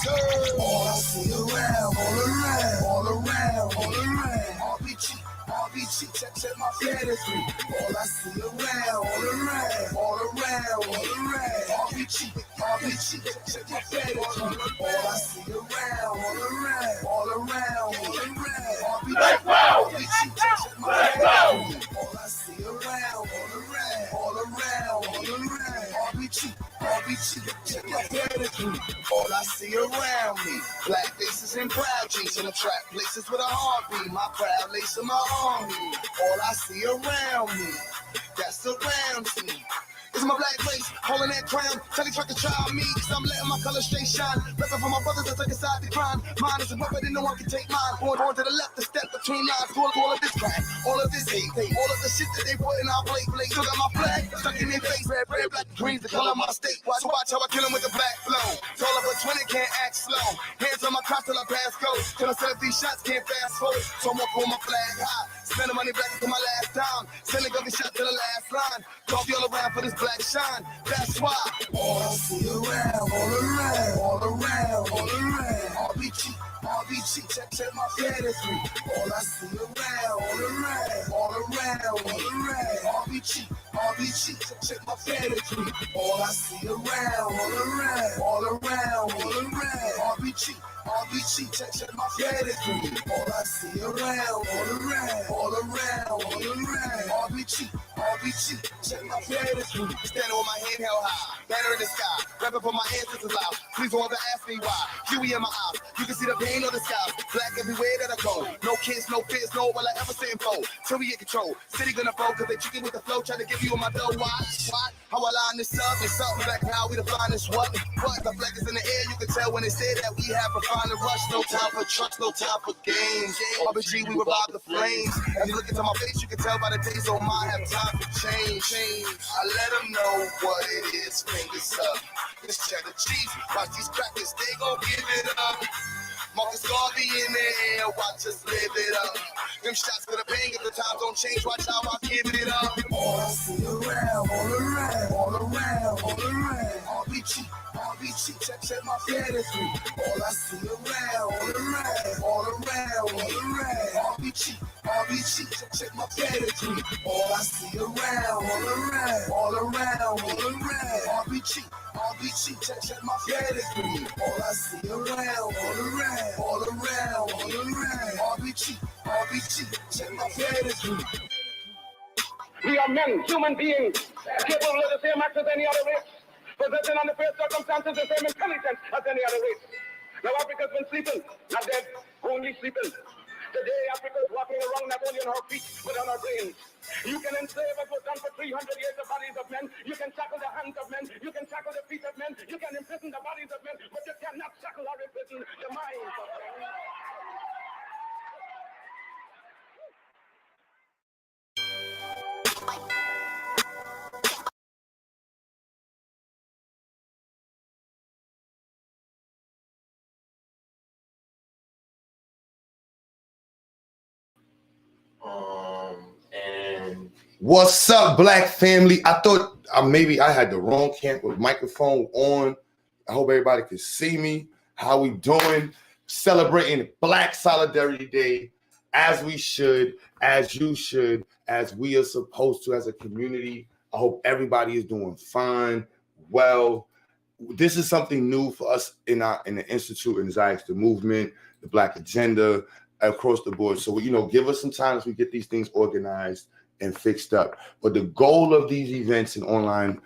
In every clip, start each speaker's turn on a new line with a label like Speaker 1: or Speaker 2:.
Speaker 1: sir. All I see around, all around, all around, all around. RBG, check my pedigree. All I see around, all around, all around, all around. RBG, check my pedigree. All I see around, all around, all around, all around. RBG, check my pedigree. All I see around, all around, all around, all around. RBG, check my pedigree. All I see around me, black faces and proud jeans in the trap places with a heartbeat. My proud lace in my army. All I see around me, that surrounds me, is my black race, holding that crown. Tell he tried to try me, cause I'm letting my color straight shine. Reppin' for my brothers that took aside the crime. Mine is a weapon and no one can take mine. Born to the left, a step between lines. All of this crime, all of this hate, all of the shit that they put in our plate. Still got my flag stuck in their face. Red, black, green's the color of my state. So watch how I kill them with the black flow. Told up a 20, can't act slow. Hands on my cross till I pass go. Till I set up these shots, can't fast forward. So I'm gonna pull my flag high. Spend the money back until my last time. Send a gun shot to the last line. Coffee all around for this black shine. That's why all I see around, all around, all around, all around. RBG, check my pedigree. All I see around, all around, all around, all around. RBG, check my pedigree. All I see around, all around, all around, all around. RBG, check my pedigree. All I see around, all around, all around, all around. RBG, check my pedigree. Standing with my hand held high, banner in the sky, rapping for my ancestors loud. Please don't ever ask me why. Huey in my eyes, you can see the pain of the skies. Black everywhere that I go. No kids, no fears, no will I ever say foe. Till we get control, city gonna fold, cause they chicken with the flow, try to give you my dough. Why? How I line this up, it's something back now, we the finest. What? The flag is in the air, you can tell when they say that we have a final rush. No time for trucks, no time for games. RBG, we revive the flames. And you look into my face, you can tell by the days on mine have time to change. I let them know what it is, fingers up. This cheddar cheese, watch these crackers, they gon' give it up. Marcus Garvey in the air, watch us live it up. Them shots for the pain, if the times don't change, watch how I give it up. All I see around, all around, all around, all around. RBG, check my pedigree. All I see around, all around, all around, all around. RBG, check my pedigree. All I see around, all around, all around, all around. RBG, check my pedigree. All I see around, all around, all around, all around. RBG, check my pedigree.
Speaker 2: We are men, human beings, capable of the same acts as any other race, possessing under fair circumstances the same intelligence as any other race. Now Africa's been sleeping, not dead, only sleeping. Today Africa is walking around not only on her feet, but on her brains. You can enslave as was done for 300 years the bodies of men. You can shackle the hands of men. You can shackle the feet of men. You can imprison the bodies of men, but you cannot shackle or imprison the minds of men.
Speaker 3: And what's up, Black family? I thought maybe I had the wrong microphone on. I hope everybody can see me. How we doing? Celebrating Black Solidarity Day, as we should, as you should, as we are supposed to as a community. I hope everybody is doing fine, well. This is something new for us in the Institute and Zionist movement, the Black Agenda, across the board. So, give us some time as we get these things organized and fixed up. But the goal of these events and online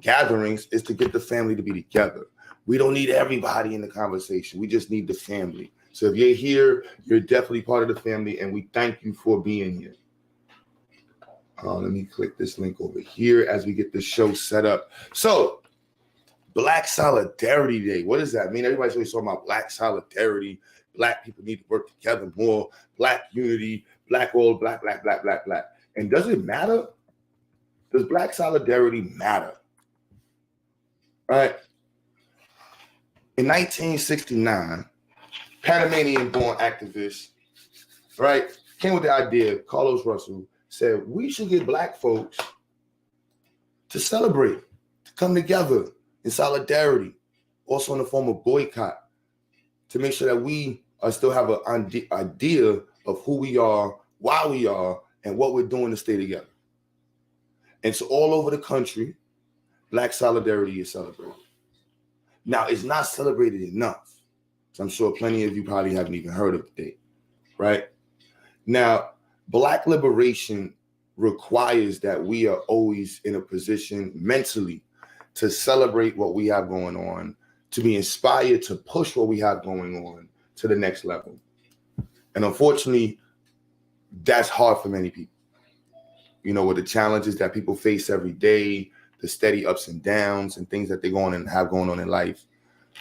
Speaker 3: gatherings is to get the family to be together. We don't need everybody in the conversation. We just need the family. So if you're here, you're definitely part of the family, and we thank you for being here. Let me click this link over here as we get the show set up. So, Black Solidarity Day. What does that mean? Everybody's always talking about Black solidarity. Black people need to work together more. Black unity. Black old, black. And does it matter? Does Black solidarity matter? Right? In 1969, Panamanian-born activist, right, came with the idea, Carlos Russell, said we should get Black folks to celebrate, to come together in solidarity. also in the form of boycott, to make sure that we still have an idea of who we are, why we are, and what we're doing to stay together. And so all over the country, Black solidarity is celebrated. Now, it's not celebrated enough. So I'm sure plenty of you probably haven't even heard of the day, right? Now, Black liberation requires that we are always in a position mentally to celebrate what we have going on, to be inspired to push what we have going on to the next level. And unfortunately, that's hard for many people. You know, with the challenges that people face every day, the steady ups and downs and things that they go on and have going on in life,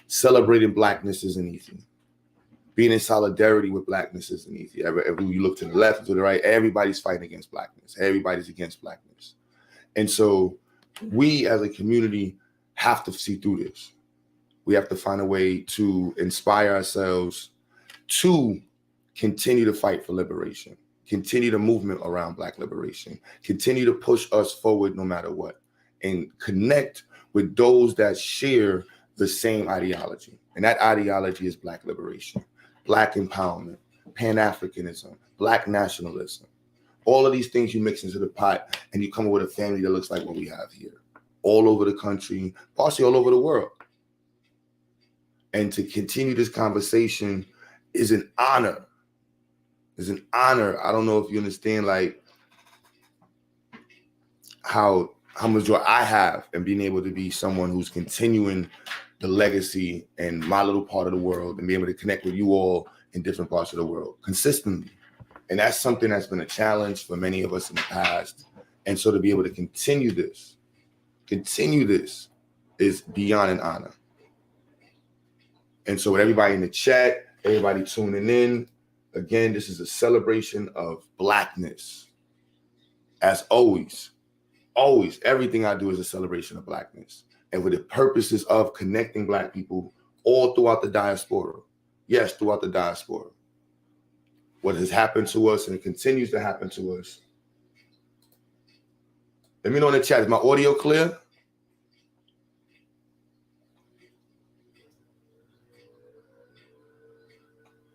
Speaker 3: celebrating Blackness isn't easy. Being in solidarity with Blackness isn't easy. Every you look to the left, to the right, everybody's fighting against Blackness. Everybody's against Blackness. And so we as a community have to see through this. We have to find a way to inspire ourselves to continue to fight for liberation, continue the movement around Black liberation, continue to push us forward no matter what, and connect with those that share the same ideology. And that ideology is Black liberation, Black empowerment, Pan-Africanism, Black nationalism. All of these things you mix into the pot and you come up with a family that looks like what we have here, all over the country, partially all over the world. And to continue this conversation is an honor. It's an honor. I don't know if you understand like how much joy I have in being able to be someone who's continuing the legacy in my little part of the world and be able to connect with you all in different parts of the world consistently. And that's something that's been a challenge for many of us in the past. And so to be able to continue this is beyond an honor. And so with everybody in the chat, everybody tuning in, again, this is a celebration of Blackness. As always, everything I do is a celebration of Blackness. And with the purposes of connecting Black people all throughout the diaspora. Yes, throughout the diaspora. What has happened to us and it continues to happen to us. Let me know in the chat, is my audio clear?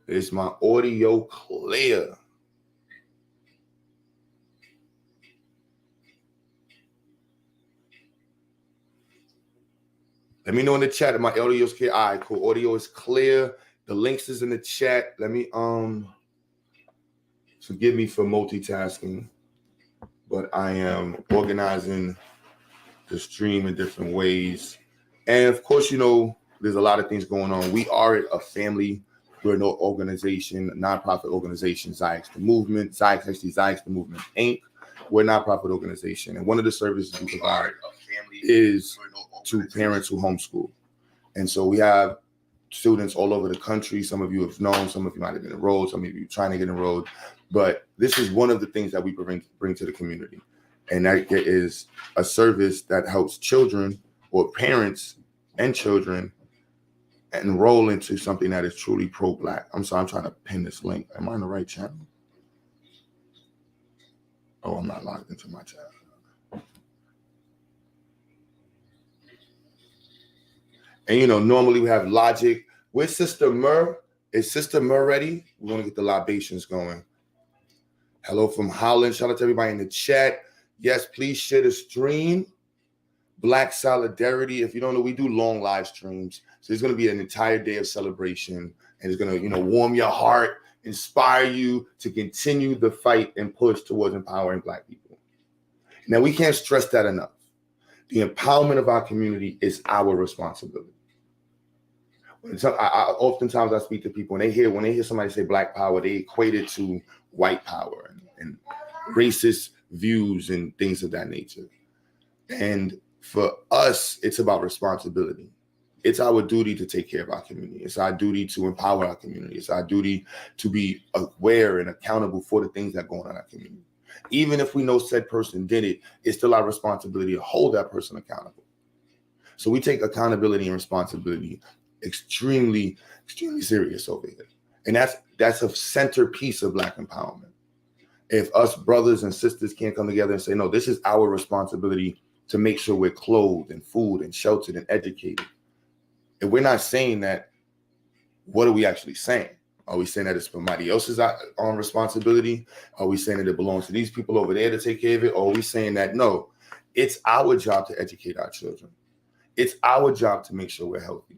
Speaker 3: Is my audio clear? Let me know in the chat if my audio is clear. All right, cool. Audio is clear. The links is in the chat. Let me forgive me for multitasking, but I am organizing the stream in different ways. And of course, you know, there's a lot of things going on. We are a family. We're an organization, a nonprofit organization, Zyx the Movement, Zyx the Movement Inc. We're a nonprofit organization. And one of the services we provide is to parents who homeschool. And so we have students all over the country. Some of you have known, some of you might have been enrolled, some of you trying to get enrolled. But this is one of the things that we bring to the community. And that is a service that helps children or parents and children enroll into something that is truly pro-Black. I'm sorry, I'm trying to pin this link. Am I on the right channel? Oh, I'm not logged into my channel. And, you know, normally we have Logic. Where's Sister Mur? Is Sister Mur ready? We want to get the libations going. Hello from Holland. Shout out to everybody in the chat. Yes, please share the stream. Black Solidarity. If you don't know, we do long live streams. So it's going to be an entire day of celebration. And it's going to, you know, warm your heart, inspire you to continue the fight and push towards empowering Black people. Now, we can't stress that enough. The empowerment of our community is our responsibility. Oftentimes I speak to people and when they hear somebody say Black power, they equate it to white power and racist views and things of that nature. And for us, it's about responsibility. It's our duty to take care of our community. It's our duty to empower our community. It's our duty to be aware and accountable for the things that go on in our community. Even if we know said person did it, it's still our responsibility to hold that person accountable. So we take accountability and responsibility extremely, extremely serious over here. And that's a centerpiece of Black empowerment. If us brothers and sisters can't come together and say, no, this is our responsibility to make sure we're clothed and food and sheltered and educated, If we're not saying that, what are we actually saying? Are we saying that it's somebody else's responsibility? Are we saying that it belongs to these people over there to take care of it? Or are we saying that, no, it's our job to educate our children. It's our job to make sure we're healthy.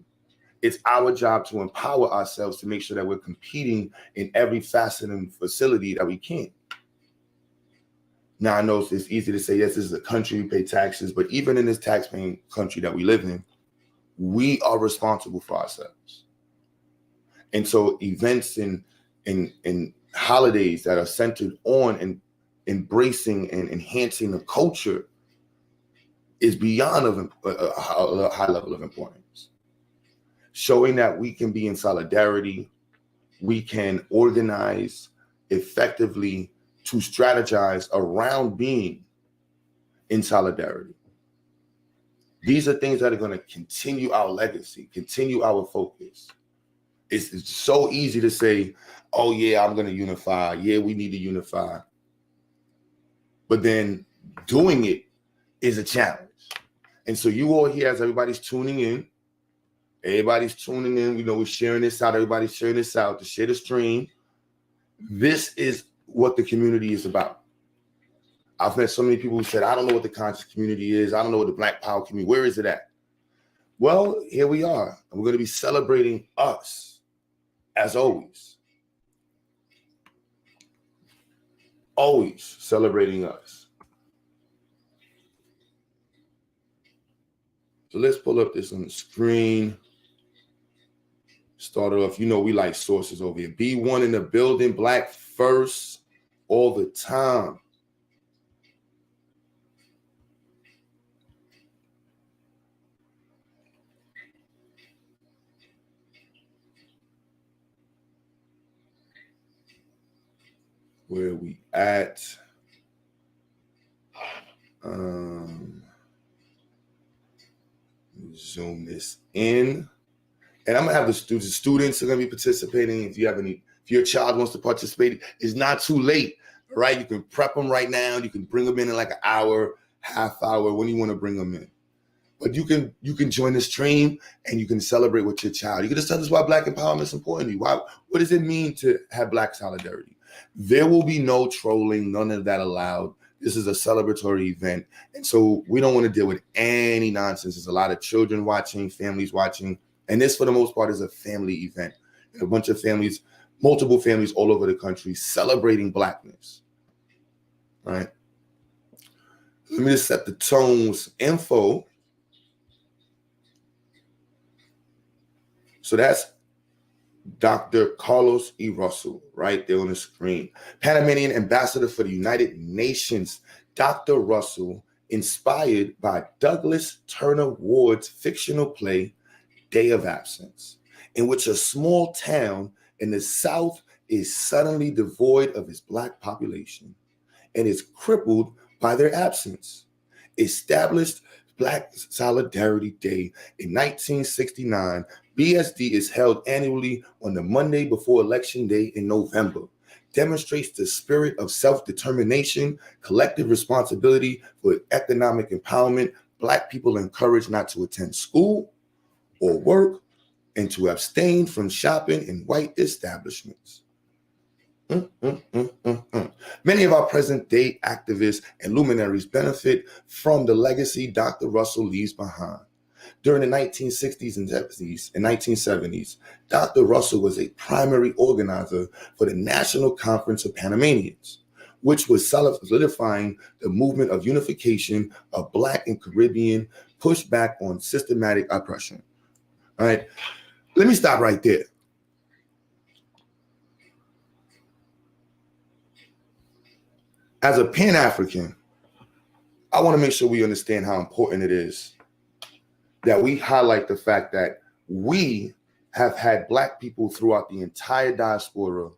Speaker 3: It's our job to empower ourselves to make sure that we're competing in every facet and facility that we can. Now, I know it's easy to say, yes, this is a country, we pay taxes, but even in this tax-paying country that we live in, we are responsible for ourselves. And so events and holidays that are centered on and embracing and enhancing the culture is beyond a high level of importance. Showing that we can be in solidarity, we can organize effectively to strategize around being in solidarity. These are things that are going to continue our legacy, continue our focus. It's so easy to say, oh, yeah, I'm going to unify. Yeah, we need to unify. But then doing it is a challenge. And so you all here, as everybody's tuning in, we're sharing this out. Everybody's sharing this out to share the stream. This is what the community is about. I've met so many people who said, I don't know what the conscious community is. I don't know what the Black Power community, where is it at? Well, here we are. And we're going to be celebrating us. As always celebrating us. So let's pull up this on the screen. Start off, we like sources over here. B1 in the building, Black first, all the time. Where we at? Zoom this in. And I'm gonna have the students are gonna be participating. If your child wants to participate, it's not too late, right? You can prep them right now. You can bring them in like an hour, half hour, when you want to bring them in. But you can join the stream and you can celebrate with your child. You can just tell us why Black empowerment is important to you. What does it mean to have Black solidarity? There will be no trolling, none of that allowed. This is a celebratory event. And so we don't want to deal with any nonsense. There's a lot of children watching, families watching. And this, for the most part, is a family event. A bunch of families, multiple families all over the country celebrating Blackness. All right. Let me just set the tones info. So that's Dr. Carlos E. Russell right there on the screen. Panamanian ambassador for the United Nations. Dr. Russell, inspired by Douglas Turner Ward's fictional play, Day of Absence, in which a small town in the South is suddenly devoid of its Black population and is crippled by their absence. Established Black Solidarity Day in 1969, BSD is held annually on the Monday before Election Day in November. Demonstrates the spirit of self-determination, collective responsibility for economic empowerment. Black people encouraged not to attend school or work and to abstain from shopping in white establishments. Many of our present-day activists and luminaries benefit from the legacy Dr. Russell leaves behind. During the 1960s and 1970s, Dr. Russell was a primary organizer for the National Conference of Panamanians, which was solidifying the movement of unification of Black and Caribbean pushback on systematic oppression. All right, let me stop right there. As a Pan-African, I want to make sure we understand how important it is that we highlight the fact that we have had Black people throughout the entire diaspora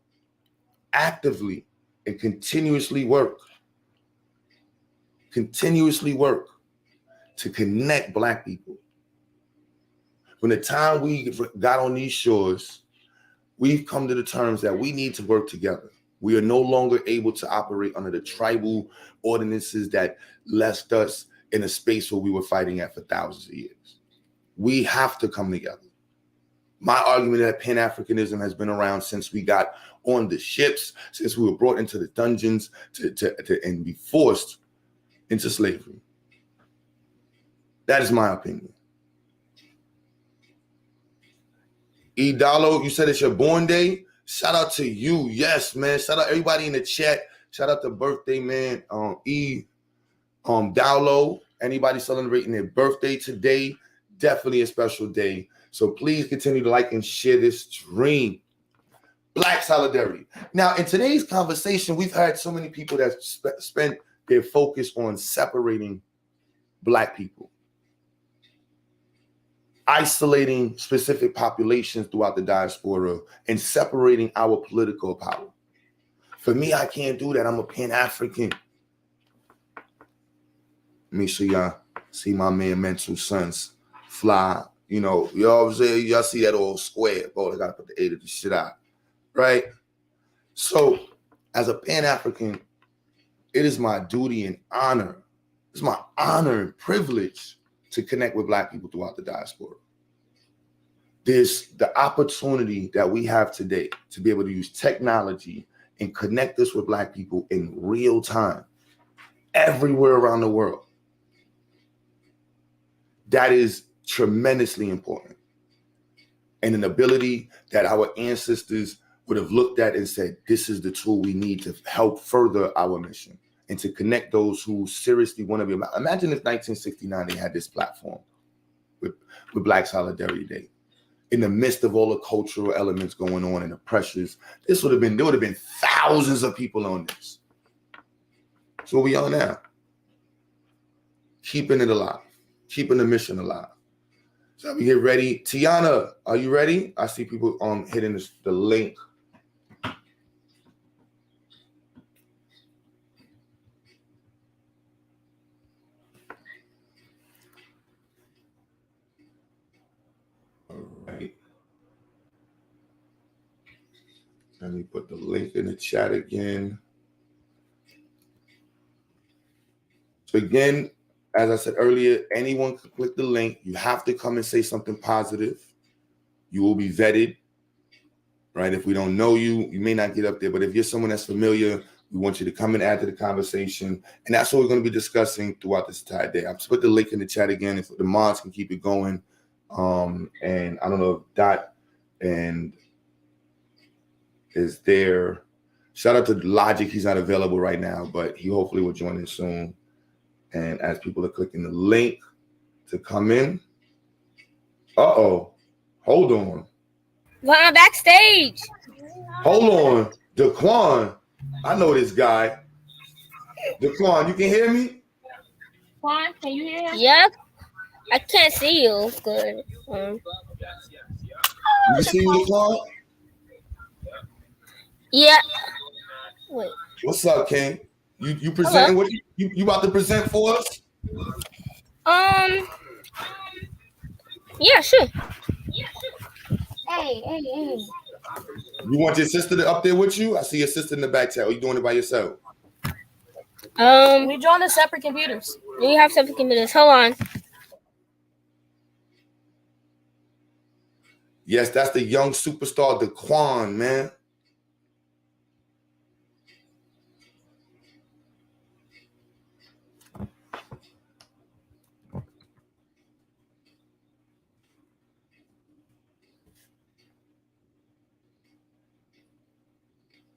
Speaker 3: actively and continuously work to connect Black people. From the time we got on these shores, we've come to the terms that we need to work together. We are no longer able to operate under the tribal ordinances that left us in a space where we were fighting at for thousands of years. We have to come together. My argument that Pan-Africanism has been around since we got on the ships, since we were brought into the dungeons and be forced into slavery. That is my opinion. Idalo, you said it's your born day. Shout out to you. Yes, man. Shout out everybody in the chat. Shout out to birthday, man. Dowlo. Anybody celebrating their birthday today, definitely a special day. So please continue to like and share this stream. Black solidarity. Now, in today's conversation, we've had so many people that spent their focus on separating Black people, isolating specific populations throughout the diaspora, and separating our political power. For me, I can't do that. I'm a Pan-African. Make sure y'all see my man Mental Sons fly. You know, y'all see that old square. Oh, I gotta put the 8 of the shit out. Right? So, as a Pan-African, it is my duty and honor. It's my honor and privilege to connect with Black people throughout the diaspora. There's the opportunity that we have today to be able to use technology and connect us with Black people in real time, everywhere around the world. That is tremendously important. And an ability that our ancestors would have looked at and said, this is the tool we need to help further our mission and to connect those who seriously want to be. Imagine if 1969 they had this platform with Black Solidarity Day. In the midst of all the cultural elements going on and the pressures, there would have been thousands of people on this. So we are now. Keeping it alive, keeping the mission alive. So we get ready. Tiana, are you ready? I see people hitting the link. All right. Let me put the link in the chat again. So again, as I said earlier, anyone can click the link. You have to come and say something positive. You will be vetted, right? If we don't know you, you may not get up there. But if you're someone that's familiar, we want you to come and add to the conversation. And that's what we're going to be discussing throughout this entire day. I'll put the link in the chat again if the mods can keep it going. And I don't know if Dot and is there. Shout out to Logic. He's not available right now, but he hopefully will join in soon. And as people are clicking the link to come in. Uh-oh. Hold on.
Speaker 4: Well, I'm backstage.
Speaker 3: Hold on. Daquan. I know this guy. Daquan, you can hear me?
Speaker 4: Quan, can you hear him? Yep. I can't see you. Good.
Speaker 3: You see me, Daquan?
Speaker 4: Yeah. Wait.
Speaker 3: What's up, King? You presenting? What you about to present for us?
Speaker 4: Yeah, sure.
Speaker 5: Hey.
Speaker 3: You want your sister up there with you? I see your sister in the back chat. Are you doing it by yourself?
Speaker 4: We joined the separate computers. We have separate computers. Hold on.
Speaker 3: Yes, that's the young superstar, Daquan, man.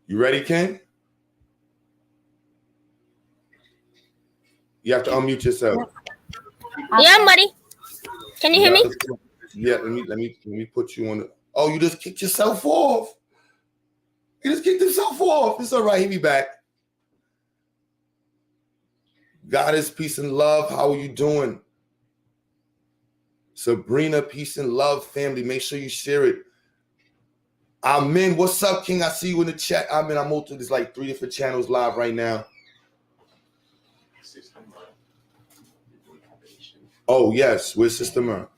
Speaker 3: You ready, Ken? You have to unmute yourself.
Speaker 4: Yeah, I'm ready. Can you hear me?
Speaker 3: Yeah, let me put you on the. Oh, you just kicked yourself off. He just kicked himself off. It's all right. He'll be back. Goddess, peace and love. How are you doing? Sabrina, peace and love, family. Make sure you share it. Amen. What's up, King? I see you in the chat. Amen. I'm multiple. There's like 3 different channels live right now. Oh, yes. Where's Sister Mer?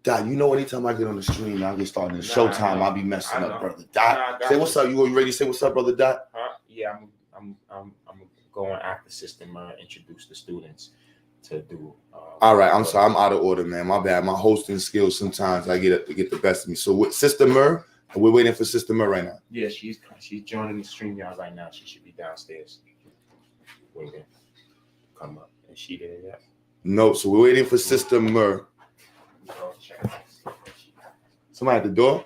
Speaker 3: Dot, you know, anytime I get on the stream, I get started in showtime, I'll be messing up, brother. Dot, say what's up. You ready to say what's up, brother Dot?
Speaker 6: Yeah, I'm going after Sister Mer, introduce the students.
Speaker 5: to do.
Speaker 3: All right, I'm sorry, I'm out of order, man. My bad. My hosting skills sometimes I get the best of me. So with Sister Mur, we're waiting for Sister Mur right now.
Speaker 5: Yeah, she's joining the StreamYard right now. She should be downstairs waiting. Come up, and she did it yet?
Speaker 3: No, so we're waiting for Sister Mur. Somebody at the door?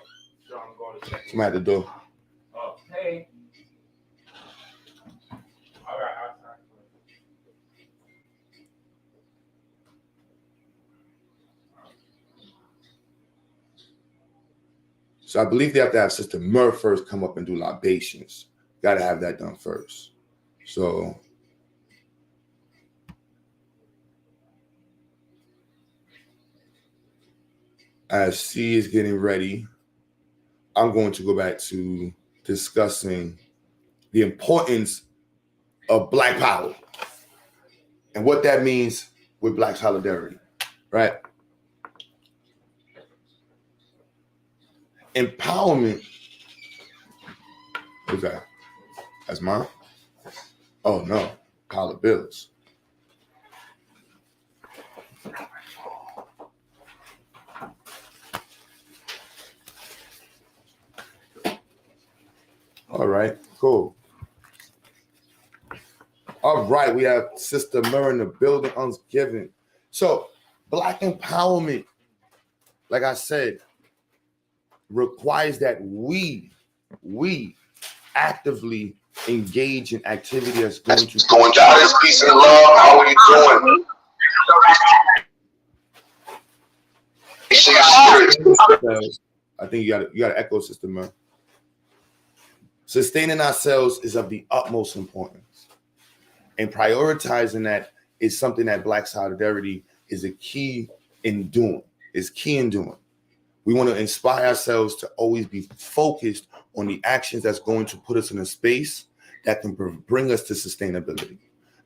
Speaker 3: Somebody at the door.
Speaker 5: Oh, hey. All right.
Speaker 3: So I believe they have to have Sister Mur first come up and do libations. Got to have that done first. So as she is getting ready, I'm going to go back to discussing the importance of Black power and what that means with Black solidarity, right? Empowerment. Who's that? That's mine? Oh, no. Pile of bills. All right, cool. All right, we have Sister Mur in the building, Ungiven. So, Black empowerment, like I said, requires that we actively engage in activity that's going to
Speaker 1: Goddess, peace and love. How are you doing?
Speaker 3: I think you got to echo, Sister Mur. Sustaining ourselves is of the utmost importance, and prioritizing that is something that Black solidarity is a key in doing. We want to inspire ourselves to always be focused on the actions that's going to put us in a space that can bring us to sustainability.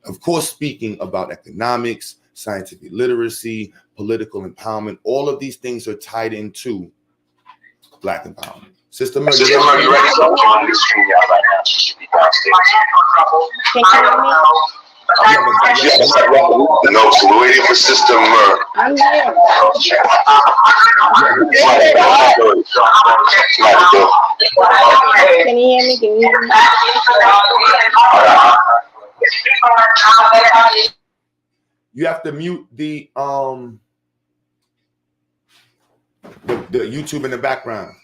Speaker 3: Of course, speaking about economics, scientific literacy, political empowerment, all of these things are tied into Black empowerment. Sister Mur,
Speaker 1: you ready? So join the StreamYard right now. She should be downstairs. No, so we're waiting for Sister Mur.
Speaker 4: I'm here. Can you hear me?
Speaker 3: You have to mute the YouTube in the background.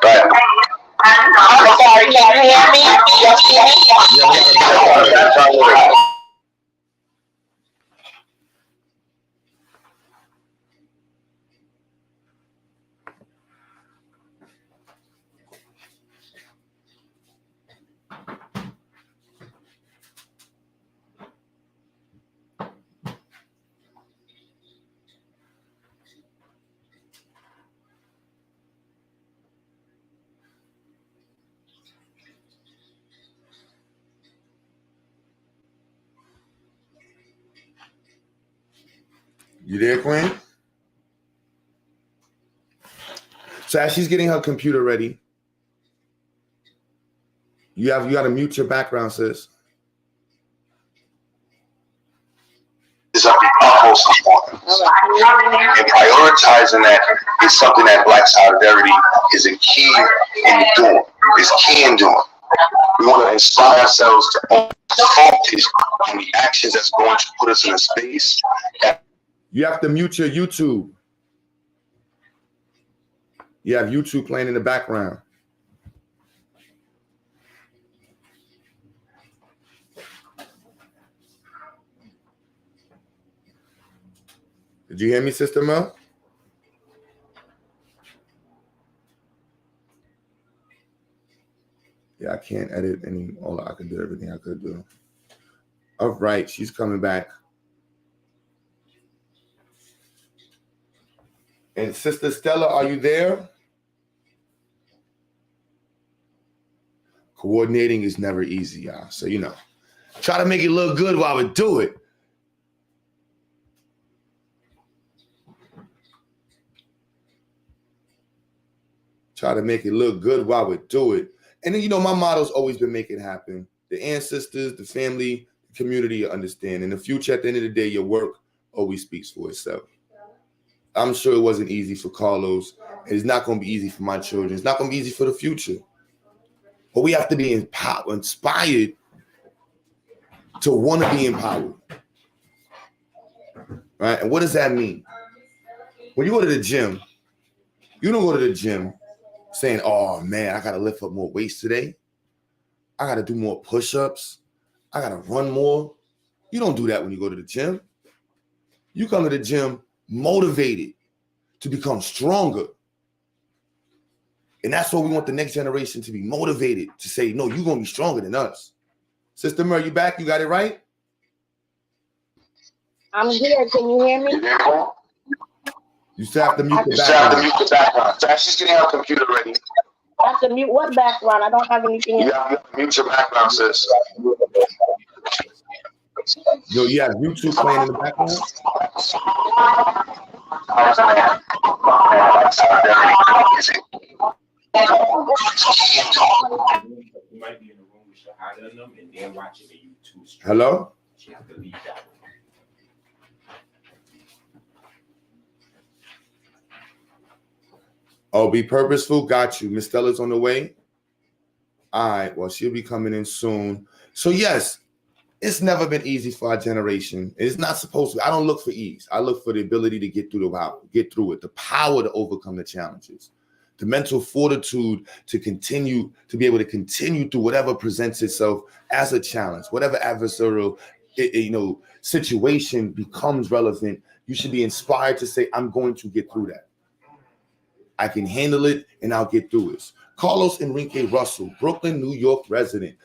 Speaker 1: I'm sorry, can you hear me?
Speaker 3: You there, Queen? So as she's getting her computer ready, you got to mute your background, sis.
Speaker 1: Is of the utmost importance, and prioritizing that is something that Black solidarity is a key in doing. We want to inspire ourselves to focus on the actions that's going to put us in a space.
Speaker 3: You have to mute your YouTube. You have YouTube playing in the background. Did you hear me, Sister Mel? Yeah, I can't edit any. All I can do everything I could do. All right, she's coming back. And Sister Stella, are you there? Coordinating is never easy, y'all. So, you know, try to make it look good while we do it. Try to make it look good while we do it. And then, you know, my motto's always been make it happen. The ancestors, the family, the community understand. In the future, at the end of the day, your work always speaks for itself. I'm sure it wasn't easy for Carlos. It's not going to be easy for my children. It's not going to be easy for the future. But we have to be inspired to want to be empowered. Right? And what does that mean? When you go to the gym, you don't go to the gym saying, oh, man, I got to lift up more weights today. I got to do more push-ups. I got to run more. You don't do that when you go to the gym. You come to the gym motivated to become stronger. And that's what we want the next generation to be motivated to say, no, you're going to be stronger than us. Sister Mer, you back? You got it right?
Speaker 6: I'm here. Can you hear me?
Speaker 3: You still have to mute the background.
Speaker 2: She's getting her computer ready.
Speaker 6: I have to mute what background? I don't have anything in.
Speaker 2: You have to mute your background, sis.
Speaker 3: Yo, you have YouTube playing in the background?
Speaker 5: You might be in the room with your hide on them and then watching the YouTube stream.
Speaker 3: Hello?
Speaker 5: You have to leave that one.
Speaker 3: Oh, be purposeful. Got you. Miss Stella's on the way. All right. Well, she'll be coming in soon. So, yes, it's never been easy for our generation. It's not supposed to. I don't look for ease. I look for the ability to get through it, the power to overcome the challenges, the mental fortitude to continue, to be able to continue through whatever presents itself as a challenge, whatever adversarial, situation becomes relevant. You should be inspired to say, I'm going to get through that. I can handle it, and I'll get through it. Carlos Enrique Russell, Brooklyn, New York resident.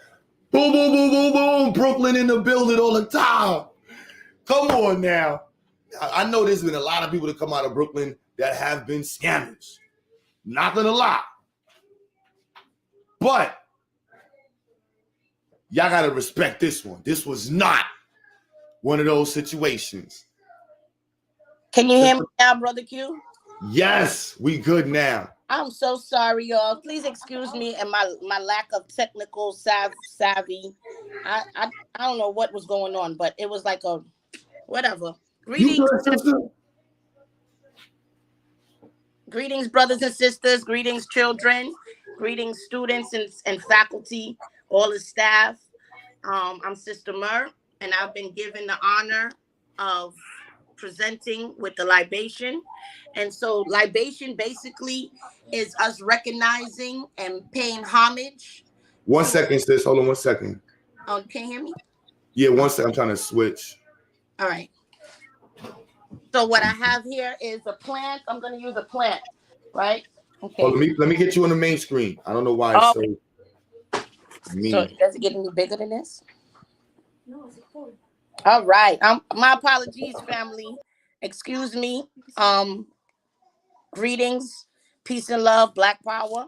Speaker 3: Boom, boom, boom, boom, boom. Brooklyn in the building all the time. Come on now. I know there's been a lot of people that come out of Brooklyn that have been scammers. Not gonna lie. But y'all gotta respect this one. This was not one of those situations.
Speaker 6: Can you hear me now, Brother Q?
Speaker 3: Yes, we good now.
Speaker 6: I'm so sorry, y'all. Please excuse me and my lack of technical savvy. I don't know what was going on, but it was like a whatever. Greetings, brothers and sisters. Greetings, children. Greetings, students and faculty, all the staff. I'm Sister Mer, and I've been given the honor of presenting with the libation. And so libation basically is us recognizing and paying homage.
Speaker 3: 1 second, sis. Hold on 1 second.
Speaker 6: Oh, can you hear me?
Speaker 3: Yeah, 1 second. I'm trying to switch.
Speaker 6: All right. So what I have here is a plant. I'm going to use a plant, right? Okay.
Speaker 3: Oh, let me get you on the main screen. I don't know why it's so mean.
Speaker 6: So does it get any bigger than this? No, it's a full. All right. My apologies, family. Excuse me. Greetings, peace and love, Black Power.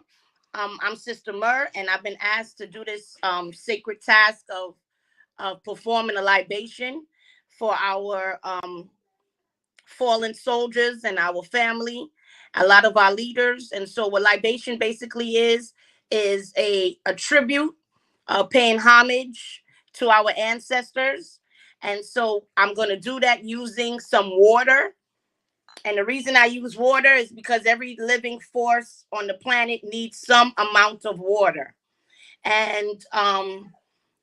Speaker 6: I'm Sister Mer, and I've been asked to do this sacred task of performing a libation for our fallen soldiers and our family, a lot of our leaders. And so what libation basically is a tribute, paying homage to our ancestors. And so I'm going to do that using some water. And the reason I use water is because every living force on the planet needs some amount of water. And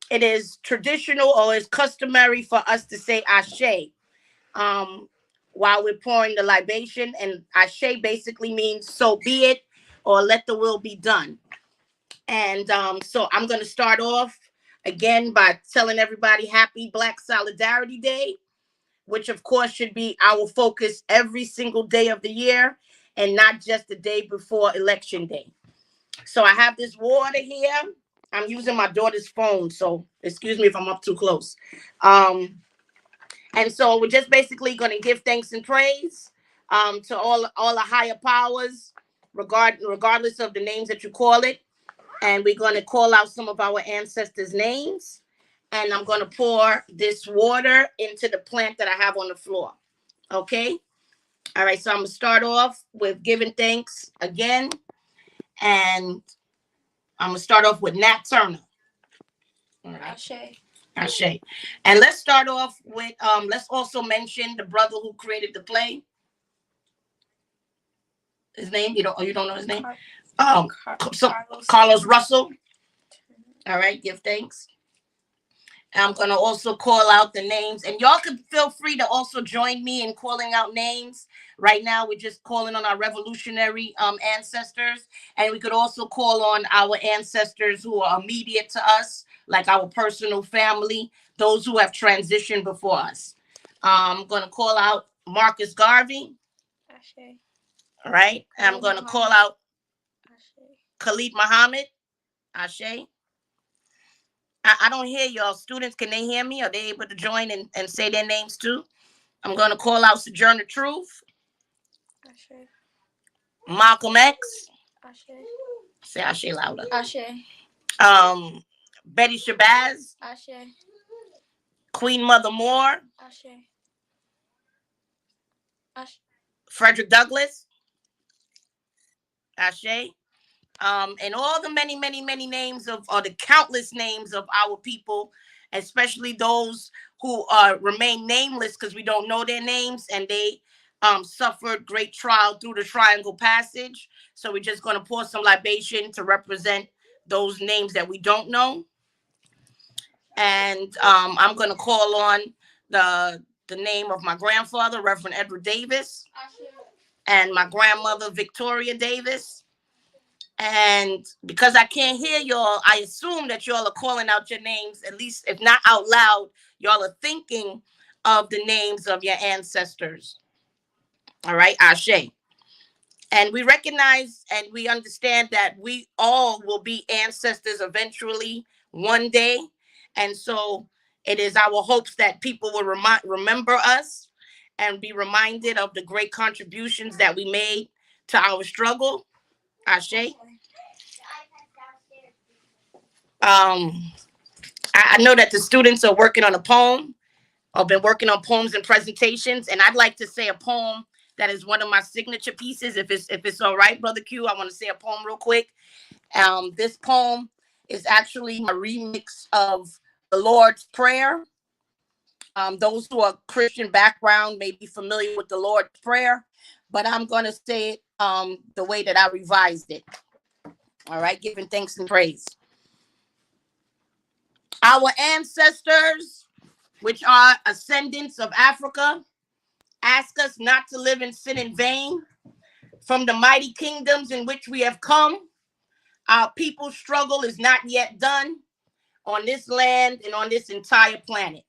Speaker 6: it is traditional or is customary for us to say Ashe while we're pouring the libation. And Ashe basically means so be it, or let the will be done. And so I'm going to start off again by telling everybody happy Black Solidarity Day, which of course should be our focus every single day of the year and not just the day before Election Day. So I have this water here. I'm using my daughter's phone, so excuse me if I'm up too close. And so we're just basically going to give thanks and praise to all the higher powers, regardless of the names that you call it. And we're going to call out some of our ancestors' names. And I'm going to pour this water into the plant that I have on the floor. Okay? All right, so I'm going to start off with giving thanks again. And I'm going to start off with Nat Turner. All right.
Speaker 4: Ashe.
Speaker 6: Ashe. And let's start off with, let's also mention the brother who created the play. His name? You don't know his name? Carlos Russell. All right, give thanks. I'm going to also call out the names, and y'all can feel free to also join me in calling out names. Right now, we're just calling on our revolutionary ancestors, and we could also call on our ancestors who are immediate to us, like our personal family, those who have transitioned before us. I'm going to call out Marcus Garvey.
Speaker 4: Ashe.
Speaker 6: All right, and I'm going to call out Khalid Muhammad. Ashe. I don't hear y'all. Students, can they hear me? Are they able to join and say their names too? I'm going to call out Sojourner Truth.
Speaker 4: Ashe.
Speaker 6: Malcolm X.
Speaker 4: Ashe.
Speaker 6: Say Ashe louder.
Speaker 4: Ashe.
Speaker 6: Betty Shabazz.
Speaker 4: Ashe.
Speaker 6: Queen Mother Moore.
Speaker 4: Ashe. Ashe.
Speaker 6: Frederick Douglass. Ashe. And all the many, many, many names or the countless names of our people, especially those who remain nameless because we don't know their names, and they suffered great trial through the Triangle Passage. So we're just going to pour some libation to represent those names that we don't know. And I'm going to call on the name of my grandfather, Reverend Edward Davis, and my grandmother, Victoria Davis. And because I can't hear y'all, I assume that y'all are calling out your names, at least if not out loud, y'all are thinking of the names of your ancestors. All right, Ashe. And we recognize and we understand that we all will be ancestors eventually one day. And so it is our hopes that people will remember us and be reminded of the great contributions that we made to our struggle. Ashe. I know that the students are working on a poem. I've been working on poems and presentations, and I'd like to say a poem that is one of my signature pieces. If it's all right, Brother Q, I want to say a poem real quick. This poem is actually a remix of the Lord's Prayer. Those who are Christian background may be familiar with the Lord's Prayer, but I'm going to say it the way that I revised it. All right, giving thanks and praise. Our ancestors, which are ascendants of Africa, ask us not to live in sin in vain. From the mighty kingdoms in which we have come, our people's struggle is not yet done on this land and on this entire planet.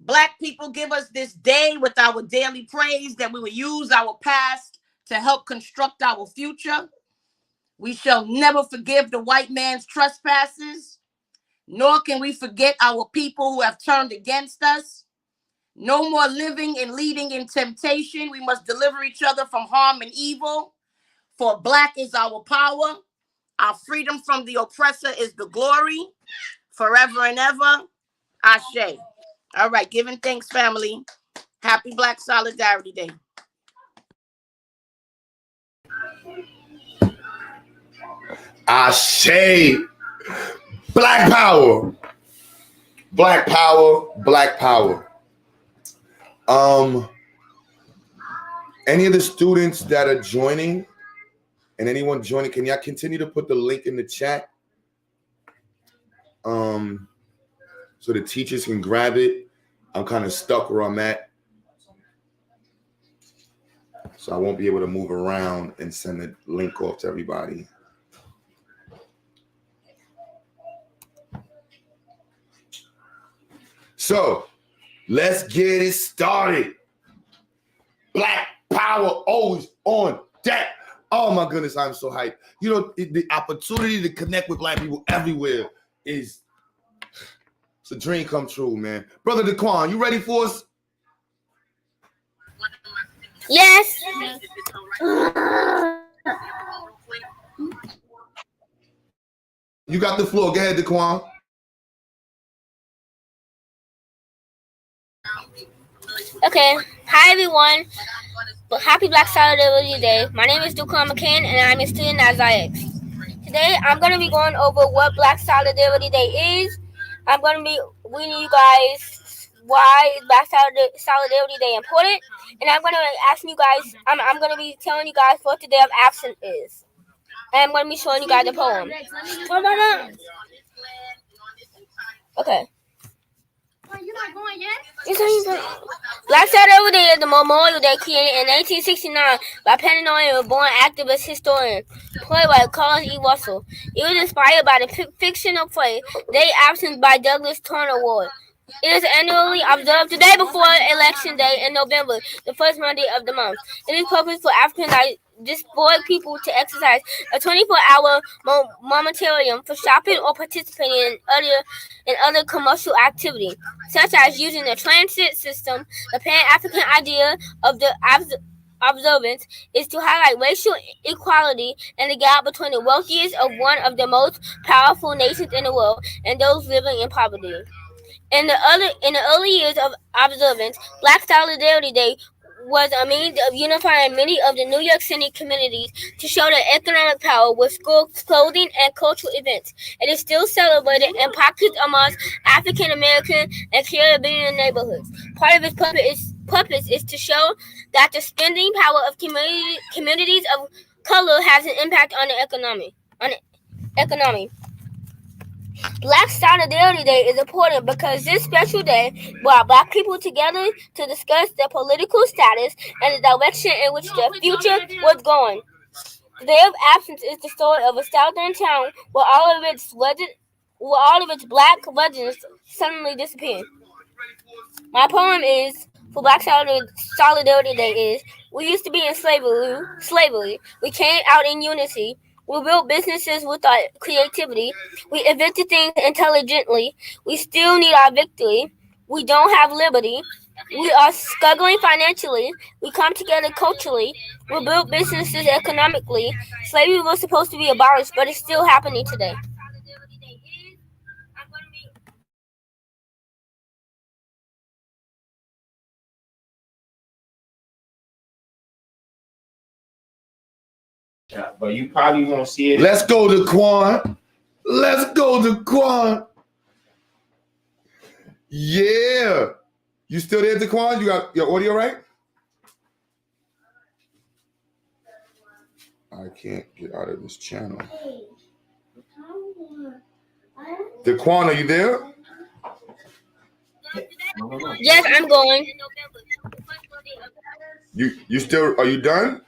Speaker 6: Black people, give us this day with our daily praise that we will use our past to help construct our future. We shall never forgive the white man's trespasses, nor can we forget our people who have turned against us. No more living and leading in temptation. We must deliver each other from harm and evil. For Black is our power. Our freedom from the oppressor is the glory. Forever and ever. Ashe. All right, giving thanks, family. Happy Black Solidarity Day.
Speaker 3: Ashe. Black power. Black power. Black power. Any of the students that are joining and anyone joining, can y'all continue to put the link in the chat? So the teachers can grab it. I'm kind of stuck where I'm at, so I won't be able to move around and send the link off to everybody. So let's get it started. Black power always on deck. Oh my goodness, I'm so hyped. You know, the opportunity to connect with Black people everywhere is it's a dream come true, man. Brother Daquan, you ready for us?
Speaker 4: Yes.
Speaker 3: You got the floor. Go ahead, Daquan.
Speaker 4: Okay. Hi, everyone. Happy Black Solidarity Day. My name is Daquan McCain, and I'm a student at Zyx. Today, I'm going to be going over what Black Solidarity Day is. I'm going to be reading you guys why is Black Solidarity Day important, and I'm going to ask you guys. I'm going to be telling you guys what the Day of Absence is, and I'm going to be showing you guys a poem. Okay.
Speaker 7: You're not going yet?
Speaker 4: Black Solidarity Day is the Memorial Day created in 1869 by Pennsylvania-born activist historian playwright Carlos E. Russell. It was inspired by the fictional play Day Absence by Douglas Turner Ward. It is annually observed the day before Election Day in November, the first Monday of the month. It is purpose for African diasporic people to exercise a 24-hour moratorium for shopping or participating in other commercial activity, such as using the transit system. The Pan-African idea of the observance is to highlight racial equality and the gap between the wealthiest of one of the most powerful nations in the world and those living in poverty. In the early years of observance, Black Solidarity Day was a means of unifying many of the New York City communities to show their economic power with school clothing and cultural events. It is still celebrated in pockets amongst African American and Caribbean neighborhoods. Part of its purpose is to show that the spending power of communities of color has an impact on the economy. Black Solidarity Day is important because this special day brought Black people together to discuss their political status and the direction in which their future was going. The Day of Absence is the story of a southern town where all of its Black residents suddenly disappeared. My poem is for Black Solidarity Day is: we used to be in slavery. We came out in unity. We built businesses with our creativity. We invented things intelligently. We still need our victory. We don't have liberty. We are struggling financially. We come together culturally. We built businesses economically. Slavery was supposed to be abolished, but it's still happening today.
Speaker 5: Yeah, but you probably won't see it.
Speaker 3: Let's go, Daquan. Let's go, Daquan. Yeah. You still there, Daquan? You got your audio right? I can't get out of this channel. Daquan, are you there?
Speaker 4: Yes, I'm going.
Speaker 3: You still, are you done?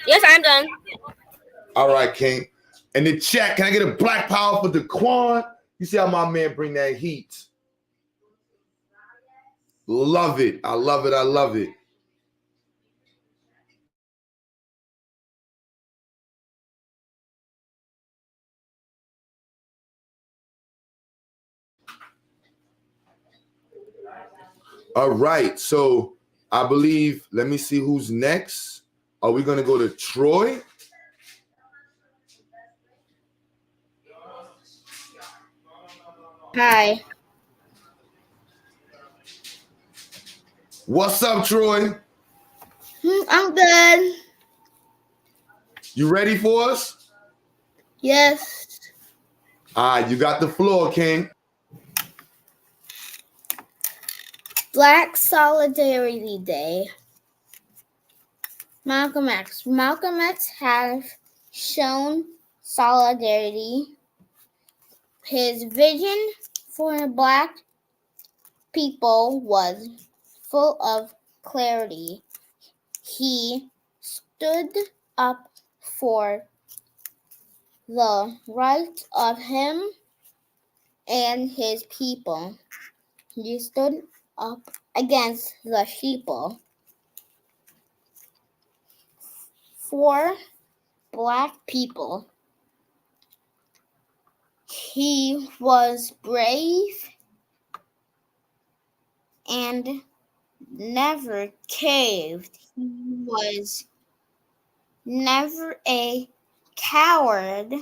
Speaker 4: Yes, I'm done.
Speaker 3: All right, King. In the chat, can I get a Black Power for Daquan? You see how my man bring that heat. Love it. I love it. I love it. All right. So I believe, let me see who's next. Are we going to go to Troy?
Speaker 7: Hi.
Speaker 3: What's up, Troy?
Speaker 7: I'm good.
Speaker 3: You ready for us?
Speaker 7: Yes.
Speaker 3: All right, you got the floor, King.
Speaker 7: Black Solidarity Day. Malcolm X. Malcolm X has shown solidarity. His vision for Black people was full of clarity. He stood up for the rights of him and his people. He stood up against the sheeple. For Black people, he was brave and never caved. He was never a coward.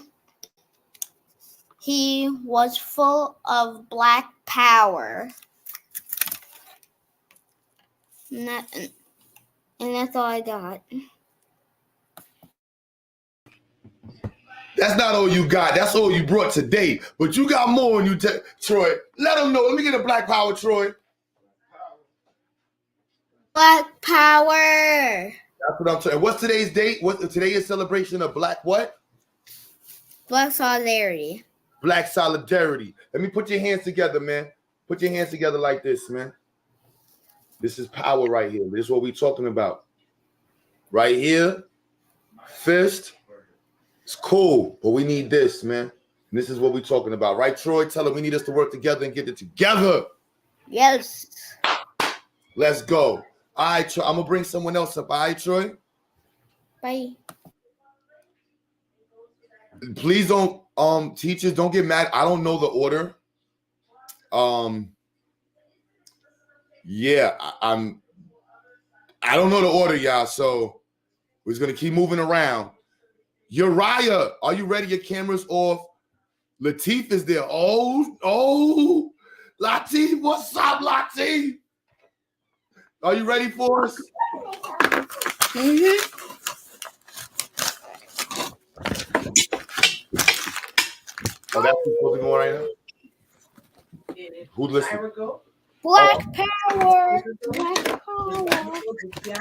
Speaker 7: He was full of black power. And that's all I got.
Speaker 3: That's not all you got. That's all you brought today. But you got more on you, Troy. Let them know. Let me get a black power, Troy.
Speaker 7: Black power.
Speaker 3: That's what I'm saying. What's today's date? Today is celebration of black what?
Speaker 7: Black solidarity.
Speaker 3: Black solidarity. Let me put your hands together, man. Put your hands together like this, man. This is power right here. This is what we're talking about. Right here. Fist. It's cool, but we need this, man. And this is what we're talking about. Right, Troy? Tell them we need us to work together and get it together.
Speaker 7: Yes.
Speaker 3: Let's go. All right, Troy. I'm going to bring someone else up. All right, Troy?
Speaker 7: Bye.
Speaker 3: Please don't, teachers, don't get mad. I don't know the order. Yeah, I don't know the order, y'all. So we're just going to keep moving around. Uriah, are you ready? Your camera's off. Latif is there. Oh, Latif, what's up, Latif? Are you ready for us?
Speaker 7: Mm-hmm.
Speaker 3: Oh, that's what's supposed to go on right now? Who's listening?
Speaker 7: Black power. Black power.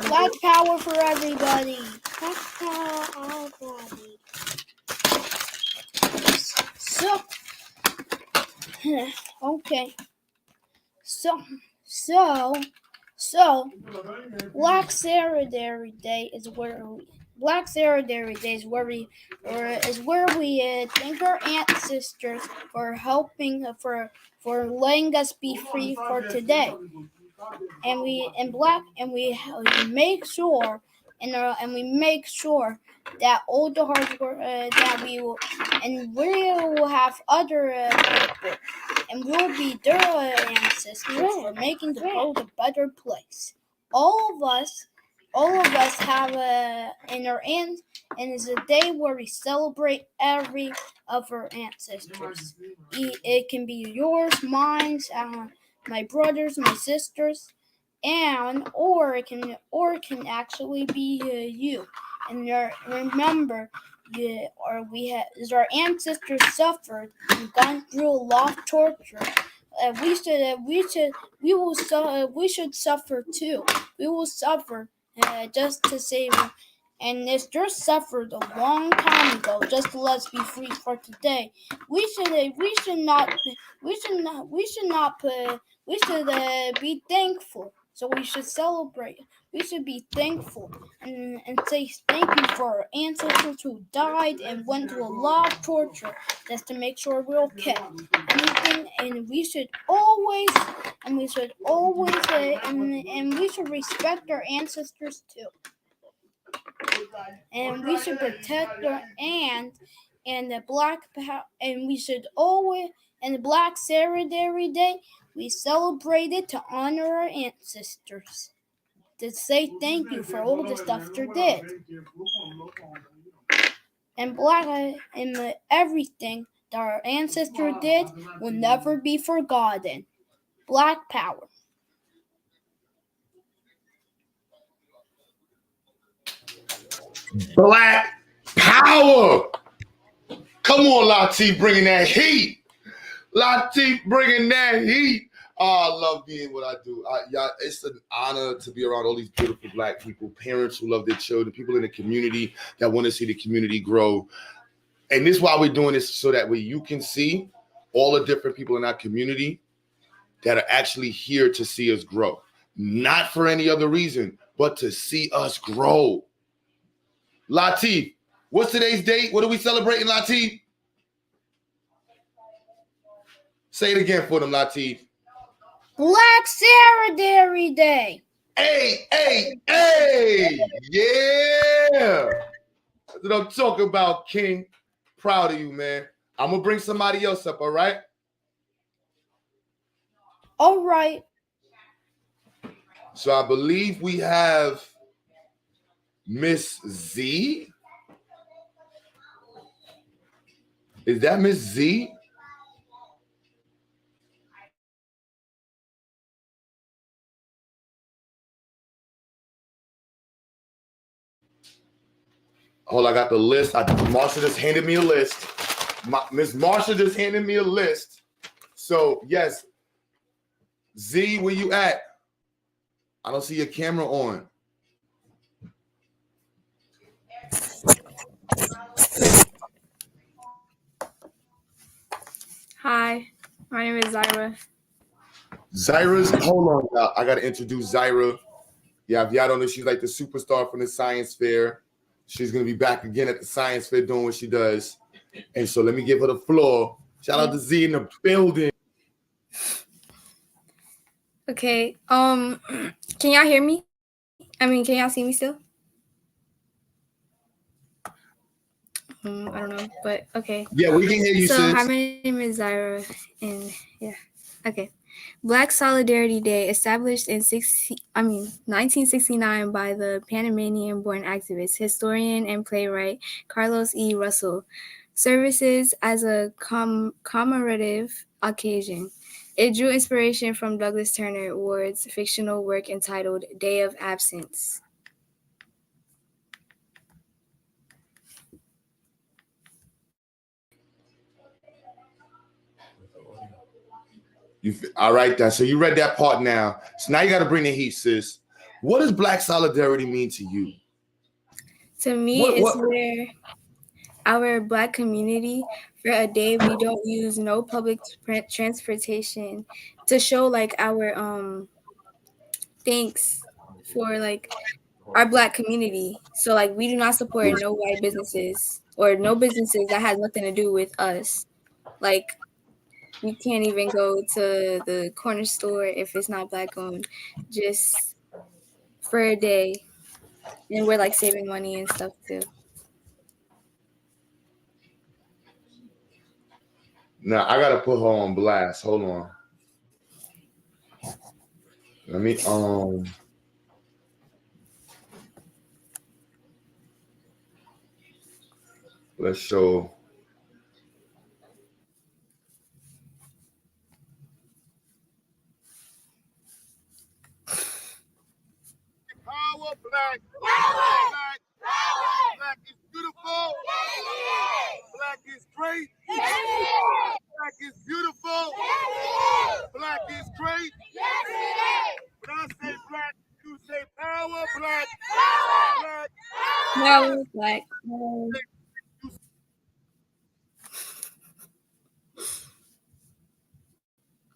Speaker 7: Black power for everybody. Black power, everybody. So, okay. So, Black Solidarity Day is where we thank our ancestors for helping for letting us be free for today, and we make sure that all the hard work that we will have other people, and we'll be their ancestors for making the world a better place. All of us have in our and it's a day where we celebrate every of our ancestors. It can be yours, mine, my brothers, my sisters, or it can actually be you. And remember, our ancestors suffered and gone through a lot of torture. We should suffer too. We will suffer just to save them. And it's just suffered a long time ago, just to let us be free for today. We should be thankful. So we should celebrate. We should be thankful and say thank you for our ancestors who died and went through a lot of torture just to make sure we're okay. And we should always respect our ancestors too. And we should protect our the Black Solidarity Day, we celebrate it to honor our ancestors, to say thank you for all the stuff they did. And everything that our ancestors did will never be forgotten. Black power.
Speaker 3: Black power. Come on, Latif, bringing that heat. Latif bringing that heat. Oh, I love being what I do. It's an honor to be around all these beautiful Black people, parents who love their children, people in the community that want to see the community grow. And this is why we're doing this, so that way you can see all the different people in our community that are actually here to see us grow. Not for any other reason, but to see us grow. Latif, what's today's date? What are we celebrating, Latif? Say it again for them, Latif.
Speaker 7: Black Solidarity Day.
Speaker 3: Hey. Yeah. That's what I'm talking about, King. Proud of you, man. I'm going to bring somebody else up, all right?
Speaker 7: All right.
Speaker 3: So I believe we have Miss Z. Is that Miss Z? Hold on, I got the list. Marsha just handed me a list. Miss Marsha just handed me a list. So, yes. Z, where you at? I don't see your camera on.
Speaker 8: Hi, my name is Zyra.
Speaker 3: Hold on, y'all. I got to introduce Zyra. Yeah, if y'all don't know, she's like the superstar from the science fair. She's going to be back again at the science fair doing what she does. And so let me give her the floor. Shout out to Z in the building.
Speaker 8: Okay, can y'all hear me? I mean, can y'all see me still? I don't know, but okay.
Speaker 3: Yeah, we can hear you,
Speaker 8: So,
Speaker 3: sis.
Speaker 8: hi, my name is Zyra, and yeah, okay. Black Solidarity Day, established in 1969 by the Panamanian-born activist, historian, and playwright Carlos E. Russell, services as a commemorative occasion. It drew inspiration from Douglas Turner Ward's fictional work entitled Day of Absence.
Speaker 3: All right, then. So you read that part now. So now you got to bring the heat, sis. What does Black Solidarity mean to you?
Speaker 8: To me, it's where our Black community, for a day, we don't use no public transportation to show like our thanks for like our Black community. So like we do not support no white businesses or no businesses that has nothing to do with us. Like we can't even go to the corner store if it's not Black owned, just for a day. And we're like saving money and stuff too.
Speaker 3: Now I gotta put her on blast. Hold on. Let me let's show.
Speaker 2: Power, Black. Power. Black. Power. Black is beautiful. Black is great. Black is beautiful. Black is great. When I say black, you say power, Black. Black.
Speaker 8: Power, Black. Power.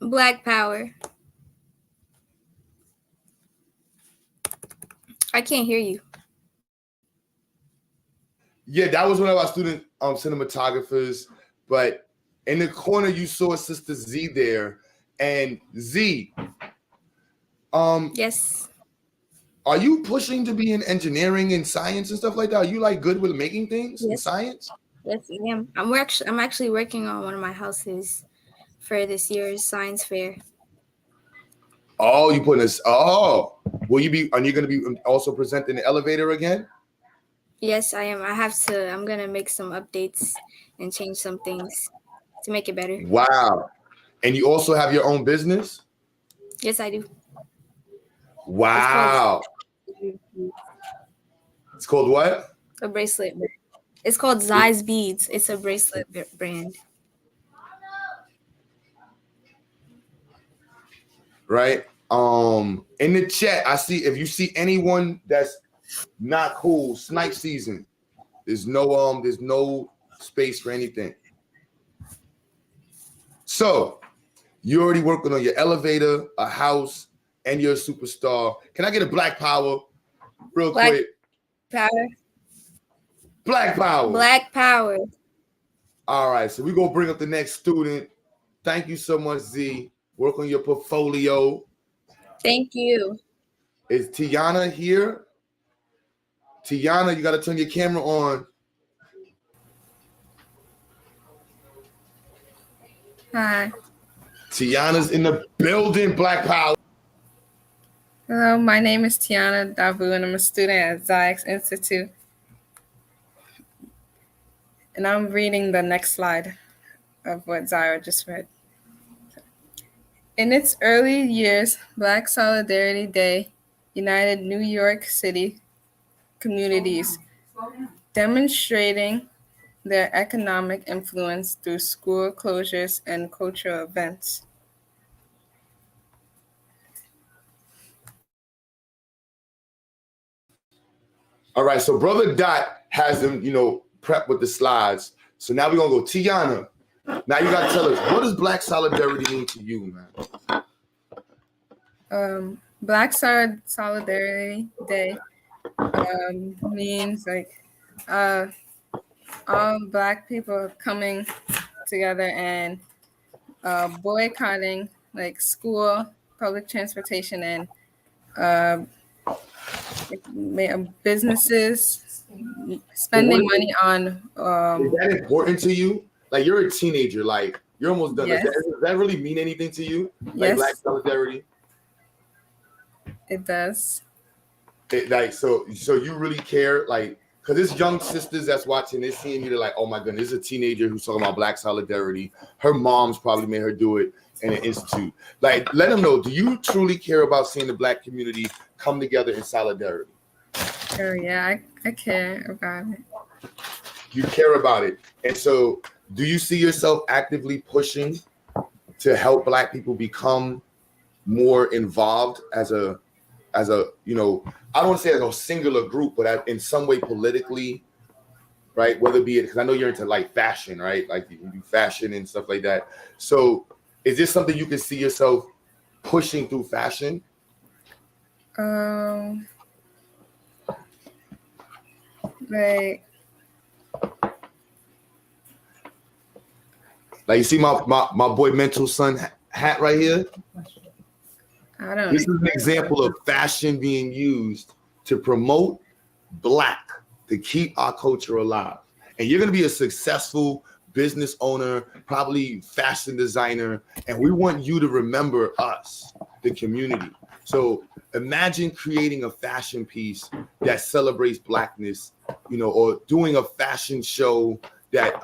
Speaker 8: Black power. I can't hear you.
Speaker 3: Yeah, that was one of our student cinematographers. But in the corner, you saw Sister Z there. And Z,
Speaker 8: yes.
Speaker 3: Are you pushing to be in engineering and science and stuff like that? Are you like good with making things in science?
Speaker 8: Yes, I am. I'm actually working on one of my houses for this year's science fair.
Speaker 3: Oh, you putting this? Oh, are you going to be also presenting the elevator again?
Speaker 8: Yes, I am. I'm going to make some updates and change some things to make it better.
Speaker 3: Wow. And you also have your own business?
Speaker 8: Yes, I do.
Speaker 3: Wow. It's called what?
Speaker 8: A bracelet. It's called Zai's Beads. It's a bracelet brand.
Speaker 3: Right. In the chat, I see if you see anyone that's not cool, snipe season. There's no space for anything. So you're already working on your elevator, a house, and you're a superstar. Can I get a Black Power real quick?
Speaker 8: Power.
Speaker 3: Black Power.
Speaker 8: Black Power.
Speaker 3: All right, so we're going to bring up the next student. Thank you so much, Z. Work on your portfolio.
Speaker 8: Thank you.
Speaker 3: Is Tiana here? Tiana, you got to turn your camera on.
Speaker 9: Hi.
Speaker 3: Tiana's in the building, Black Power.
Speaker 9: Hello, my name is Tiana Davu, and I'm a student at Zyx Institute. And I'm reading the next slide of what Zyra just read. In its early years, Black Solidarity Day united New York City communities, demonstrating their economic influence through school closures and cultural events.
Speaker 3: All right, so Brother Dot has them, prepped with the slides. So now we're gonna go, Tiana. Now you gotta tell us, what does Black Solidarity mean to you, man?
Speaker 9: Black Solidarity Day means like all Black people coming together and boycotting like school, public transportation, and businesses spending money on.
Speaker 3: Is that important to you? Like, you're a teenager, like you're almost done.
Speaker 9: Yes.
Speaker 3: Does that really mean anything to you? Like,
Speaker 9: Yes.
Speaker 3: Black Solidarity?
Speaker 9: It does.
Speaker 3: So you really care, like, because there's young sisters that's watching this, seeing you, they're like, oh my goodness, this is a teenager who's talking about Black Solidarity. Her mom's probably made her do it in an institute. Like, let them know, do you truly care about seeing the Black community come together in solidarity?
Speaker 9: Oh yeah, I care about it.
Speaker 3: You care about it. And so do you see yourself actively pushing to help Black people become more involved as a, I don't want to say as a singular group, but in some way politically, right? Whether it be because I know you're into like fashion, right? Like you do fashion and stuff like that. So is this something you can see yourself pushing through fashion? Like you see my boy Mental Son hat right here? This is an example of fashion being used to promote Black, to keep our culture alive. And you're going to be a successful business owner, probably fashion designer, and we want you to remember us, the community. So imagine creating a fashion piece that celebrates Blackness, or doing a fashion show that,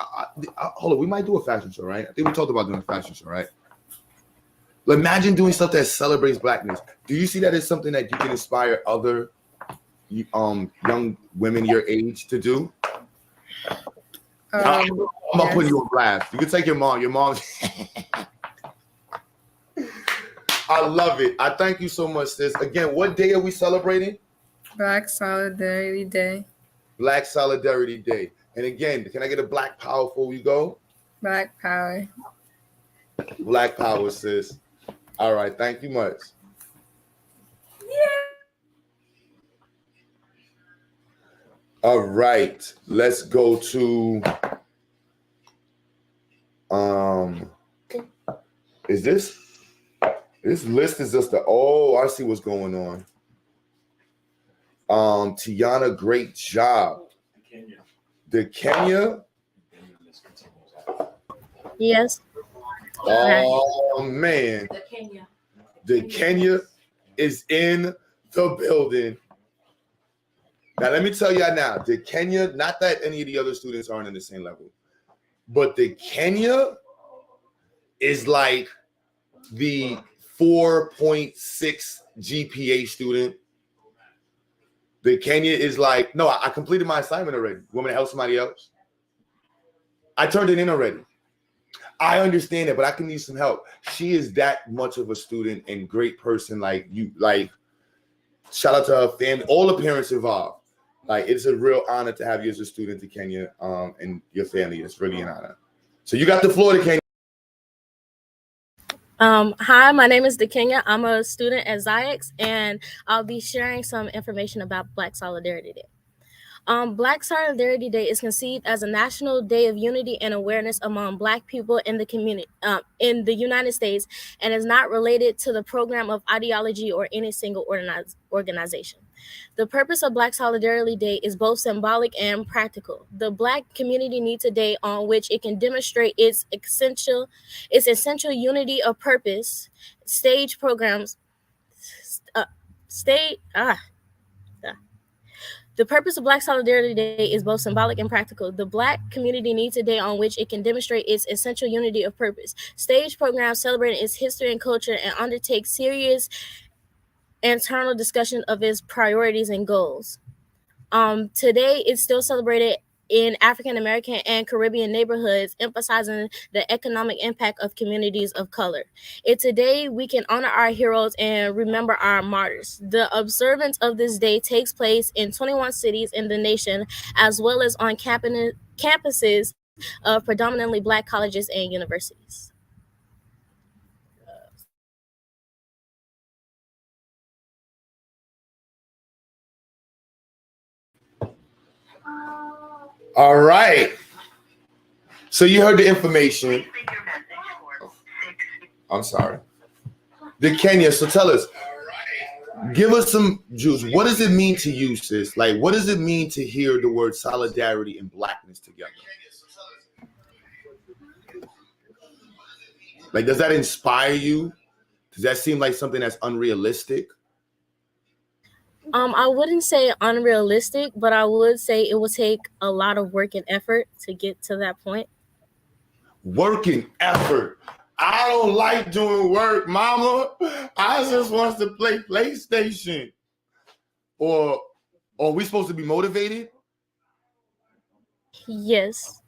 Speaker 3: hold on, we might do a fashion show, right? I think we talked about doing a fashion show, right? Imagine doing stuff that celebrates Blackness. Do you see that as something that you can inspire other young women your age to do? I'm not putting you on blast. You can take your mom. I love it. I thank you so much, sis. Again, what day are we celebrating?
Speaker 9: Black Solidarity Day.
Speaker 3: Black Solidarity Day. And again, can I get a Black Power before we go?
Speaker 9: Black Power.
Speaker 3: Black Power, sis. All right, thank you much. All right, let's go to is this list is just I see what's going on. Tiana, great job. The Kenya.
Speaker 6: Yes.
Speaker 3: Oh man. The Kenya is in the building. Now, let me tell y'all now, the Kenya, not that any of the other students aren't in the same level, but the Kenya is like the 4.6 GPA student. The Kenya is like, no, I completed my assignment already. Want me to help somebody else? I turned it in already. I understand it, but I can need some help. She is that much of a student and great person. Like you, like, shout out to her family, all the parents involved. Like, it's a real honor to have you as a student to Kenya, and your family. It's really an honor. So you got the floor to Kenya.
Speaker 10: Hi, my name is DeKenya. I'm a student at Zyx, and I'll be sharing some information about Black Solidarity Day. Black Solidarity Day is conceived as a national day of unity and awareness among Black people in the community, in the United States, and is not related to the program of ideology or any single organization. The purpose of Black Solidarity Day is both symbolic and practical. The Black community needs a day on which it can demonstrate its essential unity of purpose, stage programs, The purpose of Black Solidarity Day is both symbolic and practical. The Black community needs a day on which it can demonstrate its essential unity of purpose, stage programs celebrating its history and culture, and undertake serious internal discussion of its priorities and goals. Today, it's still celebrated in African American and Caribbean neighborhoods, emphasizing the economic impact of communities of color. It's a day we can honor our heroes and remember our martyrs. The observance of this day takes place in 21 cities in the nation, as well as on campuses of predominantly Black colleges and universities.
Speaker 3: All right. So you heard the information. I'm sorry. The Kenya. So tell us, give us some juice. What does it mean to you, sis? Like, what does it mean to hear the word solidarity and Blackness together? Like, does that inspire you? Does that seem like something that's unrealistic?
Speaker 10: I wouldn't say unrealistic, but I would say it would take a lot of work and effort to get to that point.
Speaker 3: Work and effort. I don't like doing work, mama. I just want to play PlayStation. Or are we supposed to be motivated?
Speaker 10: Yes.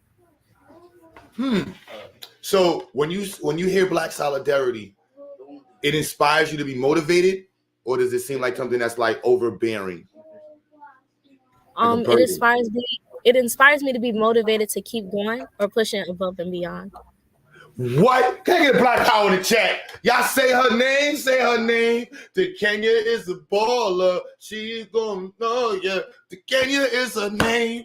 Speaker 3: So when you hear Black Solidarity, it inspires you to be motivated, or does it seem like something that's like overbearing?
Speaker 10: It inspires me to be motivated to keep going or pushing above and beyond.
Speaker 3: What? Can I get a Black Power in the chat? Y'all say her name. Say her name. The Kenya is a baller. She's gonna know ya. The Kenya is her name.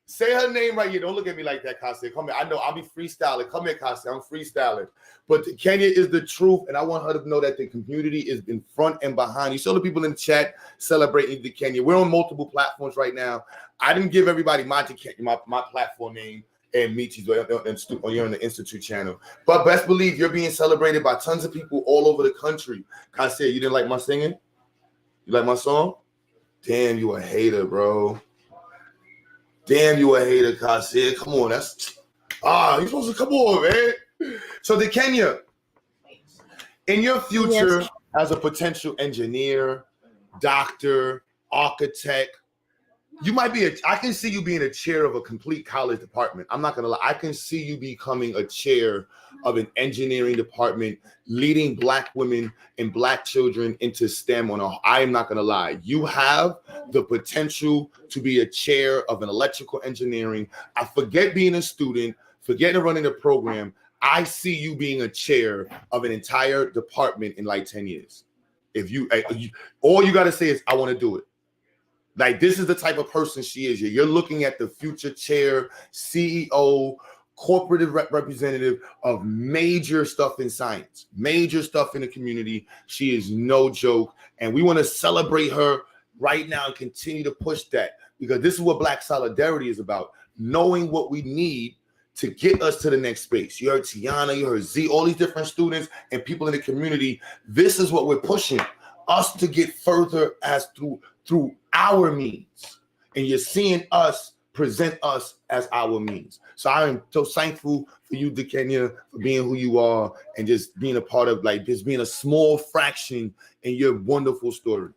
Speaker 3: Say her name right here. Don't look at me like that, Kasi. Come here. I know I'll be freestyling. Come here, Kasi. I'm freestyling. But the Kenya is the truth, and I want her to know that the community is in front and behind. You saw the people in the chat celebrating the Kenya. We're on multiple platforms right now. I didn't give everybody my platform name and Michi's on the Institute channel. But best believe you're being celebrated by tons of people all over the country. Kasi, you didn't like my singing? You like my song? Damn, you a hater, bro. Damn, you a hater, Kasi. Come on, you supposed to come on, man. So the Kenya, in your future as a potential engineer, doctor, architect, you might be I can see you being a chair of a complete college department. I'm not gonna lie. I can see you becoming a chair of an engineering department, leading Black women and Black children into STEM I am not gonna lie. You have the potential to be a chair of an electrical engineering. I forget being a student, forget running a program. I see you being a chair of an entire department in like 10 years. If you all you gotta say is, I want to do it. Like, this is the type of person she is. You're looking at the future chair, CEO, corporate representative of major stuff in science, major stuff in the community. She is no joke. And we want to celebrate her right now and continue to push that, because this is what Black Solidarity is about, knowing what we need to get us to the next space. You heard Tiana, you heard Z, all these different students and people in the community. This is what we're pushing, us to get further as through our means. And you're seeing us present us as our means. So I am so thankful for you, DeKenya, for being who you are and just being a part of, like, just being a small fraction in your wonderful story.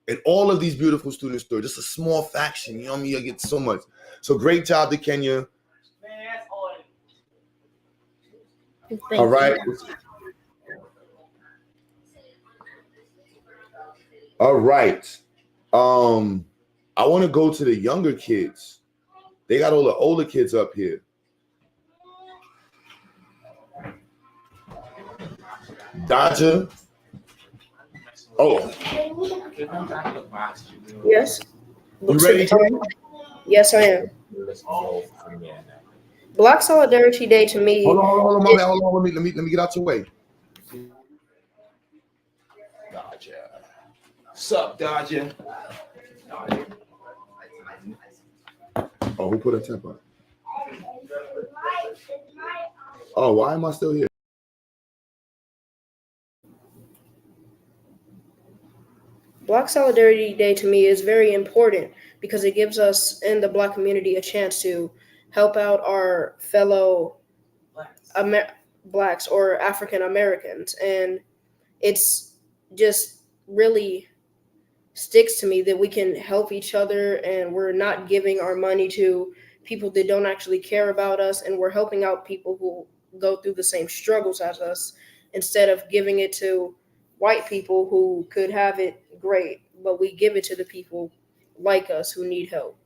Speaker 3: And all of these beautiful student stories, just a small fraction, you know what I mean? You get so much. So great job, DeKenya. All right. All right. I want to go to the younger kids. They got all the older kids up here. Dodger. Oh.
Speaker 11: Yes.
Speaker 3: You ready?
Speaker 11: Yes, I am. Black Solidarity Day to me.
Speaker 3: Hold on, my bad. Hold on. Let me get out your way.
Speaker 5: Dodger. Sup, Dodger?
Speaker 3: Oh, who put a temp on? Oh, why am I still here?
Speaker 11: Black Solidarity Day to me is very important because it gives us in the Black community a chance to help out our fellow Blacks or African Americans. And it's just really sticks to me that we can help each other and we're not giving our money to people that don't actually care about us, and we're helping out people who go through the same struggles as us instead of giving it to white people who could have it great, but we give it to the people like us who need help.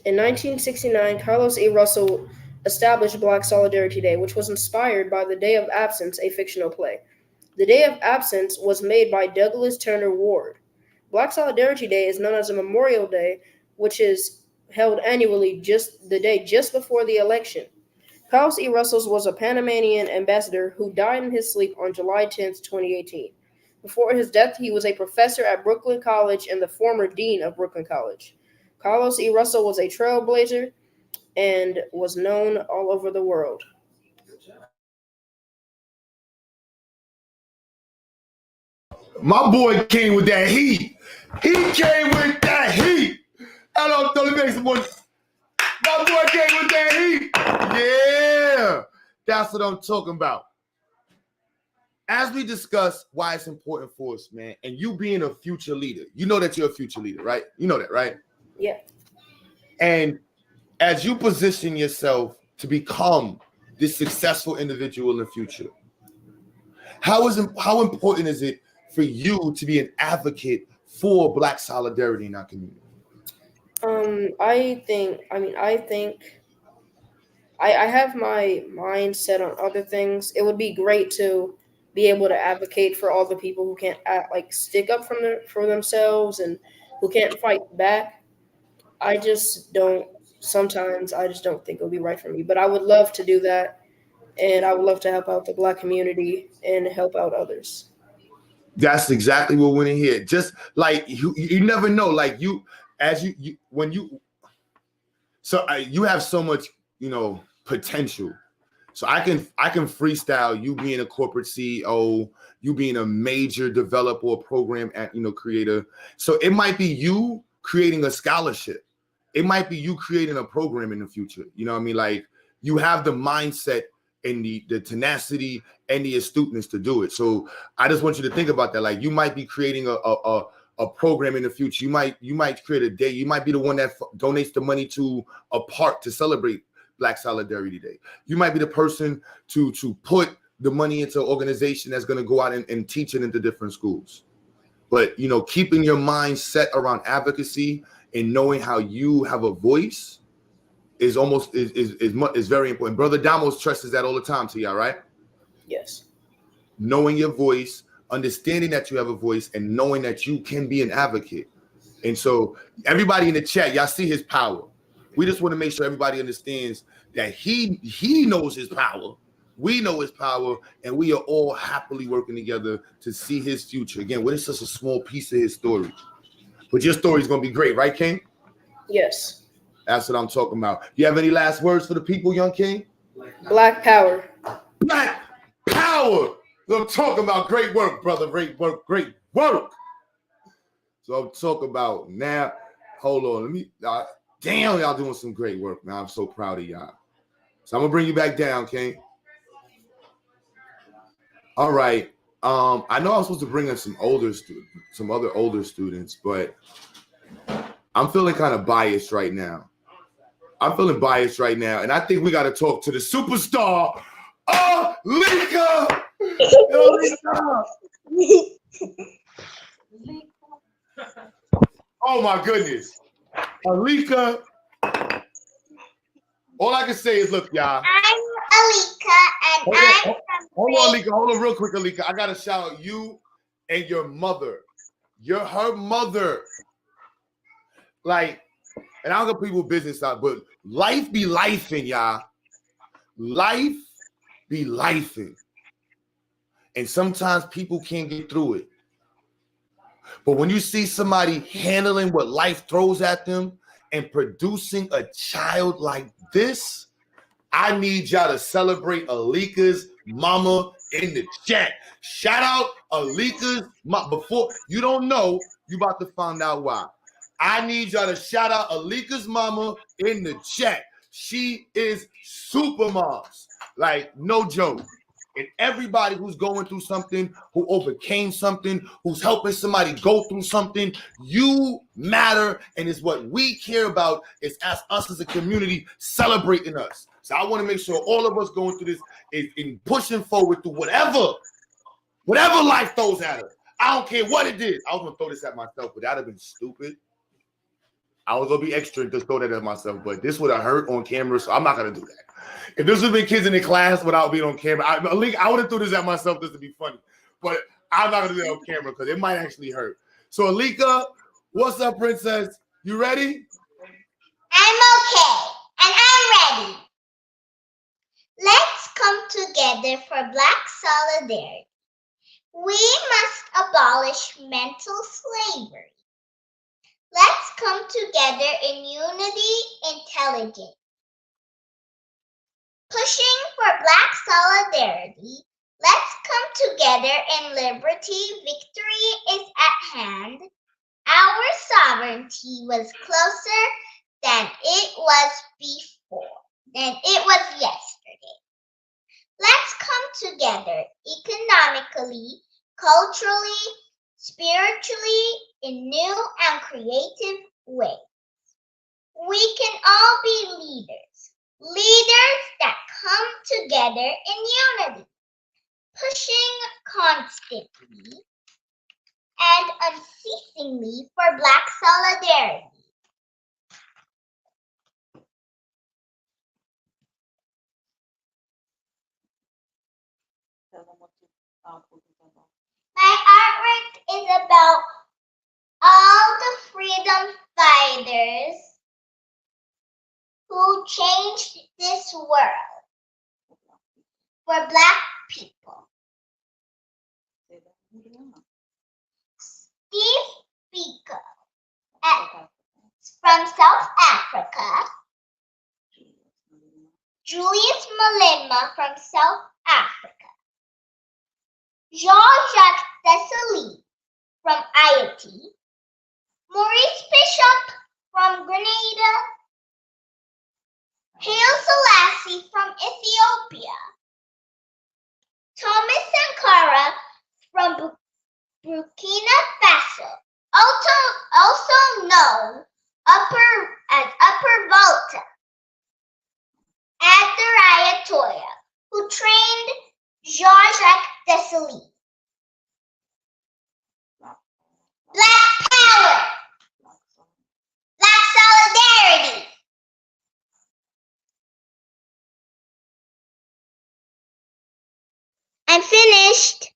Speaker 11: In 1969, Carlos E. Russell established Black Solidarity Day, which was inspired by The Day of Absence, a fictional play. The Day of Absence was made by Douglas Turner Ward. Black Solidarity Day is known as a Memorial Day, which is held annually the day just before the election. Carlos E. Russell was a Panamanian ambassador who died in his sleep on July 10, 2018. Before his death, he was a professor at Brooklyn College and the former dean of Brooklyn College. Carlos E. Russell was a trailblazer and was known all over the world.
Speaker 3: My boy came with that heat. He came with that heat. Hello, let me make some more. My boy came with that heat. Yeah, that's what I'm talking about. As we discuss why it's important for us, man, and you being a future leader, you know that you're a future leader, right? You know that, right?
Speaker 11: Yeah.
Speaker 3: And as you position yourself to become this successful individual in the future, how important is it for you to be an advocate for Black solidarity in our community?
Speaker 11: I think I have my mind set on other things. It would be great to be able to advocate for all the people who can't stick up for themselves and who can't fight back. Sometimes I just don't think it'll be right for me, but I would love to do that. And I would love to help out the Black community and help out others.
Speaker 3: That's exactly what we want to hear. Just like you never know, like you have so much, potential. So I can freestyle you being a corporate CEO, you being a major developer or program creator. So it might be you creating a scholarship. It might be you creating a program in the future. You know what I mean? Like you have the mindset and the tenacity and the astuteness to do it. So I just want you to think about that. Like you might be creating a program in the future. You might create a day. You might be the one that donates the money to a park to celebrate Black Solidarity Day. You might be the person to put the money into an organization that's going to go out and teach it into different schools. But keeping your mind set around advocacy and knowing how you have a voice is very important. Brother Damo stresses that all the time to y'all, right?
Speaker 11: Yes.
Speaker 3: Knowing your voice, understanding that you have a voice, and knowing that you can be an advocate. And so everybody in the chat, y'all see his power. We just want to make sure everybody understands that he knows his power. We know his power, and we are all happily working together to see his future. Again, we're just a small piece of his story. But your story is going to be great, right, King?
Speaker 11: Yes.
Speaker 3: That's what I'm talking about. You have any last words for the people, young King?
Speaker 11: Black power.
Speaker 3: Black power. So I'm talking about great work, brother. Great work. Great work. So I'm talking about now. Hold on. Damn, y'all doing some great work, man. I'm so proud of y'all. So I'm going to bring you back down, King. All right. I know I was supposed to bring in some other older students, but I'm feeling kind of biased right now. And I think we got to talk to the superstar, Alika. Oh my goodness, Alika. All I can say is, look, y'all.
Speaker 12: I'm Alika, and
Speaker 3: Hold on, Alika. Hold on real quick, Alika. I got to shout out you and your mother. You're her mother. Like, and I don't get people business out, but life be lifing, y'all. Life be lifing. And sometimes people can't get through it. But when you see somebody handling what life throws at them and producing a child like this, I need y'all to celebrate Alika's mama in the chat. Shout out Alika's mama. Before you don't know, you about to find out why. I need y'all to shout out Alika's mama in the chat. She is super moms. Like, no joke. And everybody who's going through something, who overcame something, who's helping somebody go through something, you matter. And it's what we care about is us as a community celebrating us. So I want to make sure all of us going through this is in pushing forward through whatever life throws at us. I don't care what it is. I was going to throw this at myself, but that would have been stupid. I was going to be extra and just throw that at myself, but this would have hurt on camera, so I'm not going to do that. If this would have been kids in the class without being on camera, I would have threw this at myself just to be funny. But I'm not going to do that on camera because it might actually hurt. So, Alika, what's up, princess? You ready?
Speaker 12: I'm okay, and I'm ready. Let's come together for Black solidarity. We must abolish mental slavery. Let's come together in unity, intelligence. Pushing for Black solidarity, let's come together in liberty. Victory is at hand. Our sovereignty was closer than it was yesterday. Let's come together economically, culturally, spiritually, in new and creative ways. We can all be leaders that come together in unity, pushing constantly and unceasingly for Black solidarity. My artwork is about all the freedom fighters who changed this world for Black people. Steve Biko from South Africa, Julius Malema from South Africa, Jean-Jacques Dessalines from Haiti, Maurice Bishop from Grenada, Haile Selassie from Ethiopia, Thomas Sankara from Burkina Faso, also known as Upper Volta, Azariah Toya, who trained Jean-Jacques Dessalines. Black power, Black solidarity. I'm finished.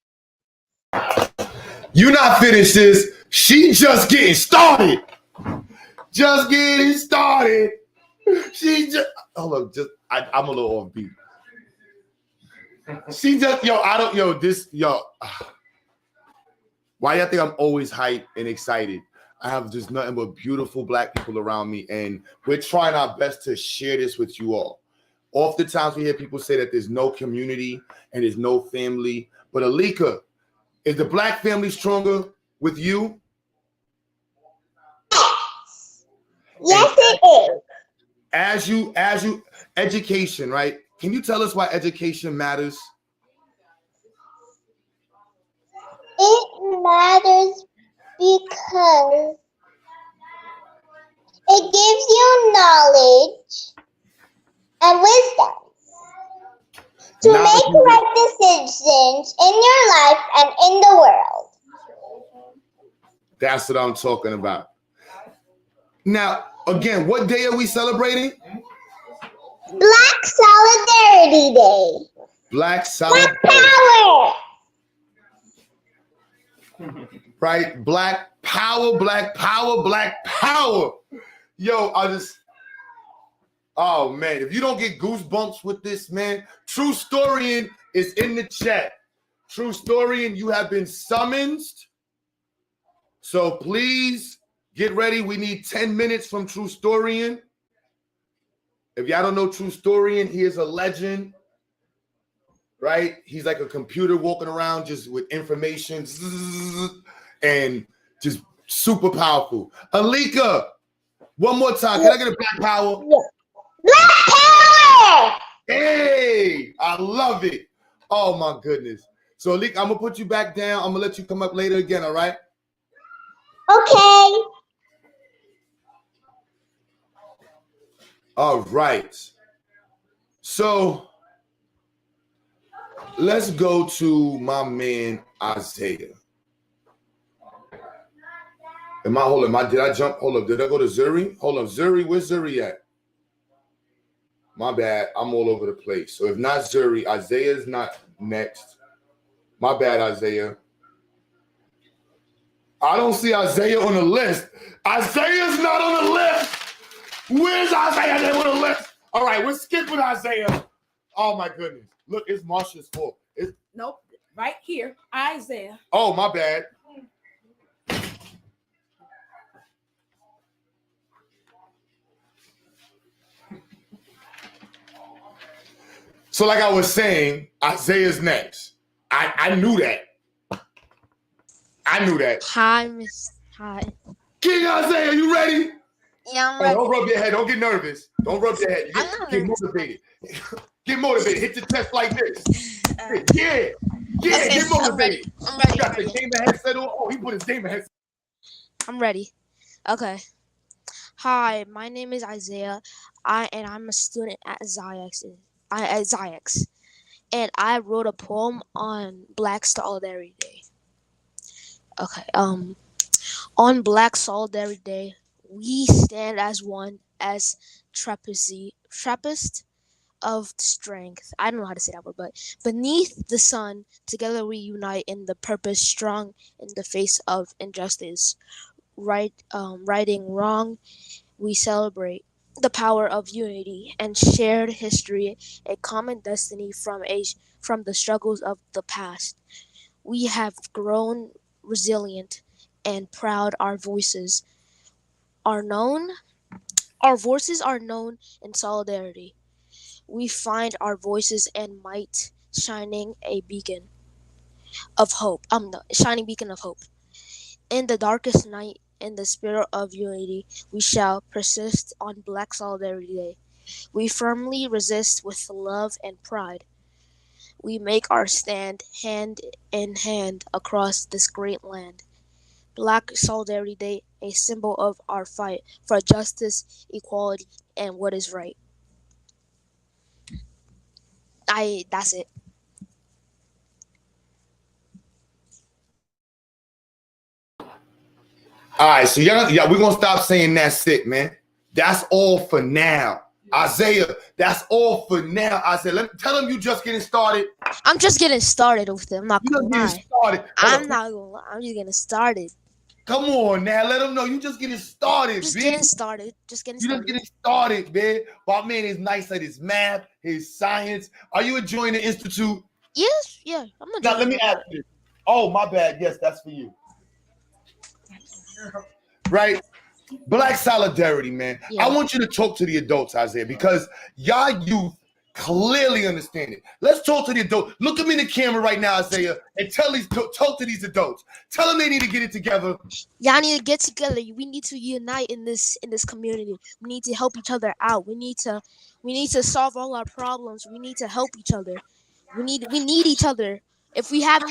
Speaker 3: You not finished, sis. She just getting started. Just getting started. She just I'm a little off beat. She just why y'all think I'm always hyped and excited? I have just nothing but beautiful Black people around me, and we're trying our best to share this with you all. Oftentimes we hear people say that there's no community and there's no family. But Alika, is the Black family stronger with you?
Speaker 12: Yes, it is.
Speaker 3: As you education, right? Can you tell us why education matters?
Speaker 12: It matters because it gives you knowledge and wisdom to make right decisions in your life and in the world.
Speaker 3: That's what I'm talking about. Now, again, what day are we celebrating?
Speaker 12: Black Solidarity Day.
Speaker 3: Black Solidarity.
Speaker 12: Black power.
Speaker 3: Right? Black power, Black power, Black power. Yo, oh man, if you don't get goosebumps with this, man, True Storian is in the chat. True Storian, you have been summoned So please get ready. We need 10 minutes from True Storian. If y'all don't know True Storian, he is a legend, right? He's like a computer walking around just with information and just super powerful. Alika, one more time. Can I get a Black Power?
Speaker 12: Black Power!
Speaker 3: Hey, I love it. Oh my goodness. So Alika, I'm gonna put you back down. I'm gonna let you come up later again, all right?
Speaker 12: Okay.
Speaker 3: All right. So let's go to my man Isaiah. Did I jump? Hold up. Did I go to Zuri? Hold up. Zuri, where's Zuri at? My bad. I'm all over the place. So if not Zuri, Isaiah's not next. My bad, Isaiah. I don't see Isaiah on the list. Isaiah's not on the list. Where's Isaiah on the list? All right, we're skipping Isaiah. Oh my goodness. Look, it's Marsha's fault.
Speaker 13: Nope, right here, Isaiah.
Speaker 3: Oh, my bad. So like I was saying, Isaiah's next. I knew that. I knew that.
Speaker 14: Hi, Miss. Hi.
Speaker 3: King Isaiah, you ready?
Speaker 14: Yeah, I'm
Speaker 3: Oh,
Speaker 14: ready.
Speaker 3: don't rub your head. Don't get nervous. Don't rub your head.
Speaker 14: I'm not
Speaker 3: Get
Speaker 14: nervous.
Speaker 3: motivated. Get motivated. Hit the test like this. Yeah.
Speaker 14: Okay,
Speaker 3: Get
Speaker 14: I'm
Speaker 3: motivated.
Speaker 14: ready. I'm ready.
Speaker 3: You got
Speaker 14: I'm
Speaker 3: the
Speaker 14: ready.
Speaker 3: gamer headset on. Oh, he put his gamer headset.
Speaker 14: I'm ready. Okay. Hi, my name is Isaiah. I'm a student at Ziax. And I wrote a poem on Black Solidarity Day. Okay. On Black Solidarity Day, we stand as one, as trappist of strength. I don't know how to say that word, but beneath the sun, together we unite in the purpose, strong in the face of injustice. Righting wrong, we celebrate the power of unity and shared history, a common destiny from the struggles of the past. We have grown resilient and proud. Our voices are known in solidarity. We find our voices and might shining a beacon of hope. Shining beacon of hope. In the darkest night, in the spirit of unity, we shall persist on Black Solidarity Day. We firmly resist with love and pride. We make our stand hand in hand across this great land. Black Solidarity Day, a symbol of our fight for justice, equality, and what is right. That's it.
Speaker 3: All right, so yeah, we're gonna stop saying that's it, man. That's all for now. Isaiah, that's all for now. Isaiah, tell him you just getting started.
Speaker 14: I'm just getting started with it. I'm not gonna lie.
Speaker 3: I'm
Speaker 14: not gonna lie. I'm just getting started.
Speaker 3: Come on now, let him know you just getting started.
Speaker 14: Just
Speaker 3: man.
Speaker 14: getting started. Just getting started.
Speaker 3: Just getting started, man. My man is nice at his math, his science. Are you enjoying the institute?
Speaker 14: Yes, yeah. I'm enjoying
Speaker 3: Now let me
Speaker 14: it.
Speaker 3: ask you. Oh, my bad. Yes, that's for you. Right? Black solidarity, man.
Speaker 14: Yeah.
Speaker 3: I want you to talk to the adults, Isaiah, because y'all youth clearly understand it. Let's talk to the adults. Look at me in the camera right now, Isaiah, and talk to these adults. Tell them they need to get it together.
Speaker 14: Y'all need to get together. We need to unite in this community. We need to help each other out. We need to solve all our problems. We need to help each other. We need each other. If we have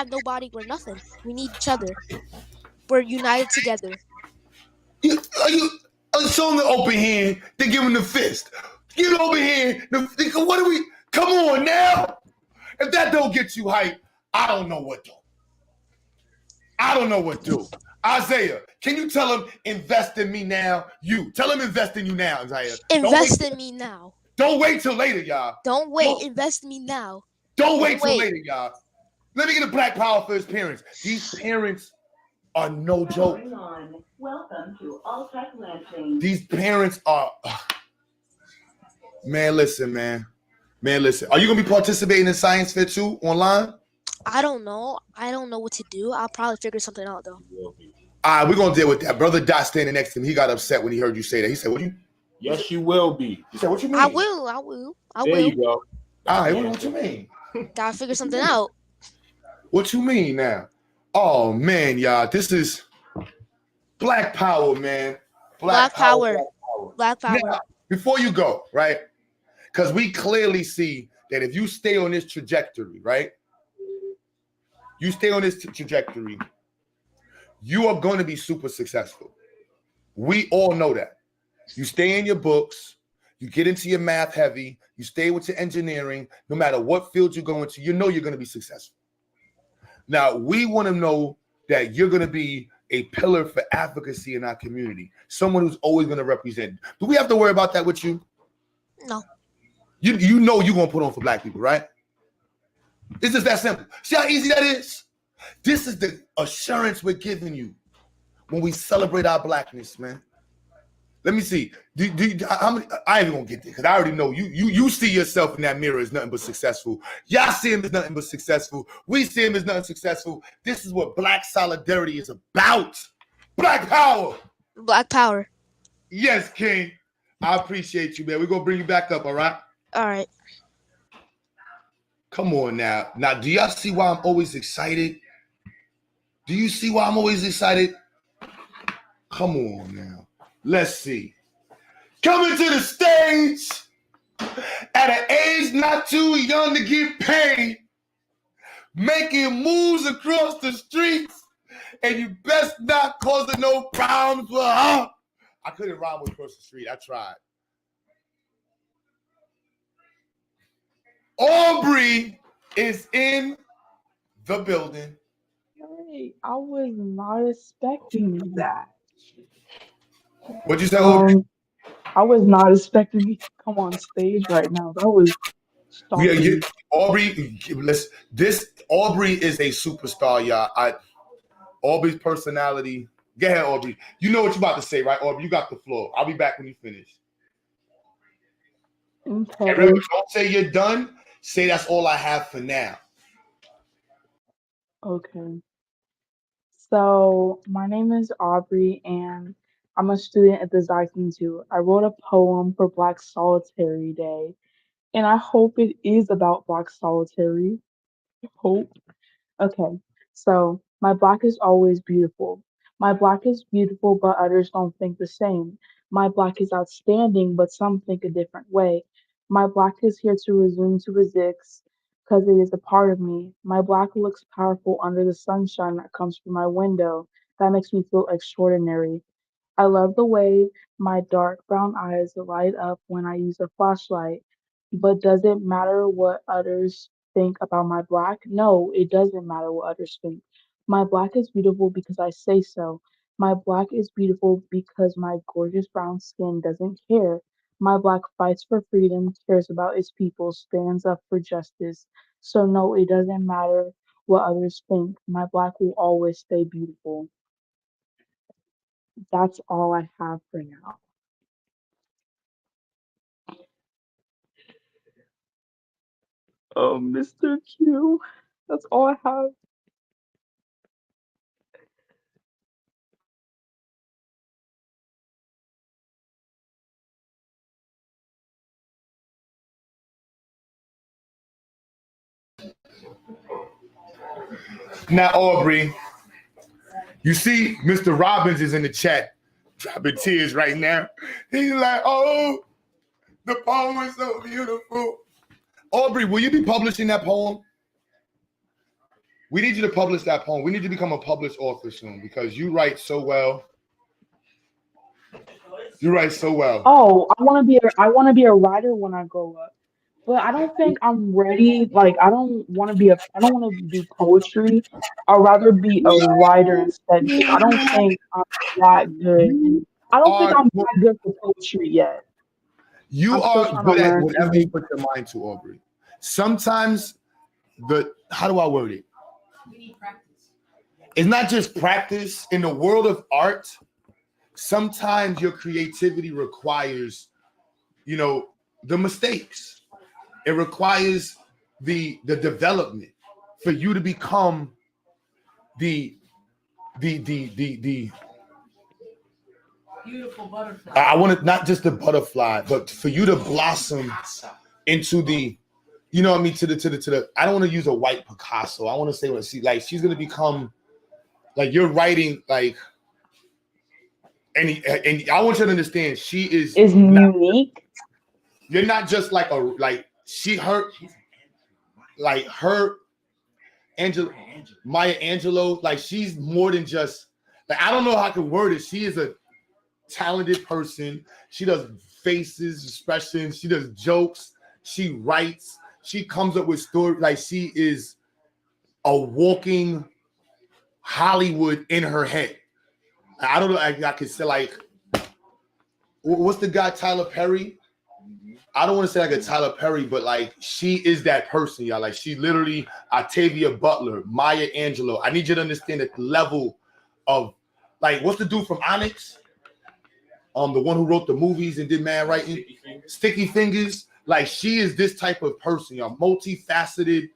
Speaker 14: nobody, we're nothing. We need each other. We're united together.
Speaker 3: Show them the open hand, then give them the fist. Give them the open hand. What do we? Come on now. If that don't get you hype, I don't know what do. I don't know what do. Isaiah, can you tell him invest in me now? You tell him invest in you now, Isaiah.
Speaker 14: Invest in me now.
Speaker 3: Don't wait till later, y'all.
Speaker 14: Don't wait. Invest in me now.
Speaker 3: Don't wait till later, y'all. Let me get a Black Power for his parents. These parents are no joke.
Speaker 15: Welcome to Alltech Lansing.
Speaker 3: These parents are, man, listen. Are you gonna be participating in Science Fair too online?
Speaker 14: I don't know. I don't know what to do. I'll probably figure something out though.
Speaker 3: All right, we're gonna deal with that. Brother Dot standing next to him, he got upset when he heard you say that. He said, "What you?"
Speaker 5: Yes, you will be.
Speaker 3: He said, "What you mean?"
Speaker 14: I will.
Speaker 5: There you go.
Speaker 3: All right, what you mean?
Speaker 14: Gotta figure something out.
Speaker 3: What you mean now? Oh man, y'all, this is Black Power, man.
Speaker 14: Black Power. Black Power.
Speaker 3: Now, before you go, right? Because we clearly see that if you stay on this trajectory, right? You stay on this trajectory, you are going to be super successful. We all know that. You stay in your books, you get into your math heavy, you stay with your engineering, no matter what field you go into, you know you're going to be successful. Now, we want to know that you're going to be a pillar for advocacy in our community, someone who's always going to represent. Do we have to worry about that with you?
Speaker 14: No.
Speaker 3: You know you're going to put on for Black people, right? It's just that simple. See how easy that is? This is the assurance we're giving you when we celebrate our Blackness, man. Let me see. How many? I ain't gonna get there because I already know you see yourself in that mirror as nothing but successful. Y'all see him as nothing but successful. We see him as nothing successful. This is what Black solidarity is about. Black Power.
Speaker 14: Black Power.
Speaker 3: Yes, King. I appreciate you, man. We're gonna bring you back up, all right?
Speaker 14: All right.
Speaker 3: Come on now. Now, do y'all see why I'm always excited? Do you see why I'm always excited? Come on now. Let's see. Coming to the stage at an age not too young to get paid, making moves across the streets, and you best not cause it no problems with her. I couldn't rhyme with across the street. I tried. Aubrey is in the building.
Speaker 16: Hey, I was not expecting that.
Speaker 3: What'd you say, Aubrey?
Speaker 16: I was not expecting you to come on stage right now. That was shocking.
Speaker 3: Aubrey, Aubrey is a superstar, y'all. Aubrey's personality. Go ahead, Aubrey. You know what you're about to say, right, Aubrey? You got the floor. I'll be back when you finish.
Speaker 16: Okay.
Speaker 3: And remember, don't say you're done. Say that's all I have for now.
Speaker 16: Okay. So my name is Aubrey, and I'm a student at the Zeiss Institute. I wrote a poem for Black Solitary Day, and I hope it is about Black Solitary. Hope. Okay, so my Black is always beautiful. My Black is beautiful, but others don't think the same. My Black is outstanding, but some think a different way. My Black is here to resume to exist because it is a part of me. My Black looks powerful under the sunshine that comes from my window. That makes me feel extraordinary. I love the way my dark brown eyes light up when I use a flashlight. But does it matter what others think about my Black? No, it doesn't matter what others think. My Black is beautiful because I say so. My Black is beautiful because my gorgeous brown skin doesn't care. My Black fights for freedom, cares about its people, stands up for justice. So no, it doesn't matter what others think. My Black will always stay beautiful. That's all I have for now. Mr. Q, that's all I have.
Speaker 3: Now, Aubrey, you see Mr. Robbins is in the chat dropping tears right now. He's like, oh, the poem is so beautiful. Aubrey, will you be publishing that poem? We need you to publish that poem. We need you to become a published author soon because you write so well. You write so well.
Speaker 16: Oh, I want to be a writer when I grow up. But I don't think I'm ready. Like I don't want to do poetry. I'd rather be a writer instead because I don't think I'm that good. I don't think I'm that good for poetry yet.
Speaker 3: You are good at whatever you put your mind to, Aubrey. Sometimes how do I word it?
Speaker 13: We need practice.
Speaker 3: It's not just practice. In the world of art, sometimes your creativity requires, the mistakes. It requires the development. for you to become the
Speaker 13: Beautiful butterfly.
Speaker 3: I want to not just the butterfly, but for you to blossom into the, you know what I mean, to the I don't want to use a white Picasso. I want to say what she's gonna become like you're writing like and I want you to understand she is
Speaker 16: unique.
Speaker 3: You're not just like Maya Angelou, like she's more than just like I don't know how I can word it. She is a talented person. She does faces, expressions, she does jokes, she writes, she comes up with stories. Like she is a walking Hollywood in her head. I don't know. I could say like, what's the guy Tyler Perry? I don't want to say like a Tyler Perry, but like she is that person, y'all. Like she literally Octavia Butler, Maya Angelou. I need you to understand the level of like what's the dude from Onyx? The one who wrote the movies and did mad writing, Sticky Fingers. Like she is this type of person, y'all. Multifaceted.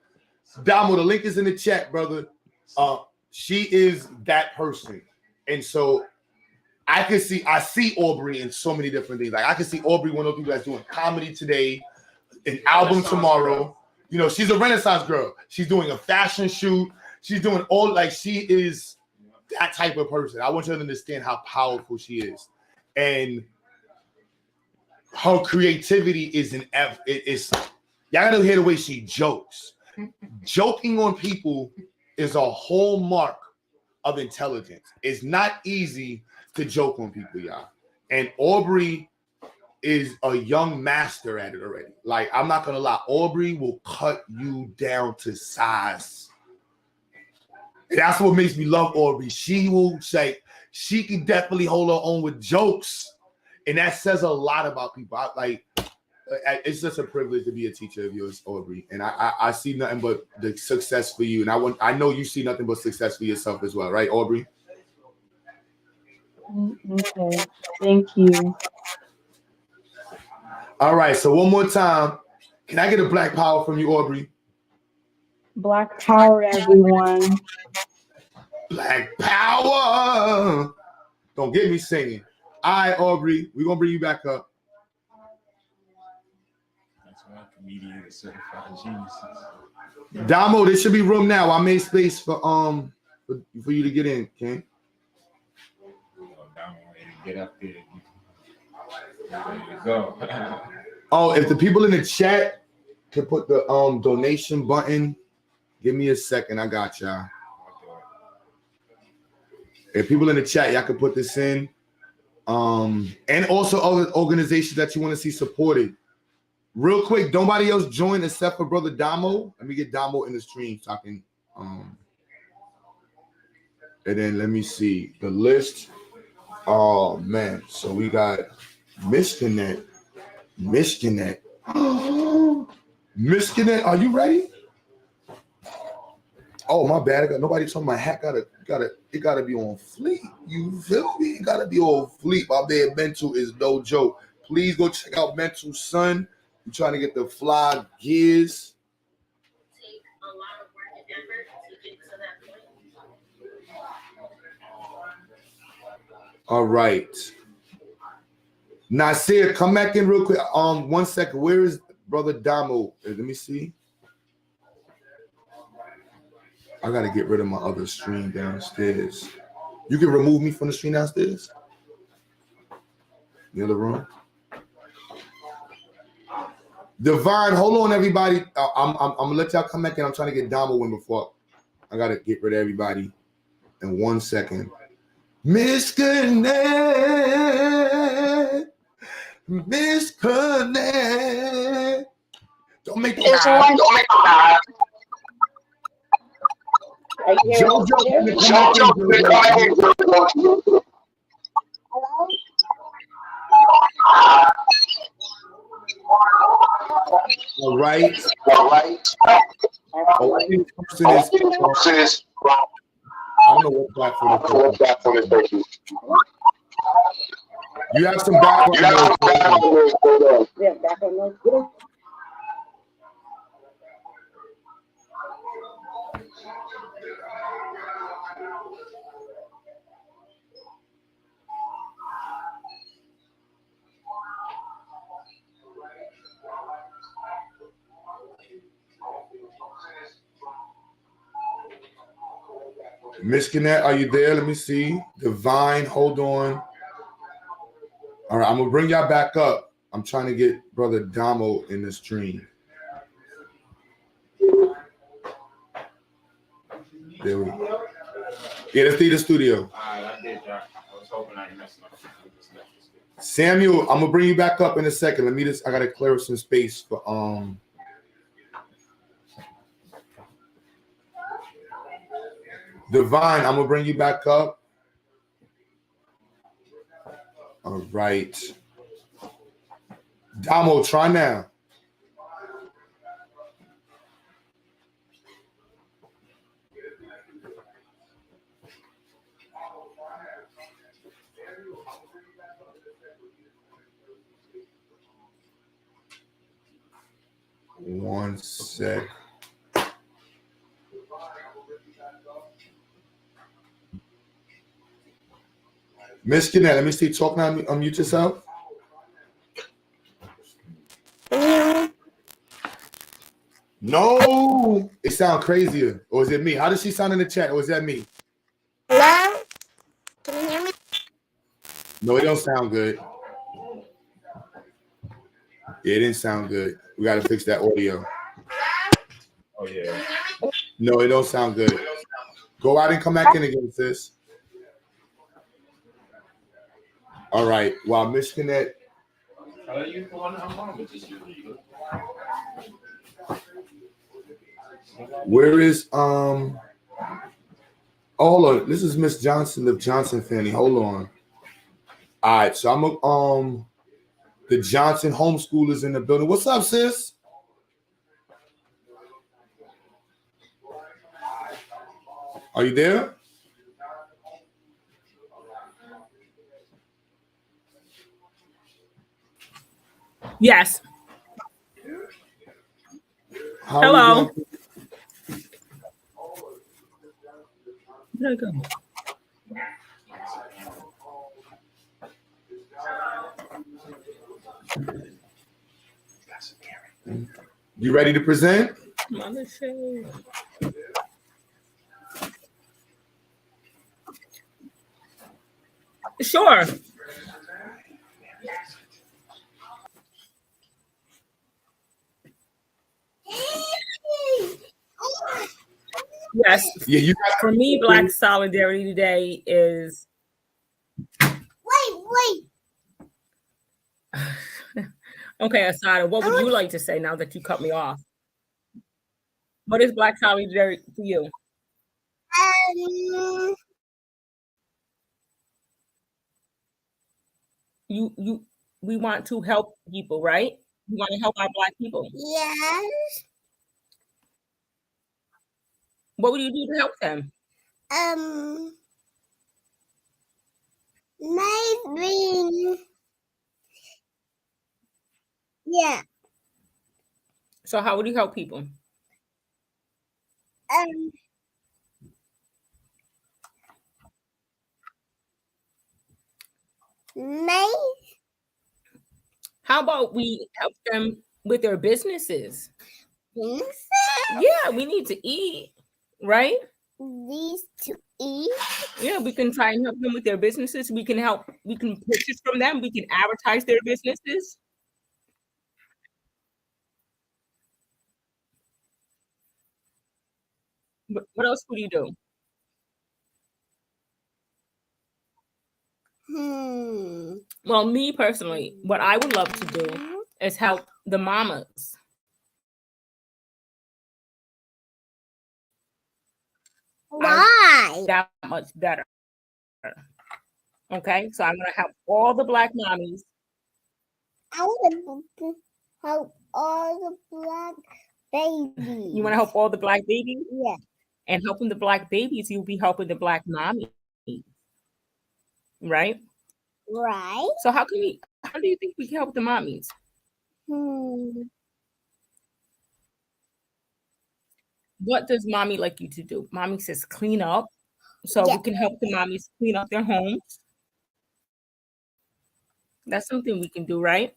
Speaker 3: Damo, the link is in the chat, brother. She is that person, and so I see Aubrey in so many different things. Like I can see Aubrey, one of those people that's doing comedy today, an album tomorrow. You know, she's a Renaissance girl. She's doing a fashion shoot. She's doing all like she is that type of person. I want you to understand how powerful she is. And her creativity is y'all gotta hear the way she jokes. Joking on people is a hallmark of intelligence. It's not easy to joke on people, y'all. And Aubrey is a young master at it already. Like, I'm not gonna lie, Aubrey will cut you down to size. And that's what makes me love Aubrey. She will say, she can definitely hold her own with jokes. And that says a lot about people. It's just a privilege to be a teacher of yours, Aubrey. And I see nothing but the success for you. And I know you see nothing but success for yourself as well, right, Aubrey?
Speaker 16: Okay, thank you.
Speaker 3: All right, so one more time. Can I get a Black Power from you, Aubrey?
Speaker 16: Black Power, everyone.
Speaker 3: Black Power. Don't get me singing. All right, Aubrey, we're going to bring you back up.
Speaker 5: That's why comedian is certified geniuses.
Speaker 3: Damo, there should be room now. I made space for you to get in, okay?
Speaker 5: Damo, get up there. There you go.
Speaker 3: Oh, if the people in the chat can put the donation button, give me a second. I got y'all. If people in the chat, y'all can put this in. And also other organizations that you want to see supported. Real quick, nobody else join except for Brother Damo. Let me get Damo in the stream so I can and then let me see the list. Oh man, so we got Michigan. Michigan, are you ready? Oh, my bad. I got nobody talking. My hat gotta be on fleek. You feel me? It gotta be on fleek. My man Mental is no joke. Please go check out Mental's son. I'm trying to get the fly gears.
Speaker 10: Take a lot of work and effort to get to that point.
Speaker 3: All right. Nasir, come back in real quick. 1 second. Where is Brother Damo? Let me see. I gotta get rid of my other stream downstairs. You can remove me from the stream downstairs. The other room. Divine, hold on, everybody. I'm gonna let y'all come back in. I'm trying to get Damo in before I gotta get rid of everybody in 1 second. Misconnect. Don't make me laugh. All right. Oh, I think this person is. I don't know what platform is working. You have some background noise.
Speaker 6: Yeah, background noise.
Speaker 3: Miss Gannett, are you there? Let me see. Divine, hold on. All right, I'm gonna bring y'all back up. I'm trying to get Brother Damo in the stream. There we go. Yeah, let's leave the studio.
Speaker 5: I did, Jack. I was hoping I didn't mess up.
Speaker 3: Samuel, I'm gonna bring you back up in a second. Let me just, I gotta clear up some space for Divine, I'm gonna bring you back up. All right. Damo, try now. One sec. Miss Gannett, let me see. Talk now. Unmute yourself. No, it sounds crazier. Or is it me? How does she sound in the chat? Or is that me?
Speaker 4: Hello? Can you hear me?
Speaker 3: No, it don't sound good. Yeah, it didn't sound good. We got to fix that audio.
Speaker 5: Oh, yeah.
Speaker 3: No, it don't sound good. Go out and come back in again, sis. All right. While Miss Gannett. Where is oh, hold on. This is Miss Johnson of Johnson Family. Hold on. All right, so I'm the Johnson homeschoolers in the building. What's up, sis? Are you there?
Speaker 17: Yes.
Speaker 3: How
Speaker 17: Hello. Where'd I go?
Speaker 3: You ready to present?
Speaker 17: Sure. Yes.
Speaker 3: Yeah, you
Speaker 17: for me, Black Solidarity Day is
Speaker 12: Wait.
Speaker 17: okay, Asada, what would you like to say now that you cut me off? What is Black Solidarity for you? We want to help people, right? We want to help our Black people.
Speaker 12: Yes.
Speaker 17: What would you do to help them?
Speaker 12: Maybe. Yeah.
Speaker 17: So how would you help people?
Speaker 12: Maybe.
Speaker 17: How about we help them with their businesses?
Speaker 12: Businesses?
Speaker 17: Yeah, we need to eat, right?
Speaker 12: These to eat?
Speaker 17: Yeah, we can try and help them with their businesses. We can purchase from them. We can advertise their businesses. What else would you do? Well, me personally, what I would love to do is help the mamas.
Speaker 12: Why?
Speaker 17: That much better. Okay, so I'm going to help all the Black mommies.
Speaker 12: I want to help all the Black babies.
Speaker 17: You want to help all the Black babies?
Speaker 12: Yeah.
Speaker 17: And helping the Black babies, you'll be helping the Black mommy. Right?
Speaker 12: Right.
Speaker 17: So how do you think we can help the mommies? what does mommy like you to do? Mommy says clean up. So
Speaker 4: Yeah.
Speaker 17: we can help the mommies clean up their homes. That's something we can do, right?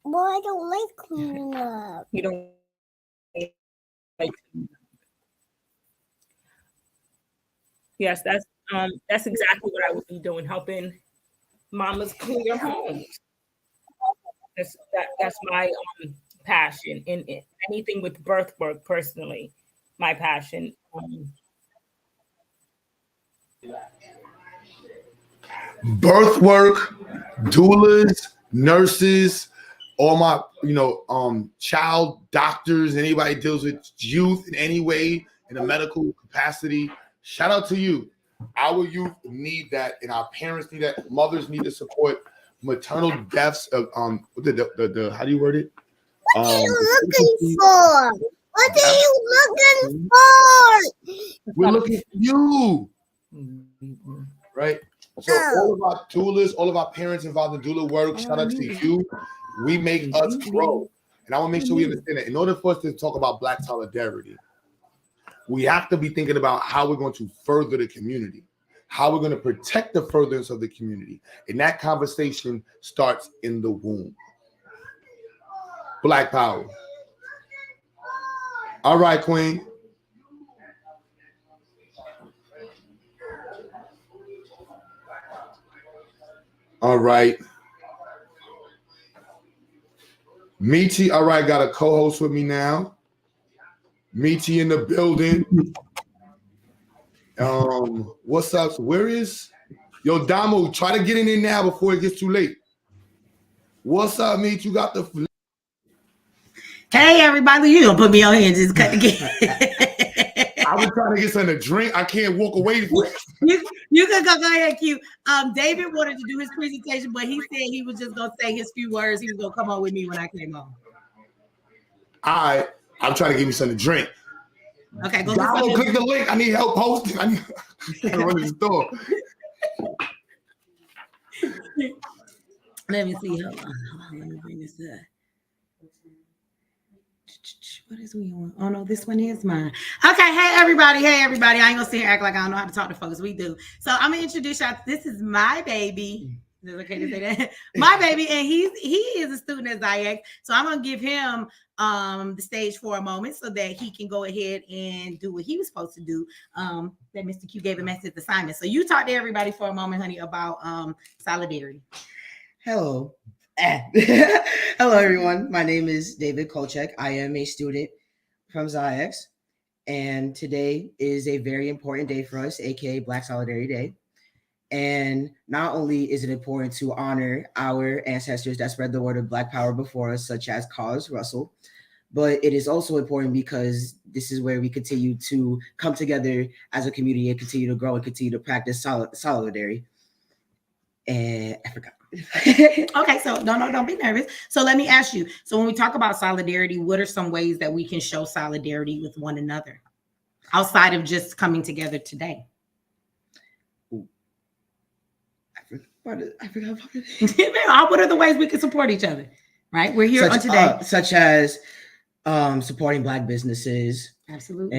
Speaker 4: Well, I don't like cleaning up.
Speaker 17: You don't like. Yes, that's exactly what I would be doing, helping mamas clean their homes. That's my passion in anything with birth work. Personally, my passion.
Speaker 3: Birth work, doulas, nurses, all my child doctors, anybody deals with youth in any way in a medical capacity. Shout out to you. Our youth need that, and our parents need that. Mothers need to support maternal deaths of the how do you word it?
Speaker 4: What are you looking for? What are you looking for?
Speaker 3: We're looking for you, right? So all of our doulas, all of our parents involved in doula work, shout out to you. We make us grow. And I want to make sure we understand that in order for us to talk about Black solidarity, we have to be thinking about how we're going to further the community, how we're going to protect the furtherance of the community. And that conversation starts in the womb. Black power. All right, Queen. All right. Meaty, all right, got a co-host with me now. Meaty in the building. What's up? Where is Damo? Try to get in there now before it gets too late. What's up, Meaty? You got the
Speaker 18: Hey everybody, you gonna put me on here and just cut the game.
Speaker 3: I was trying to get something to drink. I can't walk away from it.
Speaker 18: You can go ahead, Q. David wanted to do his presentation, but he said he was just gonna say his few words. He was gonna come on with me when I came on.
Speaker 3: I'm trying to give you something to drink.
Speaker 18: Okay, go
Speaker 3: click the link. I need help hosting. I need to run to the store.
Speaker 18: Let me see. Hold on. Let me bring this up. What is we on? Oh no, this one is mine. Okay, hey everybody. I ain't gonna sit here and act like I don't know how to talk to folks. We do. So I'm gonna introduce y'all. This is my baby. Is it okay to say that? My baby, and he is a student at Ziax. So I'm gonna give him the stage for a moment so that he can go ahead and do what he was supposed to do. That Mr. Q gave him as his assignment. So you talk to everybody for a moment, honey, about solidarity.
Speaker 19: Hello. Hello, everyone. My name is David Kolchak. I am a student from Ziax, and today is a very important day for us, aka Black Solidarity Day. And not only is it important to honor our ancestors that spread the word of Black power before us, such as Cause Russell, but it is also important because this is where we continue to come together as a community and continue to grow and continue to practice solidarity. And I forgot.
Speaker 18: Okay, so no, don't be nervous. So let me ask you. So when we talk about solidarity, what are some ways that we can show solidarity with one another outside of just coming together today?
Speaker 19: I forgot about
Speaker 18: it. What are the ways we can support each other? Right, we're here on today,
Speaker 19: such as supporting Black businesses,
Speaker 18: absolutely,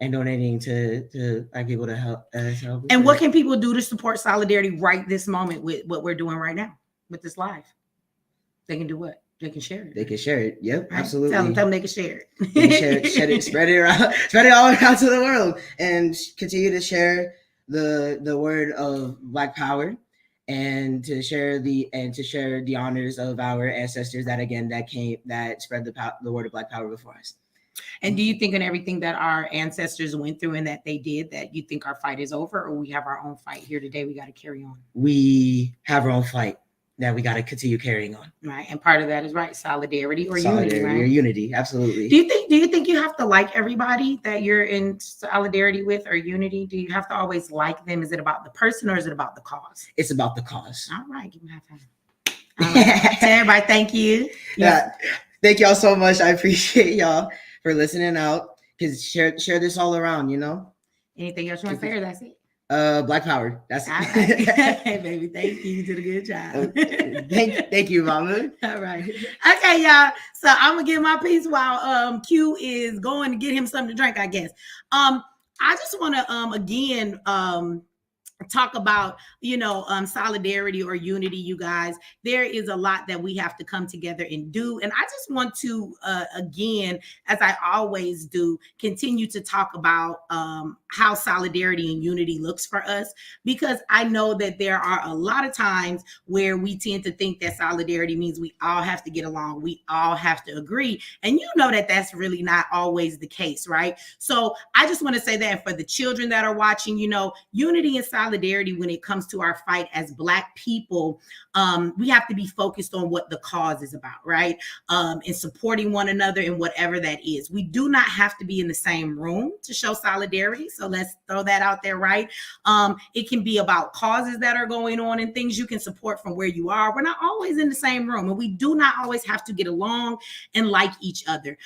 Speaker 19: and donating to Black people to help.
Speaker 18: And what can people do to support solidarity right this moment with what we're doing right now with this live? They can do what? They can share it.
Speaker 19: They can share it. Yep,
Speaker 18: right?
Speaker 19: absolutely.
Speaker 18: Tell them they can share it.
Speaker 19: They can share it, spread it around, spread it all around to the world, and continue to share the word of Black power, and to share the honors of our ancestors that spread the word of Black power before us.
Speaker 18: And do you think in everything that our ancestors went through and that they did, that you think our fight is over, or we have our own fight here today we got to carry on?
Speaker 19: We have our own fight that we got to continue carrying on.
Speaker 18: Right. And part of that is solidarity or unity, right?
Speaker 19: Or unity, absolutely.
Speaker 18: Do you think you have to like everybody that you're in solidarity with, or unity? Do you have to always like them? Is it about the person or is it about the cause?
Speaker 19: It's about the cause.
Speaker 18: All right. Give me a high five. All right. So everybody, thank you.
Speaker 19: Yeah. Thank y'all so much. I appreciate y'all for listening out. Because share this all around,
Speaker 18: Anything else you want to say, or that's it?
Speaker 19: Black Power. That's
Speaker 18: all right. Hey, baby, thank you. You did a good job.
Speaker 19: thank you, Mama.
Speaker 18: All right. Okay, y'all. So I'm gonna get my piece while Q is going to get him something to drink, I guess. I just want to again talk about solidarity or unity. You guys, there is a lot that we have to come together and do, and I just want to again, as I always do, continue to talk about how solidarity and unity looks for us, because I know that there are a lot of times where we tend to think that solidarity means we all have to get along, we all have to agree, and that that's really not always the case, right? So I just want to say that for the children that are watching, unity and solidarity when it comes to our fight as Black people, we have to be focused on what the cause is about, right? And supporting one another in whatever that is. We do not have to be in the same room to show solidarity. So let's throw that out there, right? It can be about causes that are going on and things you can support from where you are. We're not always in the same room, and we do not always have to get along and like each other,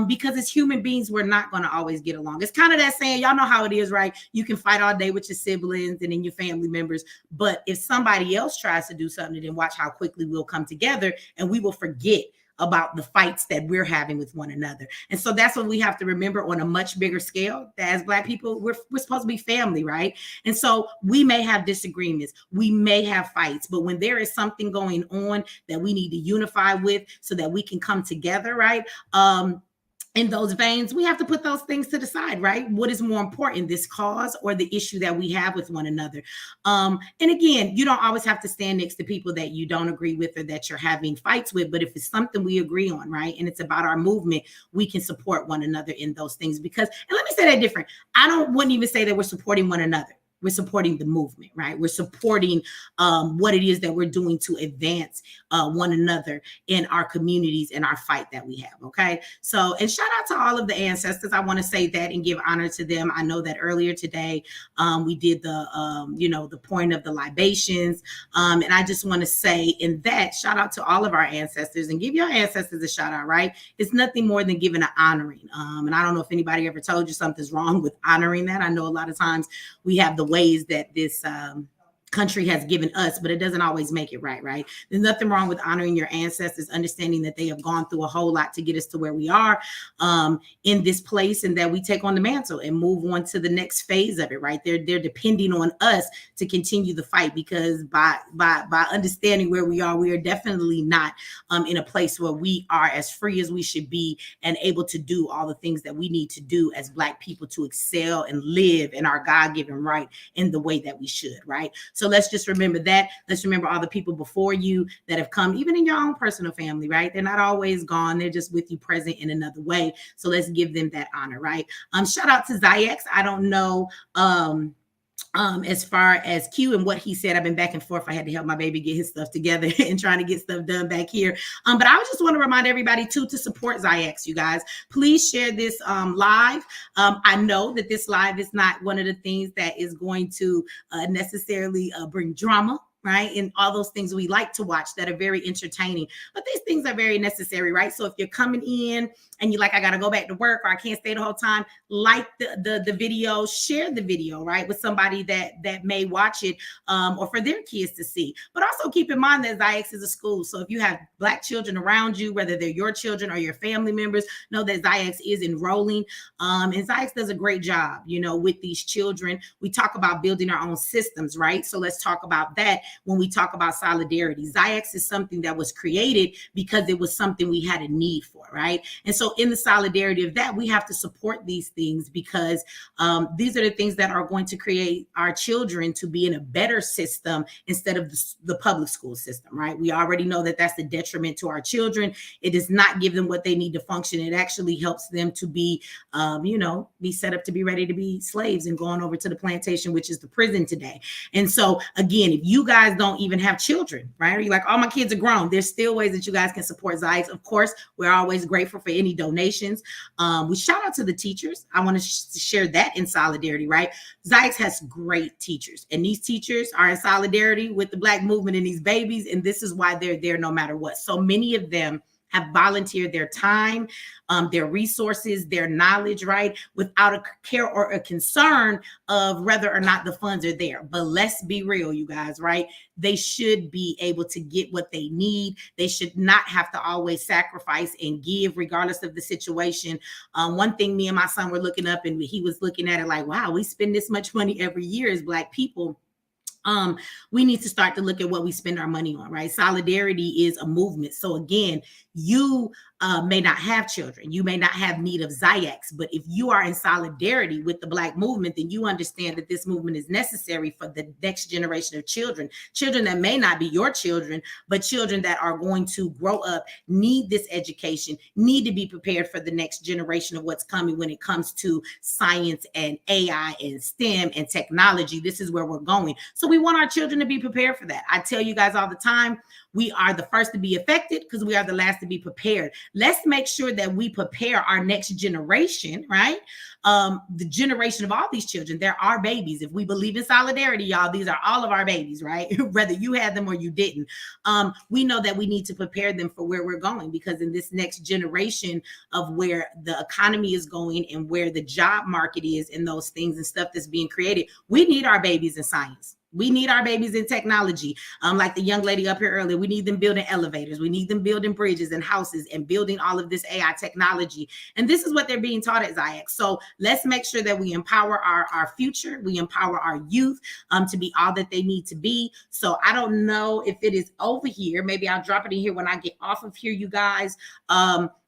Speaker 18: because as human beings, we're not going to always get along. It's kind of that saying, y'all know how it is, right? You can fight all day with your siblings and then your family members, but if somebody else tries to do something, then watch how quickly we'll come together and we will forget about the fights that we're having with one another. And so that's what we have to remember on a much bigger scale, that as Black people, we're supposed to be family, right? And so we may have disagreements, we may have fights, but when there is something going on that we need to unify with so that we can come together, right? In those veins, we have to put those things to the side, right? What is more important, this cause or the issue that we have with one another? And again, you don't always have to stand next to people that you don't agree with or that you're having fights with, but if it's something we agree on, right, and it's about our movement, we can support one another in those things. Because, and let me say that different, wouldn't even say that we're supporting one another. We're supporting the movement, right? We're supporting what it is that we're doing to advance one another in our communities and our fight that we have, okay? So, and shout out to all of the ancestors. I want to say that and give honor to them. I know that earlier today we did the pouring of the libations. And I just want to say in that, shout out to all of our ancestors and give your ancestors a shout out, right? It's nothing more than giving an honoring. And I don't know if anybody ever told you something's wrong with honoring that. I know a lot of times we have the ways that this country has given us, but it doesn't always make it right? There's nothing wrong with honoring your ancestors, understanding that they have gone through a whole lot to get us to where we are in this place, and that we take on the mantle and move on to the next phase of it, right? They're depending on us to continue the fight, because by understanding where we are definitely not in a place where we are as free as we should be and able to do all the things that we need to do as Black people to excel and live in our God-given right in the way that we should, right? So let's just remember that. Let's remember all the people before you that have come, even in your own personal family, right? They're not always gone. They're just with you present in another way. So let's give them that honor, right? Shout out to Zayex. I don't know as far as Q and what he said. I've been back and forth. I had to help my baby get his stuff together and trying to get stuff done back here. But I just want to remind everybody too to support Zayex, you guys. Please share this live. I know that this live is not one of the things that is going to necessarily bring drama, right? And all those things we like to watch that are very entertaining, but these things are very necessary, right? So if you're coming in and you're like, I got to go back to work, or I can't stay the whole time, like the video, share the video, right, with somebody that may watch it, or for their kids to see. But also keep in mind that Zayex is a school. So if you have Black children around you, whether they're your children or your family members, know that Zayex is enrolling. And Zayex does a great job, with these children. We talk about building our own systems, right? So let's talk about that when we talk about solidarity. Zayex is something that was created because it was something we had a need for, right? And so in the solidarity of that, we have to support these things, because these are the things that are going to create our children to be in a better system instead of the public school system, right? We already know that that's a detriment to our children. It does not give them what they need to function. It actually helps them to be, be set up to be ready to be slaves and going over to the plantation, which is the prison today. And so again, if you guys don't even have children, right? Or you're like, oh, my kids are grown. There's still ways that you guys can support Zayex. Of course, we're always grateful for any donations. We shout out to the teachers. I want to share that in solidarity, right? Zayex has great teachers, and these teachers are in solidarity with the Black movement and these babies, and this is why they're there no matter what. So many of them have volunteered their time, their resources, their knowledge, right, without a care or a concern of whether or not the funds are there. But let's be real, you guys, right? They should be able to get what they need. They should not have to always sacrifice and give regardless of the situation. One thing me and my son were looking up, and he was looking at it like, wow, we spend this much money every year as Black people. We need to start to look at what we spend our money on, right? Solidarity is a movement. So again, you may not have children, you may not have need of ZIACs, but if you are in solidarity with the Black movement, then you understand that this movement is necessary for the next generation of children that may not be your children, but children that are going to grow up, need this education, need to be prepared for the next generation of what's coming when it comes to science and AI and STEM and technology. This is where we're going. So we want our children to be prepared for that. I tell you guys all the time, we are the first to be affected because we are the last to be prepared. Let's make sure that we prepare our next generation, right? The generation of all these children, they're our babies. If we believe in solidarity, y'all, these are all of our babies, right? Whether you had them or you didn't. We know that we need to prepare them for where we're going, because in this next generation of where the economy is going and where the job market is and those things and stuff that's being created, we need our babies in science. We need our babies in technology. Like the young lady up here earlier, we need them building elevators. We need them building bridges and houses and building all of this AI technology. And this is what they're being taught at ZIAC. So let's make sure that we empower our future. We empower our youth to be all that they need to be. So I don't know if it is over here. Maybe I'll drop it in here when I get off of here, you guys.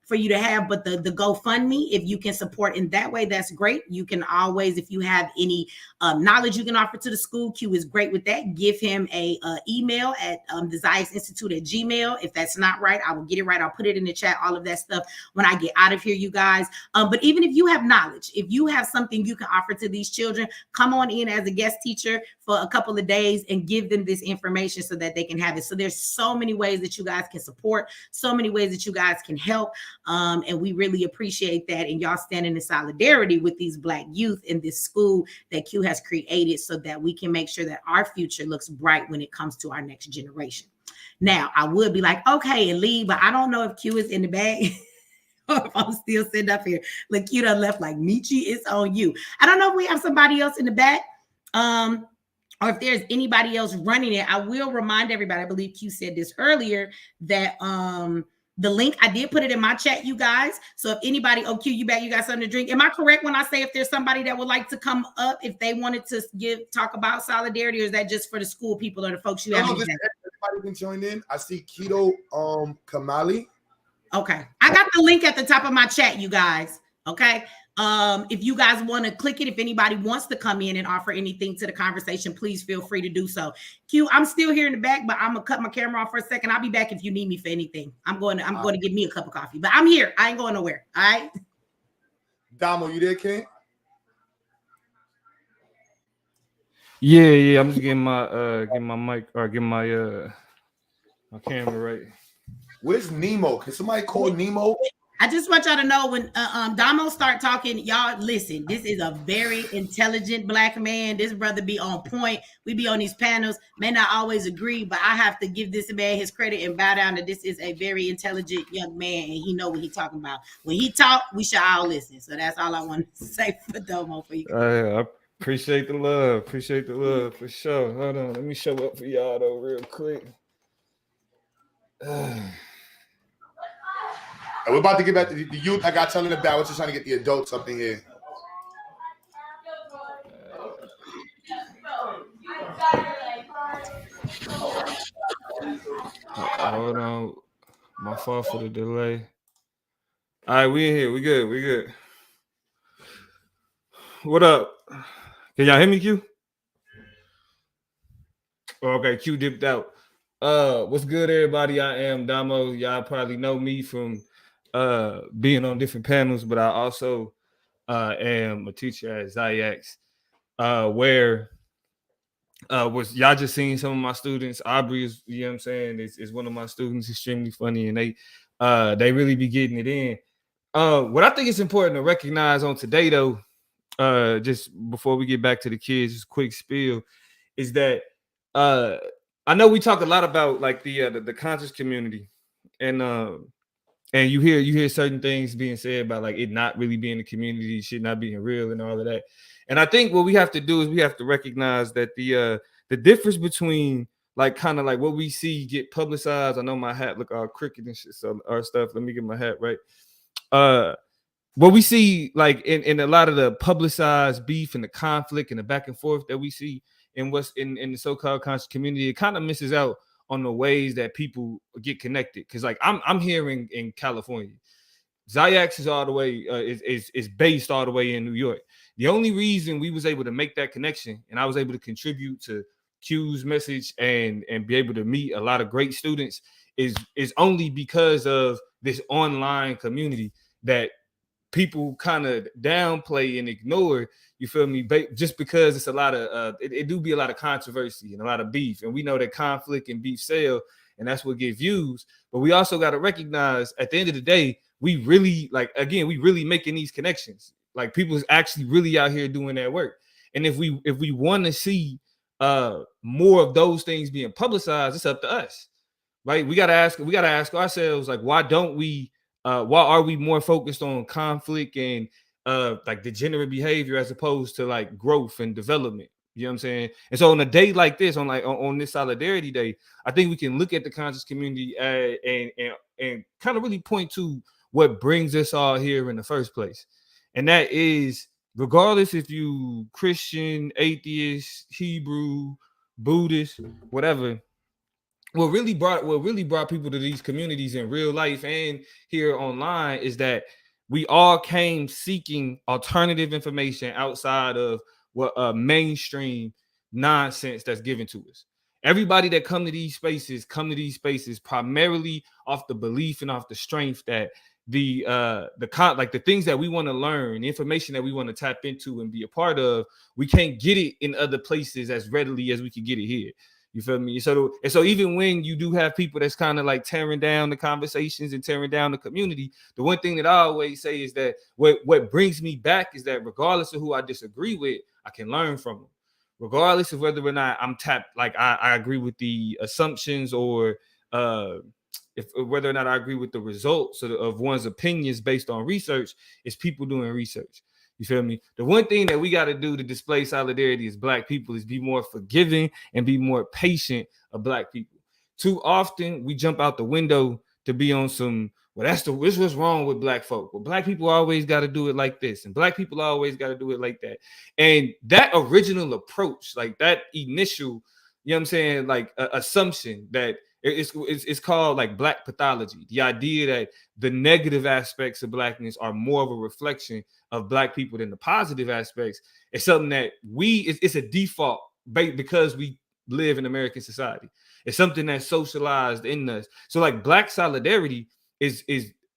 Speaker 18: For you to have, but the GoFundMe, if you can support in that way, that's great. You can always, if you have any knowledge you can offer to the school, Q is great with that. Give him a email at the ZIACS Institute at Gmail. If that's not right, I will get it right. I'll put it in the chat, all of that stuff when I get out of here, you guys. But even if you have knowledge, if you have something you can offer to these children, come on in as a guest teacher for a couple of days and give them this information so that they can have it. So there's so many ways that you guys can support, so many ways that you guys can help. And we really appreciate that. And y'all standing in solidarity with these Black youth in this school that Q has created so that we can make sure that our future looks bright when it comes to our next generation. Now, I would be like, okay, and leave, but I don't know if Q is in the bag or if I'm still sitting up here. Look, Q done left like, Michi, it's on you. I don't know if we have somebody else in the back. Or if there's anybody else running it. I will remind everybody, I believe Q said this earlier, that the link, I did put it in my chat, you guys. So if anybody, oh, Q, you back, you got something to drink. Am I correct when I say if there's somebody that would like to come up, if they wanted to talk about solidarity, or is that just for the school people or the folks you have?
Speaker 3: Everybody can join in. I see Keto Kamali.
Speaker 18: Okay. I got the link at the top of my chat, you guys. Okay. If you guys want to click it, if anybody wants to come in and offer anything to the conversation, please feel free to do so. Q, I'm still here in the back, but I'm gonna cut my camera off for a second. I'll be back if you need me for anything. I'm going to get me a cup of coffee, but I'm here. I ain't going nowhere. All right.
Speaker 3: Damo, you there, King?
Speaker 20: Yeah. I'm just getting my mic or getting my camera right.
Speaker 3: Where's Nemo? Can somebody call Nemo?
Speaker 18: I just want y'all to know when Damo start talking, y'all listen, this is a very intelligent Black man. This brother be on point. We be on these panels, may not always agree, but I have to give this man his credit and bow down that this is a very intelligent young man and he know what he's talking about. When he talk, we should all listen. So that's all I want to say for Damo for you.
Speaker 20: I appreciate the love. Appreciate the love for sure. Hold on, let me show up for y'all though real quick.
Speaker 3: And we're about to get back to the youth. I got telling about. We're just trying to get the adults up in here.
Speaker 20: Hold on. My fault for the delay. All right, we in here. We good. What up? Can y'all hear me, Q? Okay, Q dipped out. What's good, everybody? I am Damo. Y'all probably know me from being on different panels, but I also am a teacher at ZIACS, where was y'all just seen some of my students. Aubrey is, you know what I'm saying, is one of my students, extremely funny, and they really be getting it in. What I think is important to recognize on today, though, just before we get back to the kids, just quick spiel, is that I know we talk a lot about like the conscious community, and And you hear certain things being said about like it not really being the community, shit not being real and all of that. And I think what we have to do is we have to recognize that the difference between like kind of like what we see get publicized. I know my hat look all crooked and shit, so our stuff. Let me get my hat right. What we see like in a lot of the publicized beef and the conflict and the back and forth that we see in what's in the so-called conscious community, it kind of misses out on the ways that people get connected. Because like I'm here in California. Ziax is all the way is based all the way in New York. The only reason we was able to make that connection and I was able to contribute to Q's message and be able to meet a lot of great students is only because of this online community that people kind of downplay and ignore, you feel me, just because it's a lot of it do be a lot of controversy and a lot of beef, and we know that conflict and beef sell, and that's what get views. But we also got to recognize at the end of the day, we really we really making these connections. Like people is actually really out here doing that work. And if we want to see more of those things being publicized, it's up to us, right? We gotta ask ourselves, like, why are we more focused on conflict and like degenerate behavior as opposed to like growth and development? You know what I'm saying? And so on a day like this, on this Solidarity Day, I think we can look at the conscious community and kind of really point to what brings us all here in the first place. And that is, regardless if you Christian, atheist, Hebrew, Buddhist, whatever, what really brought people to these communities in real life and here online is that we all came seeking alternative information outside of what mainstream nonsense that's given to us. Everybody that come to these spaces primarily off the belief and off the strength that the things that we want to learn, the information that we want to tap into and be a part of, we can't get it in other places as readily as we can get it here. You feel me? So even when you do have people that's kind of like tearing down the conversations and tearing down the community, the one thing that I always say is that what brings me back is that regardless of who I disagree with, I can learn from them. Regardless of whether or not I'm tapped, like I agree with the assumptions or whether or not I agree with the results of one's opinions based on research, it's people doing research. You feel me? The one thing that we got to do to display solidarity as Black people is be more forgiving and be more patient of Black people. Too often we jump out the window to be on some, well, this what's wrong with Black folk. Well, Black people always got to do it like this, and Black people always got to do it like that. And that original approach, like that initial, you know what I'm saying, like assumption that it's called like Black pathology. The idea that the negative aspects of Blackness are more of a reflection of Black people than the positive aspects. It's something that it's a default because we live in American society. It's something that's socialized in us. So like Black solidarity is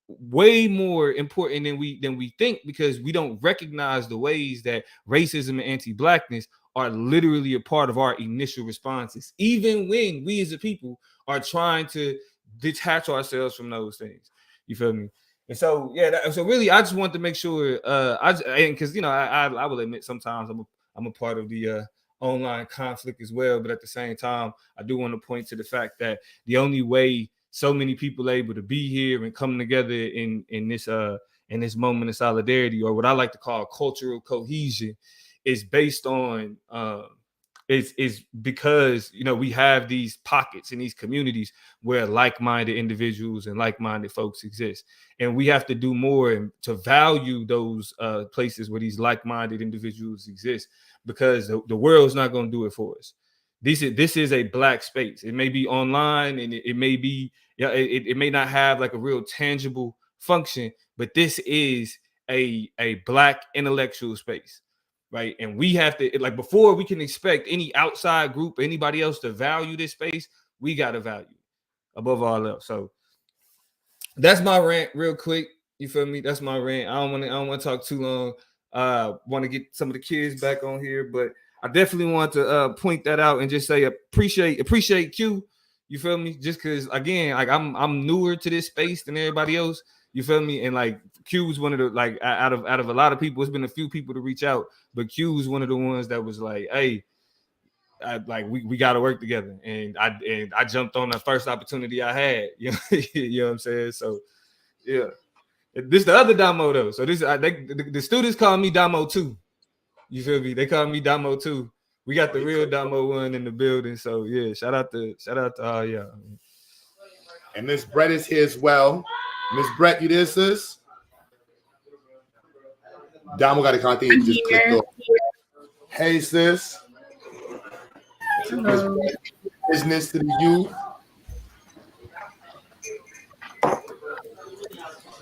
Speaker 20: way more important than we think, because we don't recognize the ways that racism and anti-Blackness are literally a part of our initial responses, even when we as a people are trying to detach ourselves from those things. You feel me? And so, yeah, so really, I just want to make sure, because, you know, I will admit sometimes I'm a part of the online conflict as well, but at the same time, I do want to point to the fact that the only way so many people are able to be here and come together in this moment of solidarity, or what I like to call cultural cohesion, is based on is because, you know, we have these pockets in these communities where like-minded individuals and like-minded folks exist, and we have to do more to value those places where these like-minded individuals exist, because the world's not going to do it for us. This is a Black space. It may be online, and it may be, it may not have like a real tangible function, but this is a Black intellectual space. Right. And we have to, like, before we can expect any outside group or anybody else to value this space, we got to value above all else. So that's my rant real quick. You feel me? That's my rant. I don't want to talk too long. Want to get some of the kids back on here, but I definitely want to point that out and just say appreciate Q. You feel me? Just because, again, like I'm newer to this space than everybody else. You feel me? And like Q was one of the, like, out of a lot of people, it's been a few people to reach out, but Q was one of the ones that was like, hey, we got to work together. And I jumped on the first opportunity I had. You know what I'm saying? So Yeah. This the other Damo though. So this the students call me Damo 2. You feel me? They call me Damo 2. We got the real Damo 1 in the building. So yeah, shout out to all y'all.
Speaker 3: And Miss Brett is here as well. Miss Brett, you there, sis? Damo got a content you just clicked off. Hey, sis.
Speaker 9: Hello.
Speaker 3: Business to the youth.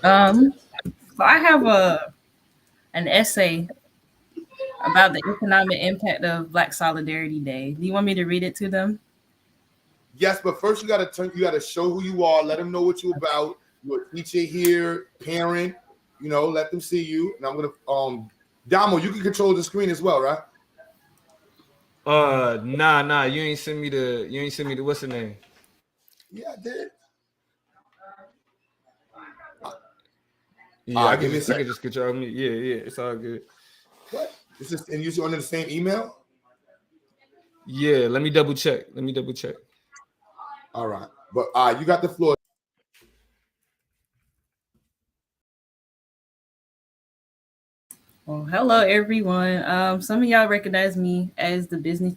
Speaker 9: So I have an essay about the economic impact of Black Solidarity Day. Do you want me to read it to them?
Speaker 3: Yes, but first you gotta show who you are, let them know what you're about. You're a teacher here, parent, let them see you. And I'm gonna Damo, you can control the screen as well, right?
Speaker 20: Nah, you ain't send me the what's the name?
Speaker 3: Yeah, I did.
Speaker 20: Yeah, I can just control me. Yeah, it's all good.
Speaker 3: What? Is this and you under the same email?
Speaker 20: Yeah, let me double check.
Speaker 3: All right. But you got the floor.
Speaker 9: Well, hello everyone. Some of y'all recognize me as the business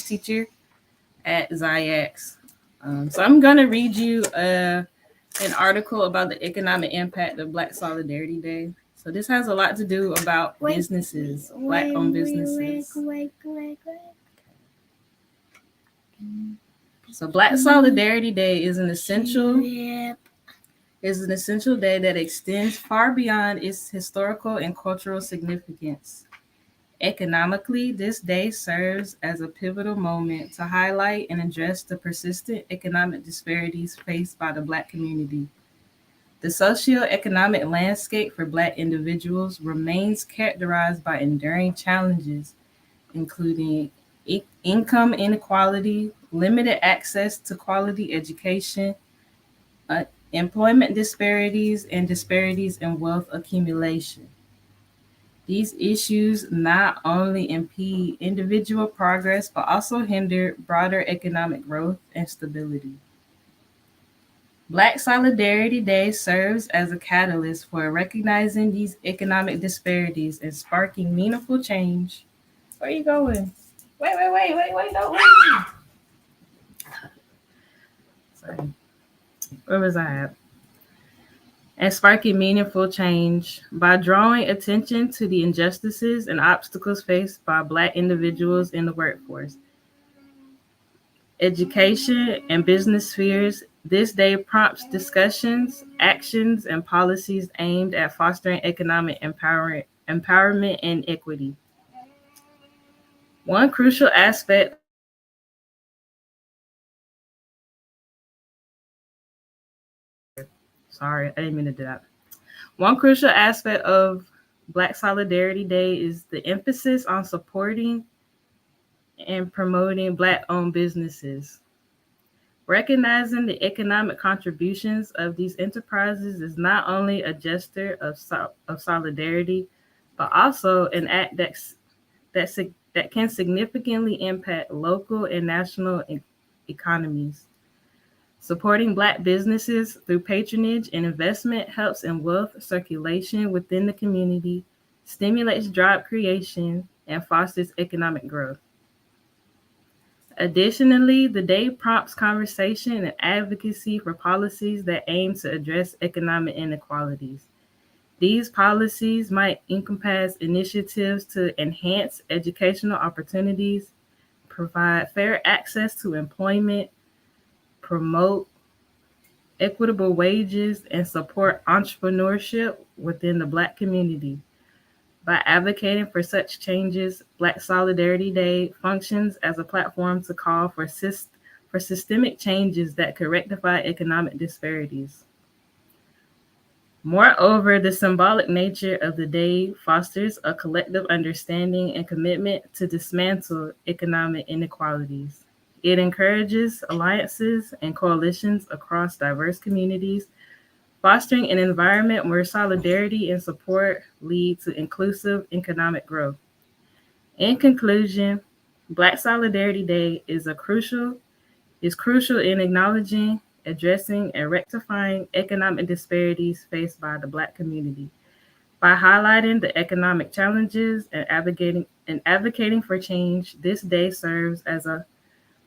Speaker 9: teacher at Ziax. So I'm gonna read you an article about the economic impact of Black Solidarity Day. So this has a lot to do about businesses, Black-owned businesses. So Black Solidarity Day is an essential day that extends far beyond its historical and cultural significance. Economically, this day serves as a pivotal moment to highlight and address the persistent economic disparities faced by the Black community. The socioeconomic landscape for Black individuals remains characterized by enduring challenges, including income inequality, limited access to quality education, employment disparities, and disparities in wealth accumulation. These issues not only impede individual progress, but also hinder broader economic growth and stability. Black Solidarity Day serves as a catalyst for recognizing these economic disparities and sparking meaningful change. Where are you going? Wait, don't leave. Sorry. Where was I at? And sparking meaningful change by drawing attention to the injustices and obstacles faced by Black individuals in the workforce, education, and business spheres. This day prompts discussions, actions, and policies aimed at fostering economic empowerment and equity. One crucial aspect Sorry, I didn't mean to do that. One crucial aspect of Black Solidarity Day is the emphasis on supporting and promoting Black-owned businesses. Recognizing the economic contributions of these enterprises is not only a gesture of solidarity, but also an act that can significantly impact local and national economies. Supporting Black businesses through patronage and investment helps in wealth circulation within the community, stimulates job creation, and fosters economic growth. Additionally, the day prompts conversation and advocacy for policies that aim to address economic inequalities. These policies might encompass initiatives to enhance educational opportunities, provide fair access to employment, promote equitable wages, and support entrepreneurship within the Black community. By advocating for such changes, Black Solidarity Day functions as a platform to call for systemic changes that could rectify economic disparities. Moreover, the symbolic nature of the day fosters a collective understanding and commitment to dismantle economic inequalities. It encourages alliances and coalitions across diverse communities, fostering an environment where solidarity and support lead to inclusive economic growth. In conclusion, Black Solidarity Day is crucial in acknowledging addressing and rectifying economic disparities faced by the Black community. By highlighting the economic challenges and advocating for change, this day serves as a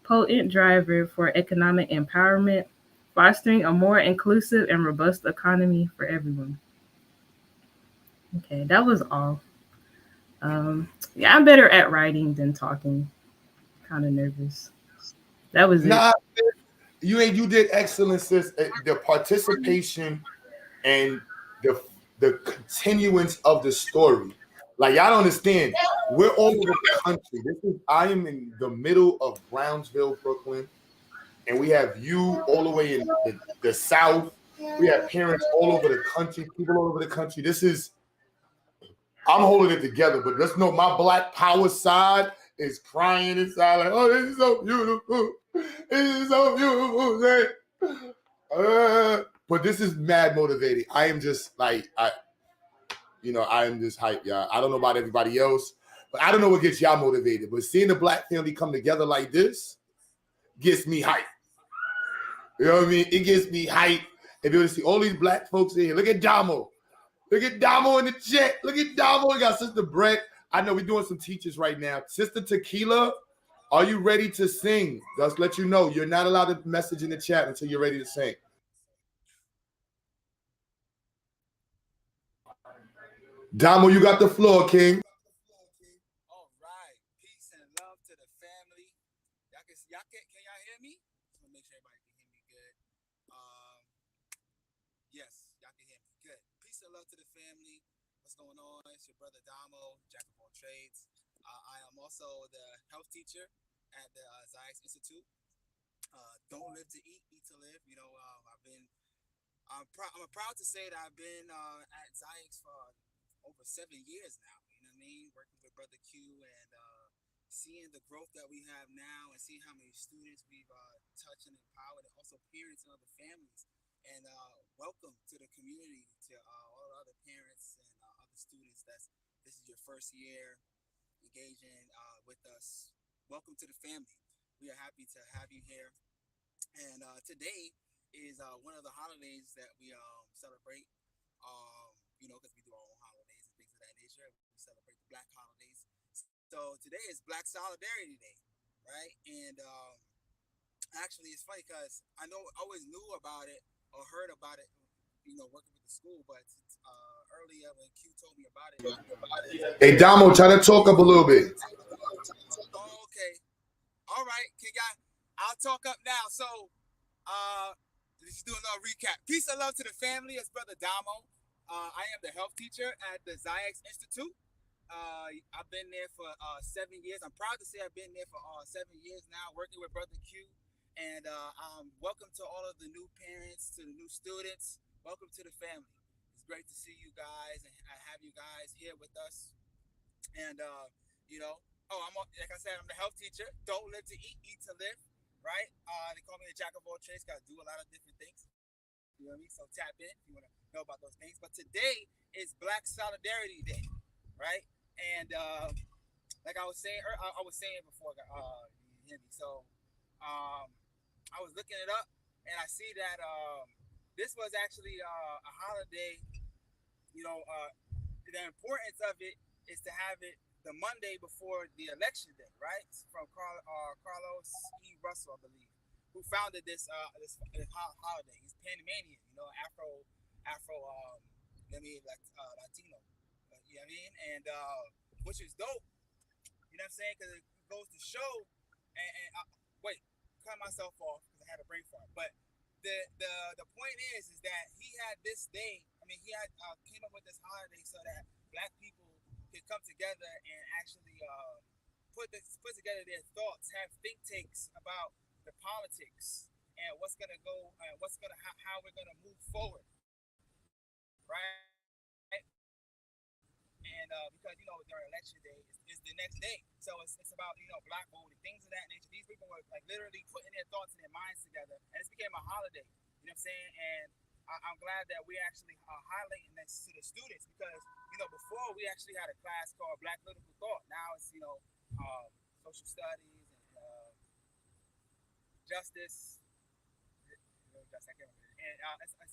Speaker 9: potent driver for economic empowerment, fostering a more inclusive and robust economy for everyone. Okay, that was all. Yeah, I'm better at writing than talking. Kind of nervous. That was it.
Speaker 3: Nah, you did excellent, sis. The participation and the continuance of the story. Like, y'all don't understand. We're all over the country. I am in the middle of Brownsville, Brooklyn, and we have you all the way in the South. We have parents all over the country, people all over the country. I'm holding it together, but let's know my Black power side is crying inside like, oh, this is so beautiful. This is so beautiful. But this is mad motivating. I am just like, I am just hyped, y'all. I don't know about everybody else, but I don't know what gets y'all motivated. But seeing the Black family come together like this gets me hyped. You know what I mean? It gets me hyped. And be able to see all these Black folks in here. Look at Damo. Look at Damo in the chat. Look at Damo. We got Sister Brett. I know we're doing some teachers right now. Sister Tequila, are you ready to sing? Just let you know, you're not allowed to message in the chat until you're ready to sing. Damo, you got the floor, King.
Speaker 21: All right. Peace and love to the family. Can y'all hear me? Just want to make sure everybody can hear me good. Yes, y'all can hear me. Good. Peace and love to the family. What's going on? It's your brother Damo, Jack of all trades. I am also the health teacher at the Ziax Institute. Don't live to eat, eat to live. You know, I'm proud to say that I've been at Ziax for over 7 years now. You know what I mean? Working with Brother Q and seeing the growth that we have now and seeing how many students we've touched and empowered, and also parents and other families. And welcome to the community, to all the other parents and other students. This is your first year engaging with us. Welcome to the family. We are happy to have you here. And today is one of the holidays that we celebrate. You know, because we do our own holidays and things of that nature. We celebrate the Black holidays. So today is Black Solidarity Day, right? And actually, it's funny because I always knew about it or heard about it, you know, working with the school, but earlier when Q told me about it.
Speaker 3: Hey, Damo, try to talk up a little bit.
Speaker 21: Okay. All right. I'll talk up now. So let's do a little recap. Peace and love to the family. It's Brother Damo. I am the health teacher at the Ziax Institute. I've been there for 7 years. I'm proud to say I've been there for 7 years now, working with Brother Q. And welcome to all of the new parents, to the new students. Welcome to the family. It's great to see you guys and have you guys here with us. And, you know, like I said, I'm the health teacher. Don't live to eat, eat to live, right? They call me the Jack of all trades. Got to do a lot of different things. You know what I mean? So tap in if you want to know about those things. But today is Black Solidarity Day, right? And like I was saying before, you hear me. So I was looking it up, and I see that this was actually a holiday. You know, the importance of it is to have it the Monday before the election day, right? It's from Carlos E. Russell, I believe, who founded this holiday. He's Panamanian, you know, Afro, Latino, you know what I mean? And which is dope, you know what I'm saying? Because it goes to show, cut myself off because I had a brain fart. But the point is that he had this day. I mean, he had came up with this holiday so that Black people could come together and actually put together their thoughts, have think tanks about the politics and what's gonna go, how we're gonna move forward, right? And because you know during election day is the next day, so it's about Black voting, things of that nature. These people were like literally putting their thoughts and their minds together, and it became a holiday. You know what I'm saying? And I'm glad that we actually are highlighting this to the students because before we actually had a class called Black Political Thought. Now it's social studies and justice, Just I can't remember. And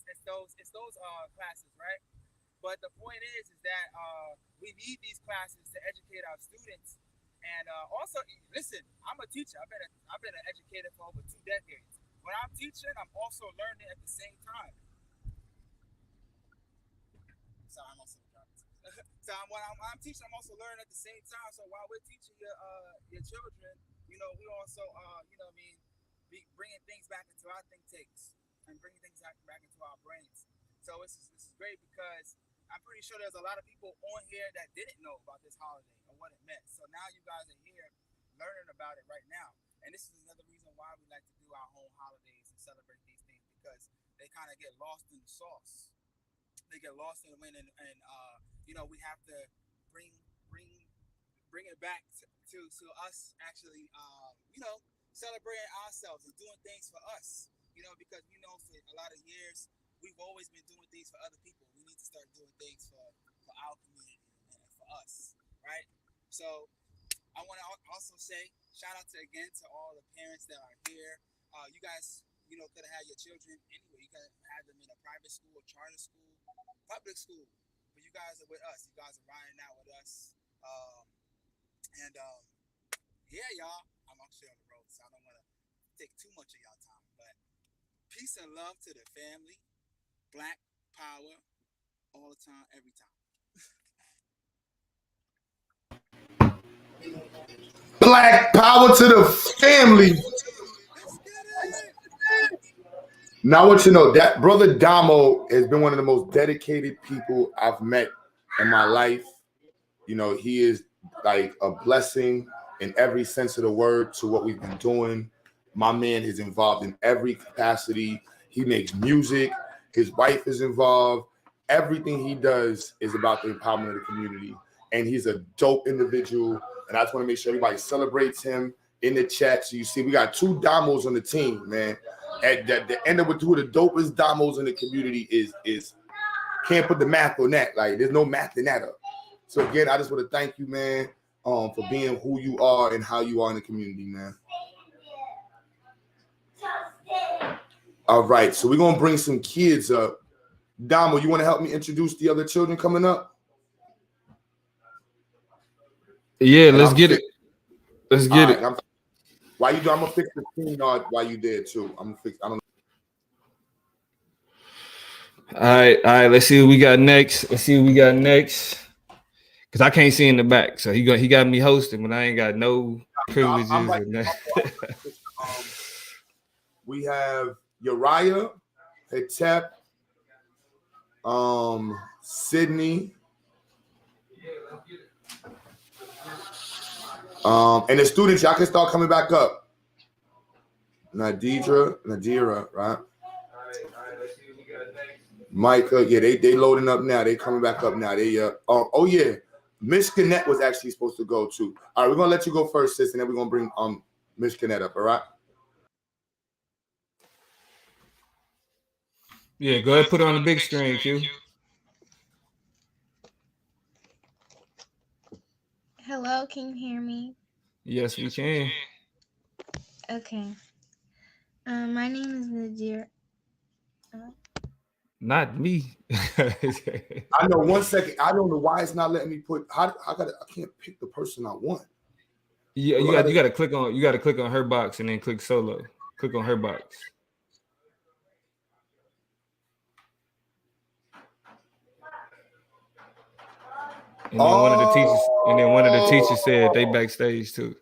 Speaker 21: it's those classes, right? But the point is that we need these classes to educate our students. And also, listen, I'm a teacher. I've been an educator for over 2 decades. When I'm teaching, I'm also learning at the same time. So I'm also so when I'm teaching, I'm also learning at the same time. So while we're teaching your children, we also bringing things back into our think tanks and bringing things back into our brains. So this is great because I'm pretty sure there's a lot of people on here that didn't know about this holiday or what it meant. So now you guys are here learning about it right now. And this is another reason why we like to do our own holidays and celebrate these things, because they kind of get lost in the sauce. They get lost in the wind, and we have to bring it back to us actually celebrating ourselves and doing things for us. Because for a lot of years we've always been doing things for other people. We need to start doing things for our community and for us, right? So I want to also say shout out to all the parents that are here. You guys, could have had your children anywhere. You could have had them in a private school, charter school, public school. But you guys are with us. You guys are riding out with us. Yeah, y'all. I'm actually on the road, so I don't want to take too much of y'all time. But peace and love to the family. Black power all the time, every time.
Speaker 3: Black power to the family. Now, I want you to know that Brother Damo has been one of the most dedicated people I've met in my life. He is like a blessing in every sense of the word to what we've been doing. My man is involved in every capacity. He makes music. His wife is involved. Everything he does is about the empowerment of the community. And he's a dope individual. And I just want to make sure everybody celebrates him in the chat. So you see, we got 2 Damos on the team, man. At the end of it, 2 of the dopest Damos in the community is can't put the math on that. Like, there's no math in that up. So again, I just want to thank you, man, for being who you are and how you are in the community, man. All right, so we're gonna bring some kids up. Damo, you want to help me introduce the other children coming up?
Speaker 20: Yeah, let's get it. Let's get it.
Speaker 3: While you do, I'm gonna fix the screen while you there too. I'm gonna fix. I don't know.
Speaker 20: All right. Let's see what we got next. Cause I can't see in the back, so he got me hosting, but I ain't got no privileges.
Speaker 3: We have Uriah, Hetep, Sydney, and the students, y'all can start coming back up. Nadira, right? Micah, yeah, they loading up now. They coming back up now. Yeah. Miss Connect was actually supposed to go too. All right, we're gonna let you go first, sis, and then we're gonna bring Miss Connect up. All right.
Speaker 20: Yeah, go ahead, put it on the big screen, Q.
Speaker 1: Hello, can you hear me?
Speaker 20: Yes, we can.
Speaker 1: Okay. My name is Nadir.
Speaker 20: Not me.
Speaker 3: I know. 1 second. I don't know why it's not letting me put. I can't pick the person I want.
Speaker 20: Yeah, you got to click on her box and then click solo. Click on her box. And then one of the teachers said they backstage too.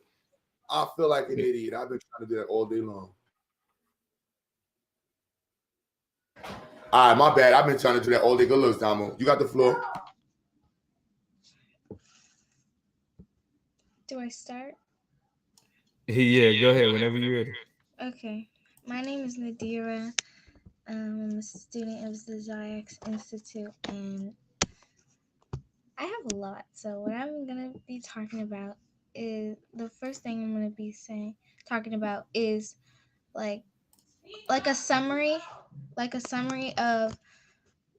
Speaker 3: I feel like an idiot. I've been trying to do that all day long. All right, my bad. I've been trying to do that all day. Good looks, Damo. You got the floor.
Speaker 1: Do I start?
Speaker 20: Yeah, go ahead whenever you're ready.
Speaker 1: Okay. My name is Nadira. I'm a student of the Ziax Institute, and I have a lot. So what I'm going to be talking about is the first thing I'm going to be talking about is like a summary of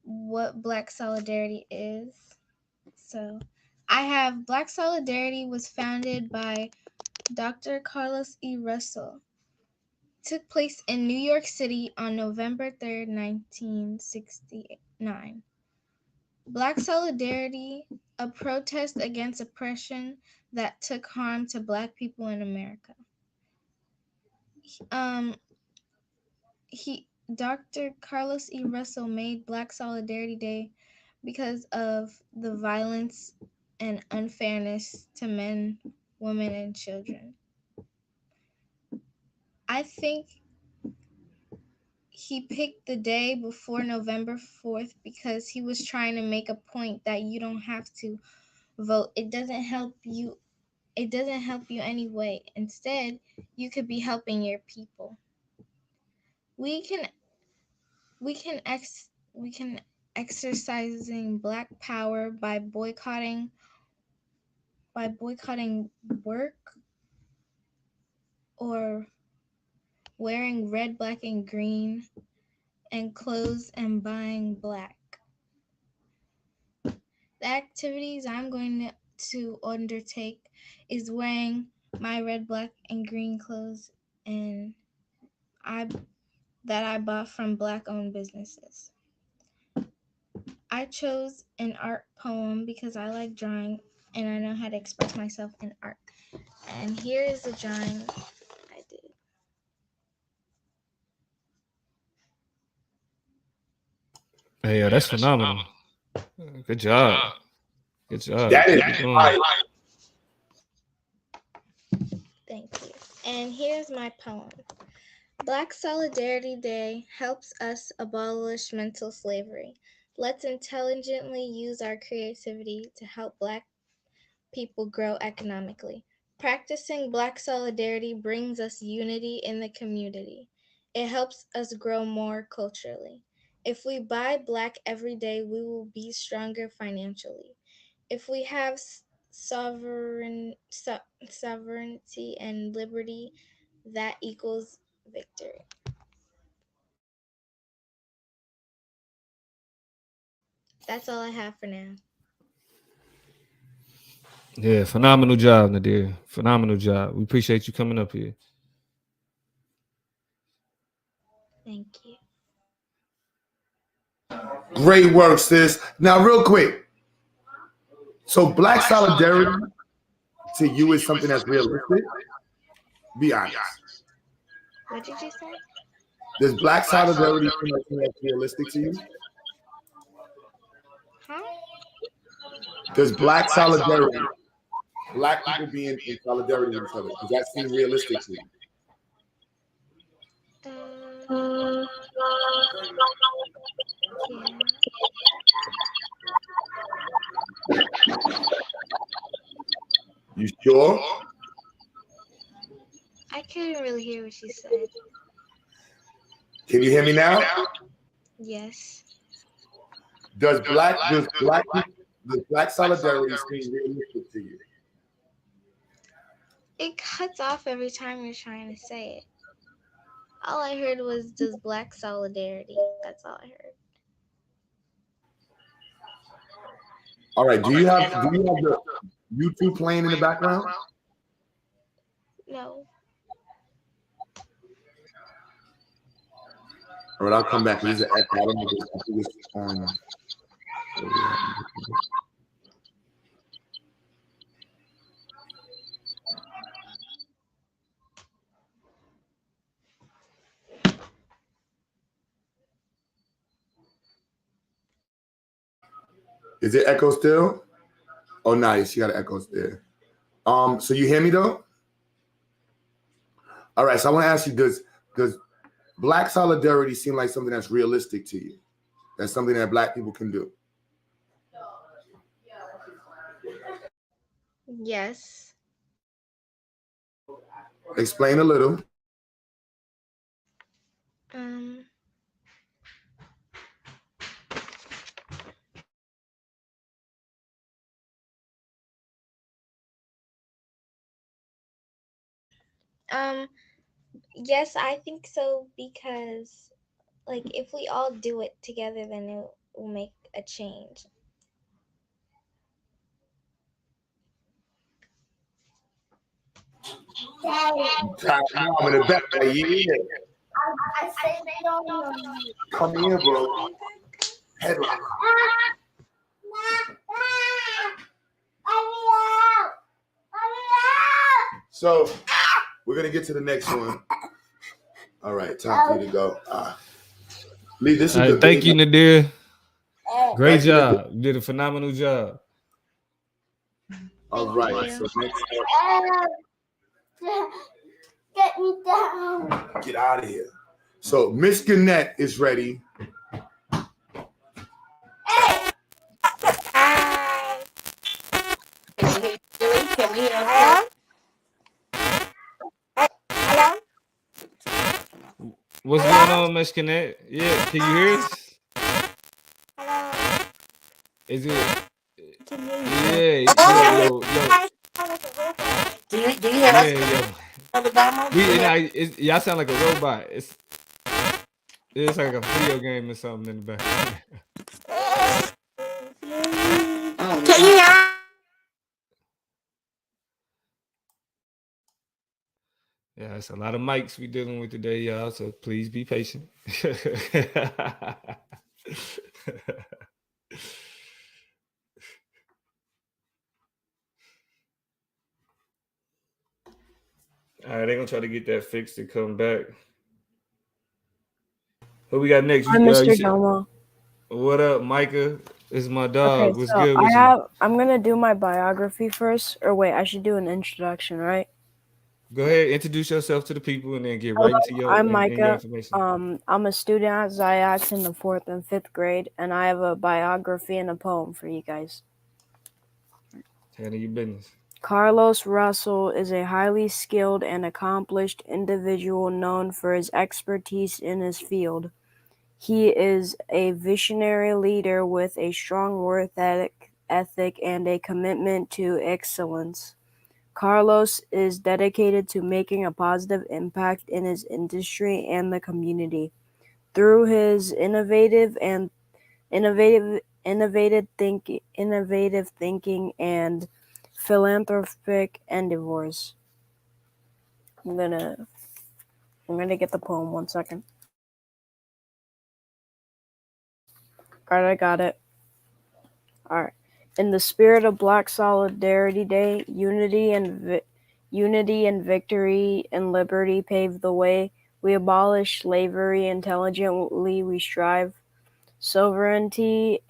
Speaker 1: what Black Solidarity is. So I have Black Solidarity was founded by Dr. Carlos E. Russell took place in New York City on November 3rd, 1969. Black Solidarity, a protest against oppression that took harm to Black people in America. Dr. Carlos E. Russell made Black Solidarity Day because of the violence and unfairness to men, women, and children. I think he picked the day before November 4th because he was trying to make a point that you don't have to vote. It doesn't help you. It doesn't help you anyway. Instead, you could be helping your people. We can exercising Black power by boycotting work or wearing red, black, and green and clothes and buying black. The activities I'm going to undertake is wearing my red, black, and green clothes that I bought from Black-owned businesses. I chose an art poem because I like drawing and I know how to express myself in art. And here is the drawing I did.
Speaker 20: Hey, yeah, that's phenomenal. Good job. Good job.
Speaker 3: That is
Speaker 20: Keep it going.
Speaker 3: fire.
Speaker 1: Thank you. And here's my poem. Black Solidarity Day helps us abolish mental slavery. Let's intelligently use our creativity to help Black people grow economically. Practicing Black solidarity brings us unity in the community. It helps us grow more culturally. If we buy Black every day, we will be stronger financially. If we have sovereignty and liberty, that equals victory. That's all I have for now.
Speaker 20: Yeah, phenomenal job, Nadir. Phenomenal job. We appreciate you coming up here.
Speaker 1: Thank you.
Speaker 3: Great work, sis. Now, real quick. So, Black solidarity to you is something that's realistic? Be honest.
Speaker 1: What did you say?
Speaker 3: Does Black solidarity seem like something that's realistic to you?
Speaker 1: Huh?
Speaker 3: Does Black solidarity, Black people being in solidarity with each other, does that seem realistic to you? You sure?
Speaker 1: I couldn't really hear what she said.
Speaker 3: Can you hear me now?
Speaker 1: Yes.
Speaker 3: Does Black solidarity seem realistic to you?
Speaker 1: It cuts off every time you're trying to say it. All I heard was, does Black solidarity? That's all I heard.
Speaker 3: All right. Do you have the YouTube playing in the background?
Speaker 1: No.
Speaker 3: All right, I'll come back. This is an echo. I don't know if it's on. Is it echo still? Oh, nice. You got an echo still. So you hear me though? All right. So I want to ask you: Does Black solidarity seem like something that's realistic to you? That's something that Black people can do?
Speaker 1: Yes.
Speaker 3: Explain a little.
Speaker 1: Yes, I think so because, like, if we all do it together, then it will make a change.
Speaker 3: Mom in the back, like, yeah.
Speaker 12: I said no.
Speaker 3: Come here, bro. Headlock. So we're gonna get to the next one. All right, time for you to go. Lee, this is the
Speaker 20: thank you, Nadir. Great
Speaker 3: Thank you, Nadir.
Speaker 20: job. You did a phenomenal job.
Speaker 3: All right. So next,
Speaker 12: Get me down.
Speaker 3: get out of here. So Miss Gannett is ready.
Speaker 6: Can we hear her?
Speaker 20: What's going on, Miss Connect? Yeah, can you hear us? Is it? Yeah. Yo.
Speaker 6: Do you hear us?
Speaker 20: Yeah.
Speaker 6: Brother Damo?
Speaker 20: Y'all sound like a robot. It's like a video game or something in the back.
Speaker 6: Can you hear?
Speaker 20: Yeah, it's a lot of mics we dealing with today, y'all. So please be patient. All right, they're gonna try to get that fixed to come back. Who we got next?
Speaker 10: I'm Mr. Domo.
Speaker 20: What up, Micah? This is my dog.
Speaker 10: Okay,
Speaker 20: What's
Speaker 10: so
Speaker 20: good with you?
Speaker 10: I'm gonna do my biography first, or wait, I should do an introduction, right?
Speaker 20: Go ahead, introduce yourself to the people, and then get right into your,
Speaker 10: I'm
Speaker 20: your
Speaker 10: Micah.
Speaker 20: information.
Speaker 10: I'm a student at Ziax in the 4th and 5th grade, and I have a biography and a poem for you guys.
Speaker 20: Handle your business.
Speaker 10: Carlos Russell is a highly skilled and accomplished individual known for his expertise in his field. He is a visionary leader with a strong work ethic and a commitment to excellence. Carlos is dedicated to making a positive impact in his industry and the community. Through his innovative thinking and philanthropic endeavors. I'm gonna get the poem 1 second. All right, I got it. All right. In the spirit of Black Solidarity Day, unity and victory and liberty pave the way. We abolish slavery intelligently. We strive sovereignty,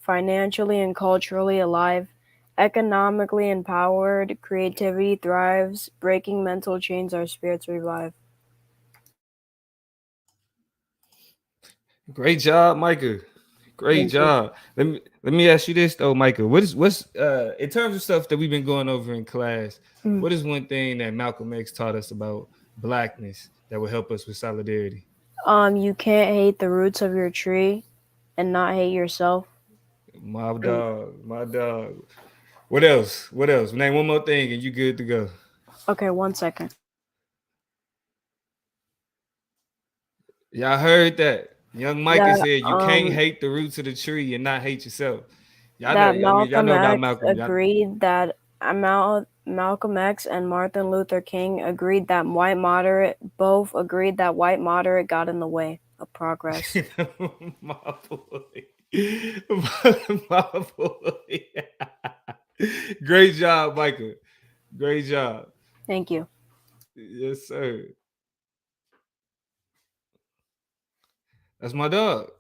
Speaker 10: financially and culturally alive, economically empowered. Creativity thrives. Breaking mental chains, our spirits revive.
Speaker 20: Great job, Micah. Great job. Let me ask you this though, Micah. What's in terms of stuff that we've been going over in class? What is one thing that Malcolm X taught us about Blackness that will help us with solidarity?
Speaker 10: You can't hate the roots of your tree and not hate yourself.
Speaker 20: My dog. What else? Name one more thing and you good to go.
Speaker 10: Okay, 1 second.
Speaker 20: Y'all heard that? Young Micah said you can't hate the roots of the tree and not hate yourself. Y'all know about Malcolm.
Speaker 10: Agreed that Malcolm X and Martin Luther King both agreed that white moderate got in the way of progress.
Speaker 20: My boy. Great job, Micah. Great job.
Speaker 10: Thank you.
Speaker 20: Yes, sir. That's my dog.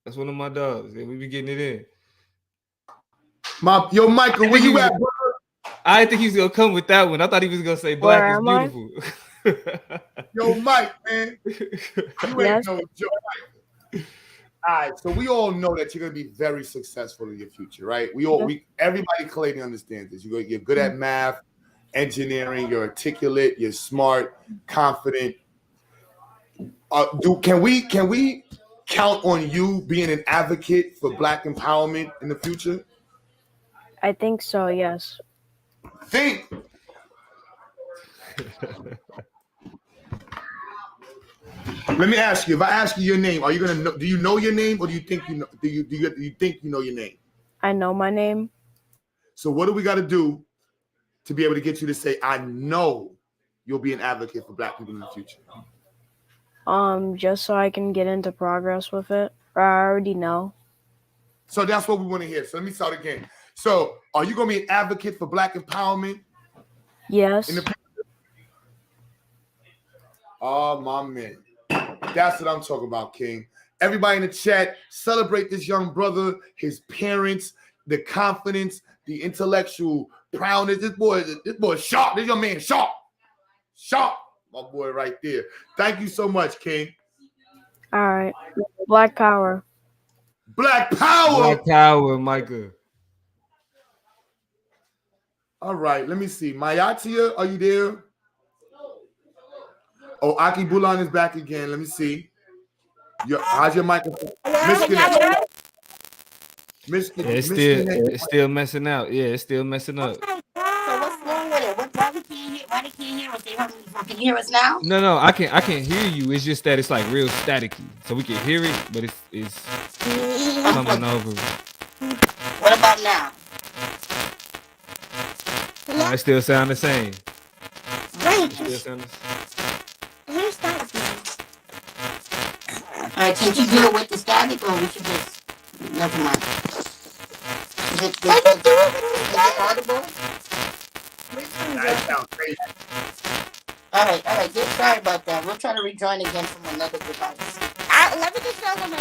Speaker 20: That's one of my dogs. We be getting it in.
Speaker 3: Yo, Michael, where you at, bro?
Speaker 20: I didn't think he was gonna come with that one. I thought he was gonna say black is beautiful.
Speaker 3: Yo, Mike, man. You ain't no joke. All right, so we all know that you're gonna be very successful in your future, right? Everybody clearly understands this. You're good at math, engineering, you're articulate, you're smart, confident. Can we count on you being an advocate for Black empowerment in the future?
Speaker 10: I think so, yes.
Speaker 3: Think. Let me ask you. If I ask you your name, are you gonna know? Do you know your name, or do you think you know? Do you think you know your name?
Speaker 10: I know my name.
Speaker 3: So what do we got to do to be able to get you to say, I know you'll be an advocate for Black people in the future?
Speaker 7: Just so I can get into progress with it. Or I already know.
Speaker 3: So that's what we want to hear. So let me start again. So are you going to be an advocate for Black empowerment?
Speaker 7: Yes.
Speaker 3: Oh, my man. That's what I'm talking about, King. Everybody in the chat, celebrate this young brother, his parents, the confidence, the intellectual prowess. This boy is sharp. This young man sharp. Sharp. My boy right there. Thank you so much, King.
Speaker 7: All right. Black power.
Speaker 3: Black power.
Speaker 20: Black power, Micah.
Speaker 3: All right, let me see. Mayatia, are you there? Oh, Aki Bulan is back again. Let me see. How's your microphone?
Speaker 20: Yeah, it's still messing out. Yeah, it's still messing up.
Speaker 6: So what's wrong with it? Why we can't hear? Why they can't hear us? Can you hear us now?
Speaker 20: No, I can't hear you. It's just that it's like real staticky. So we can hear it, but it's coming over.
Speaker 6: What about now?
Speaker 20: It still sound the same.
Speaker 6: Right.
Speaker 20: It still sound the same.
Speaker 6: All right, can you deal with the static, or we should just never mind? Is it audible?
Speaker 3: That sounds crazy.
Speaker 6: All right. Sorry about that. We'll try to rejoin again from another device. Let me just show them my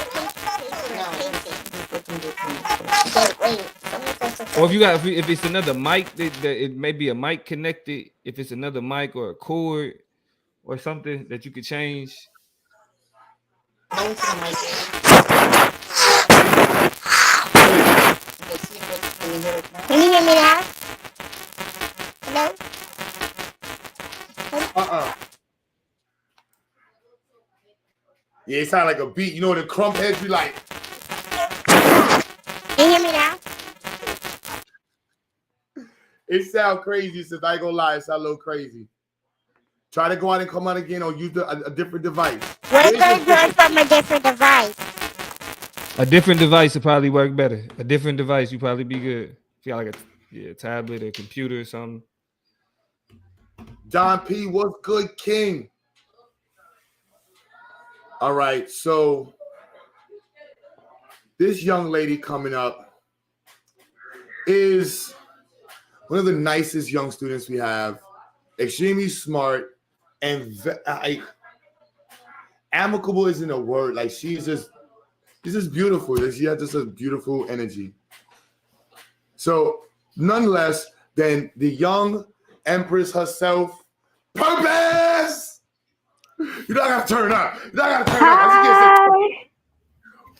Speaker 20: Or if it's another mic, it may be a mic connected. If it's another mic or a cord or something that you could change.
Speaker 6: Can you hear me now? Hello?
Speaker 3: Yeah, it sounds like a beat. You know the crump heads be like.
Speaker 6: Can you hear me now?
Speaker 3: It sounds crazy, since I ain't gonna lie, it sounds a little crazy. Try to go out and come out again, or use a different device.
Speaker 6: We're going to join from a different device.
Speaker 20: A different device would probably work better. A different device, you probably be good. If you got like a tablet or computer or something.
Speaker 3: John P, what's good, King? All right, so this young lady coming up is one of the nicest young students we have. Extremely smart and amicable isn't a word. Like she's just beautiful. She has just a beautiful energy. So nonetheless, then the young empress herself, Purpose. You don't gotta turn up.
Speaker 22: Hi.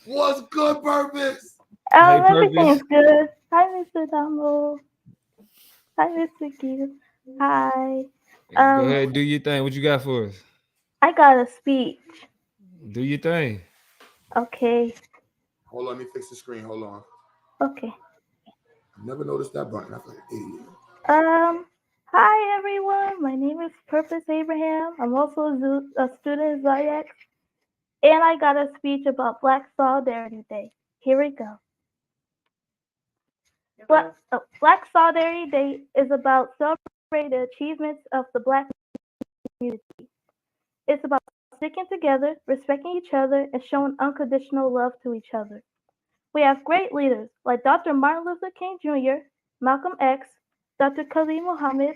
Speaker 3: What's good, Purpose?
Speaker 22: Oh, everything's good. Hi, Mr. Dumbo. Hi, Mr. Gibbs. Hi.
Speaker 20: Go ahead, do your thing. What you got for us?
Speaker 22: I got a speech.
Speaker 20: Do your thing.
Speaker 22: Okay.
Speaker 3: Hold on, let me fix the screen. Hold on.
Speaker 22: Okay.
Speaker 3: I never noticed that button. I feel like an idiot.
Speaker 22: Hi everyone. My name is Purpose Abraham. I'm also a student at Ziax, and I got a speech about Black Solidarity Day. Here we go. Black Solidarity Day is about celebrating the achievements of the Black community. It's about sticking together, respecting each other, and showing unconditional love to each other. We have great leaders like Dr. Martin Luther King Jr., Malcolm X, Dr. Khalid Muhammad,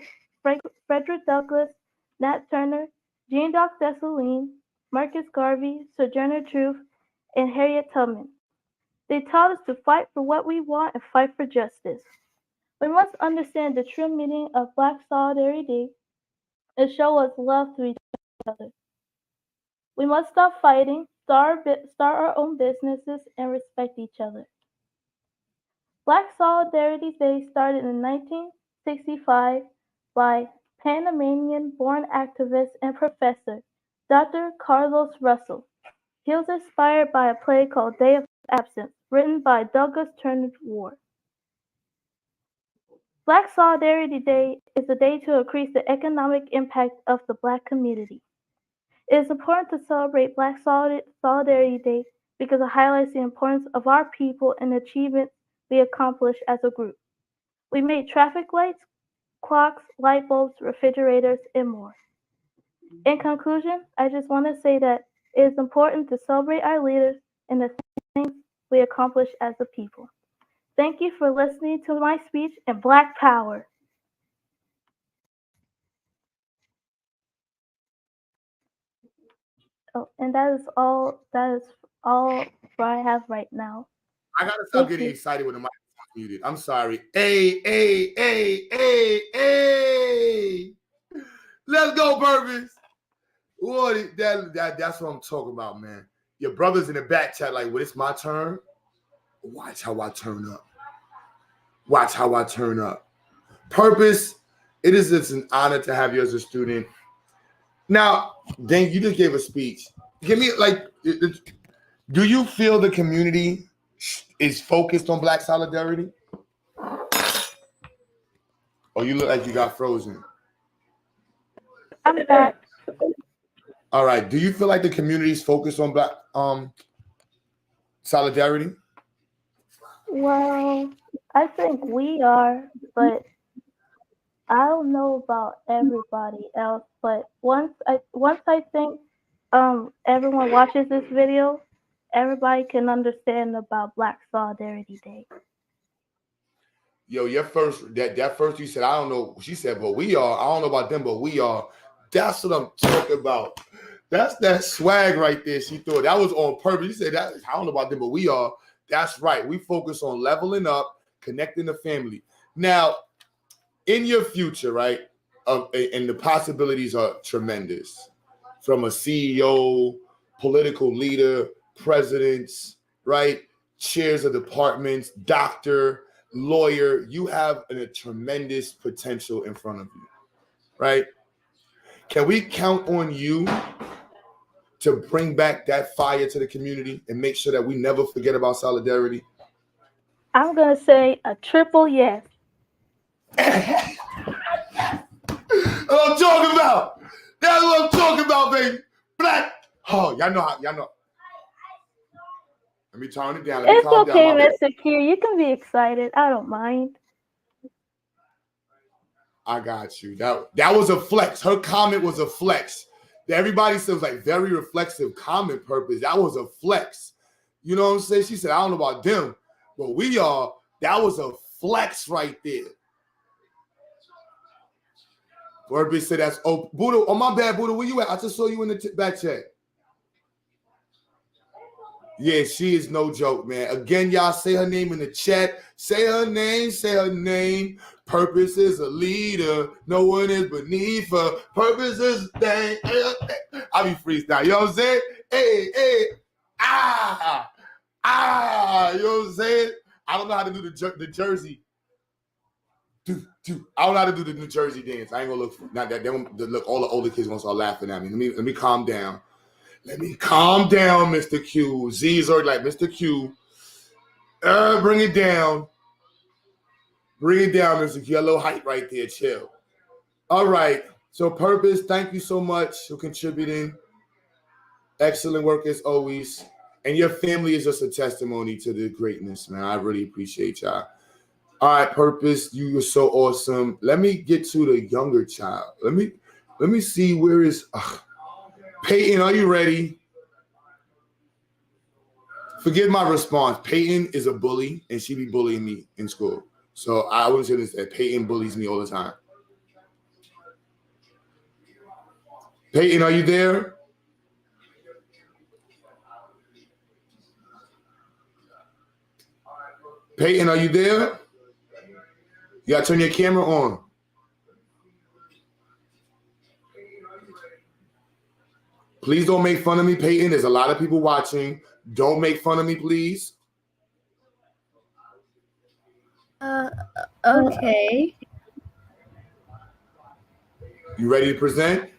Speaker 22: Frederick Douglass, Nat Turner, Jean-Jacques Dessalines, Marcus Garvey, Sojourner Truth, and Harriet Tubman. They taught us to fight for what we want and fight for justice. We must understand the true meaning of Black Solidarity Day and show us love to each other. We must stop fighting, start our own businesses, and respect each other. Black Solidarity Day started in 1965 by Panamanian-born activist and professor Dr. Carlos Russell. He was inspired by a play called Day of Absence, written by Douglas Turner Ward. Black Solidarity Day is a day to increase the economic impact of the Black community. It is important to celebrate Black Solidarity Day because it highlights the importance of our people and the achievements we accomplished as a group. We made traffic lights, clocks, light bulbs, refrigerators, and more. In conclusion, I just want to say that it is important to celebrate our leaders and the things we accomplish as a people. Thank you for listening to my speech and Black Power. Oh, and that is all I have right now.
Speaker 3: I gotta stop
Speaker 22: Thank
Speaker 3: getting
Speaker 22: you.
Speaker 3: excited when the microphone's muted. I'm sorry. Hey. Let's go, Purpose. What that's what I'm talking about, man. Your brother's in the back chat like, well, it's my turn. Watch how I turn up. Watch how I turn up. Purpose, it is just an honor to have you as a student. Now, Dane, you just gave a speech. Give me, like, do you feel the community is focused on Black solidarity? Or you look like you got frozen?
Speaker 22: I'm back.
Speaker 3: All right. Do you feel like the community is focused on Black solidarity?
Speaker 22: Well, I think we are, but I don't know about everybody else. But once I think everyone watches this video, everybody can understand about Black Solidarity Day.
Speaker 3: Yo, your first that first you said, I don't know. She said, but we are. I don't know about them, but we are. That's what I'm talking about. That's that swag right there. She thought that was on purpose. She said that I don't know about them, but we are. That's right. We focus on leveling up, connecting the family. Now, in your future, right? And the possibilities are tremendous. From a CEO, political leader, presidents, right? Chairs of departments, doctor, lawyer, you have a tremendous potential in front of you, right? Can we count on you to bring back that fire to the community and make sure that we never forget about solidarity?
Speaker 22: I'm going to say a triple yes.
Speaker 3: That's what I'm talking about. That's what I'm talking about, baby. Black. Oh, y'all know. Let me turn it down. Let me
Speaker 22: It's
Speaker 3: calm
Speaker 22: okay,
Speaker 3: down.
Speaker 22: Mr. Q. You can be excited. I don't mind.
Speaker 3: I got you. That was a flex. Her comment was a flex. Everybody said it was like very reflexive comment. Purpose. That was a flex. You know what I'm saying? She said, I don't know about them, but we are. That was a flex right there. Purpose said that's oh Buddha. Oh my bad, Buddha. Where you at? I just saw you in the back chat. Yeah, she is no joke, man. Again, y'all say her name in the chat. Say her name. Say her name. Purpose is a leader. No one is beneath her. Purpose is dang. I be freestyle. You know what I'm saying? Hey. You know what I'm saying? I don't know how to do the Jersey. I don't know how to do the New Jersey dance. I ain't gonna look. Not that they won't look. All the older kids gonna start laughing at me. Let me calm down. Let me calm down, Mr. Q. Z is already like, Mr. Q. Bring it down. Bring it down, Mr. Q. A little hype right there. Chill. All right. So, Purpose, thank you so much for contributing. Excellent work as always. And your family is just a testimony to the greatness, man. I really appreciate y'all. All right, Purpose, you were so awesome. Let me get to the younger child. Let me see where is Peyton. Are you ready? Forgive my response. Peyton is a bully, and she be bullying me in school. So I wouldn't say this. That Peyton bullies me all the time. Peyton, are you there? Peyton, are you there? You gotta turn your camera on. Please don't make fun of me, Peyton. There's a lot of people watching. Don't make fun of me, please.
Speaker 1: Okay.
Speaker 3: You ready to present?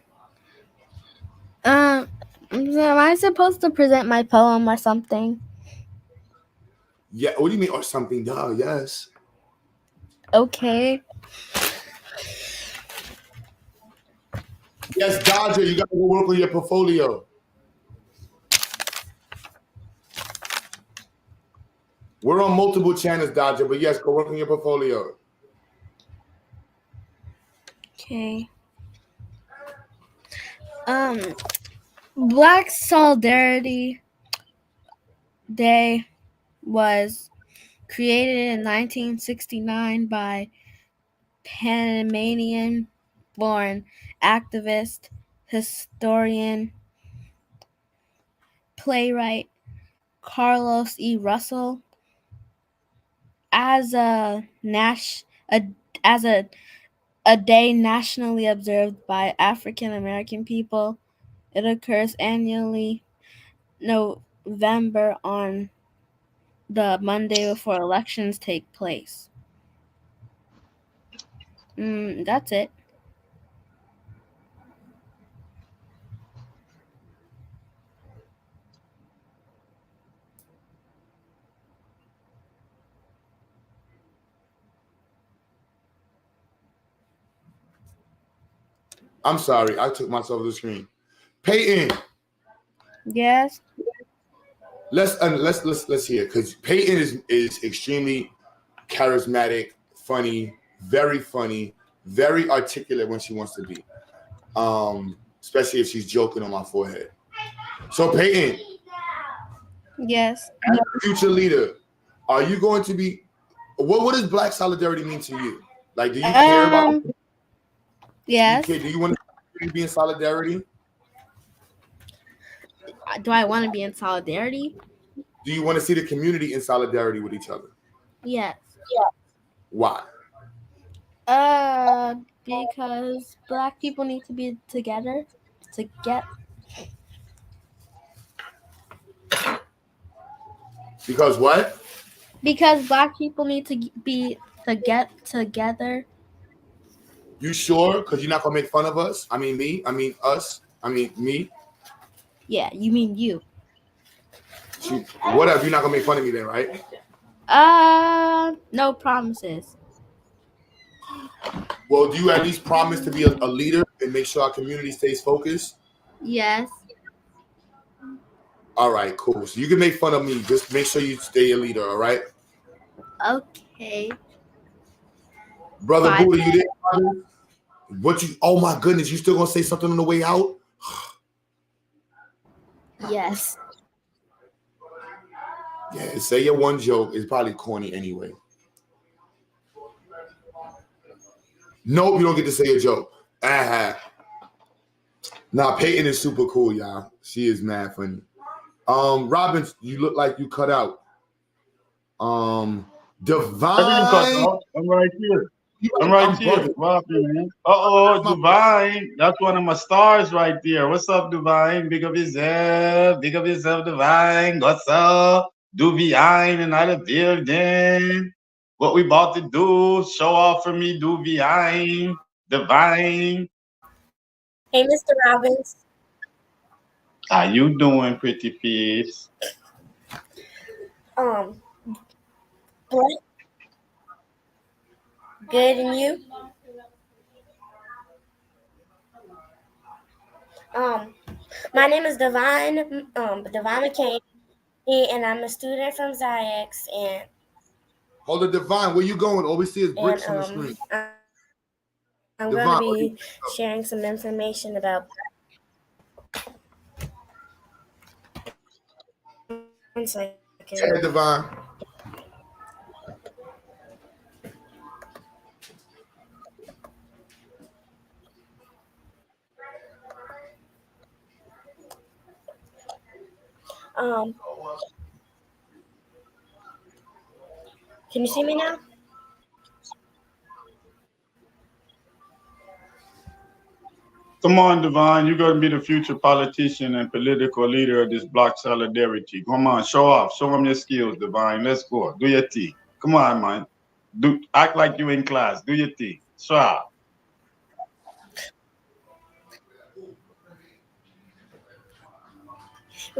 Speaker 1: Am I supposed to present my poem or something?
Speaker 3: Yeah. What do you mean or something? Duh, yes.
Speaker 1: Okay.
Speaker 3: Yes, Dodger, you got to go work on your portfolio. We're on multiple channels, Dodger, but yes, go work on your portfolio.
Speaker 10: Okay. Black Solidarity Day was created in 1969 by Panamanian-born activist, historian, playwright Carlos E. Russell as a day nationally observed by African American people. It occurs annually November on the Monday before elections take place. That's it.
Speaker 3: I'm sorry, I took myself to the screen. Peyton,
Speaker 10: Yes.
Speaker 3: let's hear, because Peyton is extremely charismatic, funny, very articulate when she wants to be. Especially if she's joking on my forehead. So Peyton,
Speaker 10: Yes.
Speaker 3: as a future leader, are you going to be? What does Black Solidarity mean to you? Like, do you care about?
Speaker 10: Yes.
Speaker 3: Do you want to be in solidarity?
Speaker 10: Do I want to be in solidarity?
Speaker 3: Do you want to see the community in solidarity with each other?
Speaker 10: Yes.
Speaker 3: Why?
Speaker 10: Because Black people need to be together to get.
Speaker 3: Because what?
Speaker 10: Because Black people need to be to get together.
Speaker 3: You sure? Because you're not gonna make fun of us? I mean me? I mean us? I mean me?
Speaker 10: Yeah, you mean you.
Speaker 3: Whatever, you're not gonna make fun of me then, right?
Speaker 10: No promises.
Speaker 3: Well, do you at least promise to be a leader and make sure our community stays focused?
Speaker 10: Yes.
Speaker 3: All right, cool. So you can make fun of me. Just make sure you stay a leader, all right?
Speaker 10: Okay.
Speaker 3: Brother
Speaker 10: Bye.
Speaker 3: Buddha, you there? Brother? Oh my goodness, you still gonna say something on the way out?
Speaker 10: Yes.
Speaker 3: Yeah, say your one joke. It's probably corny anyway. Nope, you don't get to say a joke. Nah, Peyton is super cool, y'all. She is mad funny. Robin, you look like you cut out. Divine.
Speaker 2: I'm right here. I'm right here. Wow, man. Divine. That's one of my stars right there. What's up, Divine? Big up yourself. Big up yourself, Divine. What's up? Divine in another building. What we about to do? Show off for me, Divine. Divine.
Speaker 4: Hey, Mr. Robbins.
Speaker 2: How you doing, pretty peeps?
Speaker 4: What? Good, and you? My name is Divine McCain, and I'm a student from Ziax, and
Speaker 3: Hold it, Divine. Where you going? All we see is bricks on the screen.
Speaker 4: I'm
Speaker 3: Divine,
Speaker 4: going to be sharing some information about. One second.
Speaker 3: Hey, Divine.
Speaker 4: Can you see me now?
Speaker 2: Come on, Divine. You're going to be the future politician and political leader of this Black Solidarity. Come on, show off. Show them your skills, Divine. Let's go. Do your thing. Come on, man. Act like you in class. Do your thing. Show off.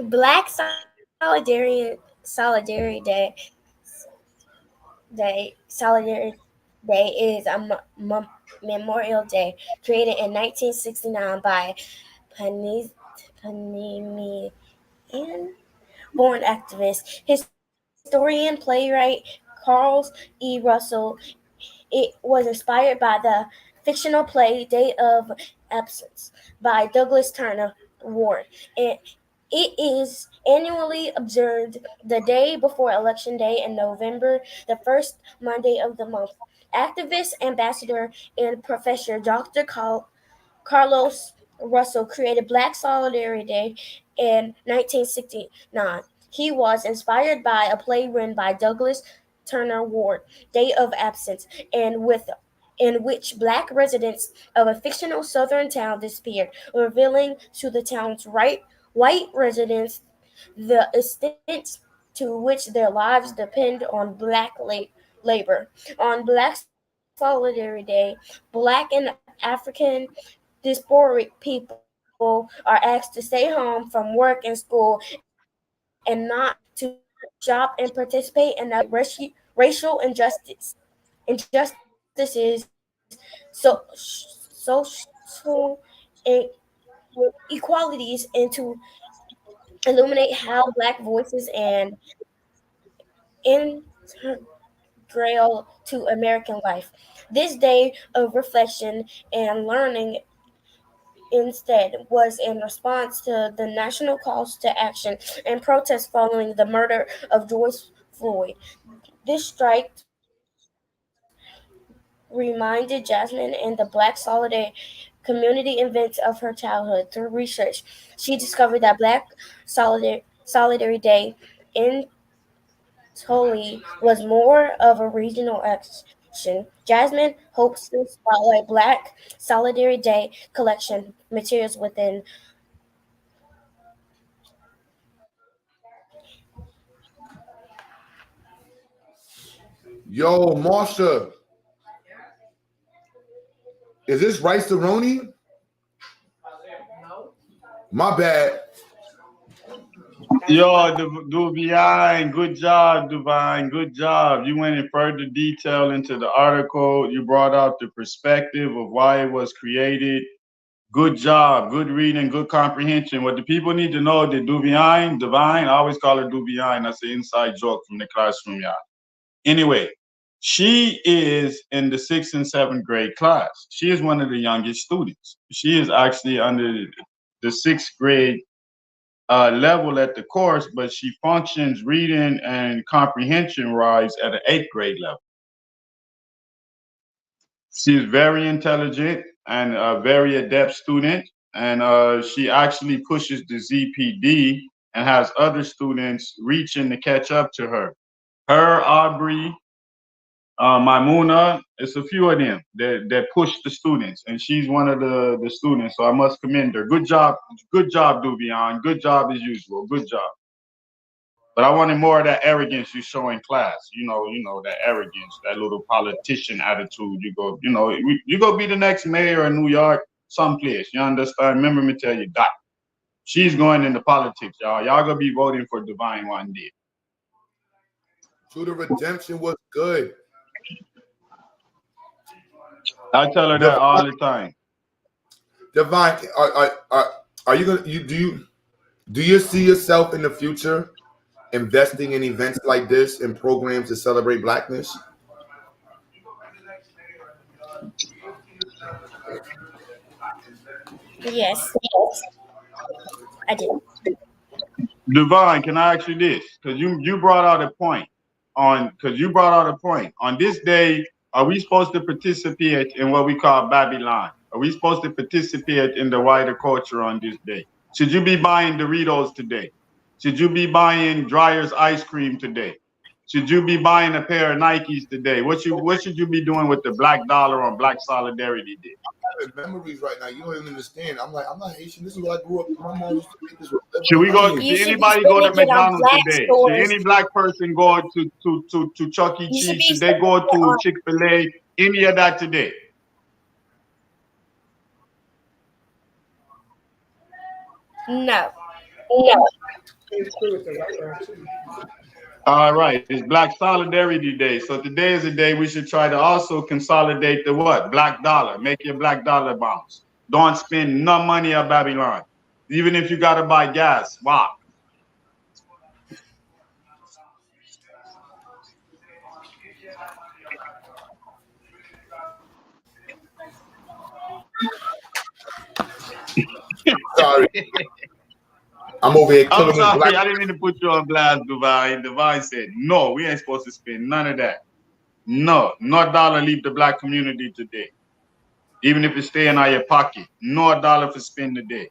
Speaker 4: Black Solidarity Day is a Memorial Day created in 1969 by Panamanian-born activist, historian, playwright Carlos E. Russell. It was inspired by the fictional play Day of Absence by Douglas Turner Ward. It is annually observed the day before Election Day in November, the first Monday of the month. Activist, ambassador, and professor Dr. Carlos Russell created Black Solidarity Day in 1969. He was inspired by a play written by Douglas Turner Ward, Day of Absence, in which Black residents of a fictional southern town disappeared, revealing to the town's white residents the extent to which their lives depend on Black labor. On Black Solidarity Day, Black and African diasporic people are asked to stay home from work and school and not to shop and participate in racial injustices, social equalities, and to illuminate how Black voices and integral to American life. This day of reflection and learning instead was in response to the national calls to action and protest following the murder of George Floyd. This strike reminded Jasmine and the Black Solidarity community events of her childhood. Through research, she discovered that Black Solidarity Day in Tully was more of a regional action. Jasmine hopes to spotlight Black Solidarity Day collection materials within
Speaker 3: Yo, Marsha, is this Rice Aroni? My bad.
Speaker 2: Yo, Duvine, good job, Duvine, good job. You went in further detail into the article. You brought out the perspective of why it was created. Good job, good reading, good comprehension. What the people need to know, that Divine, I always call her Duvine. That's an inside joke from the classroom, y'all. Anyway, she is in the 6th and 7th grade class. She is one of the youngest students. She is actually under the 6th grade level at the course, but she functions reading and comprehension wise at an 8th grade level. She's very intelligent and a very adept student, and she actually pushes the ZPD and has other students reaching to catch up to her. Her, Aubrey, Maimuna, it's a few of them that push the students, and she's one of the students, so I must commend her. Good job, Duvion. Good job as usual. Good job. But I wanted more of that arrogance you show in class. You know that arrogance, that little politician attitude. You go be the next mayor of New York, someplace. You understand? Remember me tell you that. She's going into politics, y'all. Y'all gonna be voting for Divine one day.
Speaker 3: To the Redemption was good.
Speaker 2: I tell her that all the time.
Speaker 3: Divine, are you gonna do you see yourself in the future investing in events like this and programs to celebrate Blackness?
Speaker 4: Yes, I do.
Speaker 2: Divine, can I ask you this? Because you brought out a point on this day. Are we supposed to participate in what we call Babylon? Are we supposed to participate in the wider culture on this day? Should you be buying Doritos today? Should you be buying Dreyer's ice cream today? Should you be buying a pair of Nikes today? What should you be doing with the Black dollar on Black Solidarity Day?
Speaker 3: I'm having memories right now. You don't even understand. I'm not Haitian. This is what I grew up. My mom used to make this.
Speaker 2: Should we go? Should anybody go to McDonald's today? Should any Black person go to Chuck E. Cheese? Should they go to Chick-fil-A? Any of that today?
Speaker 4: No.
Speaker 2: All right, it's Black Solidarity Day. So today is a day we should try to also consolidate the what? Black dollar. Make your Black dollar bounce. Don't spend no money at Babylon. Even if you got to buy gas. Wow.
Speaker 3: Sorry. I'm over here killing
Speaker 2: I'm
Speaker 3: this
Speaker 2: sorry,
Speaker 3: black.
Speaker 2: I didn't mean to put you on blast, Divine. Divine said, no, we ain't supposed to spend none of that. No, no dollar leave the black community today. Even if it's staying out of your pocket. No dollar for spend today.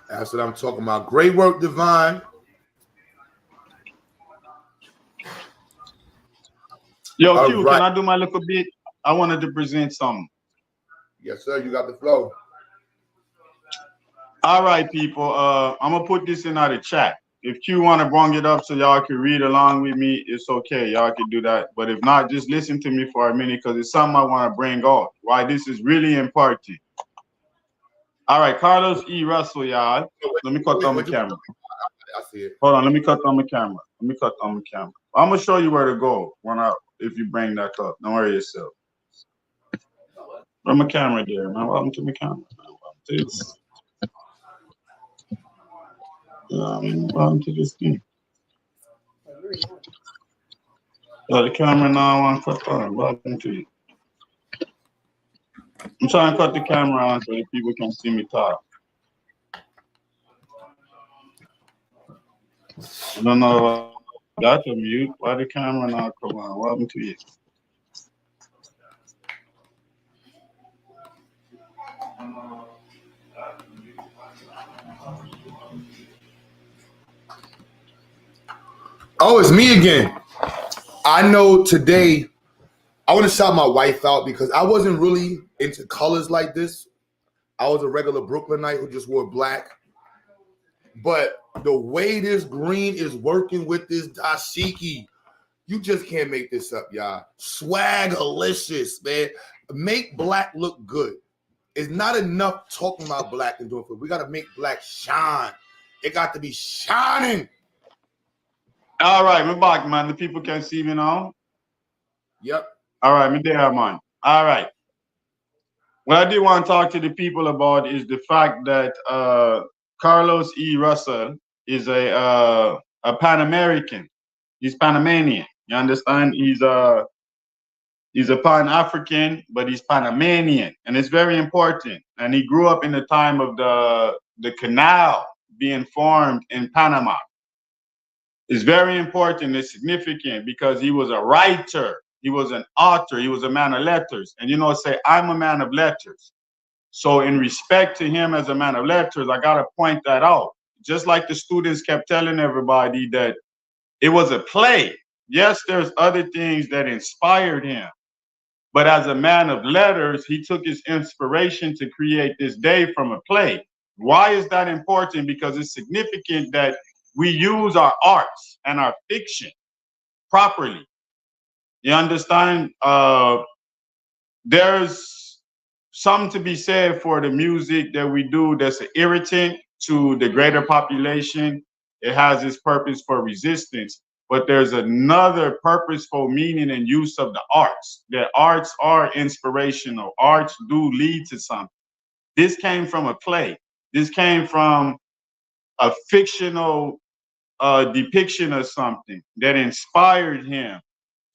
Speaker 3: That's what I'm talking about. Great work, Divine.
Speaker 2: Yo,
Speaker 3: All
Speaker 2: Q,
Speaker 3: right.
Speaker 2: can I do my little bit? I wanted to present something.
Speaker 3: Yes, sir. You got the flow.
Speaker 2: All right, people. I'm gonna put this in the chat. If Q want to bring it up so y'all can read along with me, it's okay. Y'all can do that. But if not, just listen to me for a minute because it's something I want to bring up. Why this is really important. All right, Carlos E. Russell, y'all. Let me cut on the camera.
Speaker 3: I see it.
Speaker 2: Hold on, let me cut on the camera. I'm gonna show you where to go if you bring that up. Don't worry yourself. Where's my camera there, man? Welcome to my camera. Welcome to this. Welcome to this thing. The camera now I want to cut on. Welcome to you. I'm trying to cut the camera on so that people can see me talk. I don't know. Got to mute. Why the camera now come on? Welcome to you.
Speaker 3: Oh, it's me again. I know today I want to shout my wife out because I wasn't really into colors like this. I was a regular Brooklynite who just wore black. But the way this green is working with this dashiki, you just can't make this up, y'all. Swagalicious, man. Make black look good. It's not enough talking about black and doing it. We got to make black shine. It got to be shining.
Speaker 2: All right, we're back, man. The people can see me now.
Speaker 3: Yep.
Speaker 2: All right, me there, man. All right. What I did want to talk to the people about is the fact that Carlos E. Russell is a Pan-American. He's Panamanian. You understand? He's a Pan-African, but he's Panamanian, and it's very important. And he grew up in the time of the canal being formed in Panama. It's very important. It's significant because he was a writer. He was an author. He was a man of letters. And say, I'm a man of letters. So in respect to him as a man of letters, I got to point that out. Just like the students kept telling everybody that it was a play. Yes, there's other things that inspired him. But as a man of letters, he took his inspiration to create this day from a play. Why is that important? Because it's significant that we use our arts and our fiction properly. You understand? There's something to be said for the music that we do that's an irritant to the greater population. It has its purpose for resistance, but there's another purposeful meaning and use of the arts. The arts are inspirational. Arts do lead to something. This came from a play. This came from a fictional depiction of something that inspired him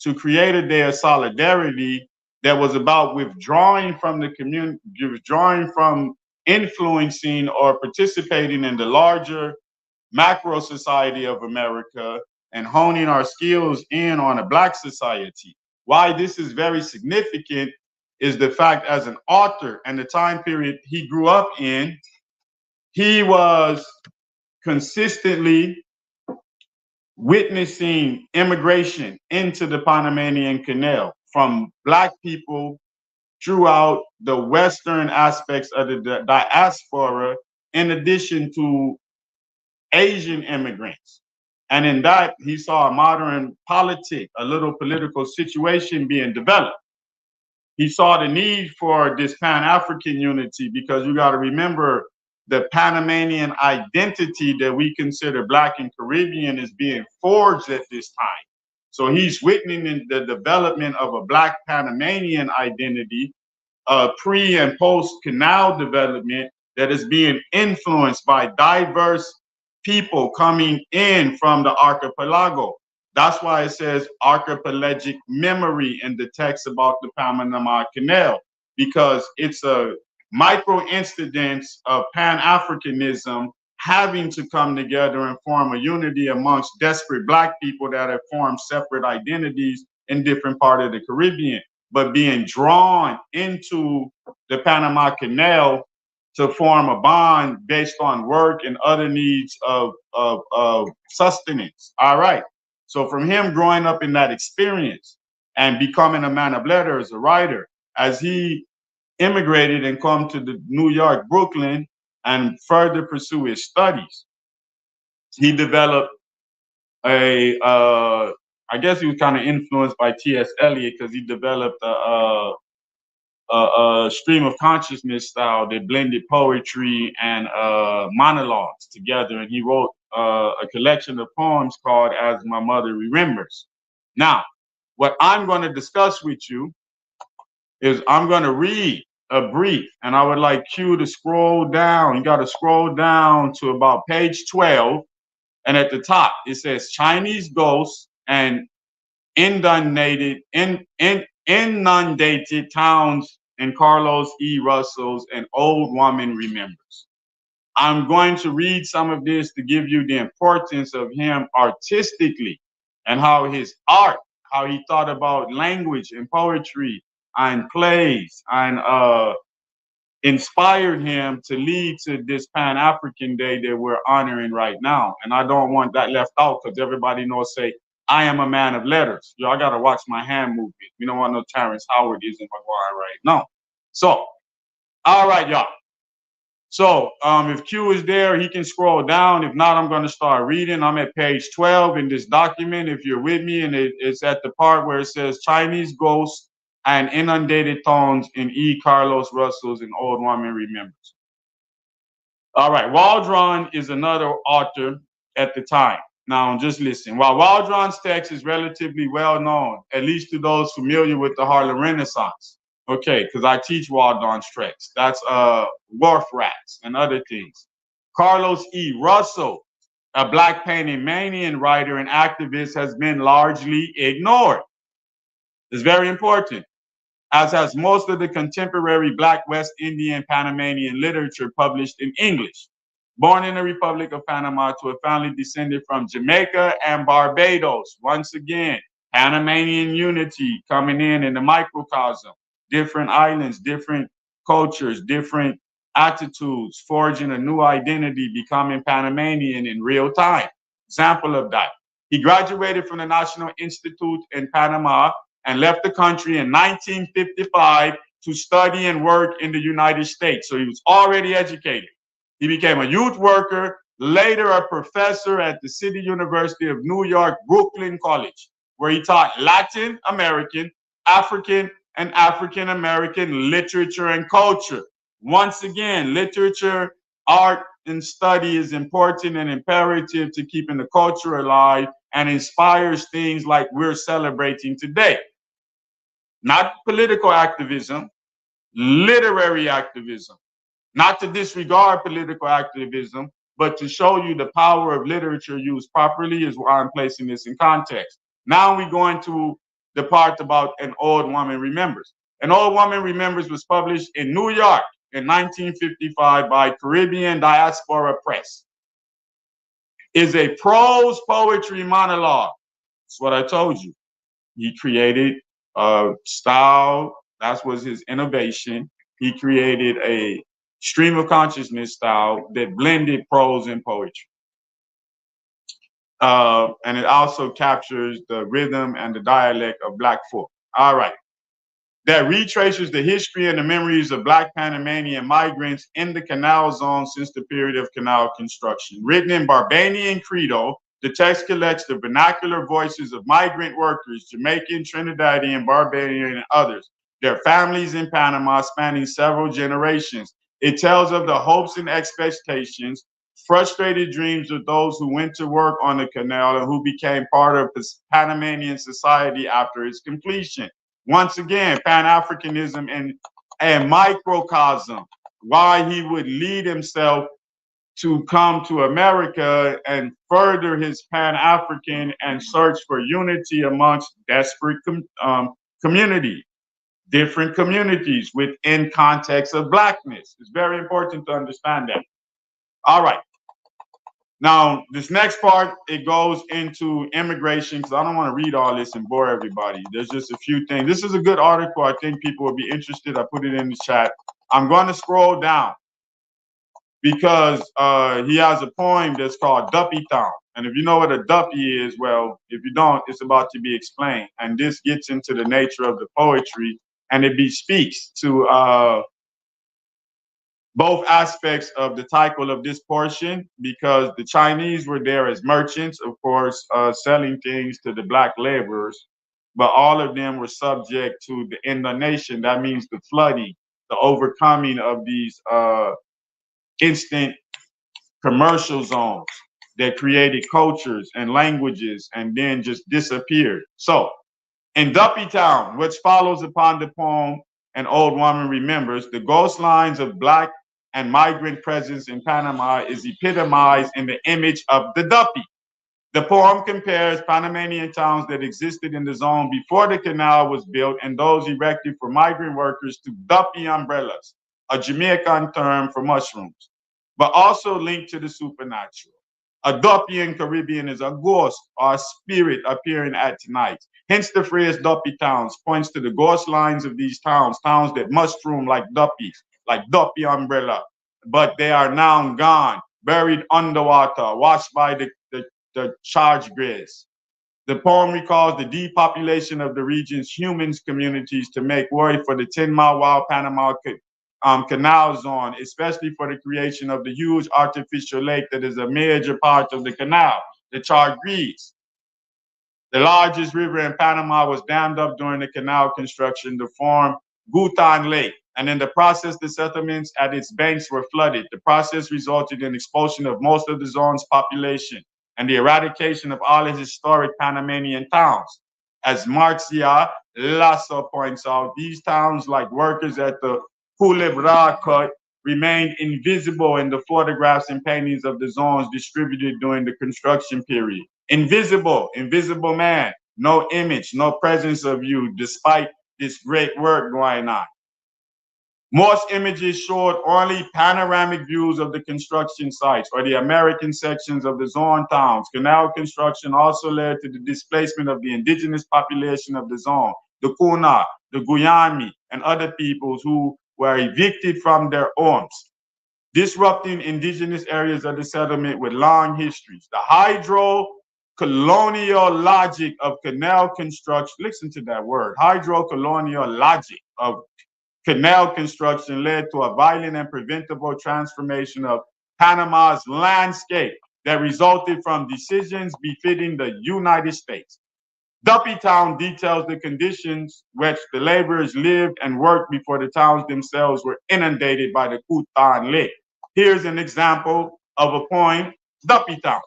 Speaker 2: to create a day of solidarity that was about withdrawing from the community, withdrawing from influencing or participating in the larger macro society of America and honing our skills in on a Black society. Why this is very significant is the fact as an author and the time period he grew up in, he was consistently witnessing immigration into the Panamanian Canal from Black people throughout the Western aspects of the diaspora, in addition to Asian immigrants. And in that, he saw a modern politic, a little political situation being developed. He saw the need for this Pan-African unity because you got to remember the Panamanian identity that we consider Black and Caribbean is being forged at this time. So he's witnessing the development of a Black Panamanian identity, pre and post canal development that is being influenced by diverse people coming in from the archipelago. That's why it says archipelagic memory in the text about the Panama Canal. because it's a micro incidence of Pan-Africanism having to come together and form a unity amongst desperate Black people that have formed separate identities in different parts of the Caribbean, but being drawn into the Panama Canal to form a bond based on work and other needs of sustenance. All right. So from him growing up in that experience and becoming a man of letters, a writer, as he immigrated and come to the New York, Brooklyn, and further pursue his studies, he developed I guess he was kind of influenced by T.S. Eliot, because he developed a stream of consciousness style that blended poetry and monologues together. And he wrote a collection of poems called As My Mother Remembers. Now, what I'm going to discuss with you is I'm going to read a brief, and I would like Q to scroll down. You got to scroll down to about page 12. And at the top, it says Chinese ghosts and inundated towns in Carlos E. Russell's An Old Woman Remembers. I'm going to read some of this to give you the importance of him artistically and how his art, how he thought about language and poetry and plays and inspired him to lead to this Pan-African Day that we're honoring right now. And I don't want that left out, because everybody knows, say, I am a man of letters. Yo, I got to watch my hand movement. We don't want no Terrence Howard is in McGuire right now. So, all right, y'all. So if Q is there, he can scroll down. If not, I'm going to start reading. I'm at page 12 in this document, if you're with me, and it's at the part where it says Chinese ghosts and inundated tones in E. Carlos Russell's An Old Woman Remembers. All right, Waldron is another author at the time. Now, just listen. While Waldron's text is relatively well known, at least to those familiar with the Harlem Renaissance, okay, because I teach Waldron's text. That's Wharf Rats and other things. Carlos E. Russell, a Black Panamanian writer and activist, has been largely ignored. It's very important, as has most of the contemporary Black West Indian Panamanian literature published in English. Born in the Republic of Panama to a family descended from Jamaica and Barbados. Once again, Panamanian unity coming in the microcosm. Different islands, different cultures, different attitudes, forging a new identity, becoming Panamanian in real time. Example of that. He graduated from the National Institute in Panama and left the country in 1955 to study and work in the United States. So he was already educated. He became a youth worker, later a professor at the City University of New York, Brooklyn College, where he taught Latin American, African, and African American literature and culture. Once again, literature, art, and study is important and imperative to keeping the culture alive and inspires things like we're celebrating today. Not political activism, literary activism. Not to disregard political activism, but to show you the power of literature used properly is why I'm placing this in context. Now we go into the part about An Old Woman Remembers. An Old Woman Remembers was published in New York in 1955 by Caribbean Diaspora Press. Is a prose poetry monologue. That's what I told you. He created a style. That was his innovation. He created a stream of consciousness style that blended prose and poetry. And it also captures the rhythm and the dialect of Black folk. All right. That retraces the history and the memories of Black Panamanian migrants in the canal zone since the period of canal construction. Written in Barbadian Credo, the text collects the vernacular voices of migrant workers, Jamaican, Trinidadian, Barbadian, and others, their families in Panama spanning several generations. It tells of the hopes and expectations, frustrated dreams of those who went to work on the canal and who became part of the Panamanian society after its completion. Once again, Pan-Africanism and a microcosm, why he would lead himself to come to America and further his Pan-African and search for unity amongst desperate community. different communities within context of blackness. It's very important to understand that. All right. Now, this next part, it goes into immigration, because I don't want to read all this and bore everybody. There's just a few things. This is a good article. I think people will be interested. I put it in the chat. I'm going to scroll down because he has a poem that's called Duppy Town. And if you know what a Duppy is, well, if you don't, it's about to be explained. And this gets into the nature of the poetry, and it bespeaks to both aspects of the title of this portion, because the Chinese were there as merchants, of course, selling things to the black laborers, but all of them were subject to the inundation. That means the flooding, the overcoming of these instant commercial zones that created cultures and languages and then just disappeared. So in Duppy Town, which follows upon the poem An Old Woman Remembers, the ghost lines of black and migrant presence in Panama is epitomized in the image of the Duppy. The poem compares Panamanian towns that existed in the zone before the canal was built and those erected for migrant workers to Duppy umbrellas, a Jamaican term for mushrooms, but also linked to the supernatural. A Duppy in Caribbean is a ghost or a spirit appearing at night. Hence the phrase Duppy towns points to the ghost lines of these towns, towns that mushroom like Duppies, like Duppy umbrella, but they are now gone, buried underwater, washed by the charge grace. The poem recalls the depopulation of the region's humans communities to make way for the 10-mile Wild Panama Canal Zone, especially for the creation of the huge artificial lake that is a major part of the canal, the Chargris. The largest river in Panama was dammed up during the canal construction to form Gutan Lake. And in the process, the settlements at its banks were flooded. The process resulted in expulsion of most of the zone's population and the eradication of all its historic Panamanian towns. As Marcia Lasso points out, these towns, like workers at the Culebra cut, remained invisible in the photographs and paintings of the zones distributed during the construction period. Invisible, invisible man, no image, no presence of you, despite this great work going on. Most images showed only panoramic views of the construction sites or the American sections of the zone towns. Canal construction also led to the displacement of the indigenous population of the zone, the Kuna, the Guyami, and other peoples who were evicted from their homes, disrupting indigenous areas of the settlement with long histories. The hydro-colonial logic of canal construction, listen to that word, hydro-colonial logic of canal construction led to a violent and preventable transformation of Panama's landscape that resulted from decisions befitting the United States. Duppy Town details the conditions which the laborers lived and worked before the towns themselves were inundated by the Kutan Lake. Here's an example of a poem, Duppy Town.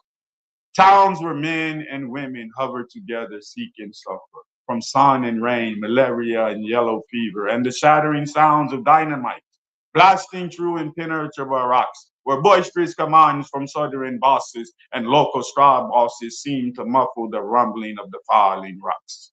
Speaker 2: Towns where men and women hover together, seeking succor from sun and rain, malaria and yellow fever, and the shattering sounds of dynamite blasting through impenetrable rocks, where boisterous commands from southern bosses and local straw bosses seem to muffle the rumbling of the falling rocks.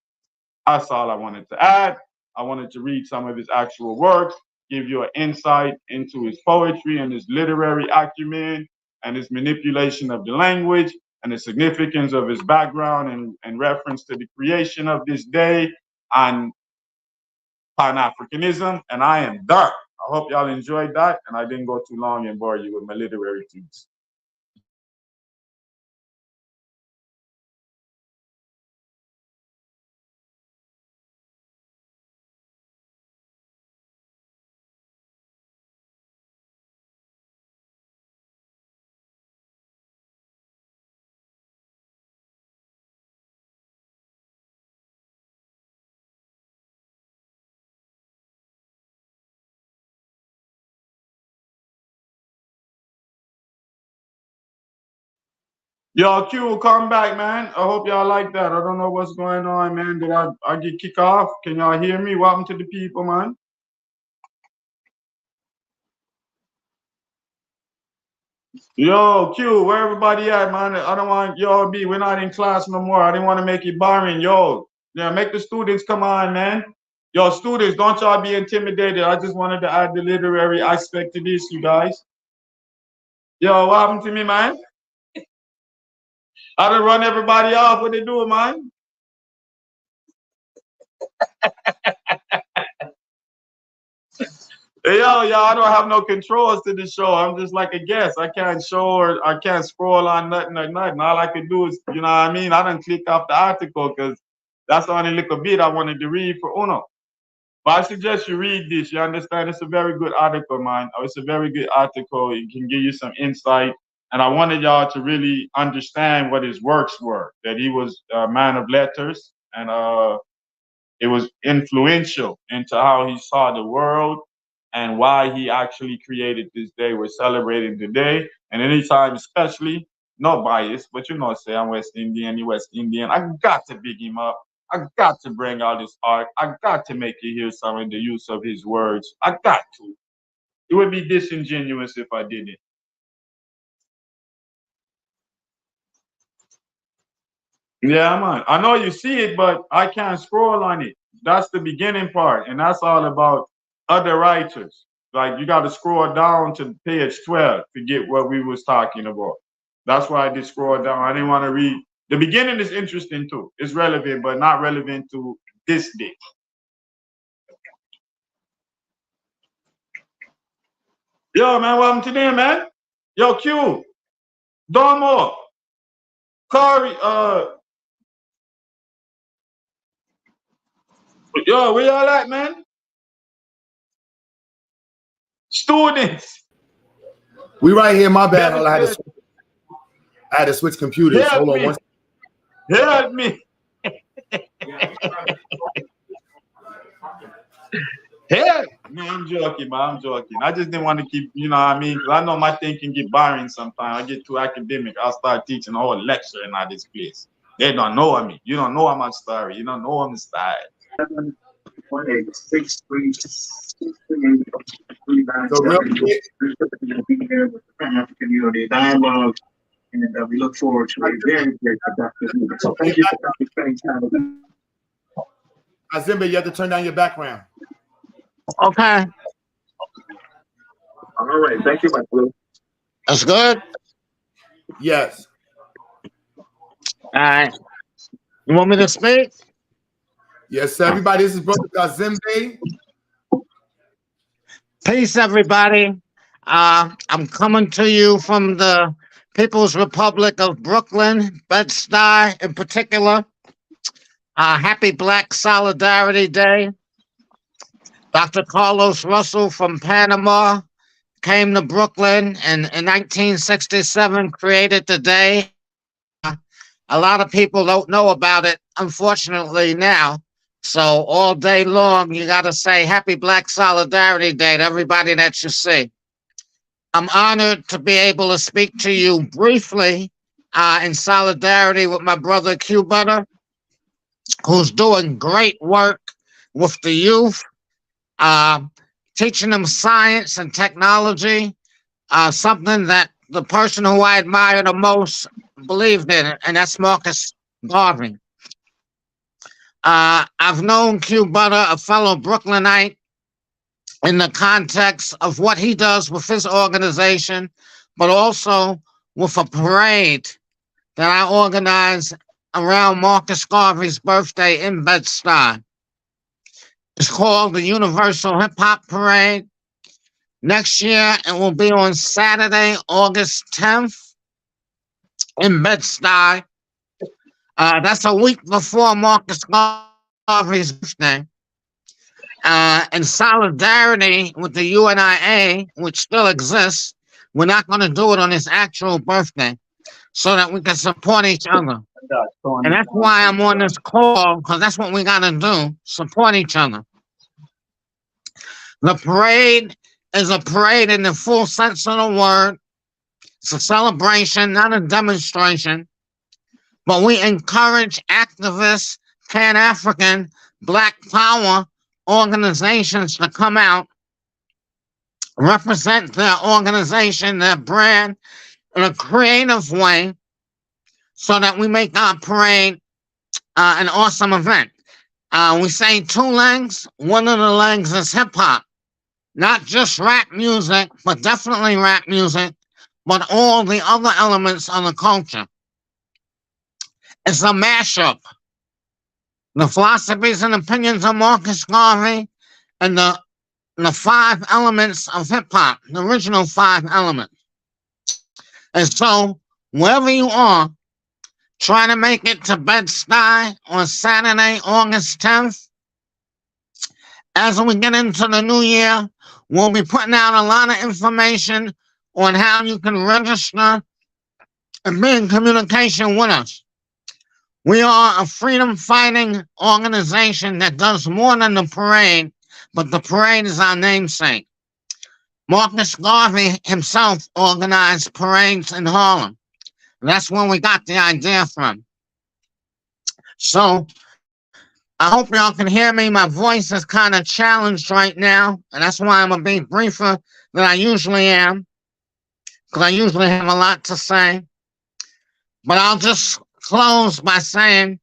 Speaker 2: That's all I wanted to add. I wanted to read some of his actual works, give you an insight into his poetry and his literary acumen and his manipulation of the language and the significance of his background and reference to the creation of this day and Pan-Africanism. And I am done. I hope y'all enjoyed that, and I didn't go too long and bore you with my literary tweets. Yo, Q, come back, man. I hope y'all like that. I don't know what's going on, man. Did I get kicked off? Can y'all hear me? Welcome to the people, man. Yo, Q, where everybody at, man? I don't want y'all be. We're not in class no more. I didn't want to make it boring. Yo, yeah, make the students come on, man. Yo, students, don't y'all be intimidated. I just wanted to add the literary aspect to this, you guys. Yo, what happened to me, man? I done run everybody off. What they doing, man? Hey, yo, I don't have no controls to the show. I'm just like a guest. I can't show or I can't scroll on nothing or nothing. All I can do is, you know what I mean? I done click off the article because that's the only little bit I wanted to read for Uno. But I suggest you read this. You understand? It's a very good article, man. It's a very good article. It can give you some insight. And I wanted y'all to really understand what his works were, that he was a man of letters, and it was influential into how he saw the world and why he actually created this day. We're celebrating today. And anytime, especially, no bias, but you know, say I'm West Indian, you West Indian. I got to big him up. I got to bring out his art. I got to make you hear some of the use of his words. I got to. It would be disingenuous if I didn't. Yeah, man. I know you see it, but I can't scroll on it. That's the beginning part. And that's all about other writers. Like, you got to scroll down to page 12 to get what we was talking about. That's why I did scroll down. I didn't want to read. The beginning is interesting too. It's relevant, but not relevant to this day. Yo, man, welcome today, man. Yo, Q, Domo, Kari, yo, where y'all at, man? Students.
Speaker 3: We right here. My bad. I had to switch computers. Hold on one second.
Speaker 2: Help me. Help. No, I'm joking, man. I'm joking. I just didn't want to keep, you know what I mean? Because I know my thing can get boring sometimes. I get too academic. I'll start teaching a whole lecture in this place. They don't know me. You don't know I'm a story. You don't know I'm a style.
Speaker 8: Community dialogue, and we look forward to a very, very productive meeting. So thank you for spending time with us.
Speaker 3: Azimba, you have to turn down your background.
Speaker 8: Okay. All right. Thank you, my blue. That's good.
Speaker 3: Yes.
Speaker 8: All right. You want me to speak?
Speaker 3: Yes, sir. Everybody, this is Brother Kazembe.
Speaker 8: Peace, everybody. I'm coming to you from the People's Republic of Brooklyn, Bed-Stuy in particular. Happy Black Solidarity Day. Dr. Carlos Russell from Panama came to Brooklyn and in 1967 created the day. A lot of people don't know about it, unfortunately, now. So all day long, you got to say Happy Black Solidarity Day to everybody that you see. I'm honored to be able to speak to you briefly in solidarity with my brother Q Butter, who's doing great work with the youth, teaching them science and technology, something that the person who I admire the most believed in, and that's Marcus Garvey. I've known Q Butter, a fellow Brooklynite, in the context of what he does with his organization, but also with a parade that I organize around Marcus Garvey's birthday in Bed-Stuy. It's called the Universal Hip Hop Parade. Next year, it will be on Saturday, August 10th in Bed-Stuy. That's a week before Marcus Garvey's birthday. In solidarity with the UNIA, which still exists, we're not going to do it on his actual birthday so that we can support each other. And that's why I'm on this call, because that's what we got to do, support each other. The parade is a parade in the full sense of the word. It's a celebration, not a demonstration. But we encourage activists, Pan-African, Black Power organizations to come out, represent their organization, their brand in a creative way so that we make our parade an awesome event. We say two legs. One of the legs is hip hop. Not just rap music, but definitely rap music, but all the other elements of the culture. It's a mashup. The philosophies and opinions of Marcus Garvey and the 5 elements of hip hop, the original 5 elements. And so, wherever you are, try to make it to Bed-Stuy on Saturday, August 10th. As we get into the new year, we'll be putting out a lot of information on how you can register and be in communication with us. We are a freedom-fighting organization that does more than the parade, but the parade is our namesake. Marcus Garvey himself organized parades in Harlem. That's where we got the idea from. So, I hope y'all can hear me. My voice is kind of challenged right now, and that's why I'm a bit briefer than I usually am, because I usually have a lot to say. But I'll just close by saying,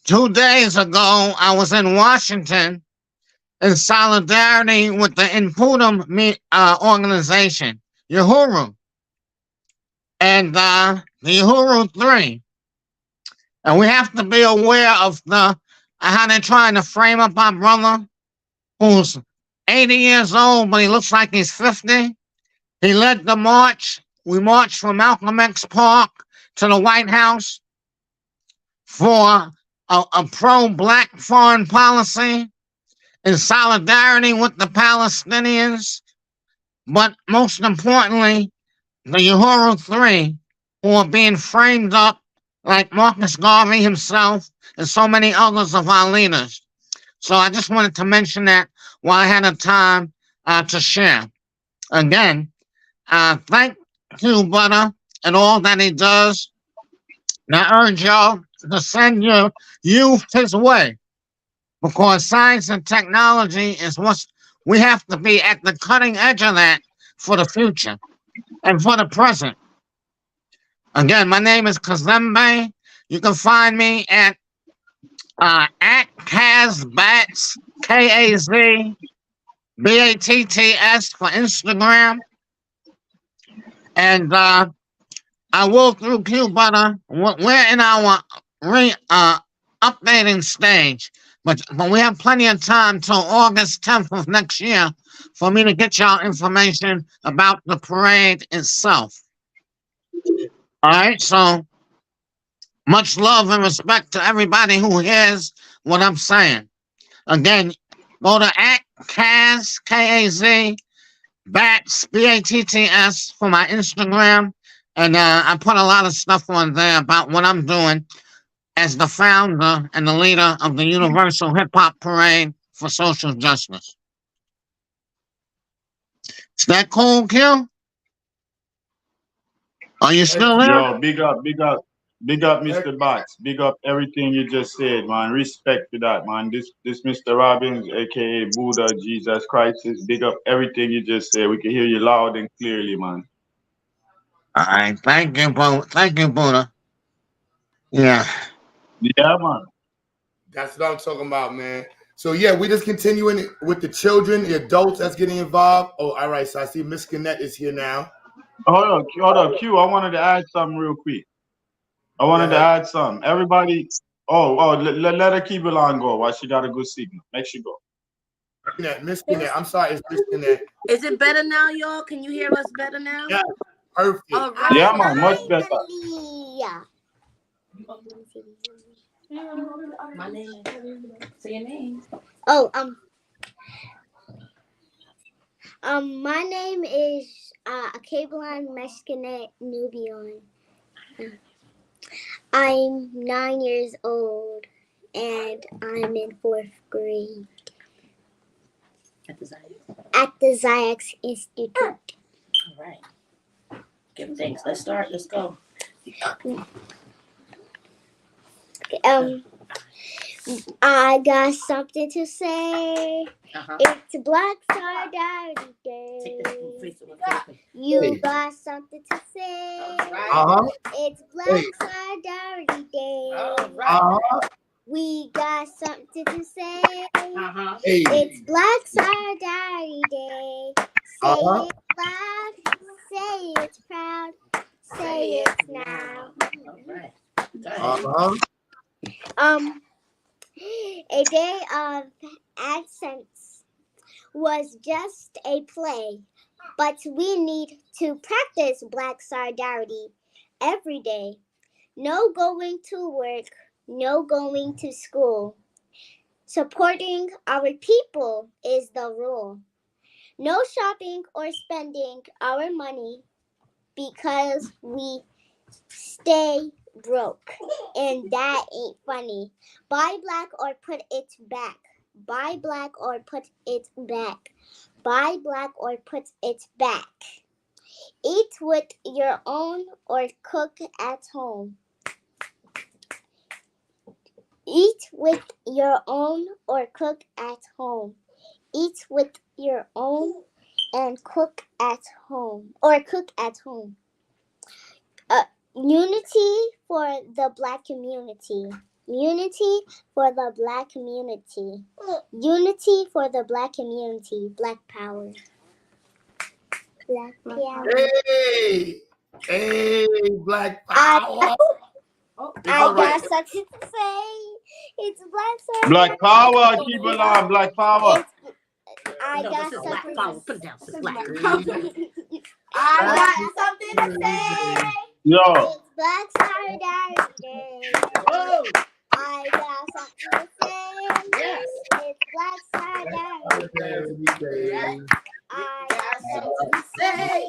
Speaker 8: 2 days ago, I was in Washington in solidarity with the Impudum organization, Uhuru, and the Uhuru 3. And we have to be aware of how they're trying to frame up our brother, who's 80 years old, but he looks like he's 50. He led the march. We marched from Malcolm X Park to the White House for a pro-black foreign policy in solidarity with the Palestinians, but most importantly, the Uhuru 3, who are being framed up like Marcus Garvey himself and so many others of our leaders. So I just wanted to mention that while I had a time to share. Again, thank you, Butter, and all that he does. And I urge y'all to send your youth his way, because science and technology is what we have to be at the cutting edge of that for the future and for the present. Again, my name is Kazembe. You can find me at Kazbatts, KAZBATTS for Instagram. And I will through Q Butter. We're in our updating stage, but we have plenty of time till August 10th of next year for me to get y'all information about the parade itself. All right, so much love and respect to everybody who hears what I'm saying. Again, go to @Kaz, K-A-Z, Batts, B-A-T-T-S for my Instagram. And I put a lot of stuff on there about what I'm doing as the founder and the leader of the Universal Hip Hop Parade for Social Justice. Is that cool, Q? Are you still there?
Speaker 2: Yo, big up, Mr. Batts. Big up everything you just said, man. Respect to that, man. This Mr. Robbins, aka Buddha, Jesus Christ, is big up everything you just said. We can hear you loud and clearly, man.
Speaker 8: All right, thank you, Buddha. Yeah.
Speaker 2: Yeah, man.
Speaker 3: That's what I'm talking about, man. So yeah, we just continuing with the children, the adults that's getting involved. Oh, all right. So I see Miss Connect is here now.
Speaker 2: Hold on, Q. I wanted to add something real quick. Everybody, let her keep it on go while she got a good signal. Make sure go.
Speaker 3: Miss Connect, I'm sorry, it's Miss Connect.
Speaker 6: Is it better now, y'all? Can you hear us better now?
Speaker 3: Yeah, perfect.
Speaker 6: All right.
Speaker 2: Yeah, man, much better.
Speaker 12: Yeah.
Speaker 6: My name. Say your name.
Speaker 12: Oh, my name is Kabelan Mescanet Nubion. I'm 9 years old and I'm in 4th grade
Speaker 6: At the Ziax.
Speaker 12: at the Ziax Institute.
Speaker 6: All right. Give thanks. Let's start. Let's go.
Speaker 12: I got something to say. It's Black Solidarity Day. You got something to say. It's Black Solidarity Day.
Speaker 11: We got something to say.
Speaker 3: Hey.
Speaker 11: It's Black Solidarity Day. Say it loud, say it's proud, say it now. A day of accents was just a play, but we need to practice Black Solidarity every day. No going to work, no going to school. Supporting our people is the rule. No shopping or spending our money because we stay broke. And that ain't funny. Buy black or put it back. Buy black or put it back. Buy black or put it back. Eat with your own or cook at home. Eat with your own or cook at home. Eat with your own and cook at home or cook at home. Unity for the Black community. Unity for the Black community. Unity for the Black community. Black power. Black power.
Speaker 3: Hey, Black power.
Speaker 11: I got something to say. It's Black Solidarity.
Speaker 2: Black power, keep it on, Black power.
Speaker 11: I got something to
Speaker 13: Put it down, sis. Black power. I got something to say.
Speaker 2: Yo.
Speaker 11: It's Black Solidarity Day.
Speaker 13: Whoa.
Speaker 11: I got something to say.
Speaker 13: Yes.
Speaker 11: It's Black Solidarity Day. I got something to say.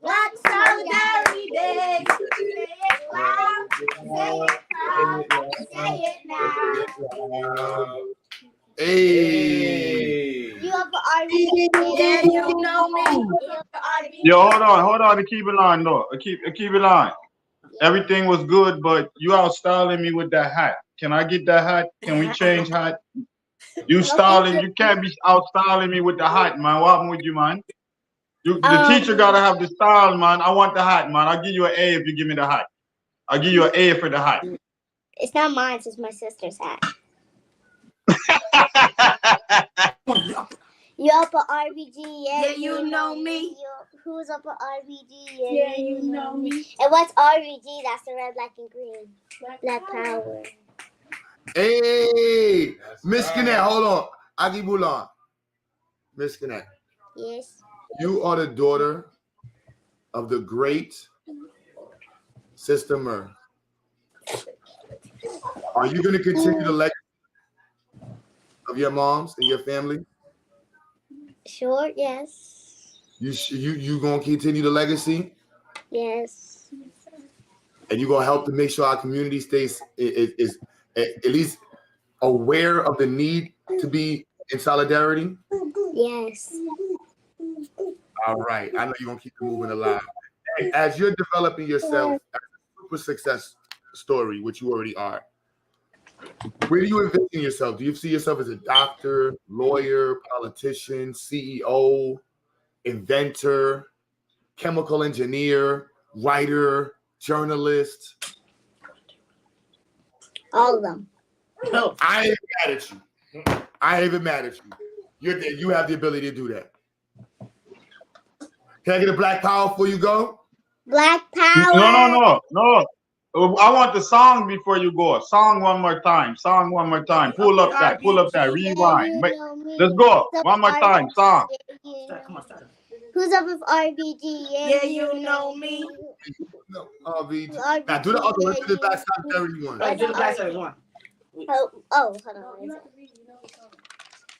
Speaker 13: Black Solidarity Day. Say it loud, say it proud, say it now.
Speaker 3: Hey.
Speaker 11: You have an RV.
Speaker 13: Yeah, you know me.
Speaker 2: Yo, hold on to keep it on though. Keep it on. Everything was good, but you out styling me with that hat. Can I get that hat? Can we change hat? You styling, you can't be out styling me with the hat, man. What happened with you, man? The teacher gotta have the style, man. I want the hat, man. I'll give you an A if you give me the hat. I'll give you an A for the hat.
Speaker 11: It's not mine, it's my sister's hat. You up at RBG?
Speaker 13: Yeah, you know me.
Speaker 11: Who's up at RBG?
Speaker 13: Yeah, you know me.
Speaker 11: And what's RBG? That's the red, black, and green. Black power.
Speaker 3: Hey, Miss Connect, hold on. Agi Bulan. Miss Connect.
Speaker 11: Yes.
Speaker 3: You are the daughter of the great Sister Mur. Are you going to continue the legacy of your moms and your family?
Speaker 11: Sure, yes.
Speaker 3: You going to continue the legacy?
Speaker 11: Yes.
Speaker 3: And you're going to help to make sure our community stays is at least aware of the need to be in solidarity?
Speaker 11: Yes.
Speaker 3: All right. I know you're going to keep it moving alive. And as you're developing yourself as a super success story, which you already are, where do you envision yourself? Do you see yourself as a doctor, lawyer, politician, CEO, inventor, chemical engineer, writer, journalist?
Speaker 11: All of them.
Speaker 3: No, I ain't mad at you. I ain't even mad at you. You have the ability to do that. Can I get a black power before you go?
Speaker 11: Black power.
Speaker 2: No. I want the song before you go. Song one more time. Song one more time. Pull up that. Rewind. Let's go. One more time. Song.
Speaker 11: Who's up with RBG?
Speaker 13: Yeah, you know me.
Speaker 3: No, RBG. Now do the other one. Do the Black Solidarity one.
Speaker 13: Right, do the Black Solidarity one.
Speaker 11: Oh, hold on.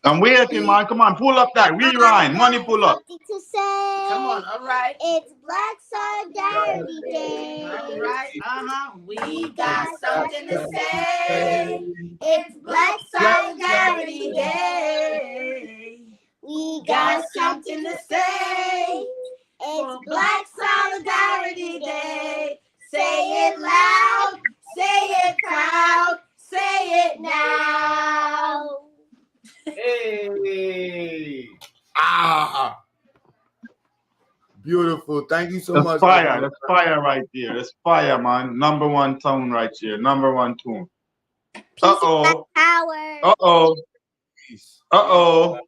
Speaker 2: I'm waiting, man. Come on, pull up that. Rewind. Money pull up.
Speaker 11: Something to say.
Speaker 13: Come on, all right.
Speaker 11: It's Black Solidarity Day.
Speaker 13: All right, We got something to say. It's Black Solidarity Day. We got something to say. It's Black Solidarity Day. Say it loud, say it proud, say it now.
Speaker 3: Hey. Beautiful. Thank you so
Speaker 2: That's
Speaker 3: much.
Speaker 2: Fire. That's fire right there. That's fire, man. Number one tone right here. Number one tune. Uh-oh.
Speaker 11: Power.
Speaker 2: Uh-oh. Uh-oh.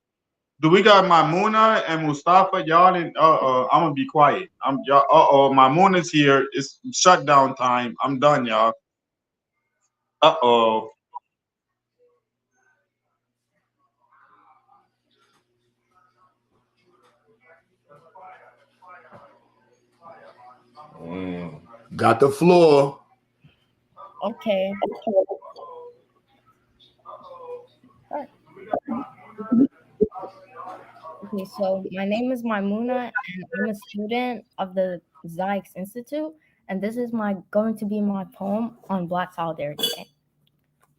Speaker 2: Do we got Maimuna and Mustafa? Y'all in I'm gonna be quiet. Y'all Maimuna's here. It's shutdown time. I'm done, y'all. Uh-oh.
Speaker 3: Got the floor.
Speaker 10: Okay. Okay, so my name is Maimuna, and I'm a student of the Zyx Institute, and this is going to be my poem on Black Solidarity Day.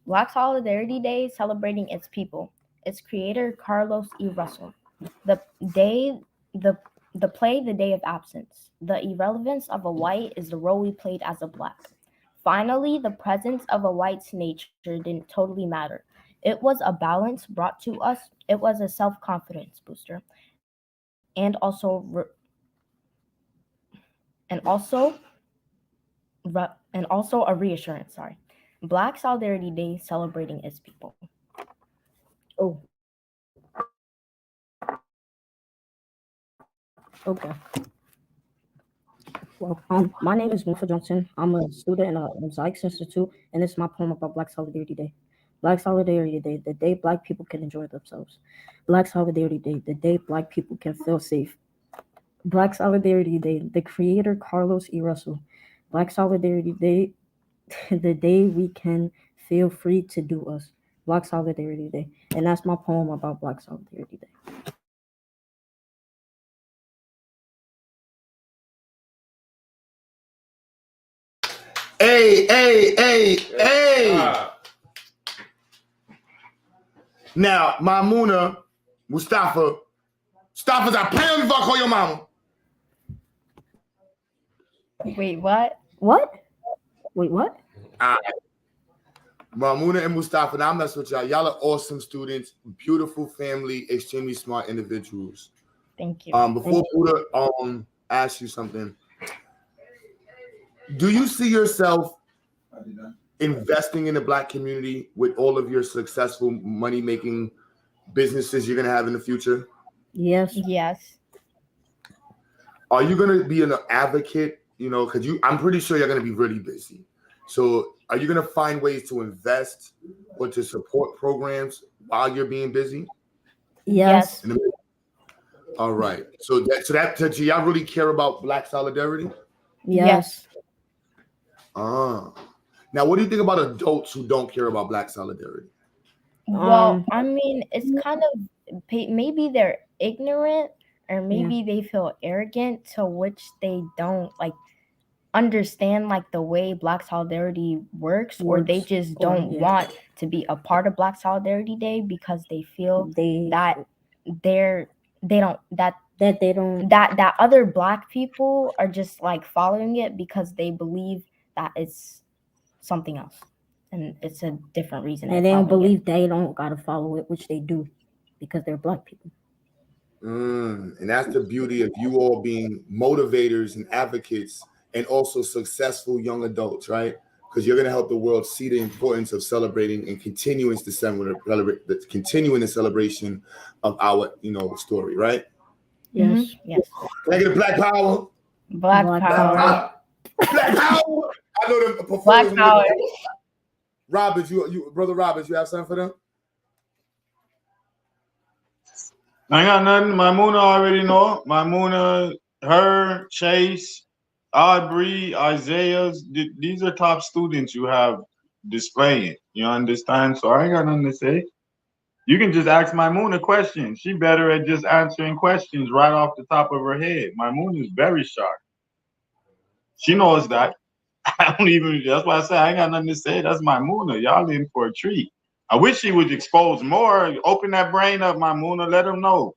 Speaker 10: Black Solidarity Day is celebrating its people, its creator Carlos E. Russell. The play The Day of Absence. The irrelevance of a white is the role we played as a black. Finally, the presence of a white's nature didn't totally matter. It was a balance brought to us. It was a self-confidence booster, and also a reassurance. Sorry, Black Solidarity Day celebrating its people. Oh, okay. Well, my name is Mufa Johnson. I'm a student in the Zyx Institute, and this is my poem about Black Solidarity Day. Black Solidarity Day, the day Black people can enjoy themselves. Black Solidarity Day, the day Black people can feel safe. Black Solidarity Day, the creator Carlos E. Russell. Black Solidarity Day, the day we can feel free to do us. Black Solidarity Day. And that's my poem about Black Solidarity Day.
Speaker 3: Hey. Now, Maimuna, Mustafa's I play on the fuck call your mama.
Speaker 10: Wait, what? What? Wait, what?
Speaker 3: Maimuna and Mustafa, now I'm messing with y'all. Y'all are awesome students, beautiful family, extremely smart individuals.
Speaker 10: Thank you.
Speaker 3: Before Buddha ask you something, do you see yourself investing in the Black community with all of your successful money-making businesses you're gonna have in the future?
Speaker 10: Yes. Yes.
Speaker 3: Are you gonna be an advocate? You know, because I'm pretty sure you're gonna be really busy. So, are you gonna find ways to invest or to support programs while you're being busy?
Speaker 10: Yes.
Speaker 3: All right. So do y'all really care about Black solidarity?
Speaker 10: Yes.
Speaker 3: Now, what do you think about adults who don't care about Black solidarity?
Speaker 10: Well, I mean, it's kind of maybe they're ignorant, or maybe they feel arrogant, to which they don't understand the way Black Solidarity works, or they just don't want to be a part of Black Solidarity Day because they feel that other Black people are just following it because they believe that it's something else, and it's a different reason. And they don't believe they don't gotta follow it, which they do because they're Black people.
Speaker 3: And that's the beauty of you all being motivators and advocates, and also successful young adults, right? Because you're going to help the world see the importance of celebrating and continuing the celebration of our, story, right?
Speaker 10: Yes. Mm-hmm. Yes.
Speaker 3: Can I get a Black Power?
Speaker 10: Black Power.
Speaker 3: Black Power. I know them performers.
Speaker 10: Black Power.
Speaker 3: Roberts, you brother Roberts, you have something for them?
Speaker 2: I ain't got nothing. Maimuna already know. Maimuna, her, Chase, Aubrey, Isaiah, these are top students you have displaying. You understand? So I ain't got nothing to say. You can just ask Maimuna questions. She better at just answering questions right off the top of her head. Maimuna is very sharp. She knows that. That's why I say I ain't got nothing to say. That's Maimuna. Y'all in for a treat. I wish she would expose more. Open that brain up, Maimuna. Let them know.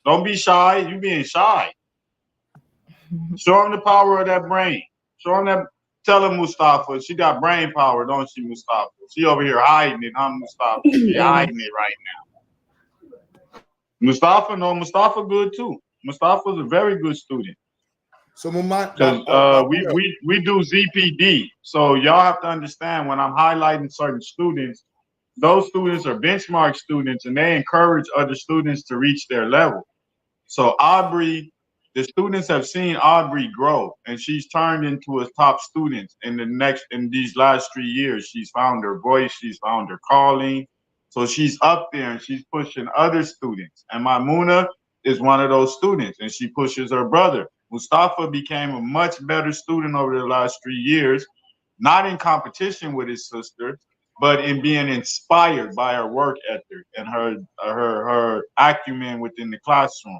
Speaker 2: Don't be shy. You being shy. Show them the power of that brain. Show them that. Tell her Mustafa. She got brain power, don't she, Mustafa? She over here hiding it, huh, Mustafa? She hiding it right now. Mustafa good too. Mustafa's a very good student.
Speaker 3: So Mama,
Speaker 2: Because we do ZPD. So y'all have to understand when I'm highlighting certain students, those students are benchmark students and they encourage other students to reach their level. So Aubrey, the students have seen Aubrey grow and she's turned into a top student in these last 3 years. She's found her voice, she's found her calling. So she's up there and she's pushing other students. And Maimuna is one of those students and she pushes her brother. Mustafa became a much better student over the last 3 years, not in competition with his sister, but in being inspired by her work ethic and her acumen within the classroom.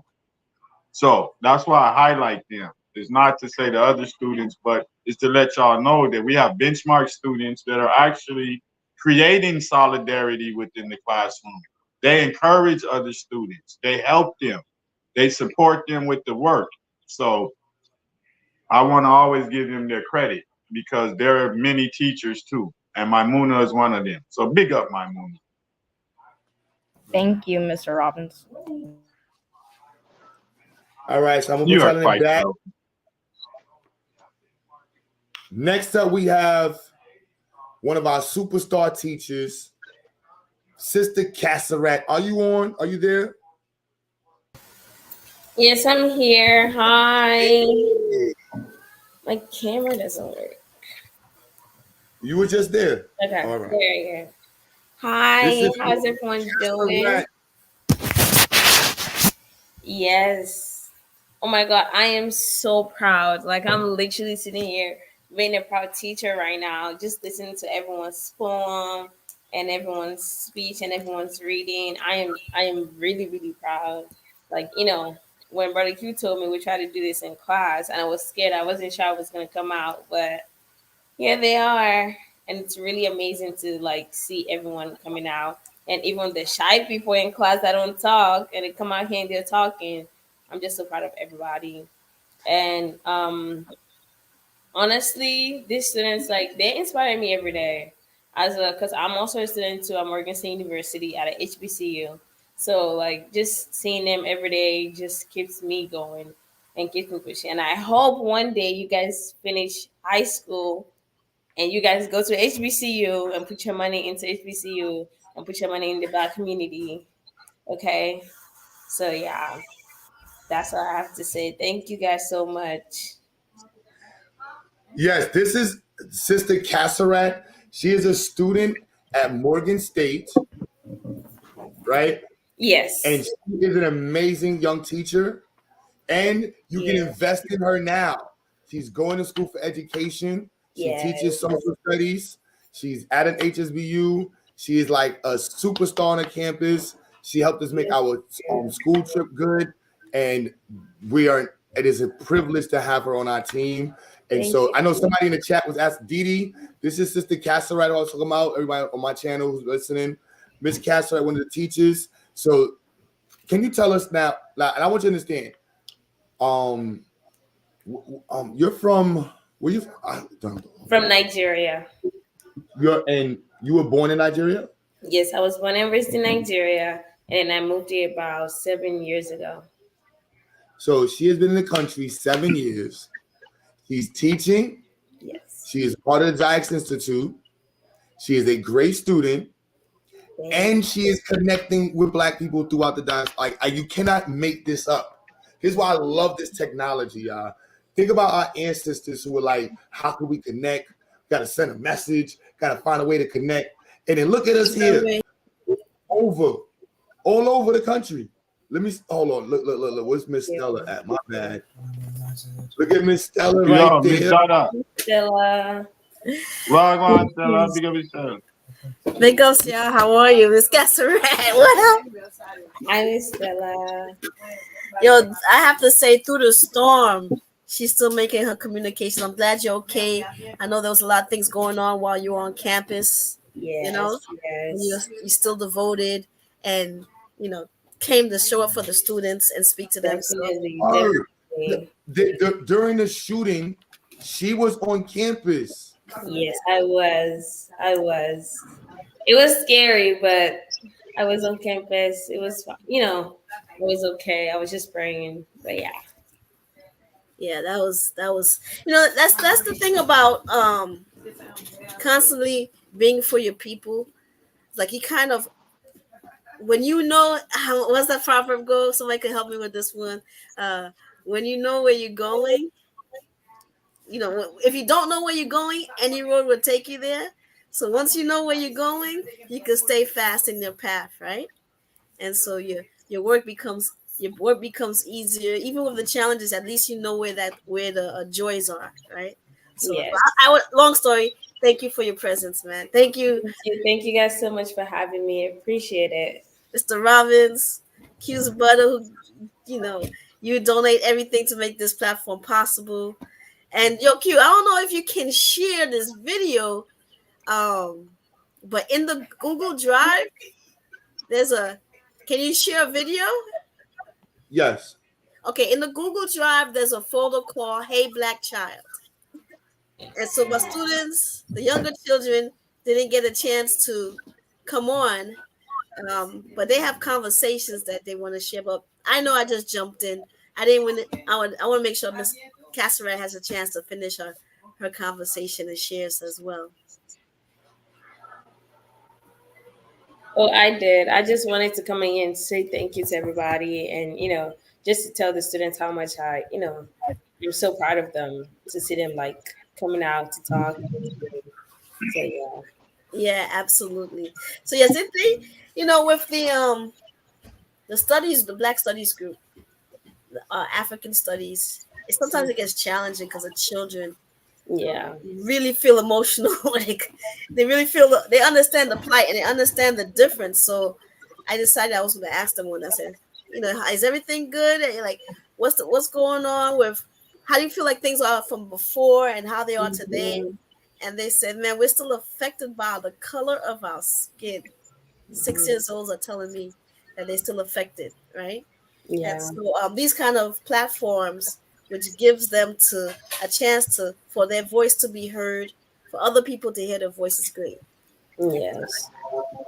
Speaker 2: So that's why I highlight them. It's not to say the other students, but it's to let y'all know that we have benchmark students that are actually creating solidarity within the classroom. They encourage other students. They help them. They support them with the work. So I want to always give them their credit because there are many teachers too. And Maimuna is one of them. So big up Maimuna.
Speaker 10: Thank you, Mr. Robbins.
Speaker 3: All right, so I'm gonna put y'all in back. Next up, we have one of our superstar teachers, Sister Cassarat. Are you on? Are you there?
Speaker 4: Yes, I'm here. Hi. My camera doesn't work.
Speaker 3: You were just there.
Speaker 4: Okay.
Speaker 3: All right.
Speaker 4: There you go. Hi. How's everyone doing? Yes. Oh my God, I am so proud. Like I'm literally sitting here being a proud teacher right now, just listening to everyone's poem and everyone's speech and everyone's reading. I am really, really proud. Like, you know, when Brother Q told me we tried to do this in class and I was scared, I wasn't sure I was gonna come out, but here they are. And it's really amazing to like see everyone coming out. And even the shy people in class that don't talk and they come out here and they're talking. I'm just so proud of everybody. And honestly, these students, like, they inspire me every day. Because I'm also a student too at Morgan State University at a HBCU. So like just seeing them every day just keeps me going and keeps me pushing. And I hope one day you guys finish high school and you guys go to HBCU and put your money into HBCU and put your money in the Black community. Okay? So yeah, that's all I have to say. Thank you guys so much.
Speaker 3: Yes, this is Sister Cassarat. She is a student at Morgan State, right?
Speaker 4: Yes.
Speaker 3: And she is an amazing young teacher. And you can invest in her now. She's going to school for education. She teaches social studies. She's at an HSBU. She is like a superstar on the campus. She helped us make our school trip good. And it is a privilege to have her on our team. And so I know somebody in the chat was asked, Didi, this is Sister Cassarat also come out. Everybody on my channel who's listening. Miss Cassarat, one of the teachers. So can you tell us now, and I want you to understand, you're from, where you
Speaker 4: from Nigeria.
Speaker 3: You were born in Nigeria?
Speaker 4: Yes, I was born and raised in Nigeria, and I moved here about 7 years ago.
Speaker 3: So she has been in the country 7 years. She's teaching.
Speaker 4: Yes.
Speaker 3: She is part of the Ziax Institute. She is a great student. And she is connecting with Black people throughout the diaspora. You cannot make this up. Here's why I love this technology, y'all. Think about our ancestors who were like, how can we connect? Got to send a message. Got to find a way to connect. And then look at us here. All over the country. Let me, hold on. Look. Where's Miss Stella at? My bad. Look at Miss Stella right there.
Speaker 4: Stella.
Speaker 2: Wagwan, Stella. Big up yourself.
Speaker 14: Big ups, y'all. How are you? Miss Cassarat. What up?
Speaker 4: Hi, Miss Stella.
Speaker 14: Yo, I have to say, through the storm, she's still making her communication. I'm glad you're okay. I know there was a lot of things going on while you were on campus.
Speaker 4: Yes,
Speaker 14: you know,
Speaker 4: yes.
Speaker 14: You're still devoted and, you know, came to show up for the students and speak to them.
Speaker 3: During the shooting, she was on campus.
Speaker 4: Yes, I was. It was scary, but I was on campus. It was, you know, it was okay. I was just praying, but yeah.
Speaker 14: Yeah, that was that's the thing about constantly being for your people. Like you kind of when you know how what's that proverb go? Somebody could help me with this one. When you know where you're going, if you don't know where you're going, any road will take you there. So once you know where you're going, you can stay fast in your path, right? And so your work becomes easier, even with the challenges. At least you know where the joys are, right? So
Speaker 15: Yes.
Speaker 14: I would long story. Thank you for your presence, man. Thank you.
Speaker 15: Thank you guys so much for having me. I appreciate it.
Speaker 14: Mr. Robbins, Q's brother, who you donate everything to make this platform possible. And Q, I don't know if you can share this video, but in the Google Drive, can you share a video?
Speaker 3: Yes.
Speaker 14: Okay, in the Google Drive, there's a folder called Hey Black Child. And so my students, the younger children, didn't get a chance to come on, but they have conversations that they want to share. But I know I just jumped in. I didn't win it. I want to make sure Miss Casseret has a chance to finish her conversation and shares as well.
Speaker 15: Well, I did. I just wanted to come in and say thank you to everybody, and just to tell the students how much I'm so proud of them to see them like coming out to talk. So yeah.
Speaker 14: Yeah, absolutely. So yes, with the studies, the Black Studies group, African Studies, sometimes it gets challenging because the children really feel emotional. They really feel they understand the plight and they understand the difference. So I decided I was going to ask them one. I said, is everything good? And like, what's going on with? How do you feel like things are from before and how they are today? And they said, man, we're still affected by the color of our skin. 6 years olds are telling me that they're still affected, right?
Speaker 15: Yeah.
Speaker 14: And so these kind of platforms, which gives them a chance for their voice to be heard, for other people to hear their voice, is great.
Speaker 15: Yes.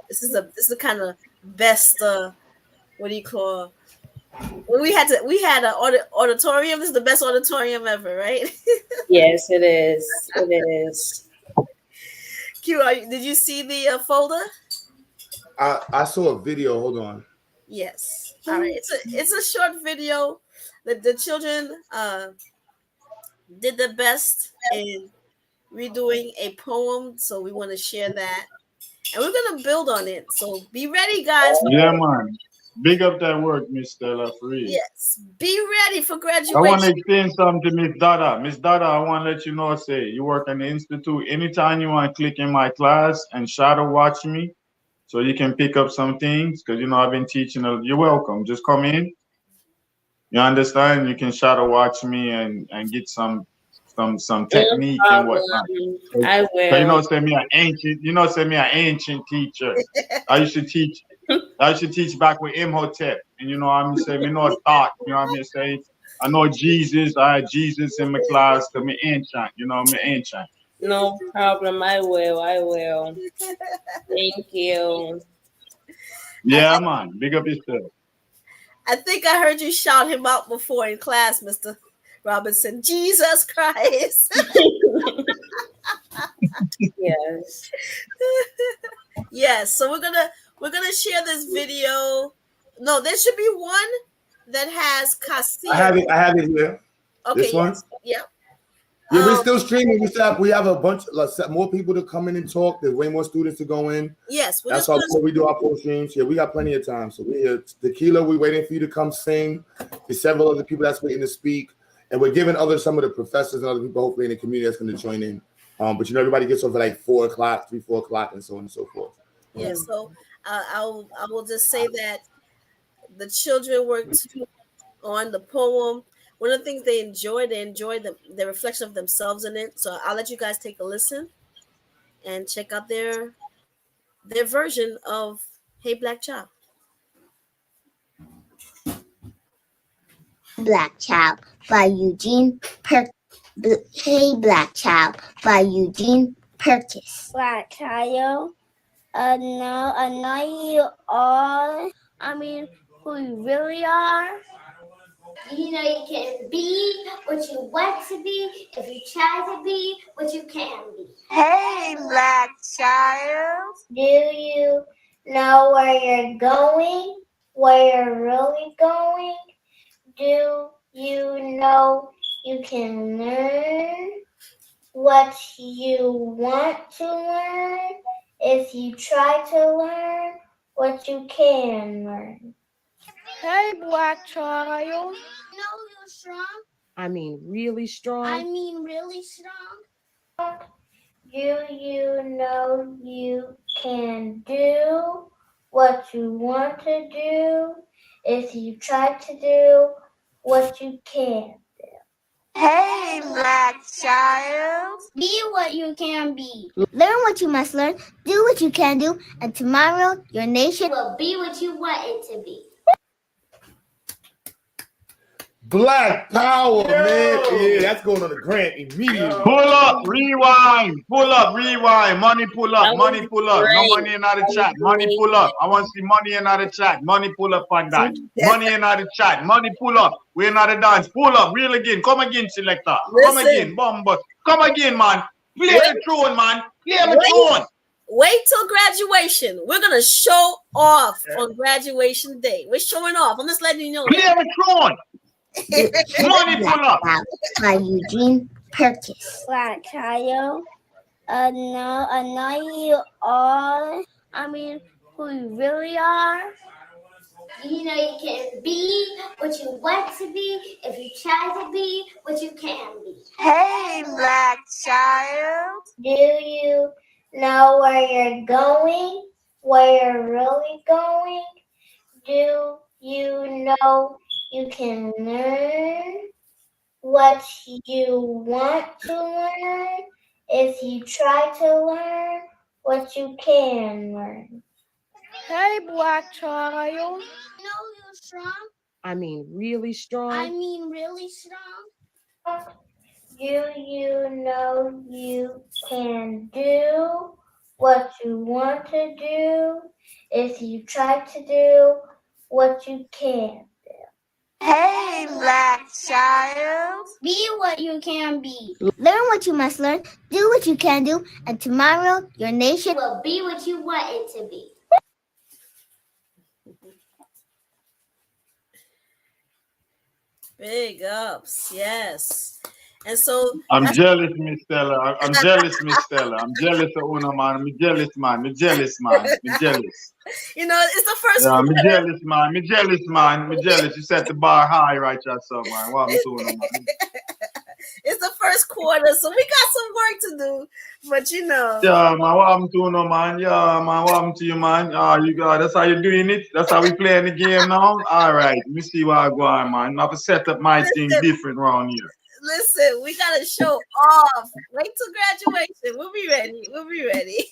Speaker 14: This is the kind of best. What do you call? We had an auditorium. This is the best auditorium ever, right?
Speaker 15: Yes, it is. It is.
Speaker 14: Q, did you see the folder?
Speaker 3: I saw a video. Hold on.
Speaker 14: Yes. All right. It's a short video. The children did their best in redoing a poem, so we want to share that, and we're gonna build on it. So be ready, guys.
Speaker 2: Yeah, man. Big up that work, Miss Stella, for real.
Speaker 14: Yes. Be ready for graduation.
Speaker 2: I want to explain something to Miss Dada. Miss Dada, I want to let you know, you work in the institute. Anytime you want to click in my class and shadow watch me, so you can pick up some things, because I've been teaching. You're welcome. Just come in. You understand? You can shadow watch me and get some technique and whatnot.
Speaker 15: I will.
Speaker 2: Say me an ancient teacher. I used to teach back with Imhotep, and I'm say me know thought. Say I know Jesus. I had Jesus in my class. So me ancient. Me ancient.
Speaker 15: No problem. I will. Thank you.
Speaker 2: Yeah, man. Big up yourself.
Speaker 14: I think I heard you shout him out before in class, Mr. Robinson. Jesus Christ.
Speaker 15: Yes.
Speaker 14: Yes. So we're gonna share this video. No, there should be one that has Castillo.
Speaker 3: I have it here.
Speaker 14: Okay.
Speaker 3: This one?
Speaker 14: Yes. Yeah.
Speaker 3: Yeah, we're still streaming. We have a bunch more people to come in and talk. There's way more students to go in.
Speaker 14: Yes,
Speaker 3: that's how we do our post streams. Yeah, we got plenty of time. So we're here. Tequila, we're waiting for you to come sing. There's several other people that's waiting to speak, and we're giving some of the professors and other people hopefully in the community that's going to join in. But everybody gets over like 4 o'clock, 4 o'clock, and so on and so forth.
Speaker 14: Yeah. So I will just say that the children worked on the poem. One of the things they enjoy the reflection of themselves in it. So I'll let you guys take a listen and check out their version of Hey Black Child.
Speaker 12: Black Child by Eugene Perkins. Hey Black Child by Eugene Perkins.
Speaker 11: Black Child, I know you all, who you really are.
Speaker 12: You know you can be what you want to be if you try to be what you can be.
Speaker 11: Hey, black child.
Speaker 12: Do you know where you're going? Where you're really going? Do you know you can learn what you want to learn if you try to learn what you can learn?
Speaker 11: Hey, black child.
Speaker 12: You know you're strong.
Speaker 11: I mean, really strong.
Speaker 12: Really strong. Do you know you can do what you want to do if you try to do what you can?
Speaker 11: Hey, black child.
Speaker 12: Be what you can be. Learn what you must learn, do what you can do, and tomorrow your nation will be what you want it to be.
Speaker 3: Black power, man. Yeah, that's going on the grant immediately.
Speaker 2: Pull up, rewind. Pull up, rewind. Money pull up, money pull up. No money in the chat. Money pull up. I want to see money in the chat. Money pull up on that. Money in the chat. Money pull up. We're in the dance. Pull up. Reel again. Come again, selector. Come again, bomber. Come again, man. Play the throne, man. Play the throne.
Speaker 14: Wait till graduation. We're gonna show off on graduation day. We're showing off. I'm just letting you know.
Speaker 2: Play the throne. Money pull up.
Speaker 12: By Eugene Purchase.
Speaker 11: Black child. I know you all. Who you really are.
Speaker 12: You know you can be what you want to be if you try to be what you can be.
Speaker 11: Hey, black child.
Speaker 12: Do you know where you're going? Where you're really going? Do you know you can learn what you want to learn if you try to learn what you can learn?
Speaker 11: Hey, black child.
Speaker 12: You know you're strong.
Speaker 11: Really strong.
Speaker 12: Really strong. Do you know you can do what you want to do if you try to do what you can?
Speaker 11: Hey, black child.
Speaker 12: Be what you can be. Learn what you must learn, do what you can do, and tomorrow your nation will be what you want it to be.
Speaker 14: Big ups, yes. And so
Speaker 2: I'm jealous, Miss Stella. I'm jealous, Miss Stella. I'm jealous of Una, man. I'm jealous, man. I'm jealous, man. I'm jealous.
Speaker 14: You know, it's the first
Speaker 2: Yeah, I'm
Speaker 14: quarter.
Speaker 2: jealous, man. I'm jealous, man. I'm jealous. You set the bar high right yourself, man. What I'm doing, man.
Speaker 14: It's the first quarter, so we got some work to do. But you know.
Speaker 2: Yeah, man. What I'm doing, man. Yeah, man. What happened to you, man? You got. That's how you're doing it. That's how we playing the game now. All right. Let me see what I go on, man. I have to set up my thing different around here.
Speaker 14: Listen, we gotta show off. Wait till graduation. We'll be ready. We'll be ready.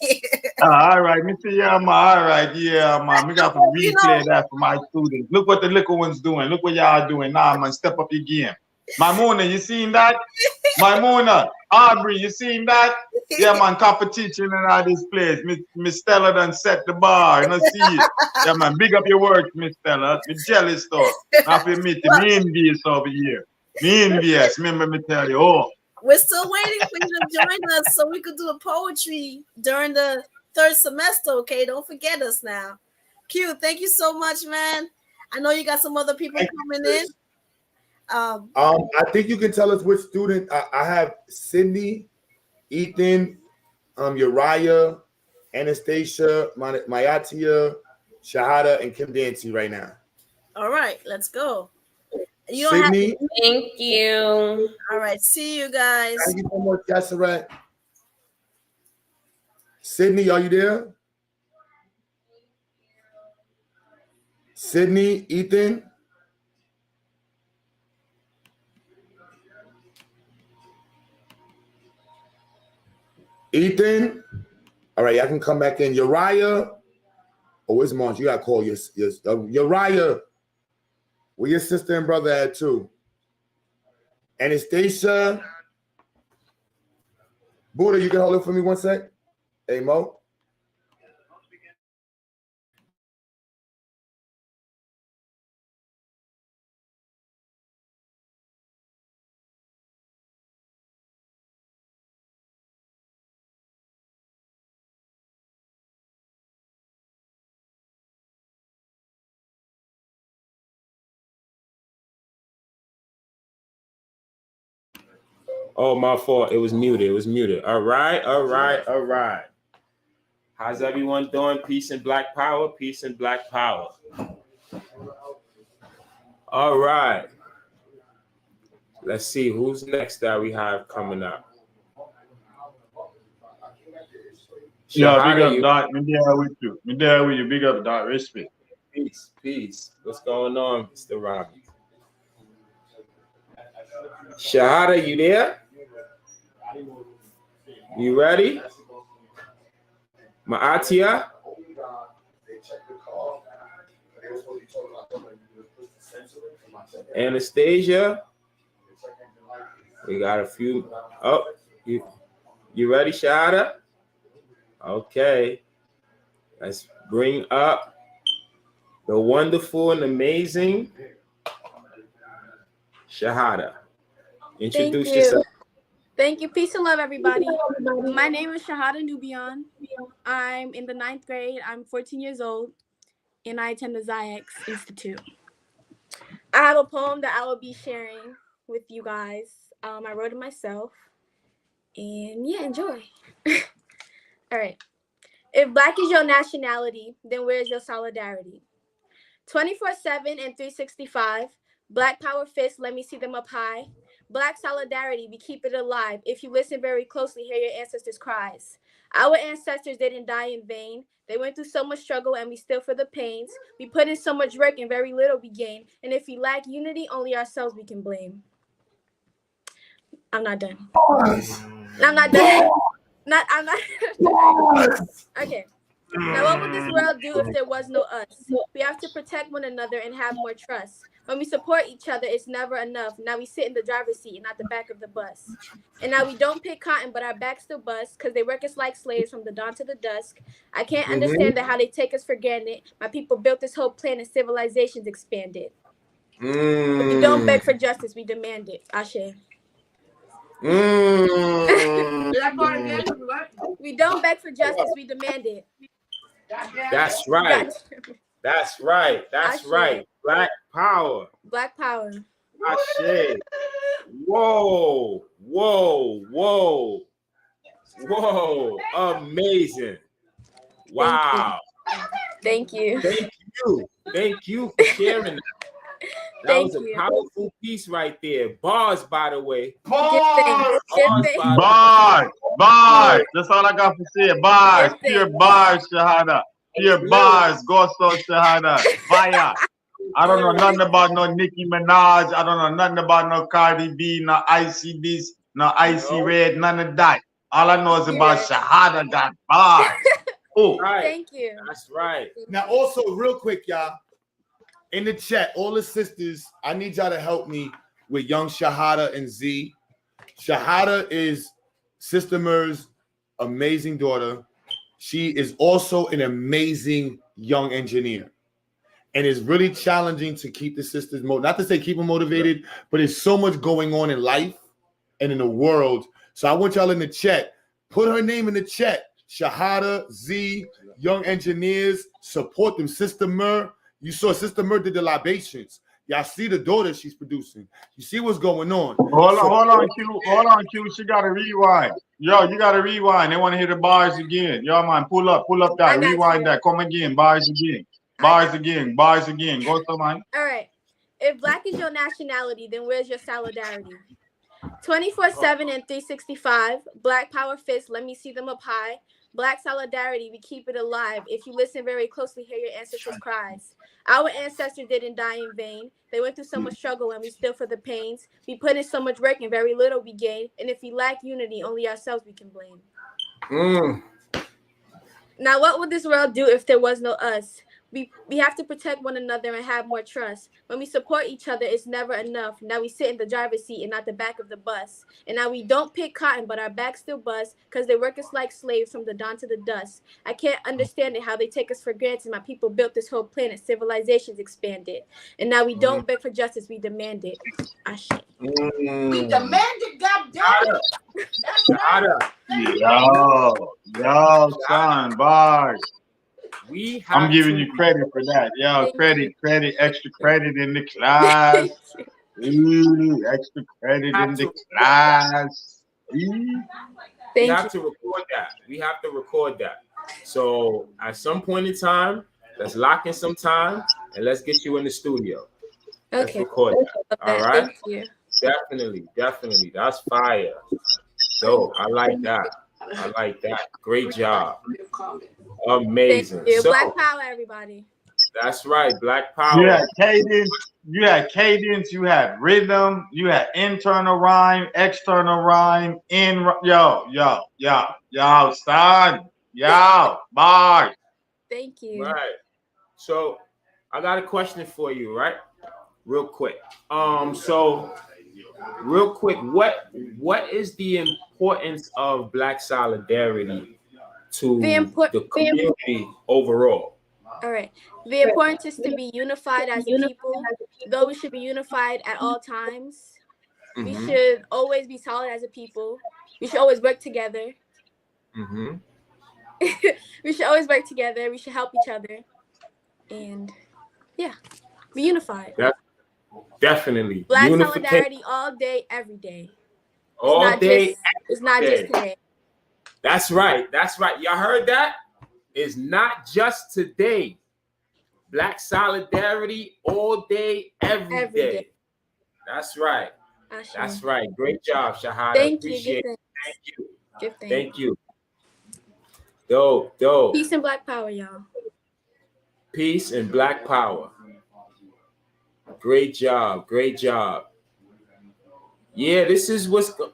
Speaker 2: All right, me see, yeah, man. All right, yeah, man. We got to replay that for my students. Look what the little ones doing. Look what y'all doing now, man. Step up your game. Maimuna, you seen that? Maimuna, Aubrey, you seen that? Yeah, man. Competition in all this place. Miss Stella done set the bar. You know, see it. Yeah, man. Big up your work, Miss Stella. Me jealous though. Not for me to be envious over here. Me envious. Remember me tell you. Oh.
Speaker 14: We're still waiting for you to join us so we could do a poetry during the third semester. Okay, don't forget us now. Q, thank you so much, man. I know you got some other people coming in.
Speaker 3: I think you can tell us which student. I have Sydney, Ethan, Uriah, Anastasia, Mayatia, Shahada, and Kim Dancy right now.
Speaker 14: All right, let's go. You don't
Speaker 3: Sydney.
Speaker 14: have to.
Speaker 15: Thank you.
Speaker 14: All right, see you guys.
Speaker 3: Thank you so much, Yaseret. Sydney, are you there? Sydney, Ethan. Ethan. All right, y'all can come back in. Uriah. Oh, where's Monch? You gotta call your Uriah. Where your sister and brother at too? Anastasia. Buddha, you can hold it for me 1 sec. Hey, Mo.
Speaker 5: Oh, my fault. It was muted. All right. How's everyone doing? Peace and Black Power. All right. Let's see who's next that we have coming up.
Speaker 2: Yeah, big up, Doc. Me there with you. Big up, Doc. Respect.
Speaker 5: Peace. What's going on, Mr. Robbie? Shahada, you there? You ready? Maatia? Anastasia? We got a few. Oh, you ready, Shahada? Okay. Let's bring up the wonderful and amazing Shahada. Introduce yourself.
Speaker 16: Thank you. Peace and love, everybody. My name is Shahada Nubian. I'm in the 9th grade. I'm 14 years old, and I attend the Ziax Institute. I have a poem that I will be sharing with you guys. I wrote it myself, and yeah, enjoy. All right. If Black is your nationality, then where is your solidarity? 24/7 and 365, Black power fists, let me see them up high. Black solidarity, we keep it alive. If you listen very closely, hear your ancestors' cries. Our ancestors didn't die in vain. They went through so much struggle and we still feel the pains. We put in so much work and very little we gain. And if we lack unity, only ourselves we can blame. I'm not done. I'm not done. I'm not. Okay. Now, what would this world do if there was no us? We have to protect one another and have more trust. When we support each other, it's never enough. Now we sit in the driver's seat and not the back of the bus. And now we don't pick cotton, but our backs still bust because they work us like slaves from the dawn to the dusk. I can't understand that how they take us for granted. My people built this whole planet, civilizations expanded. We don't beg for justice, we demand it. Ashe. We don't beg for justice, we demand it.
Speaker 5: That's right. That's right. Black power.
Speaker 16: Black power.
Speaker 5: Ashe. Whoa. Amazing. Wow.
Speaker 16: Thank you.
Speaker 5: Thank you for sharing that. That was a powerful piece right there. Bars, by the way.
Speaker 2: Bars. That's all I got to say. Bars. Pure bars, Shahada. Pure bars. Gusto, Shahada. Fire. I don't know nothing about no Nicki Minaj. I don't know nothing about no Cardi B, no Icy this, no Icy Red, none of that. All I know is about Shahada got bars. Oh,
Speaker 16: Thank you.
Speaker 5: That's right.
Speaker 3: Now, also, real quick, y'all, in the chat, all the sisters, I need y'all to help me with young Shahada and Z. Shahada is Sister Mer's amazing daughter. She is also an amazing young engineer. And it's really challenging to keep the sisters, not to say keep them motivated, but there's so much going on in life and in the world. So I want y'all in the chat, put her name in the chat. Shahada, Z, young engineers, support them. Sister Mer, you saw Sister Mer did the libations. Y'all see the daughter she's producing. You see what's going on.
Speaker 2: Hold on, Q. She got to rewind. Yo, you got to rewind. They want to hear the bars again. Yo, man, pull up that. Rewind that. Come again. Bars again. Go to man.
Speaker 16: All right. If Black is your nationality, then where's your solidarity? 24/7 and 365, Black power fists, let me see them up high. Black solidarity, we keep it alive. If you listen very closely, hear your ancestors' cries. Our ancestors didn't die in vain. They went through so much struggle and we still feel the pains. We put in so much work and very little we gain. And if we lack unity, only ourselves we can blame. Now, what would this world do if there was no us? We have to protect one another and have more trust. When we support each other, it's never enough. Now we sit in the driver's seat and not the back of the bus. And now we don't pick cotton, but our backs still bust because they work us like slaves from the dawn to the dusk. I can't understand it, how they take us for granted. My people built this whole planet, civilizations expanded. And now we don't beg for justice, we demand it. Ashe.
Speaker 13: We demand it, goddamn it.
Speaker 2: Yo, son, bars.
Speaker 5: I'm
Speaker 2: giving you credit for that. Yo, credit, extra credit in the class. Ooh, extra credit in the class. Ooh.
Speaker 5: We have to record that. We have to record that. So at some point in time, let's lock in some time and let's get you in the studio. Let's
Speaker 16: Okay.
Speaker 5: record that. All right.
Speaker 16: Thank you.
Speaker 5: Definitely. That's fire. Dope. I like that. Great job. Amazing.
Speaker 16: Thank you.
Speaker 5: So,
Speaker 16: Black Power, everybody.
Speaker 5: that's right. Black Power.
Speaker 2: You had cadence, you had rhythm, you had internal rhyme, external rhyme, yo, son. Yo, bye.
Speaker 16: Thank you.
Speaker 5: Right. So I got a question for you, right? Real quick. What is the importance of Black solidarity to the community overall?
Speaker 16: All right. The importance is to be unified as a people, though we should be unified at all times. We should always be solid as a people. We should always work together. We should always work together. We should help each other. And yeah, be unified.
Speaker 5: Definitely.
Speaker 16: Black solidarity all day, every day. It's not just today.
Speaker 5: That's right. Y'all heard that? It's not just today. Black solidarity all day, every day. That's right. That's right. Great job, Shahada.
Speaker 16: Thank you.
Speaker 5: Appreciate it. Thank you.
Speaker 16: Thank
Speaker 5: Thank you. Dope.
Speaker 16: Peace and Black Power, y'all.
Speaker 5: Peace and Black Power. Great job. Yeah, this is who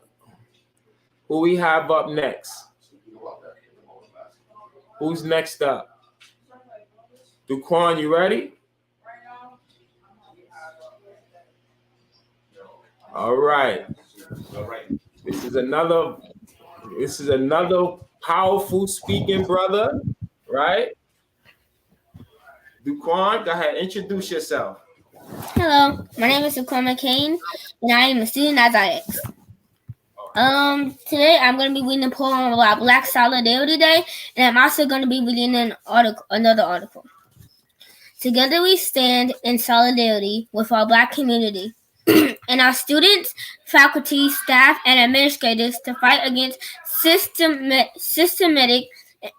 Speaker 5: we have up next. Who's next up? Duquan, you ready? All right. This is another powerful speaking brother, right? Duquan, go ahead, introduce yourself.
Speaker 4: Hello, my name is Duquan McCain, and I am a student at IX. Today I'm going to be reading a poem about Black Solidarity Day, and I'm also going to be reading another article. Together we stand in solidarity with our Black community and our students, faculty, staff, and administrators to fight against systematic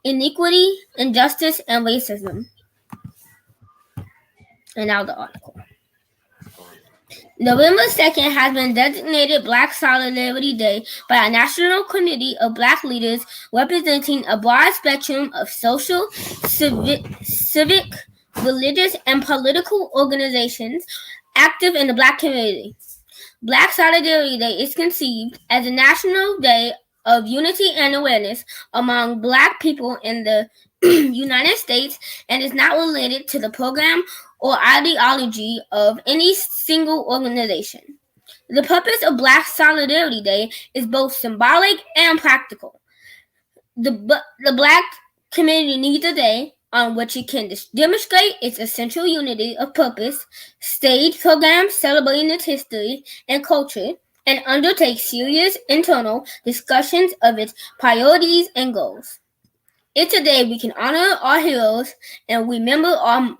Speaker 4: inequity, injustice, and racism. And now the article. November 2nd has been designated Black Solidarity Day by a national committee of Black leaders representing a broad spectrum of social, civic, religious, and political organizations active in the Black community. Black Solidarity Day is conceived as a national day of unity and awareness among Black people in the United States and is not related to the program or ideology of any single organization. The purpose of Black Solidarity Day is both symbolic and practical. The Black community needs a day on which it can demonstrate its essential unity of purpose, stage programs celebrating its history and culture, and undertake serious internal discussions of its priorities and goals. It's a day we can honor our heroes and remember our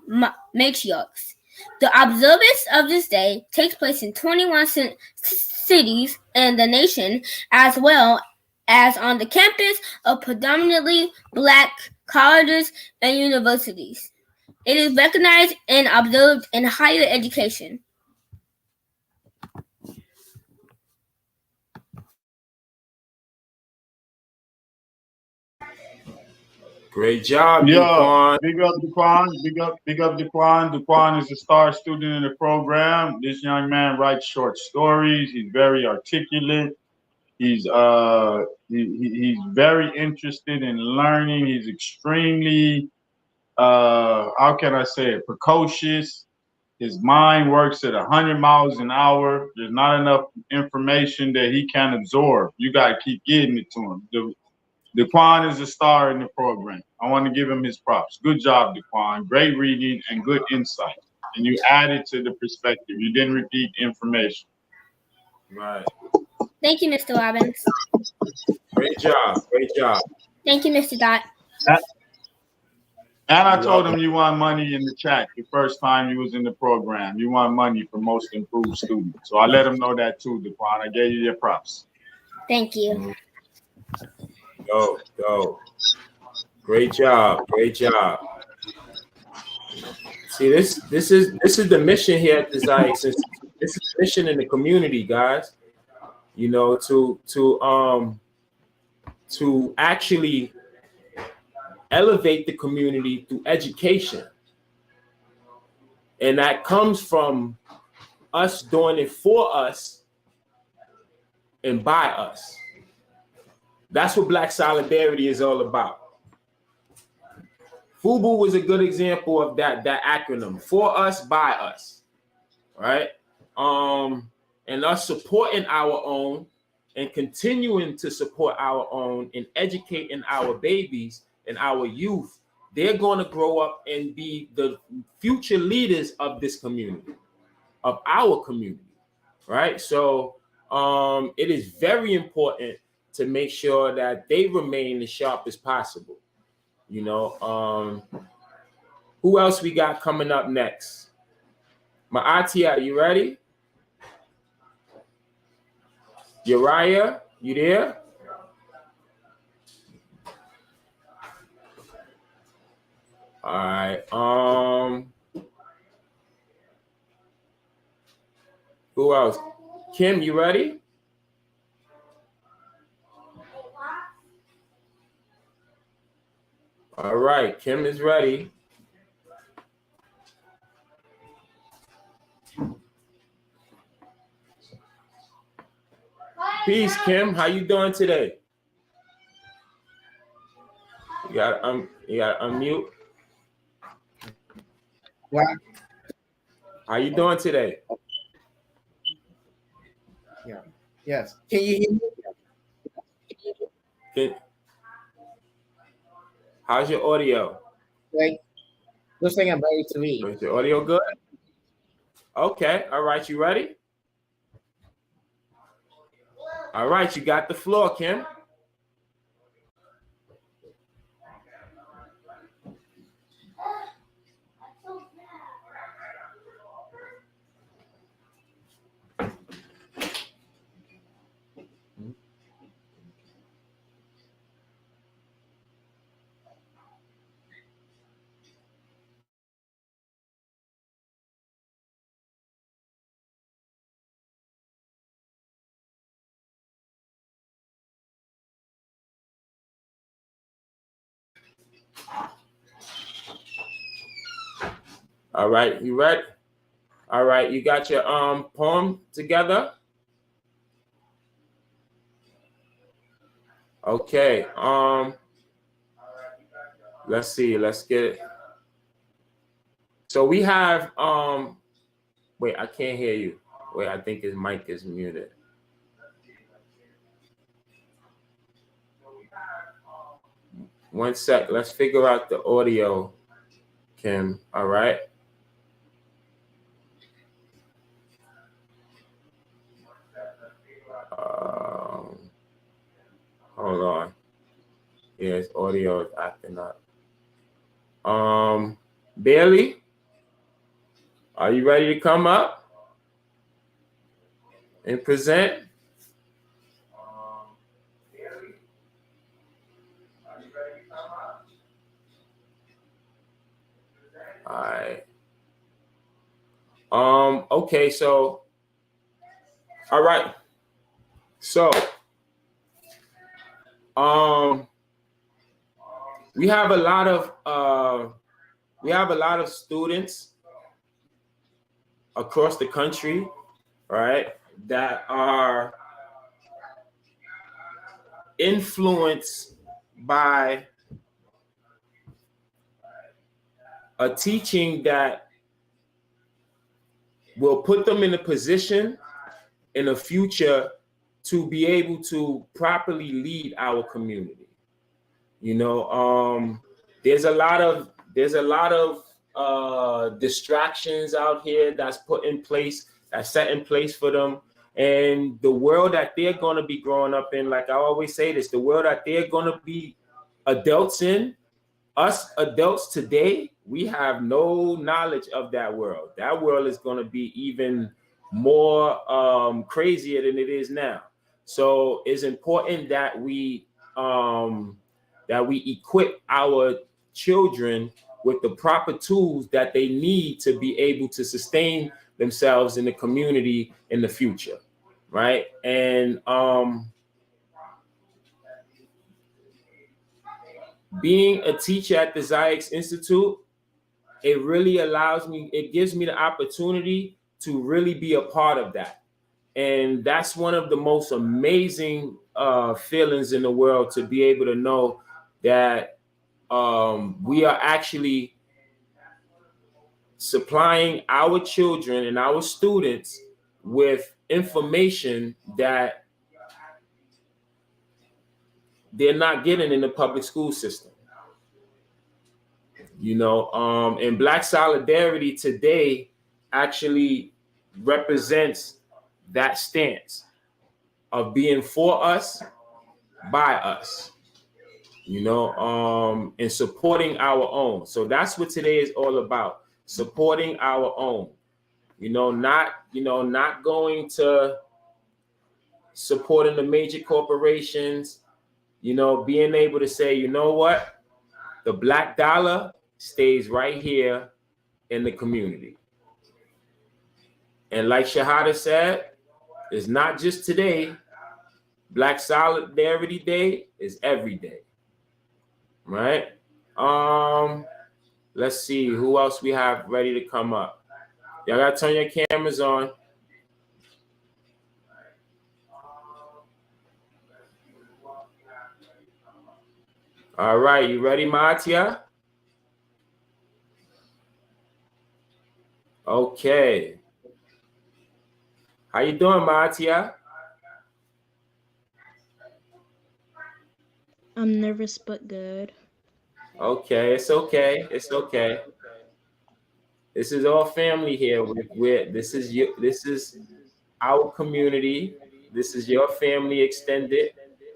Speaker 4: matriarchs. The observance of this day takes place in 21 cities in the nation, as well as on the campus of predominantly Black colleges and universities. It is recognized and observed in higher education.
Speaker 5: Great job,
Speaker 2: Duquan. Big up Duquan. Big up Duquan. Duquan is a star student in the program. This young man writes short stories. He's very articulate. He's very interested in learning. He's extremely how can I say it, precocious. His mind works at 100 miles an hour. There's not enough information that he can absorb. You got to keep getting it to him. Duquan is a star in the program. I want to give him his props. Good job, Duquan. Great reading and good insight. And you added to the perspective. You didn't repeat information.
Speaker 5: Right.
Speaker 4: Thank you, Mr. Robbins.
Speaker 5: Great job.
Speaker 4: Thank you, Mr. Dot.
Speaker 2: And I told him you want money in the chat the first time you was in the program. You want money for most improved students. So I let him know that too, Daquan. I gave you your props.
Speaker 4: Thank you.
Speaker 5: Go. Great job. See, this is the mission here at the Zions. This is the mission in the community, guys. You know, to actually elevate the community through education. And that comes from us doing it for us and by us. That's what Black Solidarity is all about. FUBU was a good example of that acronym, for us, by us, right? And us supporting our own and continuing to support our own and educating our babies and our youth. They're going to grow up and be the future leaders of this community, of our community, right? So it is very important to make sure that they remain as sharp as possible. You know, who else we got coming up next? My Atia, you ready? Uriah, you there? All right. Who else? Kim, you ready? All right, Kim is ready. Peace, Kim. How you doing today? You got unmute.
Speaker 17: What?
Speaker 5: How you doing today?
Speaker 17: Yeah. Yes. Can you hear me?
Speaker 5: How's your audio?
Speaker 17: Like, looks like I'm ready to read.
Speaker 5: Is your audio good? Okay. All right. You ready? All right. You got the floor, Kim. All right, you ready? All right, you got your poem together? Okay. Let's see. Let's get it. So we have wait, I can't hear you. Wait, I think his mic is muted. One sec. Let's figure out the audio, Kim. All right. Hold on. Yes, audio is acting up. Bailey, are you ready to come up and present? All right. Okay, so all right. So we have a lot of students across the country, right, that are influenced by a teaching that will put them in a position in the future to be able to properly lead our community. You know, there's a lot of distractions out here that's put in place, that's set in place for them. And the world that they're going to be growing up in, like I always say this, the world that they're going to be adults in us adults today, we have no knowledge of that world. That world is going to be even more crazier than it is now. So it's important that we equip our children with the proper tools that they need to be able to sustain themselves in the community in the future, right? And being a teacher at the Ziax Institute, it really allows me, it gives me the opportunity to really be a part of that. And that's one of the most amazing feelings in the world, to be able to know that we are actually supplying our children and our students with information that they're not getting in the public school system. You know, and Black Solidarity today actually represents that stance of being for us, by us, you know, and supporting our own. So that's what today is all about, supporting our own, not going to supporting the major corporations, being able to say, you know what, the Black dollar stays right here in the community. And like Shahada said, it's not just today. Black Solidarity Day is every day, right? Let's see who else we have ready to come up. Y'all gotta turn your cameras on. All right, you ready, Matia? Okay. How you doing, Matia?
Speaker 10: I'm nervous but good.
Speaker 5: Okay, it's okay. It's okay. This is all family here. This is our community. This is your family extended.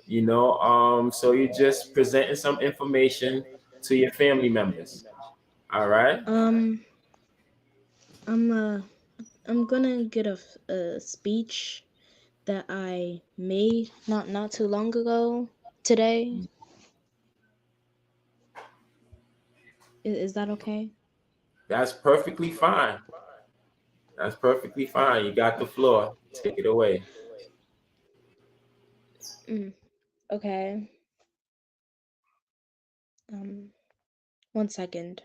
Speaker 5: So you're just presenting some information to your family members. All right.
Speaker 10: I'm gonna get a speech that I made not too long ago today. Is that okay?
Speaker 5: That's perfectly fine. That's perfectly fine. You got the floor. Take it away.
Speaker 10: Okay. 1 second.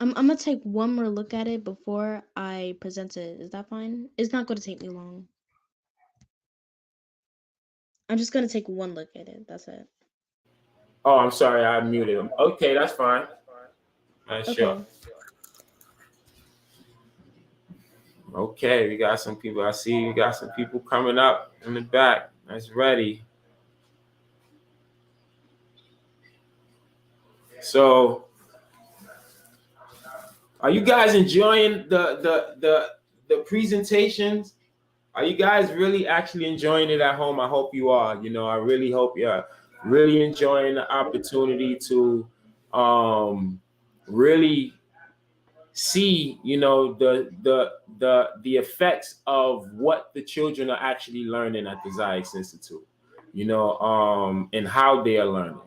Speaker 10: I'm gonna take one more look at it before I present it. Is that fine? It's not gonna take me long. I'm just gonna take one look at it. That's it.
Speaker 5: Oh, I'm sorry, I muted him. Okay, that's fine. Sure. Okay, we got some people. I see you got some people coming up in the back. That's ready. So, are you guys enjoying the presentations? Are you guys really actually enjoying it at home? I hope you are. I really hope you're really enjoying the opportunity to really see, the effects of what the children are actually learning at the Ziax Institute, and how they are learning.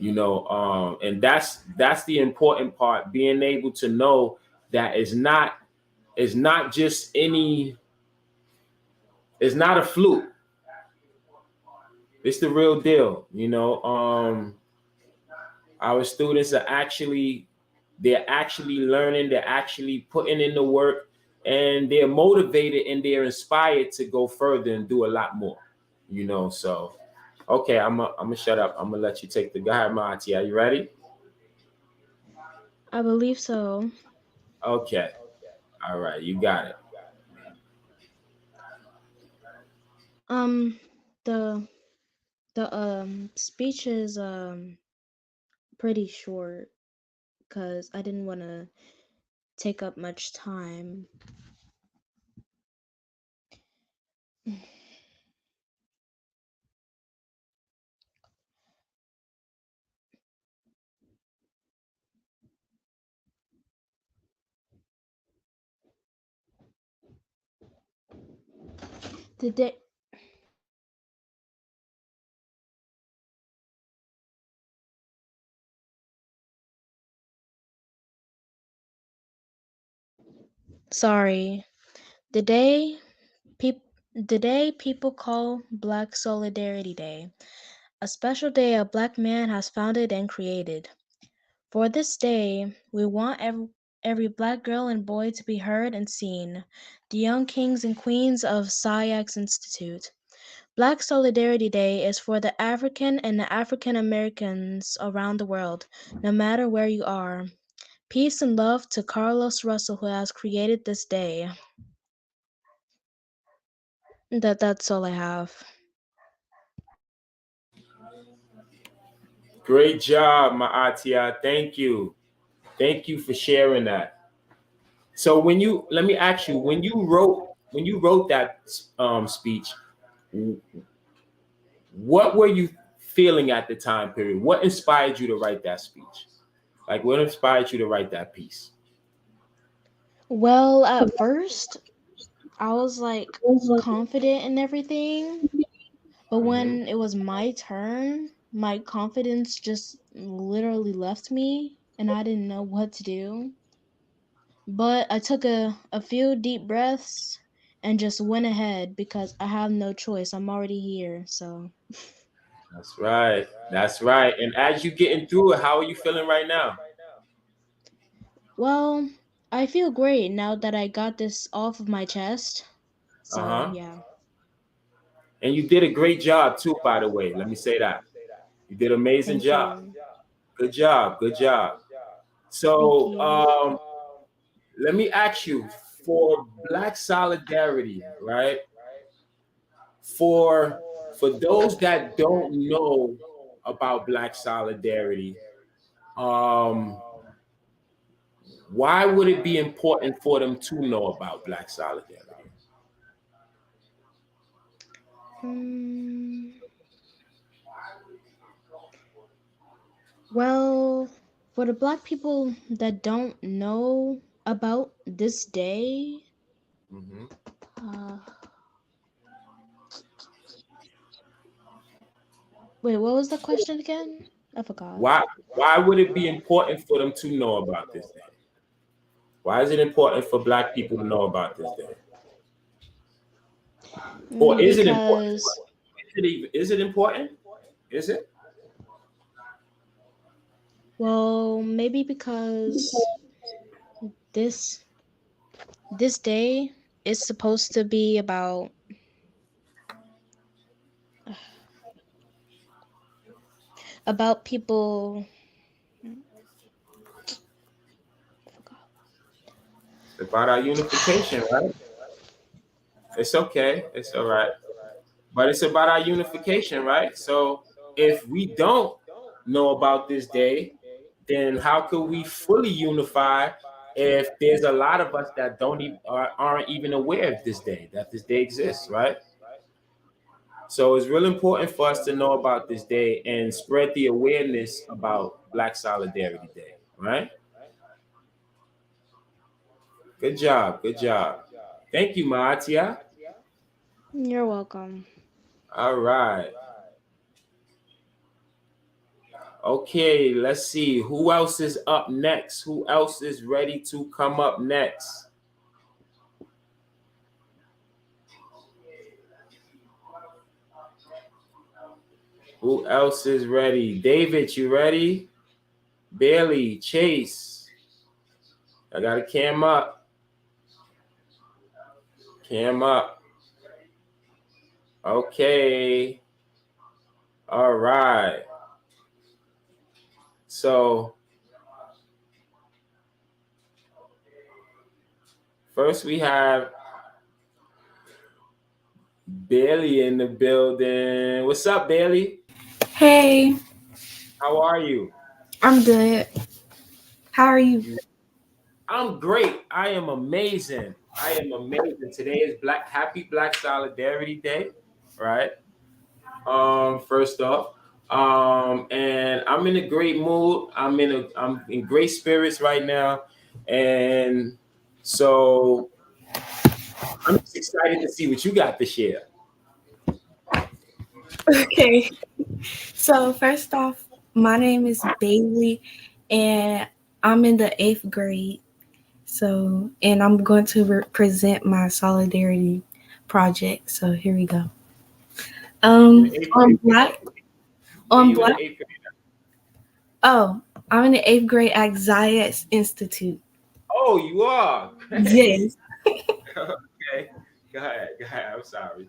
Speaker 5: And that's the important part, being able to know that it's not just it's not a fluke. It's the real deal. Our students are actually learning, they're actually putting in the work, and they're motivated and they're inspired to go further and do a lot more. So okay, I'm gonna shut up. I'm gonna let you take the guy, Mati. Are you ready?
Speaker 10: I believe so.
Speaker 5: Okay. All right, you got it.
Speaker 10: The speech is pretty short because I didn't want to take up much time.
Speaker 1: The day. Sorry. The day people call Black Solidarity Day, a special day a Black man has founded and created. For this day, we want every Black girl and boy to be heard and seen, the young kings and queens of SciAx Institute. Black Solidarity Day is for the African and the African Americans around the world, no matter where you are. Peace and love to Carlos Russell, who has created this day. That's all I have.
Speaker 5: Great job, Maatia. Thank you. Thank you for sharing that. So let me ask you, when you wrote that speech, what were you feeling at the time period? What inspired you to write that speech? Like, what inspired you to write that piece?
Speaker 1: Well, at first, I was like confident in everything, but when it was my turn, my confidence just literally left me and I didn't know what to do. But I took a few deep breaths and just went ahead because I have no choice. I'm already here, so.
Speaker 5: That's right. That's right. And as you getting through it, how are you feeling right now?
Speaker 1: Well, I feel great now that I got this off of my chest. So, yeah.
Speaker 5: And you did a great job too, by the way. Let me say that. You did an amazing job. Good job. Good job. So let me ask you, for Black Solidarity, right? For those that don't know about Black Solidarity, why would it be important for them to know about Black Solidarity?
Speaker 1: Well, for the Black people that don't know about this day, wait, what was the question again? I forgot.
Speaker 5: Why would it be important for them to know about this day? Why is it important for Black people to know about this day? Or is it important? Is it important? Is it?
Speaker 1: Well, maybe because this day is supposed to be about people.
Speaker 5: About our unification, right? It's okay. It's all right. But it's about our unification, right? So if we don't know about this day, then how could we fully unify if there's a lot of us that aren't even aware of this day, that this day exists, right? So it's really important for us to know about this day and spread the awareness about Black Solidarity Day, right? Good job. Good job. Thank you, Maatia.
Speaker 1: You're welcome.
Speaker 5: All right. Okay, let's see. Who else is up next? Who else is ready to come up next? Who else is ready? David, you ready? Bailey, Chase. I got a cam up. Cam up. Okay. All right. So first we have Bailey in the building. What's up, Bailey?
Speaker 18: Hey.
Speaker 5: How are you?
Speaker 18: I'm good. How are you?
Speaker 5: I'm great. I am amazing. I am amazing. Today is Happy Black Solidarity Day, right? First off, and I'm in a great mood. I'm in great spirits right now, and so I'm just excited to see what you got to share.
Speaker 18: Okay. So first off, my name is Bailey, and I'm in the 8th grade. So, and I'm going to present my solidarity project. So here we go. On Black, on
Speaker 5: You in
Speaker 18: Black.
Speaker 5: the 8th grade?
Speaker 18: Oh, I'm in the 8th grade at Zayas Institute.
Speaker 5: Oh, you are.
Speaker 18: Yes.
Speaker 5: Okay. Go ahead. I'm sorry.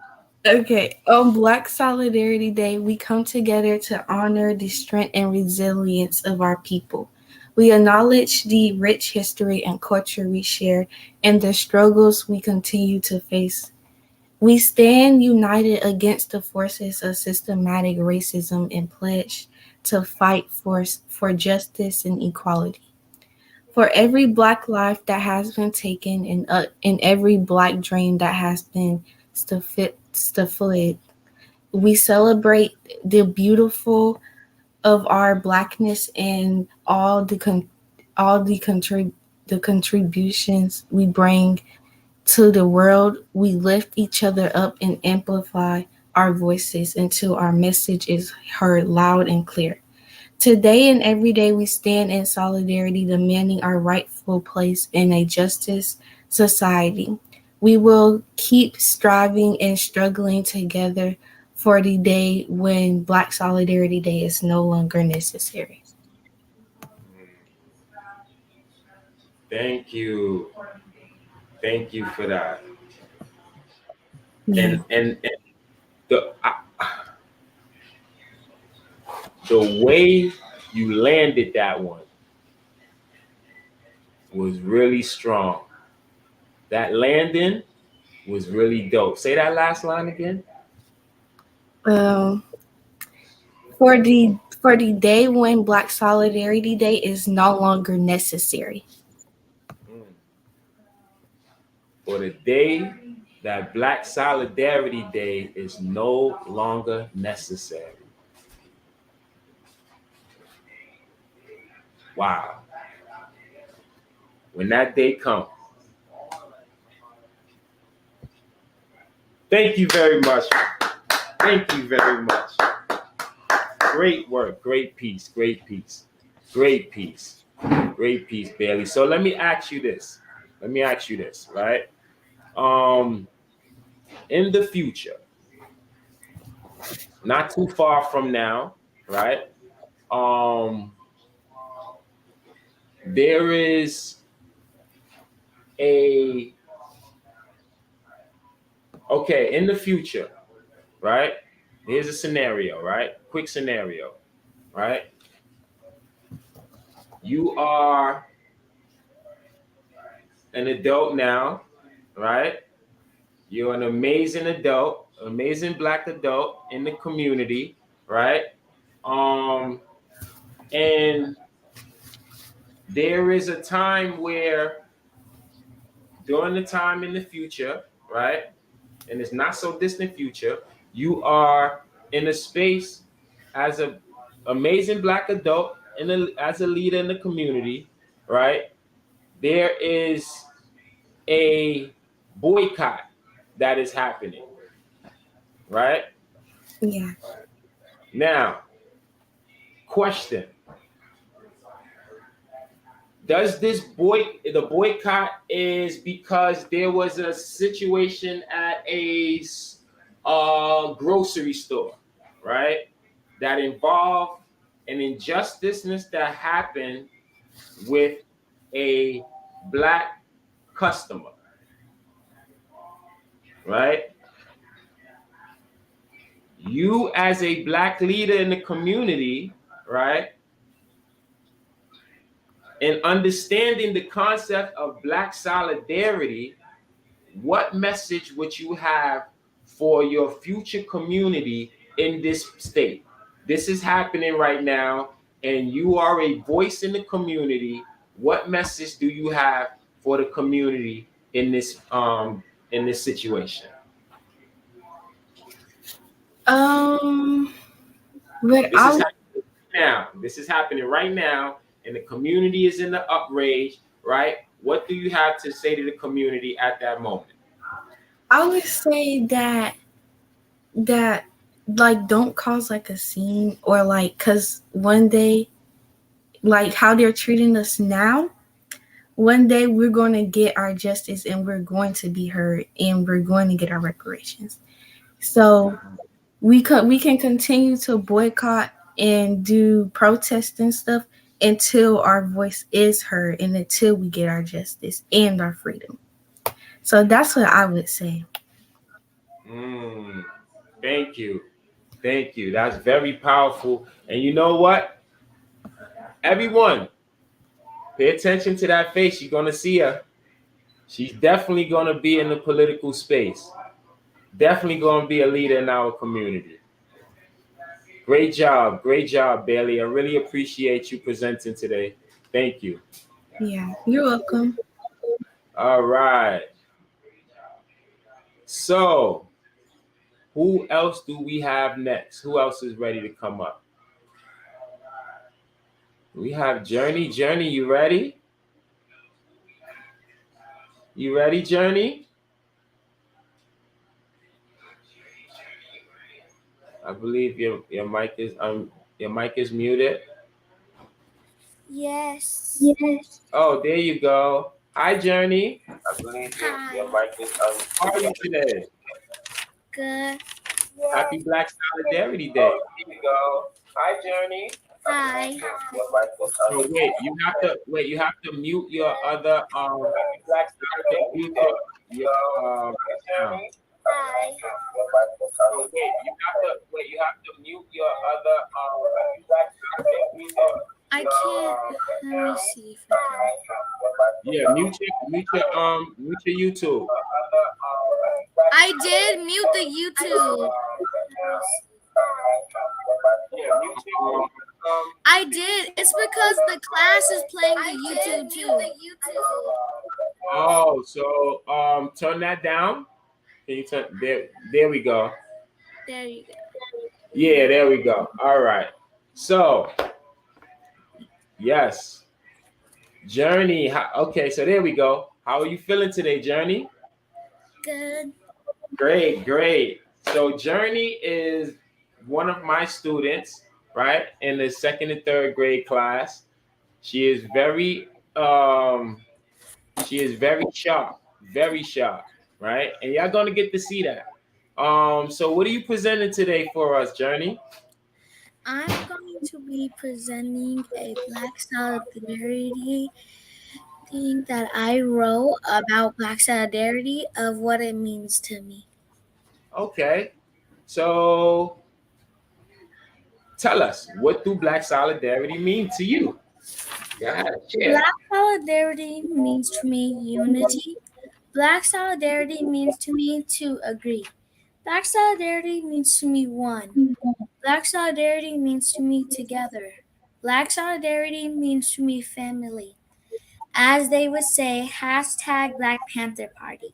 Speaker 18: Okay, on Black Solidarity Day, we come together to honor the strength and resilience of our people. We acknowledge the rich history and culture we share and the struggles we continue to face. We stand united against the forces of systematic racism and pledge to fight for justice and equality. For every Black life that has been taken and every Black dream that has been stifled, we celebrate the beautiful of our Blackness and all the contributions we bring to the world. We lift each other up and amplify our voices until our message is heard loud and clear. Today and every day we stand in solidarity, demanding our rightful place in a justice society. We will keep striving and struggling together for the day when Black Solidarity Day is no longer necessary.
Speaker 5: Thank you. Thank you for that.
Speaker 18: Yeah.
Speaker 5: And the way you landed that one was really strong. That landing was really dope. Say that last line again.
Speaker 18: For the day when Black Solidarity Day is no longer necessary.
Speaker 5: For the day that Black Solidarity Day is no longer necessary. Wow. When that day comes. Thank you very much. Thank you very much. Great work. Great piece. Great piece. Great piece. Great piece, Bailey. So let me ask you this. Right? In the future, not too far from now, right? There is in the future, right? Here's a scenario, right? Quick scenario, right? You are an adult now, right? You're an amazing adult, amazing Black adult in the community, right? And there is a time where, during the time in the future, right? And it's not so distant future, you are in a space as an amazing Black adult and as a leader in the community, right? There is a boycott that is happening, right?
Speaker 18: Yeah.
Speaker 5: Now, question. Does the boycott is because there was a situation at a grocery store, right? That involved an injustice that happened with a Black customer, right? You as a Black leader in the community, right? And understanding the concept of Black solidarity, what message would you have for your future community in this state? This is happening right now, and you are a voice in the community. What message do you have for the community in this situation? This is happening right now, and the community is in the outrage, right? What do you have to say to the community at that moment?
Speaker 18: I would say that like don't cause like a scene or like because one day like how they're treating us now, one day we're going to get our justice and we're going to be heard and we're going to get our reparations. So we can continue to boycott and do protests and stuff until our voice is heard and until we get our justice and our freedom. So that's what I would say.
Speaker 5: Thank you. Thank you. That's very powerful. And you know what? Everyone, pay attention to that face. You're going to see her. She's definitely going to be in the political space. Definitely going to be a leader in our community. Great job, Bailey. I really appreciate you presenting today. Thank you.
Speaker 18: Yeah, you're welcome.
Speaker 5: All right. So, who else do we have next? Who else is ready to come up? We have Journey. Journey, you ready? You ready, Journey? I believe your mic is muted.
Speaker 9: Yes.
Speaker 5: Oh, there you go. Hi, Journey. I believe your mic is How are you today?
Speaker 9: Good.
Speaker 5: Happy Black Solidarity Day. Here you go. Hi, Journey.
Speaker 9: Hi.
Speaker 5: So you have to mute your other Black Solidarity your
Speaker 9: Hi.
Speaker 5: you have to mute your other Black Solidarity.
Speaker 9: I can't. Let me see if I can.
Speaker 5: Yeah, mute your YouTube.
Speaker 9: I did mute the YouTube. I did. It's because the class is playing the YouTube too.
Speaker 5: Oh, so turn that down. Can you turn there? There we go.
Speaker 9: There you go.
Speaker 5: Yeah, there we go. All right. So yes, Journey. Okay, so there we go. How are you feeling today, Journey?
Speaker 9: Good.
Speaker 5: Great. So Journey is one of my students, right, in the 2nd and 3rd grade class. She is very sharp, right? And y'all gonna get to see that. So what are you presenting today for us, Journey?
Speaker 9: I'm going to be presenting a Black Solidarity thing that I wrote about Black Solidarity of what it means to me.
Speaker 5: Okay. So tell us, what do Black Solidarity mean to you?
Speaker 9: Black Solidarity means to me unity. Black Solidarity means to me to agree. Black Solidarity means to me one. Black Solidarity means to me together. Black Solidarity means to me family. As they would say, hashtag Black Panther Party.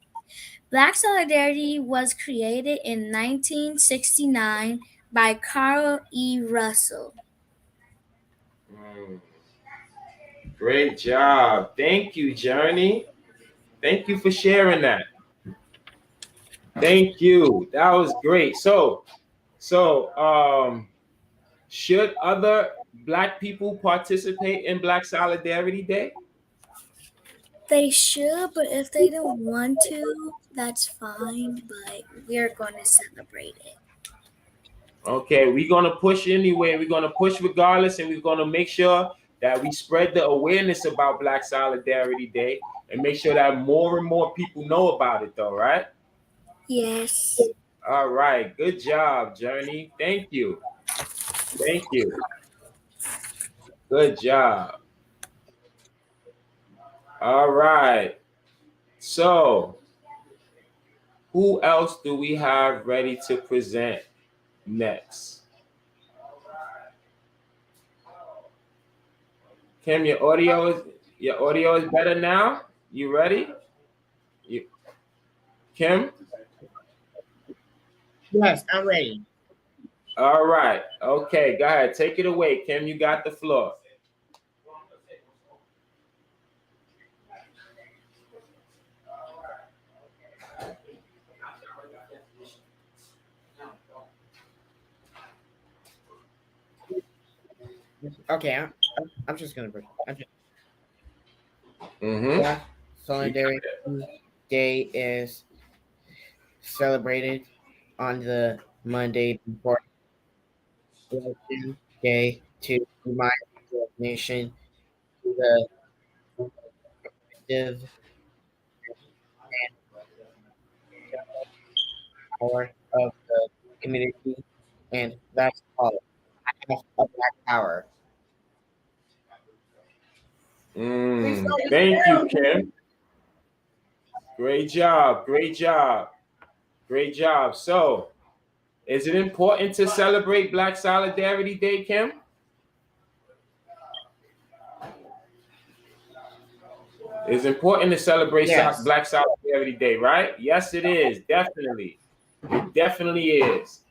Speaker 9: Black Solidarity was created in 1969 by Carl E. Russell.
Speaker 5: Great job. Thank you, Journey. Thank you for sharing that. Thank you. That was great. So, should other Black people participate in Black Solidarity Day?
Speaker 9: They should, but if they don't want to, that's fine, but we're going to celebrate it.
Speaker 5: Okay, we're going to push anyway. We're going to push regardless, and we're going to make sure that we spread the awareness about Black Solidarity Day and make sure that more and more people know about it, though, right?
Speaker 9: Yes.
Speaker 5: All right. Good job, Journey. Thank you. Good job. All right. So, who else do we have ready to present next? Kim, your audio is better now? You ready? Kim?
Speaker 17: Yes, I'm ready.
Speaker 5: All right. Okay, go ahead. Take it away, Kim. You got the floor.
Speaker 17: Okay, I'm just gonna break.
Speaker 5: Mm-hmm.
Speaker 17: Black Solidarity Day is celebrated on the Monday before Election Day to remind the nation of the collective and power of the community, and that's all. I have a black power.
Speaker 5: Thank you, Kim. Great job. Great job. Great job. So, is it important to celebrate Black Solidarity Day, Kim? It's important to celebrate
Speaker 17: Yes.
Speaker 5: Black Solidarity Day, right? Yes, it is. Definitely. It definitely is.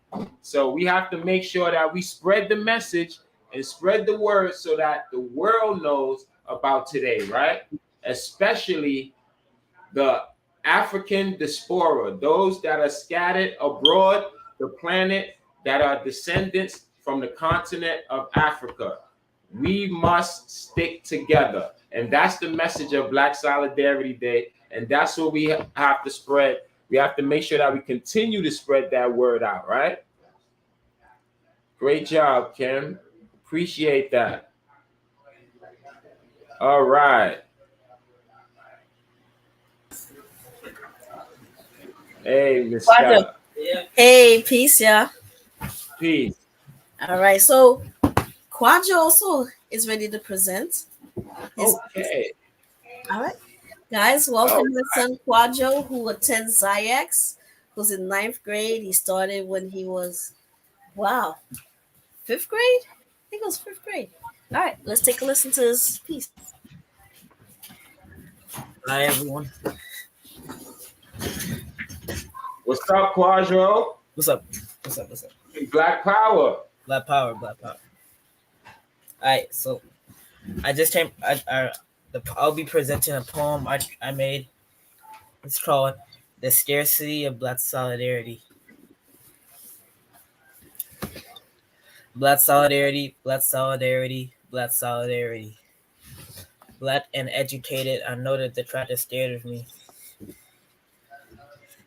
Speaker 5: So we have to make sure that we spread the message and spread the word so that the world knows about today, right? Especially the African diaspora, those that are scattered abroad the planet, that are descendants from the continent of Africa. We must stick together. And that's the message of Black Solidarity Day. And that's what we have to spread. We have to make sure that we continue to spread that word out, right? Great job, Kim. Appreciate that. All right. Hey, Miss Scott.
Speaker 14: Hey, peace, yeah.
Speaker 5: Peace.
Speaker 14: All right, so Quadro also is ready to present.
Speaker 5: Okay.
Speaker 14: All right, guys, welcome my son Quadro, who attends Ziax, who's in 9th grade. He started when he was, 5th grade? I think it was 5th grade. All right, let's take a listen to this piece.
Speaker 19: Hi, everyone.
Speaker 5: What's up, Quadro?
Speaker 19: What's up? What's up? What's up?
Speaker 5: Black Power.
Speaker 19: Black Power. Black Power. All right, so I just came. I'll be presenting a poem I made. It's called "The Scarcity of Black Solidarity." Black solidarity, Black solidarity, Black solidarity. Black and educated, I know that they tried to stare of me.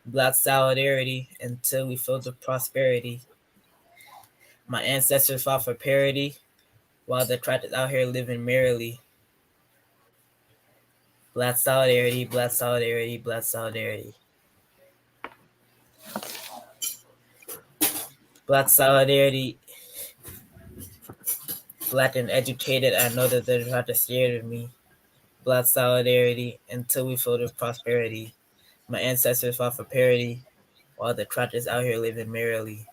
Speaker 19: Black solidarity until we feel the prosperity. My ancestors fought for parity, while the tribe is out here living merrily. Black solidarity, Black solidarity, Black solidarity. Black solidarity. Black and educated, I know that they're trying to stare at me. Black solidarity until we feel the prosperity. My ancestors fought for parity, while the tribe is out here living merrily.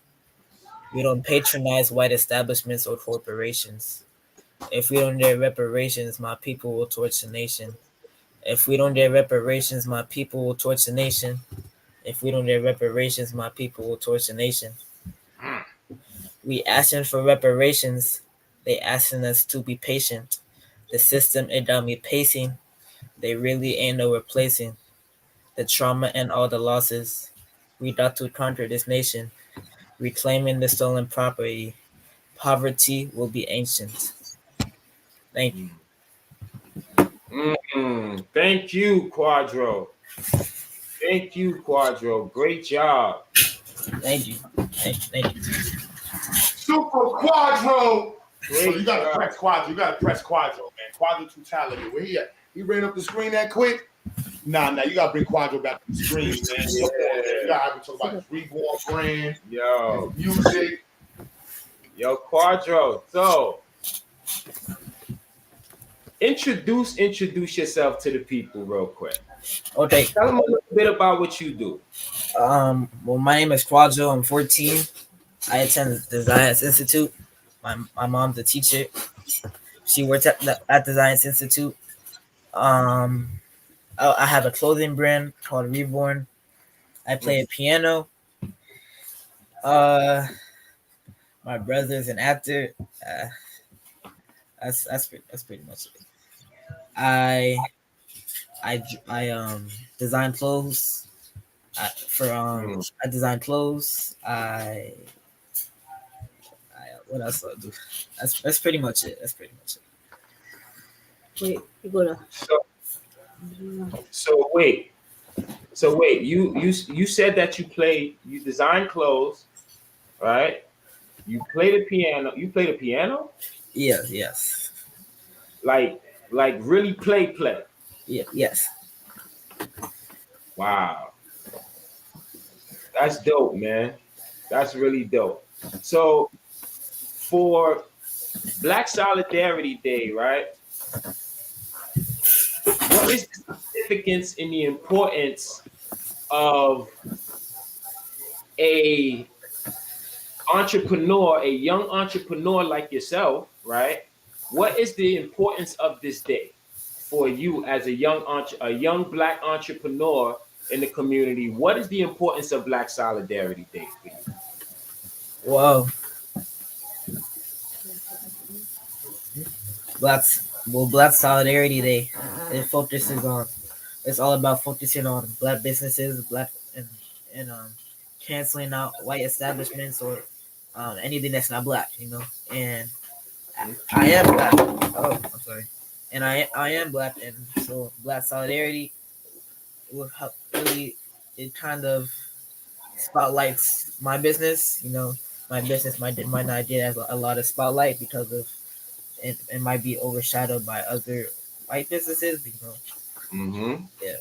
Speaker 19: We don't patronize white establishments or corporations. If we don't dare reparations, my people will torch the nation. If we don't dare reparations, my people will torch the nation. If we don't dare reparations, my people will torch the nation. We asking for reparations. They asking us to be patient. The system, it got me pacing. They really ain't no replacing the trauma and all the losses. We got to conquer this nation, reclaiming the stolen property. Poverty will be ancient. Thank you.
Speaker 5: Thank you, Quadro. Thank you, Quadro. Great job.
Speaker 19: Thank you. Thank you.
Speaker 3: Super Quadro.
Speaker 5: Great
Speaker 3: So you gotta
Speaker 5: job.
Speaker 3: press Quadro. You gotta press Quadro, man. Quadro too talented. Where he at? He ran up the screen that quick? Nah, you gotta bring Quadro back to the screen, man. You gotta have him talk about his reborn brand,
Speaker 5: Yo,
Speaker 3: music.
Speaker 5: Yo, Quadro. So, introduce yourself to the people real quick.
Speaker 19: Okay.
Speaker 5: Tell them a little bit about what you do.
Speaker 19: Well, my name is Quadro. I'm 14. I attend the Ziax Institute. My mom's a teacher. She works at the Ziax Institute. I have a clothing brand called Reborn. I play a piano. My brother's an actor. That's pretty much it. I design clothes. I design clothes. What else do I do? That's pretty much it. That's pretty much it.
Speaker 14: Wait, you go to.
Speaker 5: So wait. You said that you design clothes, right? You play the piano. You play the piano?
Speaker 19: Yeah, yes.
Speaker 5: Like really play.
Speaker 19: Yeah, yes.
Speaker 5: Wow. That's dope, man. That's really dope. So for Black Solidarity Day, right? What is the significance and the importance of a young entrepreneur like yourself, right? What is the importance of this day for you as a young Black entrepreneur in the community? What is the importance of Black Solidarity Day for you?
Speaker 19: Wow. Black Solidarity Day. It focuses on. It's all about focusing on Black businesses, Black and canceling out white establishments or anything that's not Black, you know. And I am Black. Oh, I'm sorry. And I am Black, and so Black Solidarity will help. Really, it kind of spotlights my business. You know, my business might not get a lot of spotlight because of it might be overshadowed by other white businesses. You know.
Speaker 5: Mm-hmm.
Speaker 19: Yeah.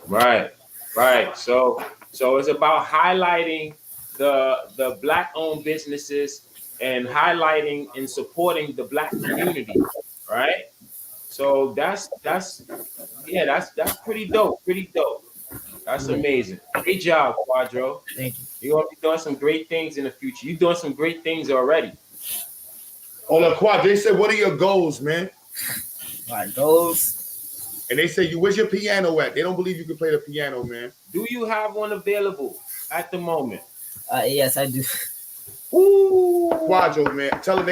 Speaker 5: Right. So it's about highlighting the Black-owned businesses and highlighting and supporting the Black community, right? So that's pretty dope. Pretty dope. That's amazing. Great job, Quadro.
Speaker 19: Thank you.
Speaker 5: You're gonna be doing some great things in the future. You're doing some great things already.
Speaker 3: Oh, look, Quad, they said, what are your goals, man?
Speaker 19: My goals.
Speaker 3: And they say, where's your piano at? They don't believe you can play the piano, man.
Speaker 5: Do you have one available at the moment?
Speaker 19: Yes, I do.
Speaker 3: Ooh, Quadro, man. Tell them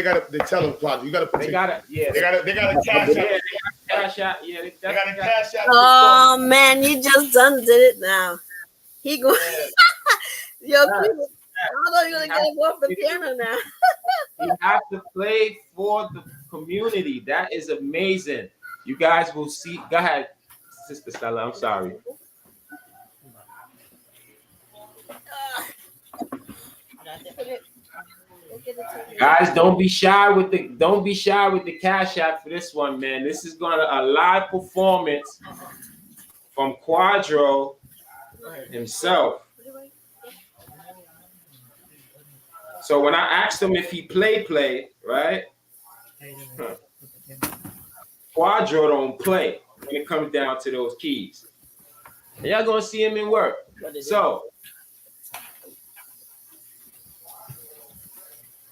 Speaker 3: tell them, Quadro. You gotta put
Speaker 5: They got
Speaker 3: a cash out.
Speaker 5: Yeah, cash out. Yeah, they got a
Speaker 3: cash out.
Speaker 14: Oh man, you just did it now. He going. Yo, people, I don't know you're gonna get him off the piano now.
Speaker 5: You have to play for the community. That is amazing. You guys will see. Go ahead, Sister Stella. I'm sorry. Guys, don't be shy with the cash app for this one, man. This is a live performance from Quadro himself. So when I asked him if he play, right? Quadro don't play when it comes down to those keys. And y'all gonna see him in work. So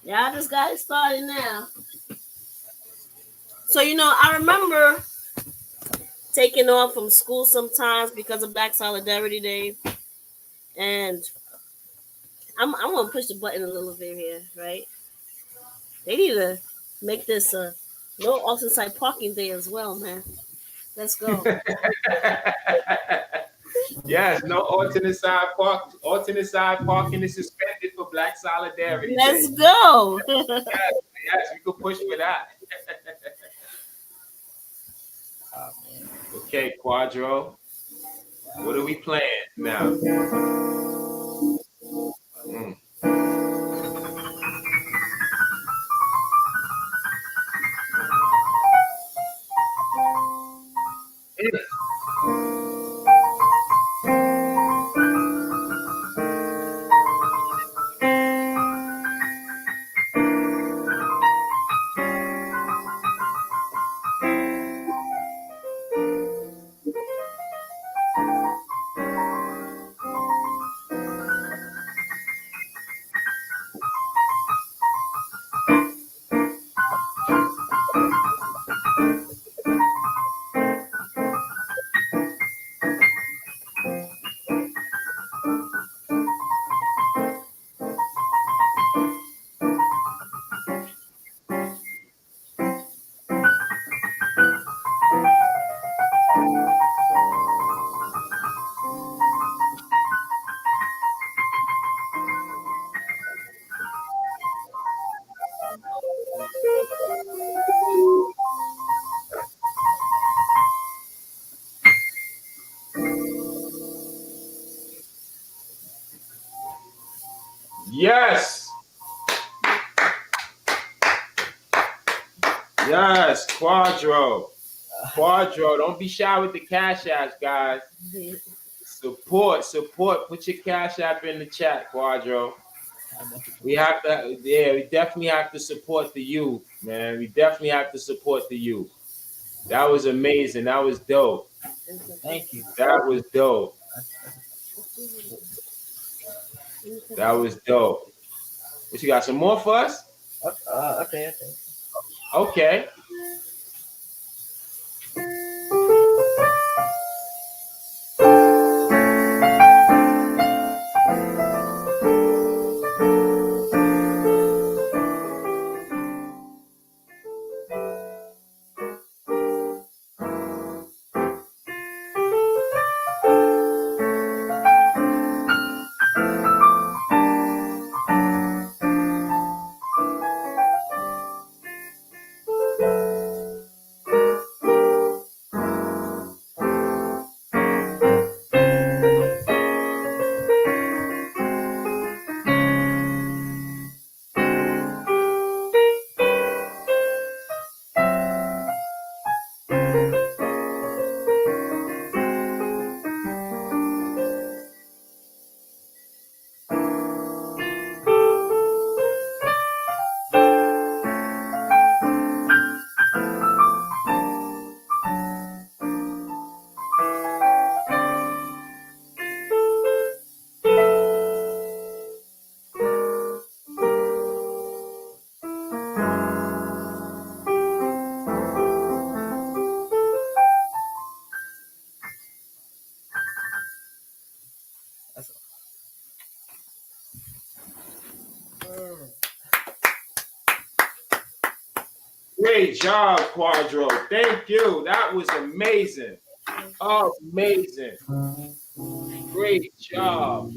Speaker 14: Yeah, I just got it started now. So, I remember taking off from school sometimes because of Black Solidarity Day. And I'm going to push the button a little bit here, right? They need to make this no off-site parking day as well, man. Let's go.
Speaker 5: Yes, no alternate side parking is suspended for Black Solidarity.
Speaker 14: Let's go.
Speaker 5: Yes, we could push for that. Okay, Quadro. What are we playing now? Yes. Yes, Quadro. Quadro, don't be shy with the cash apps, guys. Support. Put your cash app in the chat, Quadro. We definitely have to support the youth, man. We definitely have to support the youth. That was amazing. That was dope.
Speaker 19: Thank you.
Speaker 5: That was dope. That was dope. What, you got some more for us?
Speaker 19: Okay.
Speaker 5: Okay. Great job, Quadro. Thank you. That was amazing. Amazing. Great job.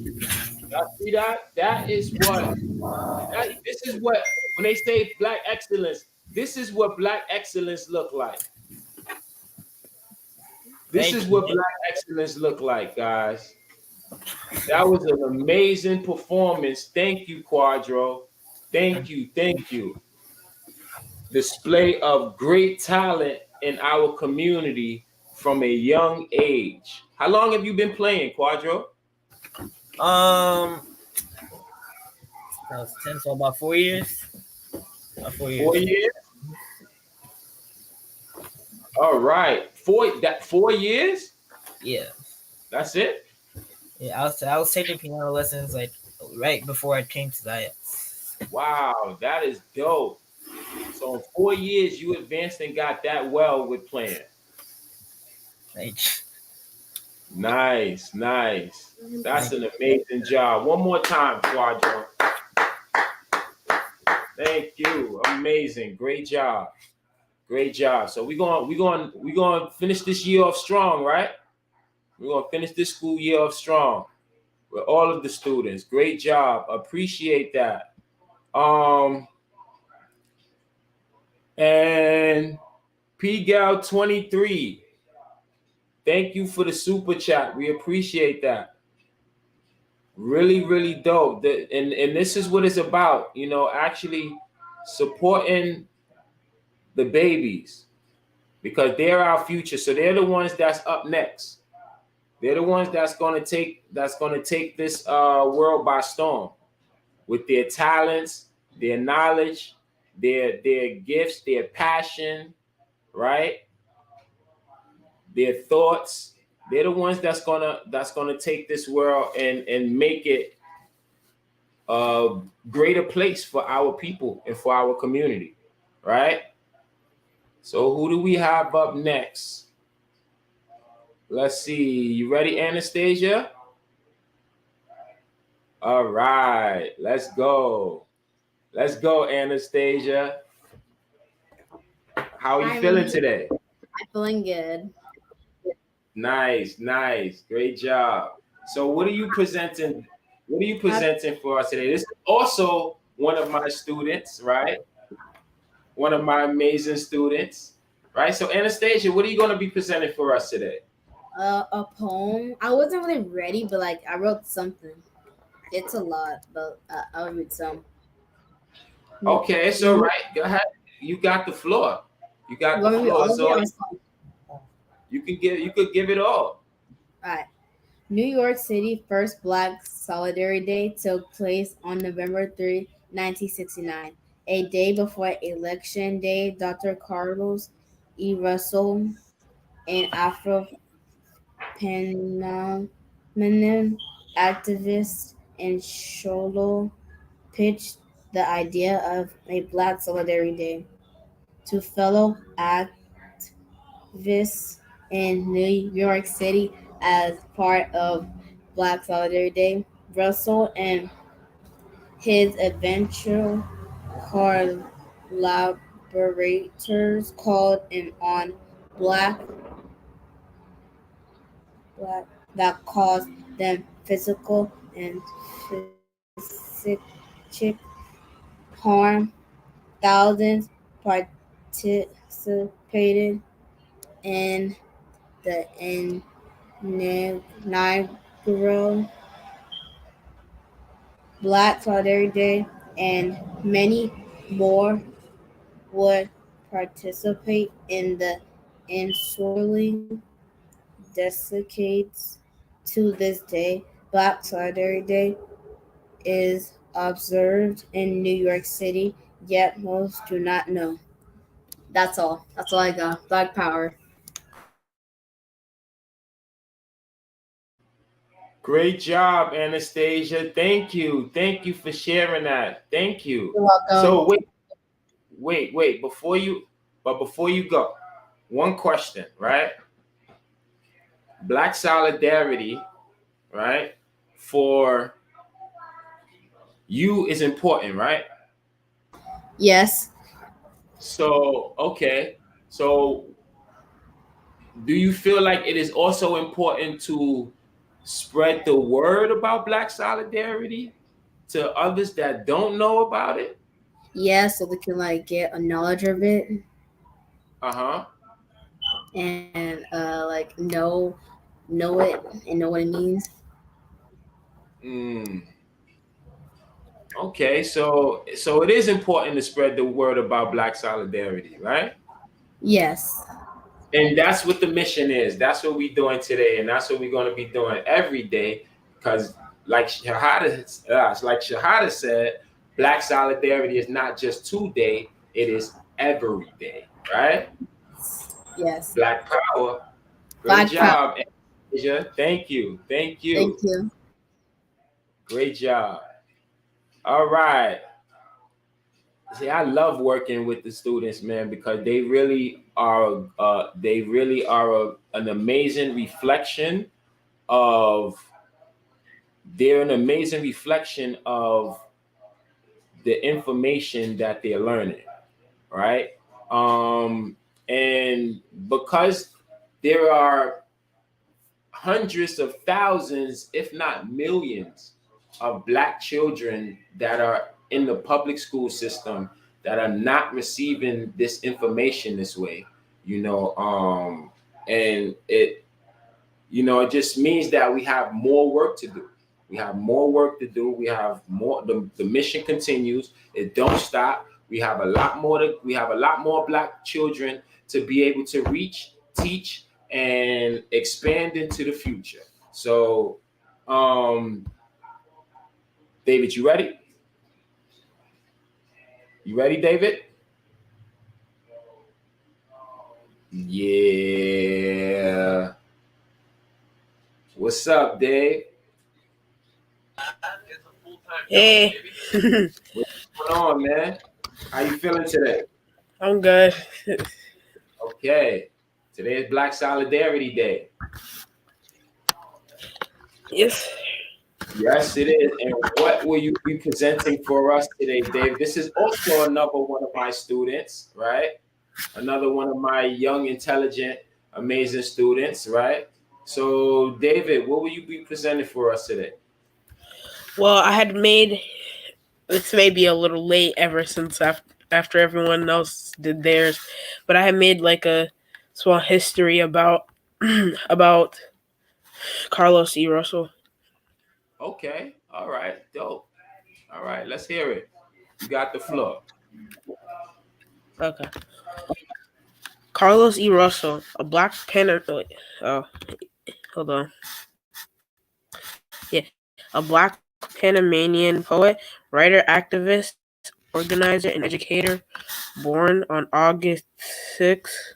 Speaker 5: Y'all see that? This is what, when they say Black excellence, this is what Black excellence look like. This is what Black excellence look like, guys. That was an amazing performance. Thank you, Quadro. Thank you. Display of great talent in our community from a young age. How long have you been playing, Quadro?
Speaker 19: I was 10, so about 4 years. 4 years.
Speaker 5: 4 years? All right. 4 years?
Speaker 19: Yeah.
Speaker 5: That's it?
Speaker 19: Yeah, I was taking piano lessons like right before I came to Zayas.
Speaker 5: Wow, that is dope. So in 4 years, you advanced and got that well with playing.
Speaker 19: Thanks.
Speaker 5: Nice. That's an amazing job. One more time, Quadro. Thank you. Amazing. Great job. So we're going to finish this year off strong, right? We're going to finish this school year off strong with all of the students. Great job. Appreciate that. And P-Gal 23. Thank you for the super chat. We appreciate that. Really, really dope. And this is what it's about, actually supporting the babies, because they're our future. So they're the ones that's up next. They're the ones that's gonna take this world by storm with their talents, their knowledge, their gifts, their passion, right? Their thoughts. They're the ones that's gonna take this world and make it a greater place for our people and for our community, right? So who do we have up next? Let's see. You ready, Anastasia? All right, let's go. Let's go, Anastasia. How are you feeling today?
Speaker 7: I'm feeling good.
Speaker 5: Nice. Great job. So what are you presenting? What are you presenting for us today? This is also one of my students, right? One of my amazing students, right? So Anastasia, what are you going to be presenting for us today?
Speaker 7: A poem. I wasn't really ready, but I wrote something. It's a lot, but I'll read some.
Speaker 5: Okay, it's all right. Go ahead. You got the floor. You got the floor. So you could give it all.
Speaker 7: All right. New York City first Black Solidarity Day took place on November 3, 1969. A day before Election Day, Dr. Carlos E. Russell, an Afro-Panamanian activist in Charlotte, pitched the idea of a Black Solidarity Day to fellow activists in New York City as part of Black Solidarity Day. Russell and his eventual collaborators called on black that caused them physical and psychic harm. Thousands participated in the inaugural Black Solidarity Day, and many more would participate in the ensuing decades. To this day, Black Solidarity Day is observed in New York City, yet most do not know. That's all. That's all I got. Black Power.
Speaker 5: Great job, Anastasia. Thank you. Thank you for sharing that. Thank you.
Speaker 7: You're welcome.
Speaker 5: So wait. Before you go, one question, right? Black solidarity, right, for you is important, right?
Speaker 7: Yes.
Speaker 5: So, okay. So, do you feel like it is also important to spread the word about Black solidarity to others that don't know about it?
Speaker 7: Yeah, so they can get a knowledge of it. And know it and know what it means.
Speaker 5: Okay, so it is important to spread the word about Black solidarity, right?
Speaker 7: Yes.
Speaker 5: And that's what the mission is. That's what we're doing today, and that's what we're going to be doing every day. Because, like Shahada said, Black solidarity is not just today; it is every day, right?
Speaker 7: Yes.
Speaker 5: Black Power.
Speaker 7: Black
Speaker 5: Great job, Asia. Thank you.
Speaker 7: Thank you.
Speaker 5: Great job. All right. See, I love working with the students, man, because they really are. An amazing reflection of. They're an amazing reflection of the information that they're learning, right? And because there are hundreds of thousands, if not millions, of Black children that are in the public school system that are not receiving this information this way, and it just means that we have more work to do. We have more work to do. We have more. The mission continues. It don't stop. We have a lot more Black children to be able to reach, teach, and expand into the future. So, David, you ready? You ready, David? Yeah. What's up, Dave?
Speaker 21: Hey.
Speaker 5: What's going on, man? How you feeling today?
Speaker 21: I'm good.
Speaker 5: Okay. Today is Black Solidarity Day.
Speaker 21: Yes.
Speaker 5: Yes, it is. And what will you be presenting for us today, Dave? This is also another one of my students, right? Another one of my young, intelligent, amazing students, right? So, David, what will you be presenting for us today?
Speaker 21: Well, I had made, this may be a little late ever since after everyone else did theirs, but I had made a small history about Carlos E. Russell.
Speaker 5: Okay. All right, dope. All right, let's hear it. You got the floor.
Speaker 21: Okay. Carlos E. Russell, a black hold on. Yeah, a black Panamanian poet, writer, activist, organizer, and educator, born on August 6th.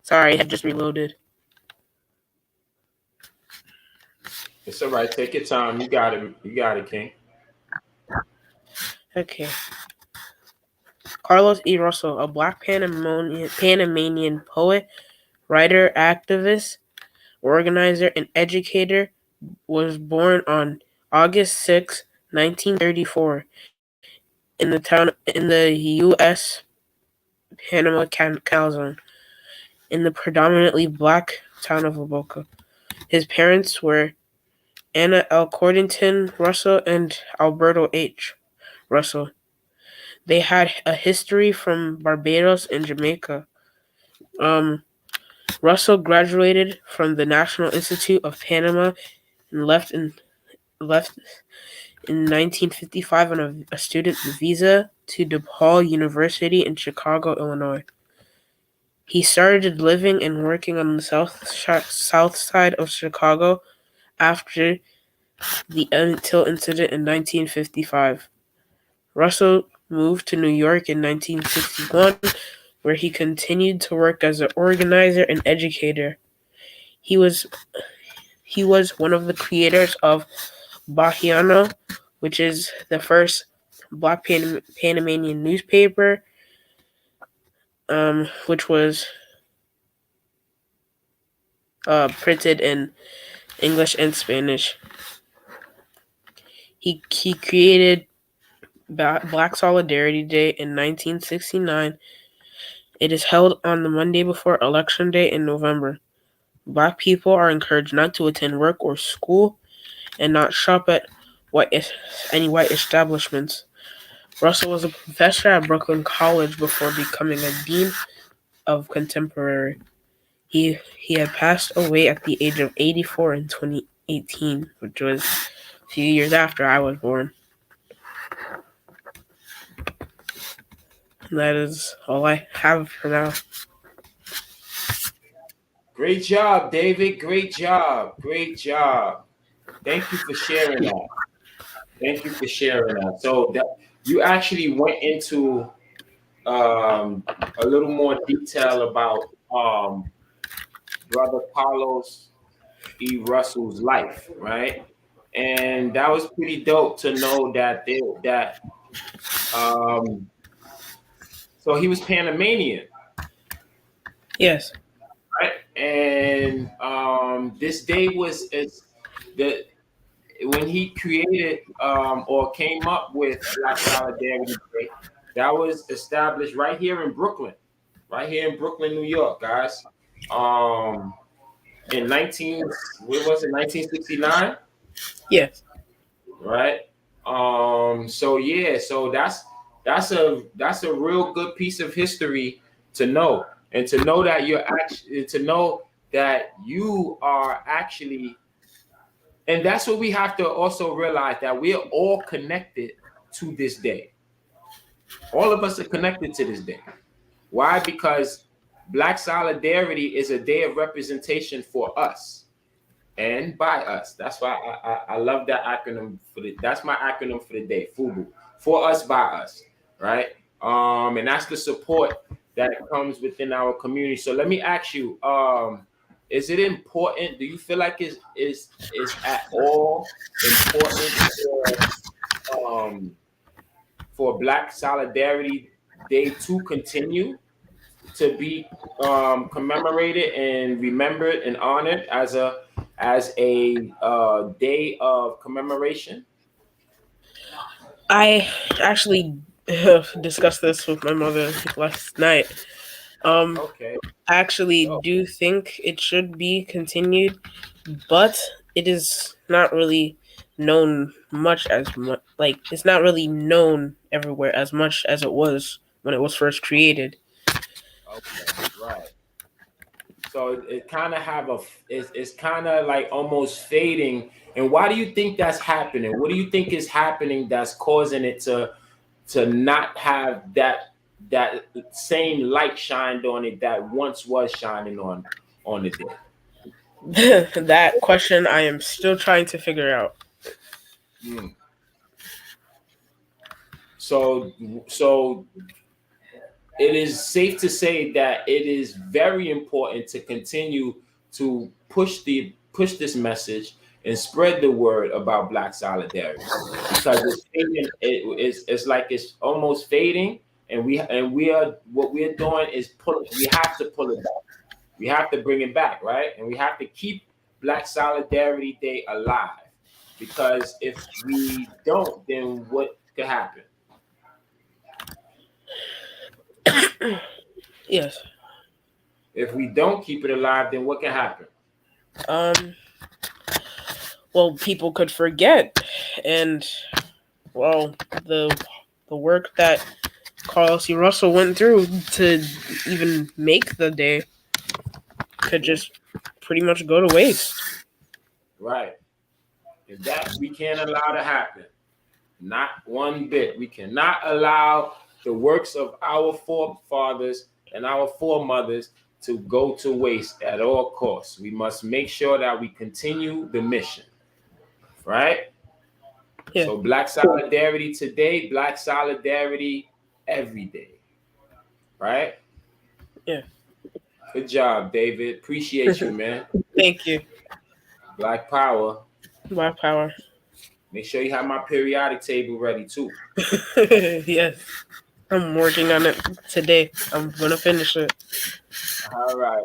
Speaker 21: Sorry, I just reloaded.
Speaker 5: It's all right. Take your time. You got it. You got it, King.
Speaker 21: Okay. Carlos E. Russell, a black Panamanian poet, writer, activist, organizer, and educator, was born on August 6, 1934, in the U.S. Panama Canal Zone, in the predominantly black town of Boca. His parents were Anna L. Cordington Russell and Alberto H. Russell. They had a history from Barbados and Jamaica. Russell graduated from the National Institute of Panama and left in 1955 on a student visa to DePaul University in Chicago, Illinois. He started living and working on the south side of Chicago after the Until incident in 1955. Russell moved to New York in 1961, where he continued to work as an organizer and educator. He was one of the creators of Bahiano, which is the first black Panamanian newspaper, which was printed in English and Spanish. He created Black Solidarity Day in 1969. It is held on the Monday before Election Day in November. Black people are encouraged not to attend work or school and not shop at any white establishments. Russell was a professor at Brooklyn College before becoming a dean of contemporary. He had passed away at the age of 84 in 2018, which was a few years after I was born. That is all I have for now.
Speaker 5: Great job, David. Great job. Great job. Thank you for sharing that. Thank you for sharing that. So that you actually went into a little more detail about Brother Carlos E. Russell's life, right? And that was pretty dope to know that so he was Panamanian.
Speaker 21: Yes.
Speaker 5: Right? And this day was when he created or came up with Black Solidarity Day, that was established right here in Brooklyn, New York, guys. In 1969?
Speaker 21: Yes.
Speaker 5: Right. So that's a real good piece of history to know, and to know that you are actually, and that's what we have to also realize, that we are all connected to this day. All of us are connected to this day. Why? Because Black Solidarity is a day of representation for us and by us. That's why I love that acronym that's my acronym for the day, FUBU, for us, by us, right? And that's the support that comes within our community. So let me ask you, is it important? Do you feel like is at all important for Black Solidarity Day to continue to be commemorated and remembered and honored as a day of commemoration?
Speaker 21: I actually discussed this with my mother last night.
Speaker 5: Okay.
Speaker 21: I actually do think it should be continued, but it is not really known it's not really known everywhere as much as it was when it was first created.
Speaker 5: Okay, right. So it kind of have it's kind of like almost fading. And why do you think that's happening? What do you think is happening that's causing it to not have that same light shined on it that once was shining on the day?
Speaker 21: That question I am still trying to figure out.
Speaker 5: So it is safe to say that it is very important to continue to push this message and spread the word about Black solidarity, because it's like it's almost fading, and we are what we're doing is we have to pull it back. We have to bring it back, right? And we have to keep Black Solidarity Day alive, because if we don't, then what could happen?
Speaker 21: Yes.
Speaker 5: If we don't keep it alive, then what can happen?
Speaker 21: Well, people could forget, and well, the work that Carlos E. Russell went through to even make the day could just pretty much go to waste.
Speaker 5: Right. And that we can't allow to happen. Not one bit. We cannot allow the works of our forefathers and our foremothers to go to waste at all costs. We must make sure that we continue the mission. Right?
Speaker 21: Yeah.
Speaker 5: So Black Solidarity today, Black Solidarity every day. Right?
Speaker 21: Yeah.
Speaker 5: Good job, David. Appreciate you, man.
Speaker 21: Thank you.
Speaker 5: Black Power.
Speaker 21: Black Power.
Speaker 5: Make sure you have my periodic table ready too.
Speaker 21: Yes. I'm working on it today. I'm gonna finish it.
Speaker 5: All right.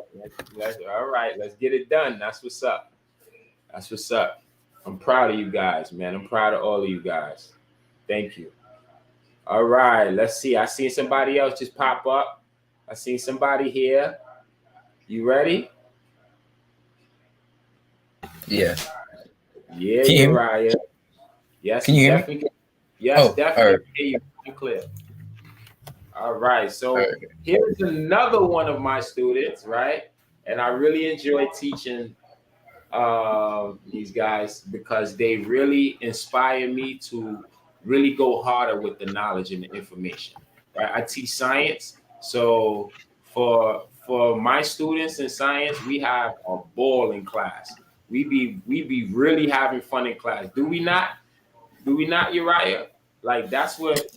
Speaker 5: Let's get it done. That's what's up. That's what's up. I'm proud of you guys, man. I'm proud of all of you guys. Thank you. All right. Let's see. I seen somebody else just pop up. I seen somebody here. You ready?
Speaker 20: Yeah.
Speaker 5: Yeah,
Speaker 20: Can you hear me?
Speaker 5: Uriah. Yes,
Speaker 20: Can you hear me?
Speaker 5: definitely. Yes,
Speaker 20: Oh,
Speaker 5: definitely.
Speaker 20: all right.
Speaker 5: Hear you clear. All right. So here's another one of my students, right? And I really enjoy teaching these guys because they really inspire me to really go harder with the knowledge and the information. Right? I teach science, so for my students in science, we have a ball in class. We be really having fun in class. Do we not? Do we not, Uriah? Like that's what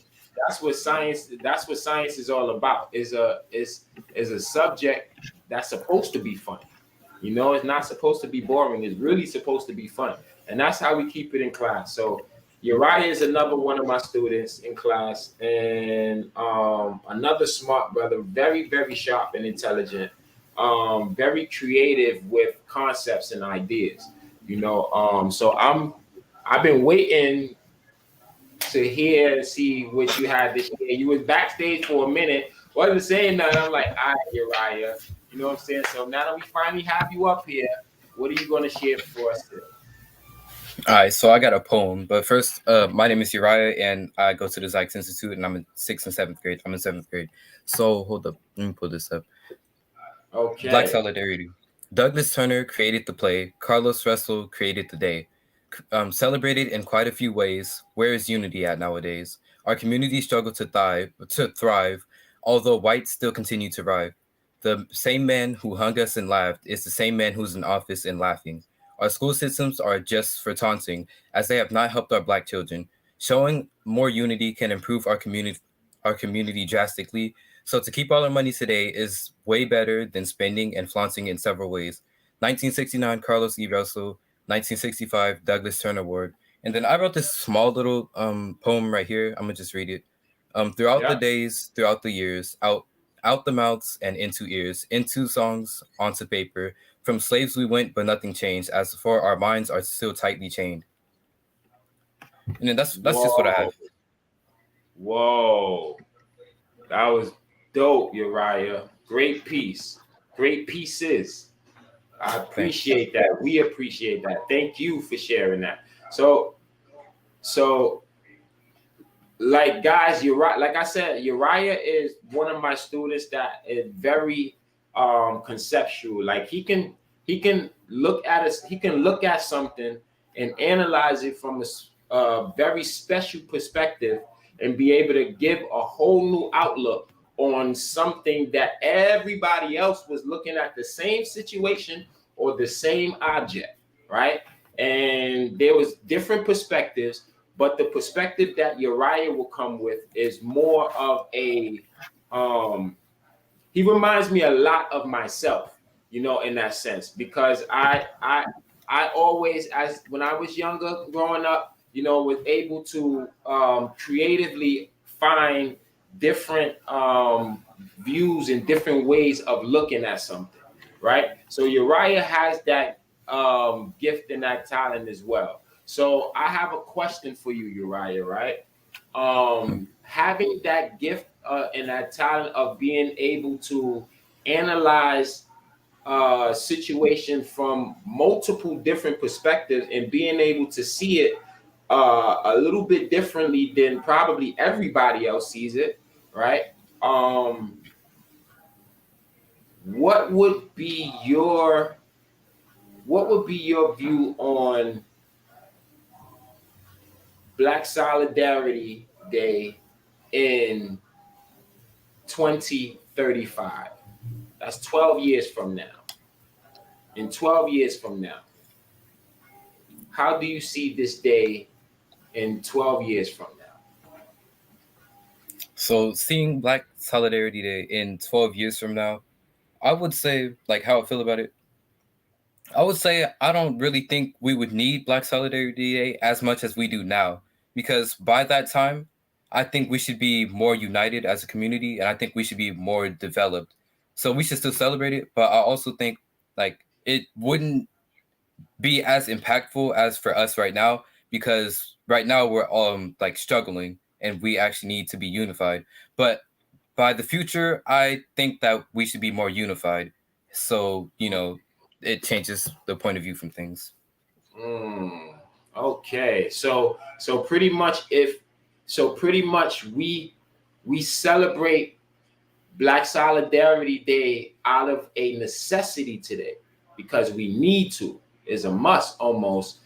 Speaker 5: science is all about. Is a subject that's supposed to be fun. You know, it's not supposed to be boring. It's really supposed to be fun. And that's how we keep it in class. So Uriah is another one of my students in class, and another smart brother, very, very sharp and intelligent, very creative with concepts and ideas. You know, so I've been waiting to hear and see what you had this year. You was backstage for a minute, wasn't saying nothing. I'm like, all right, Uriah. You know what I'm saying? So now that we finally have you up here, what are you going to share for us today?
Speaker 20: All right, so I got a poem, but first, my name is Uriah, and I go to the Zykes Institute, and I'm in 6th and 7th grade. I'm in 7th grade. So hold up, let me pull this up.
Speaker 5: Okay.
Speaker 20: Black Solidarity. Douglas Turner created the play. Carlos Russell created the day. Celebrated in quite a few ways. Where is unity at nowadays? Our community struggle to thrive, although whites still continue to thrive. The same man who hung us and laughed is the same man who's in office and laughing. Our school systems are just for taunting, as they have not helped our Black children. Showing more unity can improve our community drastically. So to keep all our money today is way better than spending and flaunting in several ways. 1969, Carlos E. Russell. 1965, Douglas Turner Award. And then I wrote this small little poem right here. I'm gonna just read it. Throughout the days, throughout the years, out the mouths and into ears, into songs, onto paper. From slaves we went, but nothing changed. As for our minds are still tightly chained. And then that's just what I have.
Speaker 5: Whoa, that was dope, Uriah. Great piece. Great pieces. I appreciate that. We appreciate that. Thank you for sharing that. So like guys, Uriah, like I said, Uriah is one of my students that is very conceptual. Like he can look at us, he can look at something and analyze it from a very special perspective and be able to give a whole new outlook on something that everybody else was looking at the same situation or the same object, right? And there was different perspectives, but the perspective that Uriah will come with is more of a, he reminds me a lot of myself, you know, in that sense, because I always, as when I was younger, growing up, you know, was able to creatively find different views and different ways of looking at something, right? So Uriah has that gift and that talent as well. So I have a question for you, Uriah, right? Having that gift and that talent of being able to analyze situation from multiple different perspectives and being able to see it a little bit differently than probably everybody else sees it, right? What would be your view on Black Solidarity Day in 2035? That's 12 years from now. In 12 years from now, how do you see this day in 12 years from now?
Speaker 20: So seeing Black Solidarity Day in 12 years from now, I would say, like, how I feel about it. I would say I don't really think we would need Black Solidarity Day as much as we do now, because by that time, I think we should be more united as a community, and I think we should be more developed. So we should still celebrate it, but I also think, like, it wouldn't be as impactful as for us right now, because right now we're like struggling and we actually need to be unified. But by the future, I think that we should be more unified. So, you know, it changes the point of view from things.
Speaker 5: Okay. So pretty much we celebrate Black Solidarity Day out of a necessity today, because we need to, is a must almost,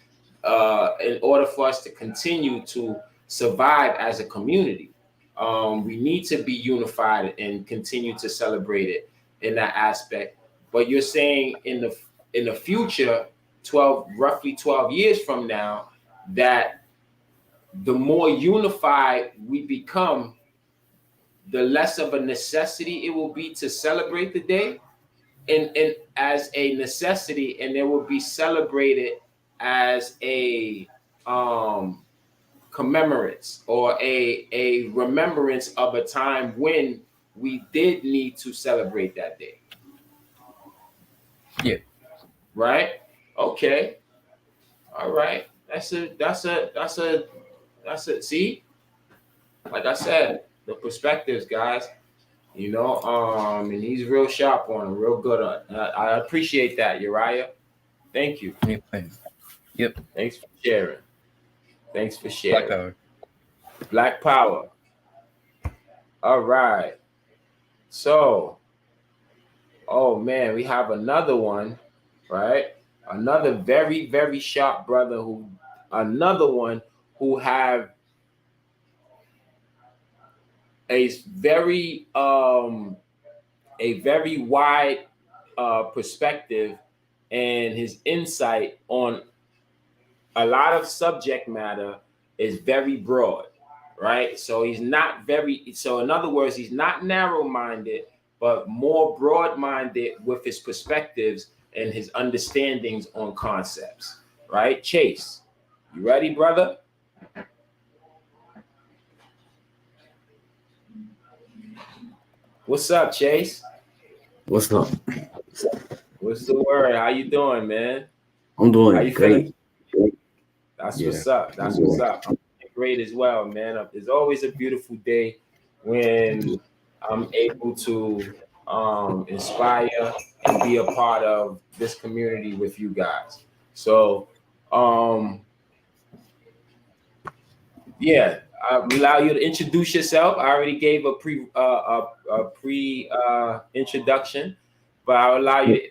Speaker 5: in order for us to continue to survive as a community. We need to be unified and continue to celebrate it in that aspect. But you're saying in the future, roughly 12 years from now, that the more unified we become, the less of a necessity it will be to celebrate the day, and as a necessity, and it will be celebrated as a commemorates or a remembrance of a time when we did need to celebrate that day.
Speaker 20: Yeah.
Speaker 5: Right? Okay. All right. That's a see, like I said, the perspectives, guys, you know, and he's real sharp on it, real good on it. I appreciate that, Uriah. Thank you.
Speaker 20: Yep.
Speaker 5: Thanks for sharing.
Speaker 20: Black Power.
Speaker 5: Black Power. All right. So, oh man, we have another one, right? Another very, very sharp brother who have a very wide perspective, and his insight on a lot of subject matter is very broad, right? So in other words, he's not narrow-minded, but more broad-minded with his perspectives and his understandings on concepts, right? Chase, you ready, brother? What's up, Chase?
Speaker 8: What's up?
Speaker 5: What's the word? How you doing, man?
Speaker 8: I'm doing
Speaker 5: How you
Speaker 8: great.
Speaker 5: feeling? That's what's up. That's what's up. I'm great as well, man. It's always a beautiful day when I'm able to inspire and be a part of this community with you guys. So, yeah, I allow you to introduce yourself. I already gave a pre introduction, but I'll allow you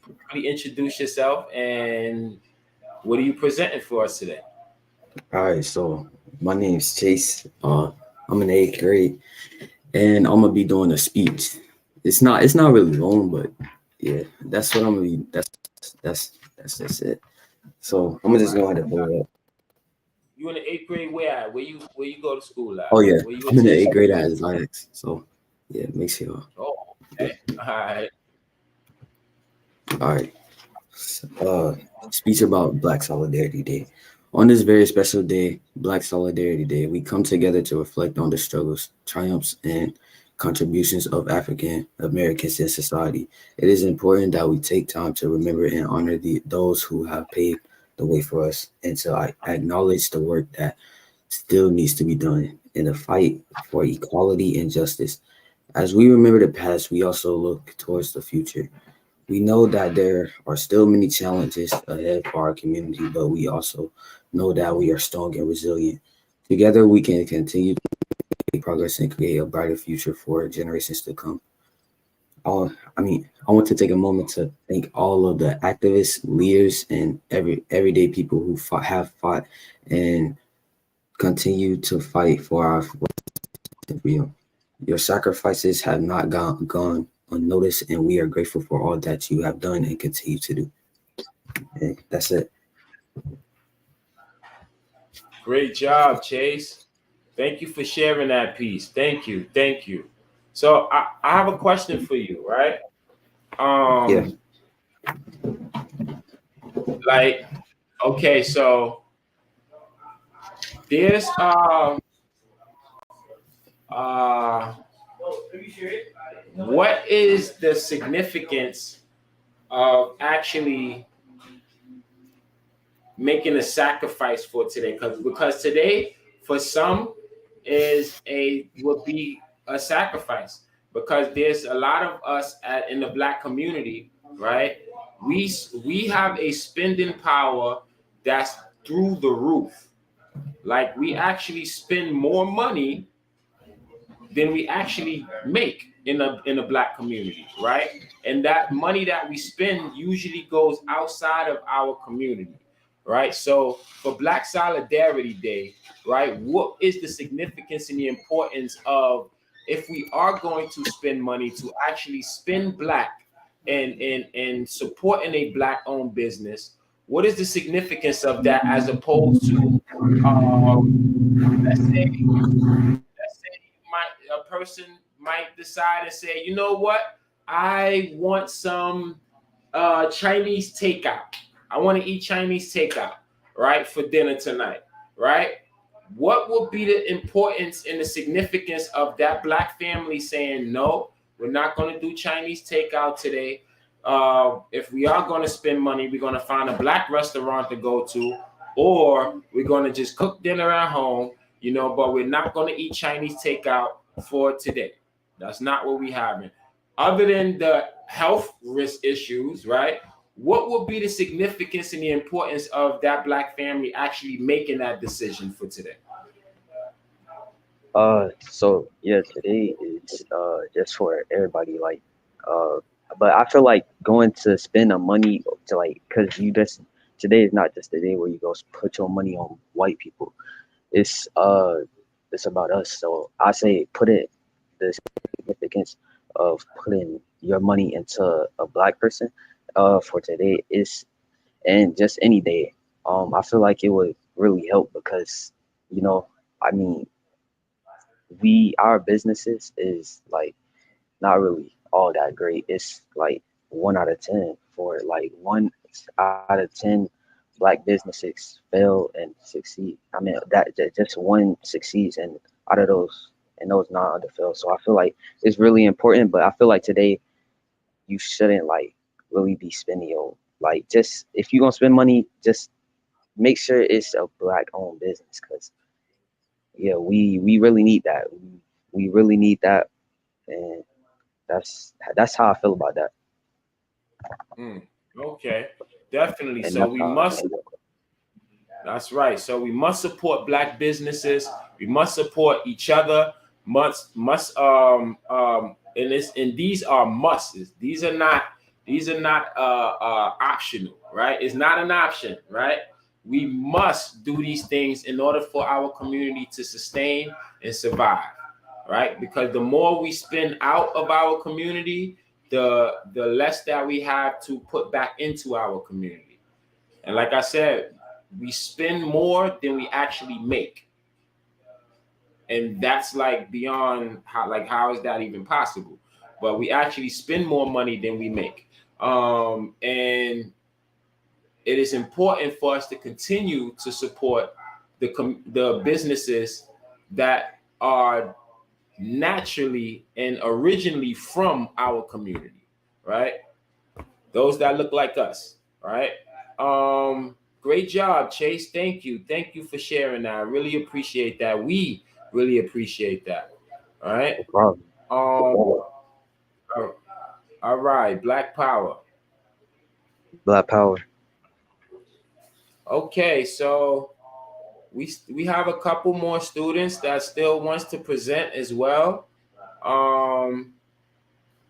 Speaker 5: to really introduce yourself and what are you presenting for us today?
Speaker 8: All right, so my name is Chase. I'm in the 8th grade, and I'm gonna be doing a speech. It's not really long, but yeah, that's what I'm gonna be. That's it. So I'm gonna just go ahead and pull it up.
Speaker 5: You in the 8th grade? Where at? Where you go to school at?
Speaker 8: Oh yeah,
Speaker 5: Where you
Speaker 8: I'm in the
Speaker 5: attend?
Speaker 8: 8th grade at Ziax. So yeah, make sure.
Speaker 5: Oh, okay. All right.
Speaker 8: All right. Speech about Black Solidarity Day. On this very special day, Black Solidarity Day, we come together to reflect on the struggles, triumphs, and contributions of African Americans in society. It is important that we take time to remember and honor those who have paved the way for us, and to acknowledge the work that still needs to be done in the fight for equality and justice. As we remember the past, we also look towards the future. We know that there are still many challenges ahead for our community, but we also know that we are strong and resilient. Together, we can continue to make progress and create a brighter future for generations to come. I want to take a moment to thank all of the activists, leaders, and everyday people who have fought and continue to fight for our freedom. Your sacrifices have not gone unnoticed, and we are grateful for all that you have done and continue to do. And that's it.
Speaker 5: Great job, Chase. Thank you for sharing that piece. Thank you. So I have a question for you, right?
Speaker 8: Yeah.
Speaker 5: Like, okay, so there's what is the significance of actually making a sacrifice for today? Because today for some would be a sacrifice, because there's a lot of us in the Black community, right? We have a spending power that's through the roof. Like, we actually spend more money than we actually make in the Black community, right? And that money that we spend usually goes outside of our community, right? So for Black Solidarity Day, right, what is the significance and the importance of, if we are going to spend money, to actually spend Black and supporting a Black-owned business? What is the significance of that, as opposed to, let's say a person might decide and say, you know what, I want some Chinese takeout. I want to eat Chinese takeout, right, for dinner tonight, right? What would be the importance and the significance of that Black family saying, no, we're not going to do Chinese takeout today. If we are going to spend money, we're going to find a Black restaurant to go to, or we're going to just cook dinner at home, but we're not going to eat Chinese takeout for today. That's not what we having. Other than the health risk issues, right? What would be the significance and the importance of that Black family actually making that decision for today?
Speaker 6: So yeah, today is just for everybody, but I feel like going to spend the money to because today is not just the day where you go put your money on white people. It's about us. So I say the significance of putting your money into a Black person for today and just any day. I feel like it would really help, because our businesses is not really all that great. It's 1 out of 10 for 1 out of 10 Black businesses fail and succeed. I mean, that just one succeeds, and out of those 9 other fail. So I feel like it's really important, but I feel like today you shouldn't really be spending just, if you're gonna spend money, just make sure it's a Black owned business, because we really need that. We really need that, and that's how I feel about that.
Speaker 5: Okay, definitely. So we must. That's right. So we must support Black businesses. We must support each other. And these are musts. These are not These are not optional, right? It's not an option, right? We must do these things in order for our community to sustain and survive, right? Because the more we spend out of our community, the less that we have to put back into our community. And like I said, we spend more than we actually make. And that's like beyond how is that even possible? But we actually spend more money than we make. And it is important for us to continue to support the businesses that are naturally and originally from our community, right? Those that look like us, right? Great job, Chase. Thank you for sharing that. I really appreciate that. We really appreciate that. All right.
Speaker 6: No problem.
Speaker 5: All right, Black Power.
Speaker 6: Black Power.
Speaker 5: Okay, so we have a couple more students that still wants to present as well.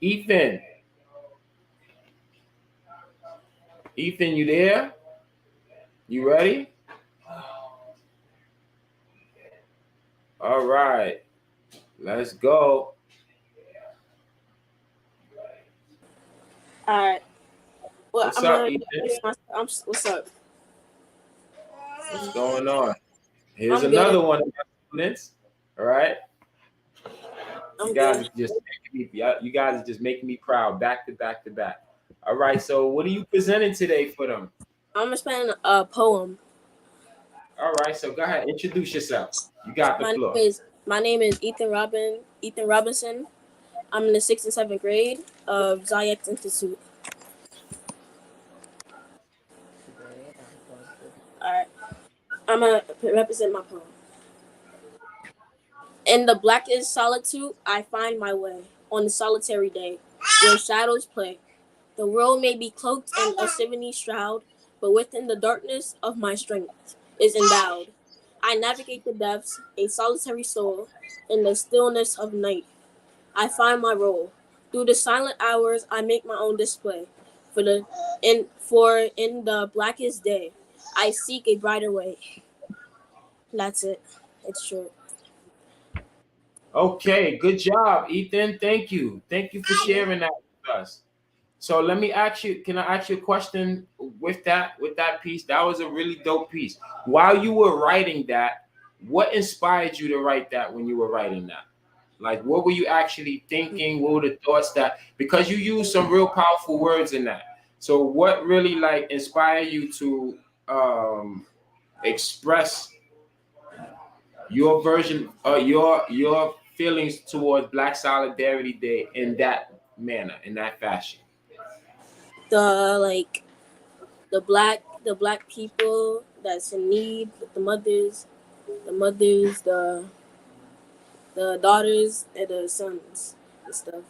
Speaker 5: Ethan, you there? You ready? All right, let's go.
Speaker 14: All right. Well,
Speaker 5: What's up, Ethan?
Speaker 14: What's up?
Speaker 5: What's going on? Here's
Speaker 14: I'm
Speaker 5: another
Speaker 14: good.
Speaker 5: one of my students. All right. You guys are just making me proud, back to back to back. All right. So what are you presenting today for them?
Speaker 14: I'm explaining a poem.
Speaker 5: All right. So go ahead, introduce yourself. You got the floor.
Speaker 14: My name is Ethan Robinson. I'm in the 6th and 7th grade of Zayax Institute. All right. I'm gonna represent my poem. In the blackest solitude, I find my way on the solitary day where shadows play. The world may be cloaked in a ebony shroud, but within the darkness of my strength is endowed. I navigate the depths, a solitary soul, in the stillness of night. I find my role. Through the silent hours, I make my own display. In the blackest day, I seek a brighter way. That's it. It's short.
Speaker 5: Okay, good job, Ethan. Thank you for sharing that with us. So let me ask you, can I ask you a question with that piece? That was a really dope piece. While you were writing that, what inspired you to write that when you were writing that? Like, what were you actually thinking? What were the thoughts because you used some real powerful words in that. So what really inspired you to express your version, your feelings towards Black Solidarity Day in that manner, in that fashion?
Speaker 14: The black people that's in need, the mothers, the daughters, and the sons and stuff.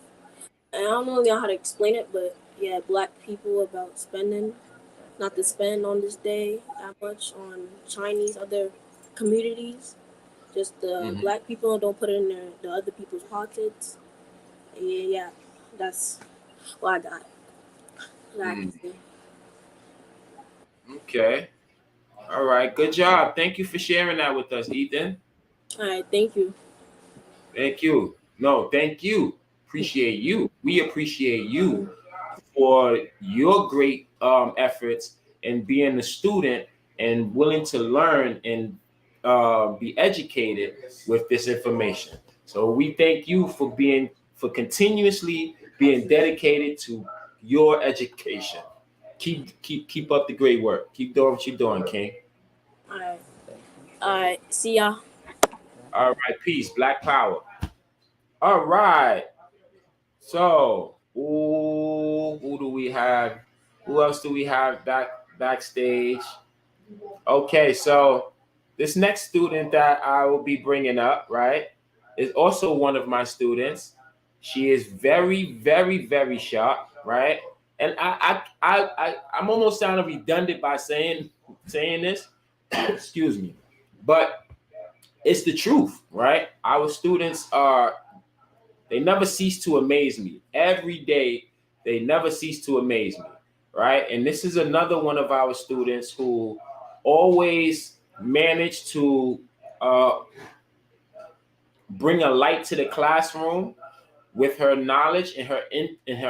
Speaker 14: And I don't really know how to explain it, but yeah, black people about spending, not to spend on this day that much on Chinese other communities. Just the black people don't put it in the other people's pockets. Yeah, that's what I got.
Speaker 5: Okay. All right. Good job. Thank you for sharing that with us, Ethan.
Speaker 14: All right. Thank you.
Speaker 5: Thank you. No, thank you. Appreciate you. We appreciate you for your great efforts and being a student and willing to learn and be educated with this information. So we thank you for continuously being dedicated to your education. Keep up the great work. Keep doing what you're doing, King.
Speaker 14: All right. See ya.
Speaker 5: All right. Peace. Black Power. All right. So, who do we have? Who else do we have backstage? Okay, so this next student that I will be bringing up, right, is also one of my students. She is very, very, very sharp, right? And I'm almost sounding redundant by saying this. Excuse me, but it's the truth, right? Our students they never cease to amaze me. Every day They never cease to amaze me, right? And this is another one of our students who always managed to bring a light to the classroom with her knowledge and her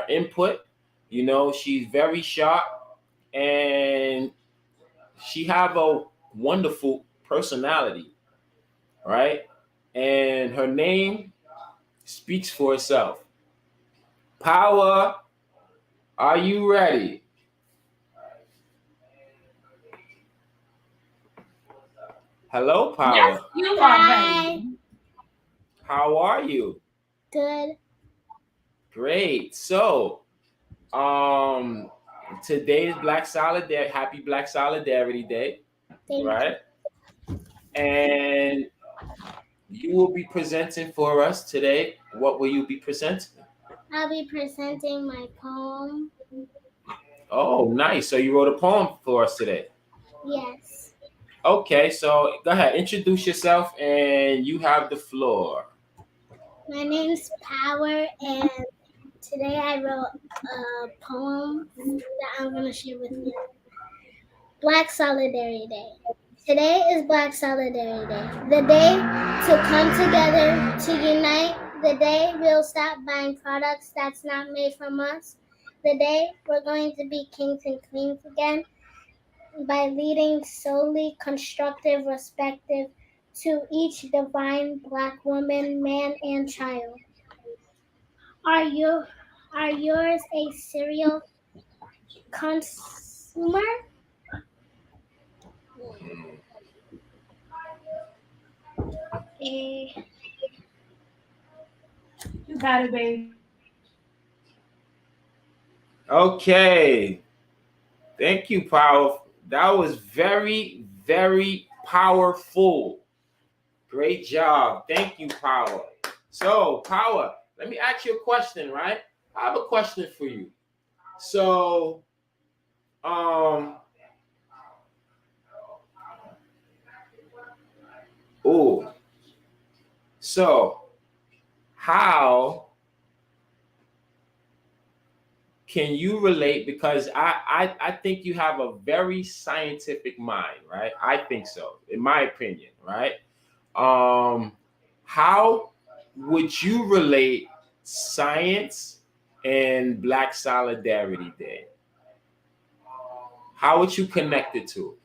Speaker 5: input. You know, she's very sharp and she have a wonderful personality, right? And her name speaks for itself. Power, are you ready? Hello, Power.
Speaker 12: Yes, you are ready.
Speaker 5: How are you?
Speaker 12: Good.
Speaker 5: Great. So, today is Black Solidarity. Happy Black Solidarity Day, right? And you will be presenting for us today. What will you be presenting?
Speaker 12: I'll be presenting my poem.
Speaker 5: Oh, nice. So you wrote a poem for us today.
Speaker 12: Yes.
Speaker 5: Okay, so go ahead. Introduce yourself and you have the floor.
Speaker 12: My name's Power, and today I wrote a poem that I'm going to share with you. Black Solidarity Day. Today is Black Solidarity Day. The day to come together, to unite. The day we'll stop buying products that's not made from us. The day we're going to be kings and queens again by leading solely constructive, respective to each divine Black woman, man, and child. Are yours a cereal consumer?
Speaker 9: You got it, baby.
Speaker 5: Okay. Thank you, Power. That was very, very powerful. Great job. Thank you, Power. So, Power, let me ask you a question, right? I have a question for you. So, how can you relate? Because I think you have a very scientific mind, right? I think so, in my opinion, right? How would you relate science and Black Solidarity Day? How would you connect it to?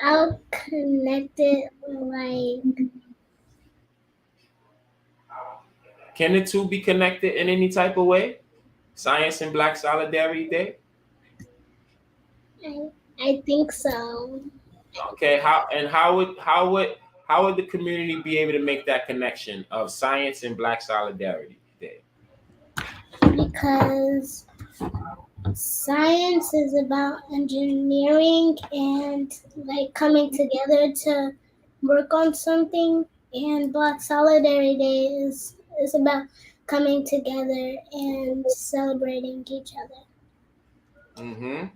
Speaker 12: I'll connect it like...
Speaker 5: Can the two be connected in any type of way? Science and Black Solidarity Day?
Speaker 12: I think so.
Speaker 5: Okay, how would the community be able to make that connection of science and Black Solidarity Day?
Speaker 12: Because science is about engineering and like coming together to work on something, and Black Solidarity Day is about coming together and celebrating each other.
Speaker 5: Mm-hmm.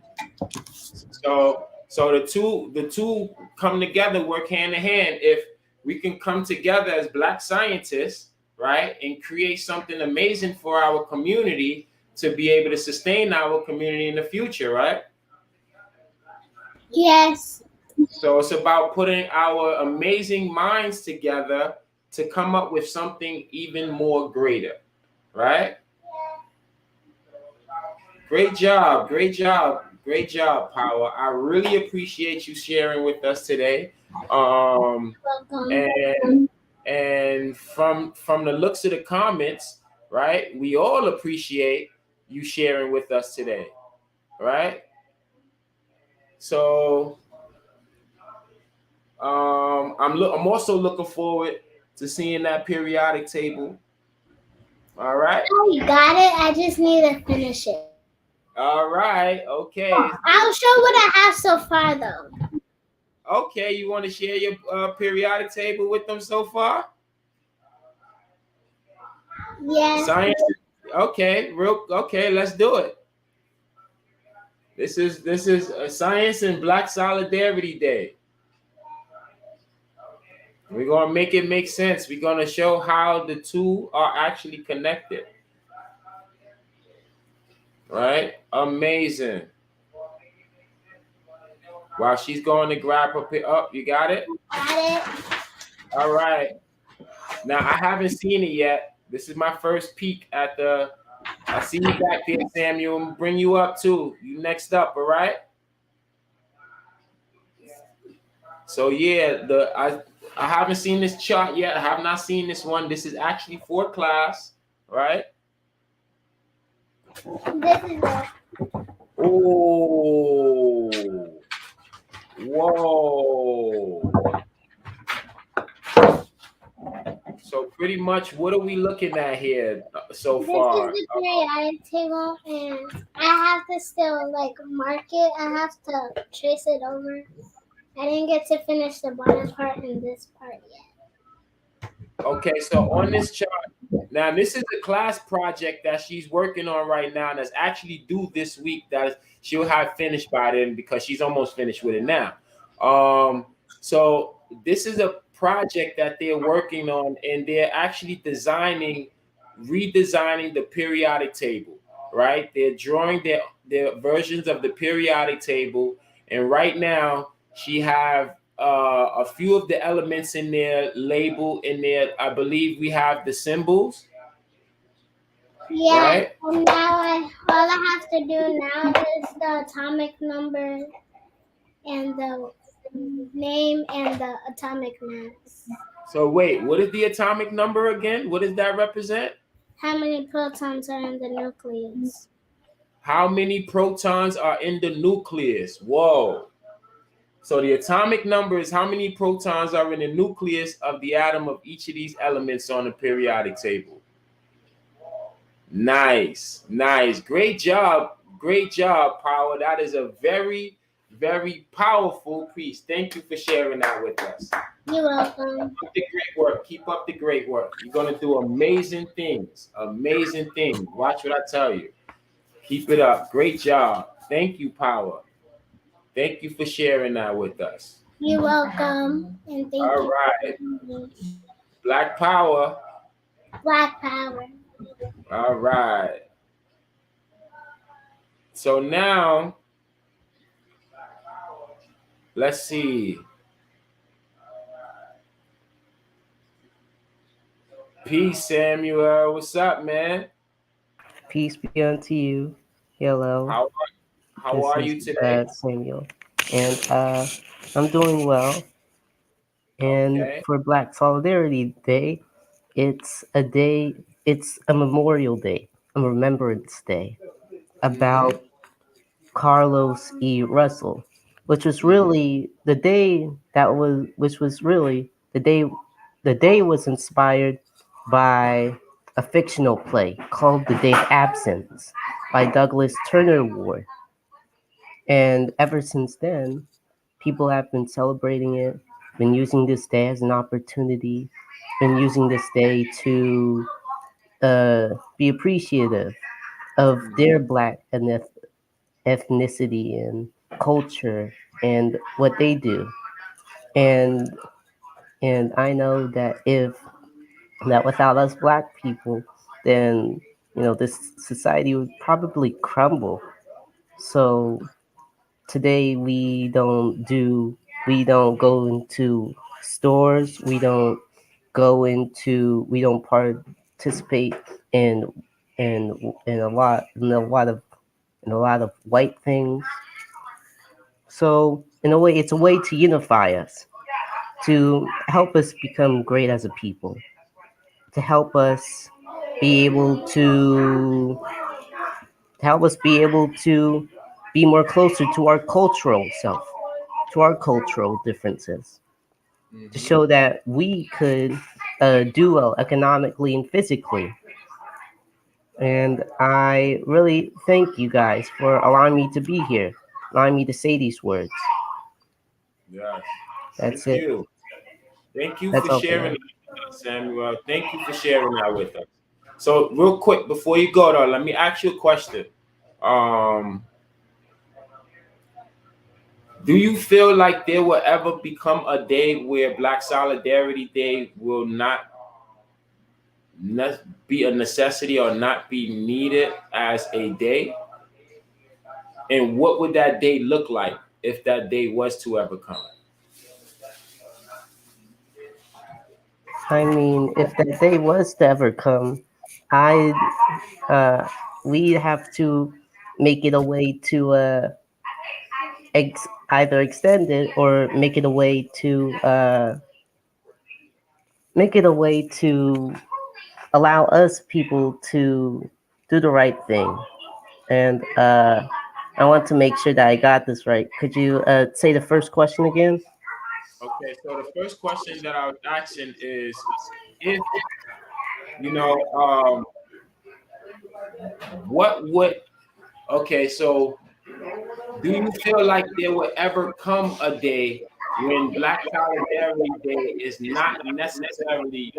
Speaker 5: So the two come together, work hand in hand. If we can come together as Black scientists, right, and create something amazing for our community to be able to sustain our community in the future, right?
Speaker 12: Yes.
Speaker 5: So it's about putting our amazing minds together to come up with something even more greater, right? Great job, great job, great job, Power. I really appreciate you sharing with us today. And from the looks of the comments, right, we all appreciate you sharing with us today, right? So I'm also looking forward to seeing that periodic table. All right.
Speaker 12: Oh, you got it. I just need to finish it.
Speaker 5: All right. Okay.
Speaker 12: I'll show what I have so far, though.
Speaker 5: Okay. You want to share your periodic table with them so far?
Speaker 12: Yeah.
Speaker 5: Science. Okay. Okay. Let's do it. This is a Science and Black Solidarity Day. We're going to make it make sense. We're going to show how the two are actually connected. Right? Amazing. While she's going to grab her pick up, you got it?
Speaker 12: Got it.
Speaker 5: All right. Now, I haven't seen it yet. This is my first peek at the. I see you back there, Samuel. I'm gonna bring you up too. You next up, all right? So yeah, I haven't seen this chart yet. I have not seen this one. This is actually for class, right?
Speaker 12: This is it.
Speaker 5: Oh, whoa. So pretty much, what are we looking at here so far?
Speaker 12: This is the periodic table, and I have to still like mark it. I have to trace it over. I didn't get to finish the bottom part and this part yet.
Speaker 5: Okay, so on this chart, now this is a class project that she's working on right now, and that's actually due this week. That she'll have finished by then because she's almost finished with it now. So this is a project that they're working on, and they're actually redesigning the periodic table, right? They're drawing their versions of the periodic table, and right now she have a few of the elements in there labeled in there. I believe we have the symbols.
Speaker 12: Yeah,
Speaker 5: right?
Speaker 12: and now all I have to do now is the atomic number and the name and the atomic mass.
Speaker 5: So wait, what is the atomic number again? What does that represent?
Speaker 12: How many protons are in the nucleus?
Speaker 5: How many protons are in the nucleus? Whoa. So the atomic number is how many protons are in the nucleus of the atom of each of these elements on the periodic table. Nice, nice. Great job, Power. That is a very, very powerful piece. Thank you for sharing that with us.
Speaker 12: You're welcome.
Speaker 5: Keep up the great work. Keep up the great work. You're going to do amazing things. Amazing things. Watch what I tell you. Keep it up. Great job. Thank you, Power. Thank you for sharing that with us.
Speaker 12: You're welcome. And thank
Speaker 5: All
Speaker 12: you.
Speaker 5: right. Black Power.
Speaker 12: Black Power.
Speaker 5: All right. So now, let's see. Peace, Samuel. What's up, man?
Speaker 11: Peace be unto you. Hello.
Speaker 5: How are you today?
Speaker 11: Samuel. And I'm doing well. And
Speaker 5: Okay.
Speaker 11: for Black Solidarity Day, it's a Memorial Day, a Remembrance Day about Carlos E. Russell, which was really the day the day was inspired by a fictional play called The Day of Absence by Douglas Turner Ward. And ever since then, people have been celebrating it, been using this day as an opportunity, been using this day to be appreciative of their Black ethnicity and culture and what they do. And I know that without us Black people, then this society would probably crumble. So today we don't go into stores, we don't participate in a lot of white things. So in a way, it's a way to unify us, to help us become great as a people, to help us be able to be more closer to our cultural self, to our cultural differences, to show that we could do well economically and physically. And I really thank you guys for allowing me to be here, allowing me to say these words.
Speaker 5: Yes.
Speaker 11: That's
Speaker 5: Thank
Speaker 11: it.
Speaker 5: you. Thank you
Speaker 11: That's
Speaker 5: for
Speaker 11: okay.
Speaker 5: sharing that with us, Samuel. Thank you for sharing that with us. So real quick, before you go though, let me ask you a question. Do you feel like there will ever become a day where Black Solidarity Day will not be a necessity or not be needed as a day? And what would that day look like if that day was to ever come?
Speaker 11: I mean, if that day was to ever come, we have to make it a way to either extend it or make it a way to allow us people to do the right thing. And I want to make sure that I got this right. Could you say the first question again?
Speaker 5: Okay, so the first question that I was asking is, if what would, okay, so do you feel like there will ever come a day when Black Solidarity Day is not necessarily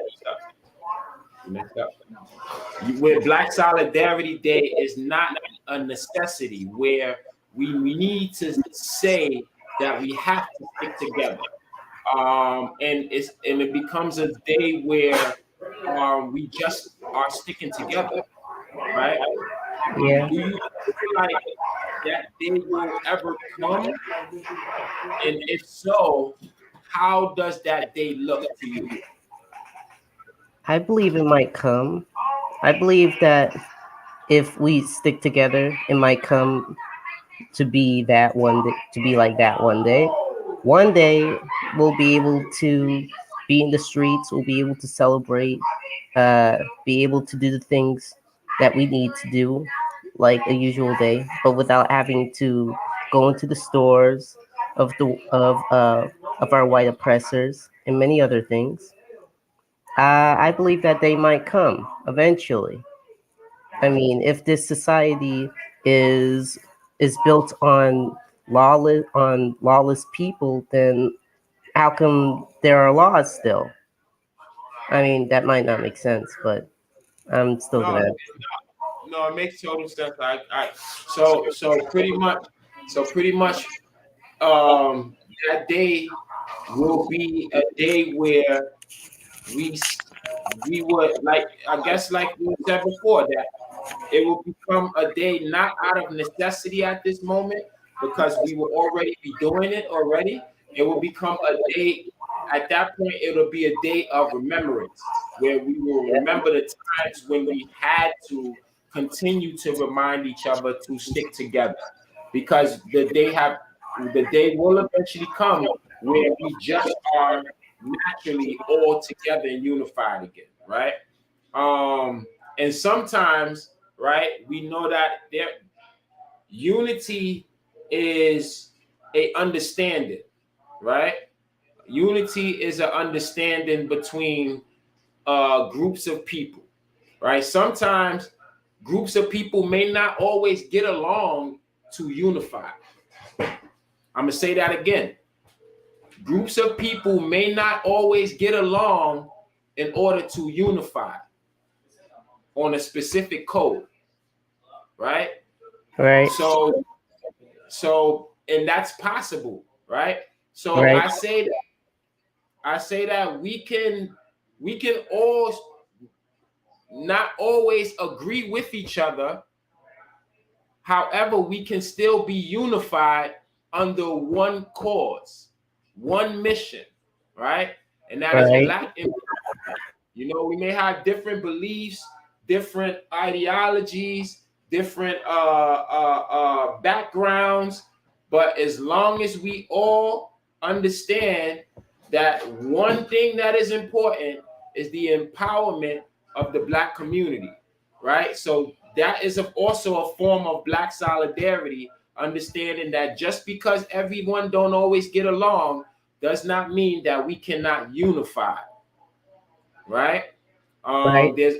Speaker 5: where Black Solidarity Day is not a necessity, where we need to say that we have to stick together, and it becomes a day where we just are sticking together, right?
Speaker 11: Yeah.
Speaker 5: Do you feel like that day will ever come? And if so, how does that day look to you?
Speaker 11: I believe it might come. I believe that if we stick together, it might come to be that one day, to be like that one day. One day we'll be able to be in the streets, we'll be able to celebrate, be able to do the things that we need to do like a usual day, but without having to go into the stores of our white oppressors and many other things. I believe that they might come eventually. I mean, if this society is built on lawless people, then how come there are laws still? I mean, that might not make sense, but I'm still gonna.
Speaker 5: No, it makes total sense. So pretty much, that day will be a day where we would, like, I guess, like we said before, that it will become a day not out of necessity at this moment, because we will already be doing it already. It will become a day, at that point, it'll be a day of remembrance, where we will remember the times when we had to continue to remind each other to stick together, because the day will eventually come where we just are naturally all together and unified again, right? And sometimes, right, we know that unity is a understanding, right? Unity is an understanding between groups of people, right? Sometimes groups of people may not always get along to unify. I'm gonna say that again. Groups of people may not always get along in order to unify on a specific code, right?
Speaker 11: Right.
Speaker 5: So, and that's possible, right? So
Speaker 11: Right.
Speaker 5: I say that we can all not always agree with each other. However, we can still be unified under one cause, one mission, right? And that is
Speaker 11: Right.
Speaker 5: Black empowerment. We may have different beliefs, different ideologies, different backgrounds, but as long as we all understand that one thing that is important is the empowerment of the Black community, right? So that is also a form of Black solidarity, understanding that just because everyone don't always get along does not mean that we cannot unify, right?
Speaker 11: Right.
Speaker 5: There's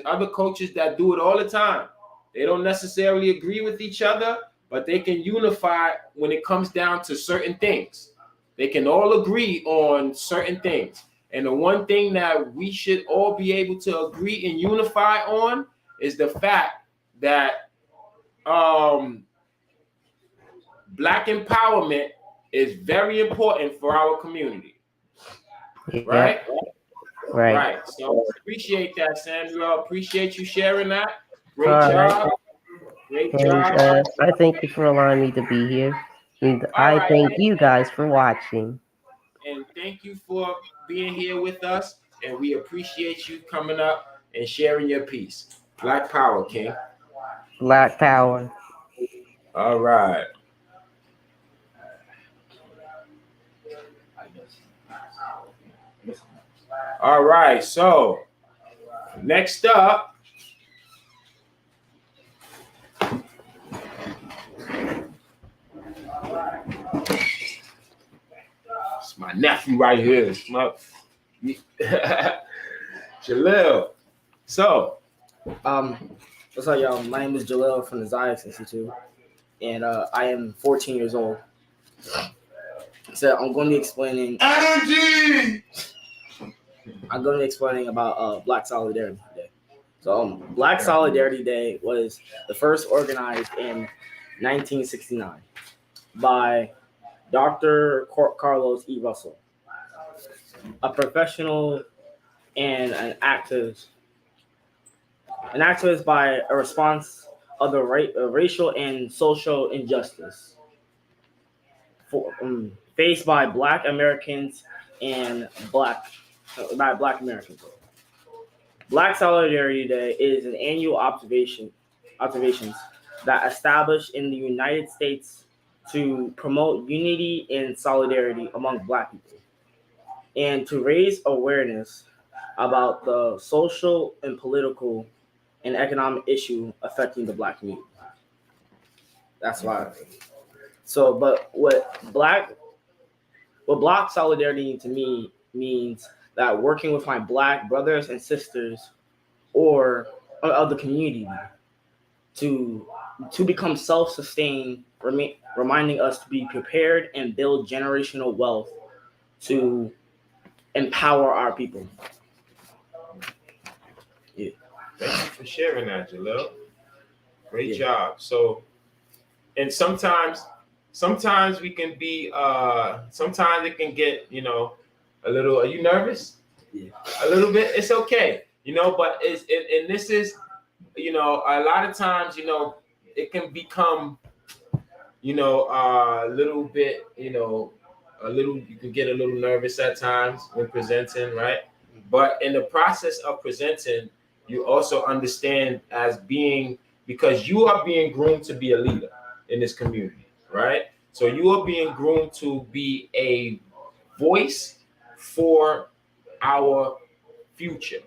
Speaker 5: other coaches that do it all the time. They don't necessarily agree with each other, but they can unify when it comes down to certain things. They can all agree on certain things. And the one thing that we should all be able to agree and unify on is the fact that Black empowerment is very important for our community. Right?
Speaker 11: Right.
Speaker 5: Right. So appreciate that, Sandra. Appreciate you sharing that. Great
Speaker 11: All
Speaker 5: job.
Speaker 11: right.
Speaker 5: Great
Speaker 11: And
Speaker 5: job.
Speaker 11: I thank you for allowing me to be here. And I
Speaker 5: right.
Speaker 11: thank you guys for watching.
Speaker 5: And thank you for being here with us. And we appreciate you coming up and sharing your piece. Black Power, King.
Speaker 11: Black Power.
Speaker 5: All right. All right. So next up, it's my nephew right here. It's my Jalil. So,
Speaker 15: what's up, y'all? My name is Jalil from the Ziax Institute, and I am 14 years old. So I'm going to be explaining. Energy. I'm going to be explaining about Black Solidarity Day. So, Black Solidarity Day was the first organized in 1969 by Dr. Carlos E. Russell, a professional and an activist by a response of the racial and social injustice faced by Black Americans and Black Americans. Black Solidarity Day is an annual observations that established in the United States to promote unity and solidarity among Black people and to raise awareness about the social and political and economic issue affecting the Black community. That's why. So, but what Black Solidarity to me means that working with my Black brothers and sisters or of the community to become self-sustained, reminding us to be prepared and build generational wealth to empower our people.
Speaker 5: Yeah. Thank you for sharing that, Jalil. Great job. So, and sometimes we can be, sometimes it can get, a little, are you nervous?
Speaker 15: Yeah.
Speaker 5: A little bit? It's okay. But this is, a lot of times, it can become, a little bit, you can get a little nervous at times when presenting, right? But in the process of presenting, you also understand because you are being groomed to be a leader in this community, right? So you are being groomed to be a voice for our future,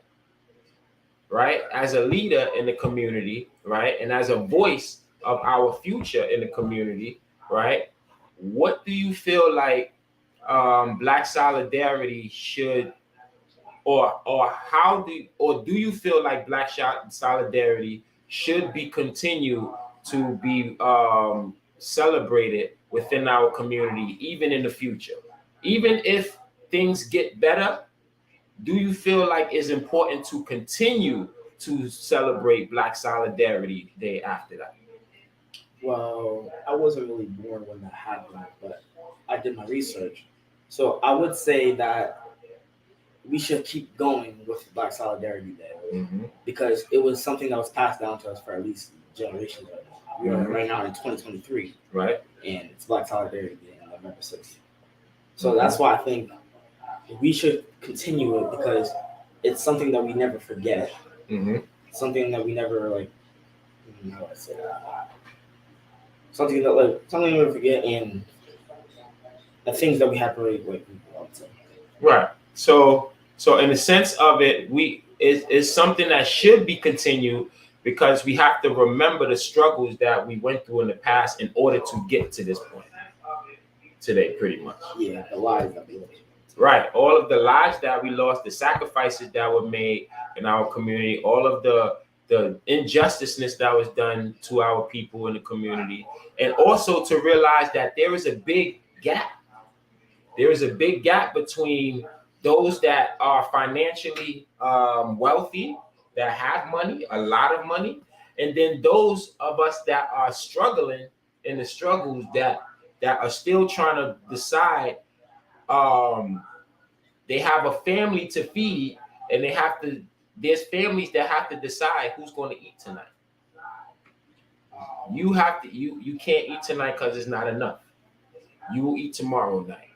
Speaker 5: right? As a leader in the community, right? And as a voice of our future in the community, right? What do you feel like Black Solidarity should, or do you feel like Black Solidarity should be continued to be celebrated within our community, even in the future? Even if things get better, do you feel like it's important to continue to celebrate Black Solidarity Day after that?
Speaker 15: Well, I wasn't really born when that happened, but I did my research. So I would say that we should keep going with Black Solidarity Day because it was something that was passed down to us for at least generations. We are right now in 2023,
Speaker 5: right? And
Speaker 15: it's Black Solidarity Day on November 6th. So that's why I think we should continue it because it's something that we never forget. Something that we never how do I say that? Something we never forget, and the things that we have to really
Speaker 5: Right. So in the sense of it, it's something that should be continued because we have to remember the struggles that we went through in the past in order to get to this point today, pretty much.
Speaker 15: Yeah, the lives that we lost.
Speaker 5: Right. All of the lives that we lost, the sacrifices that were made in our community, all of the injusticeness that was done to our people in the community, and also to realize that there is a big gap. There is a big gap between those that are financially wealthy, that have money, a lot of money, and then those of us that are struggling in the struggles that are still trying to decide. They have a family to feed, and there's families that have to decide who's going to eat tonight. You have to you can't eat tonight because it's not enough. You will eat tomorrow night.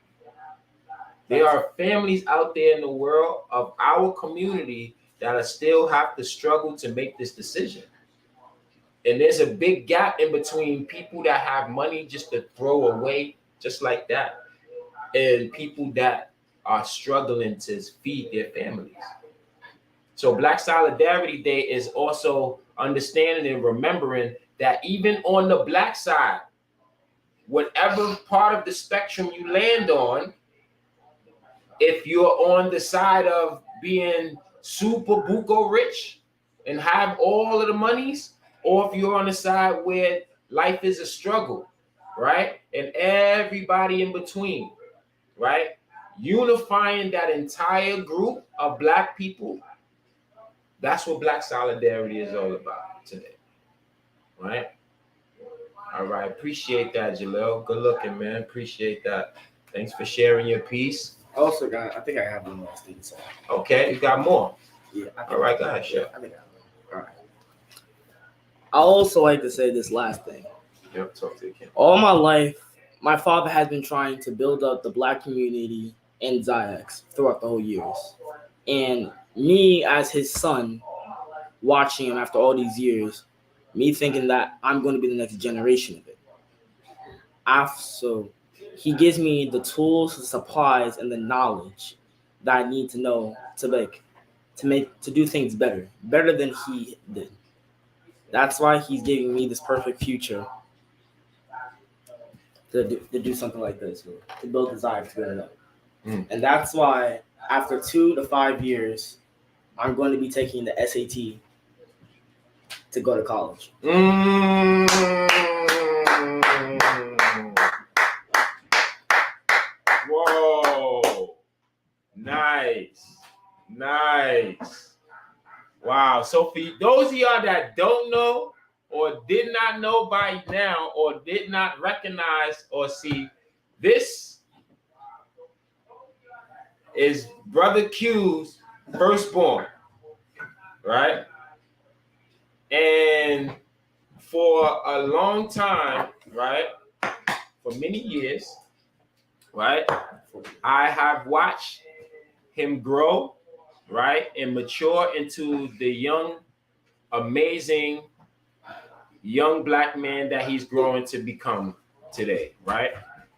Speaker 5: There are families out there in the world of our community that are still have to struggle to make this decision. And there's a big gap in between people that have money just to throw away just like that and people that are struggling to feed their families. So Black Solidarity Day is also understanding and remembering that even on the Black side, whatever part of the spectrum you land on, if you're on the side of being super buco rich and have all of the monies, or if you're on the side where life is a struggle, right? And everybody in between, right? Unifying that entire group of Black people, that's what Black Solidarity is all about today, right? All right, appreciate that, Jaleel. Good looking, man. Appreciate that. Thanks for sharing your piece.
Speaker 15: Also, guys, I think I have one more thing to say.
Speaker 5: Okay, you got more?
Speaker 15: Yeah.
Speaker 5: All right, go ahead, Chef.
Speaker 15: I think I have one. All right. I also like to say this last thing.
Speaker 5: Yep, talk to the camera.
Speaker 15: All my life, my father has been trying to build up the Black community in Ziax throughout the whole years. And me as his son, watching him after all these years, me thinking that I'm going to be the next generation of it. So he gives me the tools, the supplies, and the knowledge that I need to know to do things better than he did. That's why he's giving me this perfect future to do something like this, to build desire to build it up. And that's why after 2 to 5 years, I'm going to be taking the SAT to go to college.
Speaker 5: Whoa. Nice. Wow. So for those of y'all that don't know or did not know by now or did not recognize or see, this is Brother Q's firstborn, right? And for a long time, right, for many years, right, I have watched him grow, right, and mature into the young, amazing, young Black man that he's growing to become today, right?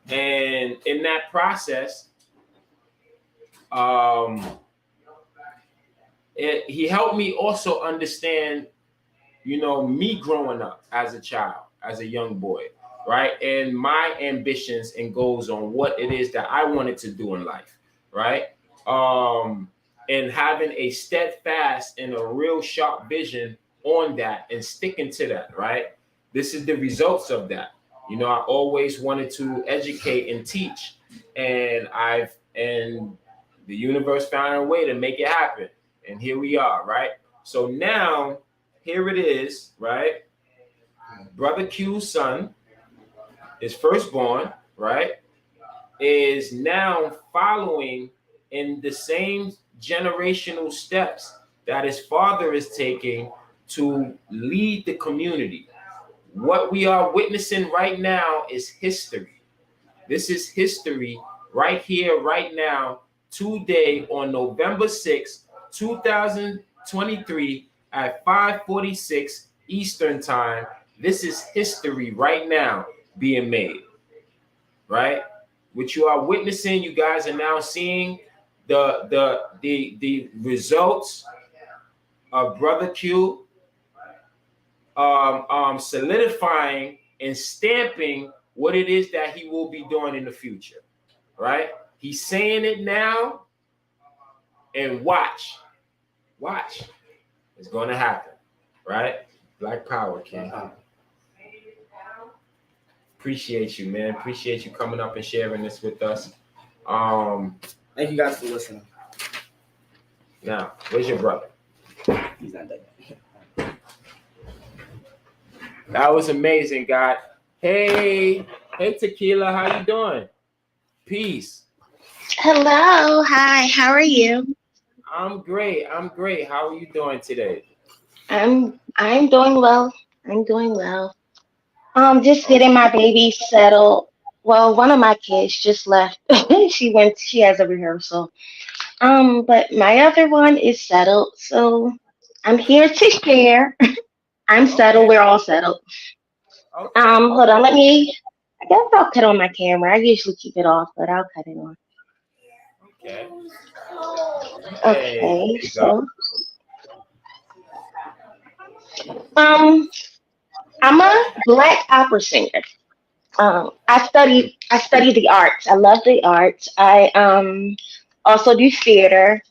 Speaker 5: And in that process, he helped me also understand, me growing up as a child, as a young boy, right? And my ambitions and goals on what it is that I wanted to do in life, right? And having a steadfast and a real sharp vision on that and sticking to that, right? This is the results of that. I always wanted to educate and teach, and the universe found a way to make it happen. And here we are, right? So now, here it is, right? Brother Q's son, his firstborn, right, is now following in the same generational steps that his father is taking to lead the community. What we are witnessing right now is history. This is history right here, right now, today on November 6th, 2023 at 5:46 Eastern Time. This is history right now being made, right? What you are witnessing, you guys are now seeing the results of Brother Q solidifying and stamping what it is that he will be doing in the future, right? He's saying it now, and watch, it's going to happen, right? Black Power, King. Appreciate you, man. Appreciate you coming up and sharing this with us.
Speaker 15: Thank you guys for listening.
Speaker 5: Now, where's your brother?
Speaker 15: He's not dead.
Speaker 5: That was amazing, God. Hey, Tequila, how you doing? Peace.
Speaker 13: Hello, hi, how are you?
Speaker 5: I'm great. How are you doing today?
Speaker 13: I'm doing well. Just getting my baby settled. Well, one of my kids just left. She has a rehearsal. But my other one is settled, so I'm here to share. I'm settled. We're all settled. Hold on. I guess I'll cut on my camera. I usually keep it off, but I'll cut it on.
Speaker 5: Okay.
Speaker 13: Okay, so I'm a black opera singer. I study the arts. I love the arts. I also do theater,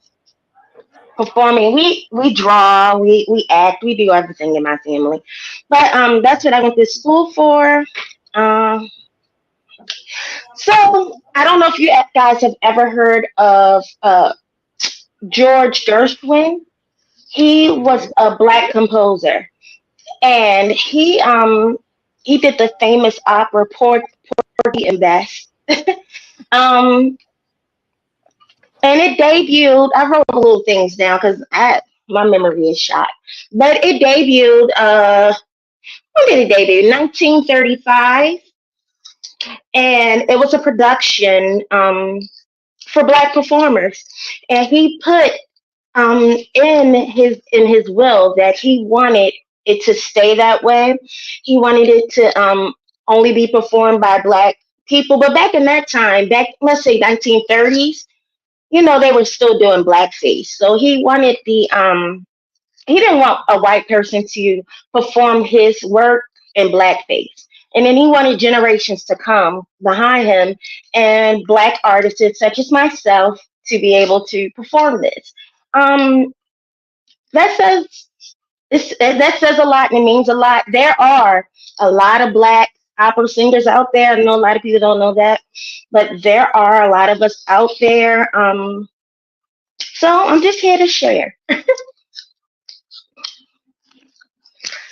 Speaker 13: performing. We draw, we act, we do everything in my family. But that's what I went to school for. Um, so I don't know if you guys have ever heard of George Gershwin. He was a black composer, and he did the famous opera Porgy and Bess. um, and it debuted. I wrote little things down because my memory is shot. But it debuted. When did it debut? 1935, and it was a production for black performers. And he put in his will that he wanted it to stay that way. He wanted it to only be performed by black people. But back in that time, back let's say 1930s, they were still doing blackface. So he didn't want a white person to perform his work in blackface. And then he wanted generations to come behind him and black artists such as myself to be able to perform this. Um, that says that says a lot and it means a lot. There are a lot of black opera singers out there. I know a lot of people don't know that, but there are a lot of us out there. So I'm just here to share.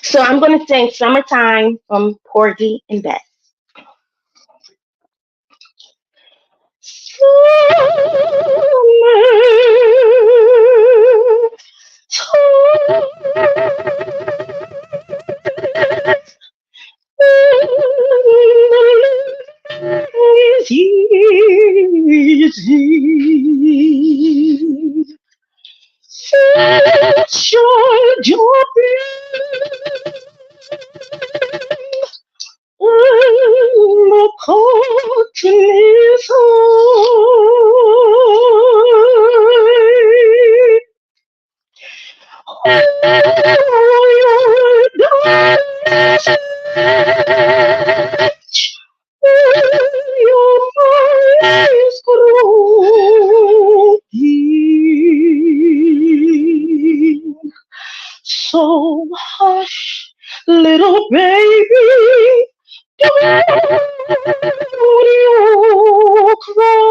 Speaker 13: So I'm going to sing Summertime from Porgy and Bess. The cotton is your eyes grow dim. So hush, little baby, don't you cry.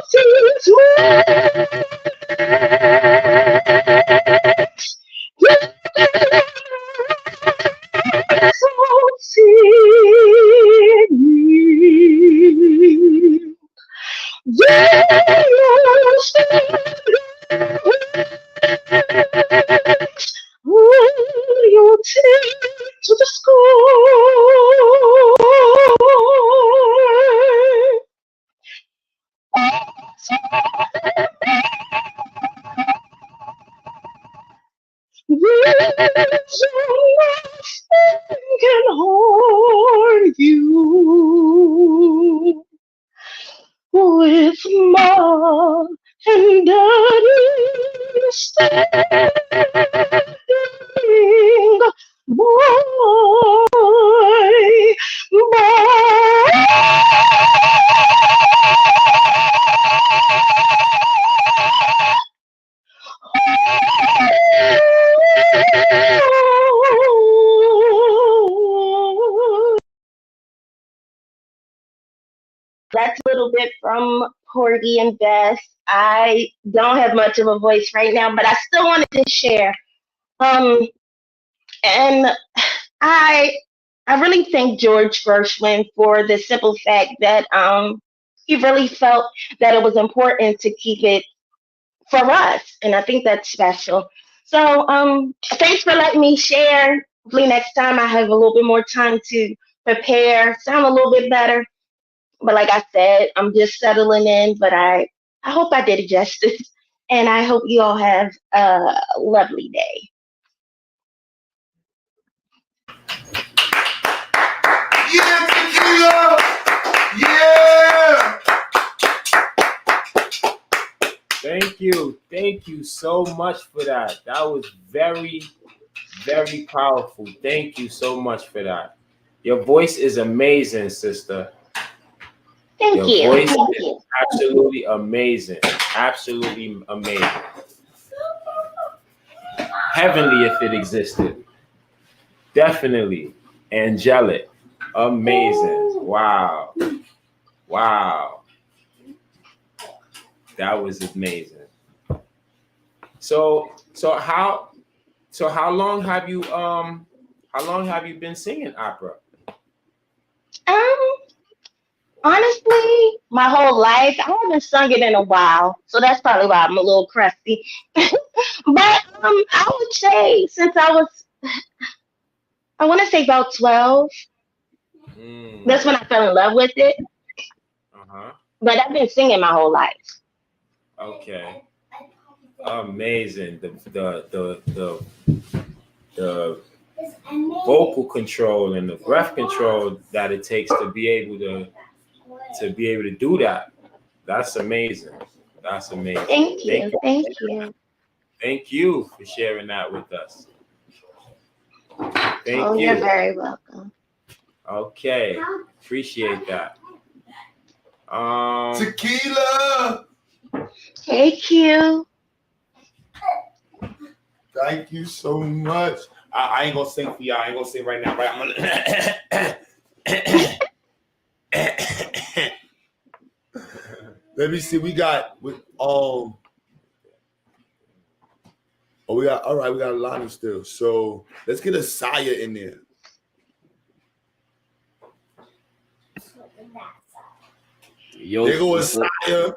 Speaker 13: Since will you take to the nothing can harm you with mom and daddy standing That's a little bit from Porgy and Bess. I don't have much of a voice right now, but I still wanted to share. And I I really thank George Gershwin for the simple fact that he really felt that it was important to keep it for us, and I think that's special. So thanks for letting me share. Hopefully next time I have a little bit more time to prepare, sound a little bit better. But like I said, I'm just settling in, but I hope I did it justice, and I hope you all have a lovely day.
Speaker 3: Yeah, Tequila! Yeah!
Speaker 5: Thank you so much for that. That was very, very powerful. Thank you so much for that. Your voice is amazing, sister.
Speaker 13: Thank
Speaker 5: Your
Speaker 13: you.
Speaker 5: voice
Speaker 13: Thank
Speaker 5: is
Speaker 13: you.
Speaker 5: absolutely amazing. Absolutely amazing. Heavenly if it existed. Definitely. Angelic. Amazing. Wow. Wow. That was amazing. So how long have you been singing opera?
Speaker 13: Honestly, my whole life. I haven't sung it in a while, so that's probably why I'm a little crusty. But I would say since I want to say about 12. That's when I fell in love with it. But I've been singing my whole life.
Speaker 5: Okay. Amazing. The vocal control and the breath control that it takes to be able to do that. That's amazing. That's amazing.
Speaker 13: Thank you. Thank you.
Speaker 5: Thank you for sharing that with us. Thank you.
Speaker 13: You're very welcome.
Speaker 5: Okay. Appreciate that.
Speaker 3: Tequila!
Speaker 13: Hey, Q.
Speaker 3: Thank you so much. I ain't gonna sing for y'all. I ain't gonna sing right now. Right? I'm gonna let me see. We got all right, Lonnie still. So let's get a Saya in there.
Speaker 16: Yo,
Speaker 3: There go a Saya.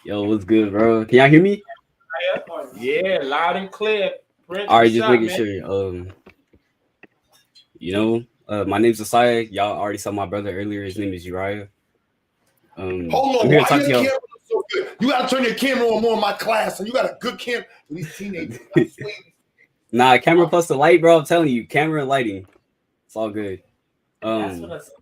Speaker 16: Yo, what's good, bro? Can y'all hear me?
Speaker 5: Yeah, loud and clear. Prince,
Speaker 16: All right, just
Speaker 5: what's up,
Speaker 16: making
Speaker 5: man?
Speaker 16: sure. My name's Asaya. Y'all already saw my brother earlier. His name is Uriah.
Speaker 3: Hold
Speaker 16: I'm
Speaker 3: on,
Speaker 16: here to
Speaker 3: why
Speaker 16: talk
Speaker 3: your
Speaker 16: to y'all.
Speaker 3: camera look so good? You gotta turn your camera on more in my class, and you got a good camera for these teenagers.
Speaker 16: Nah, camera plus the light, bro. I'm telling you, camera and lighting. It's all good.
Speaker 15: That's what I said.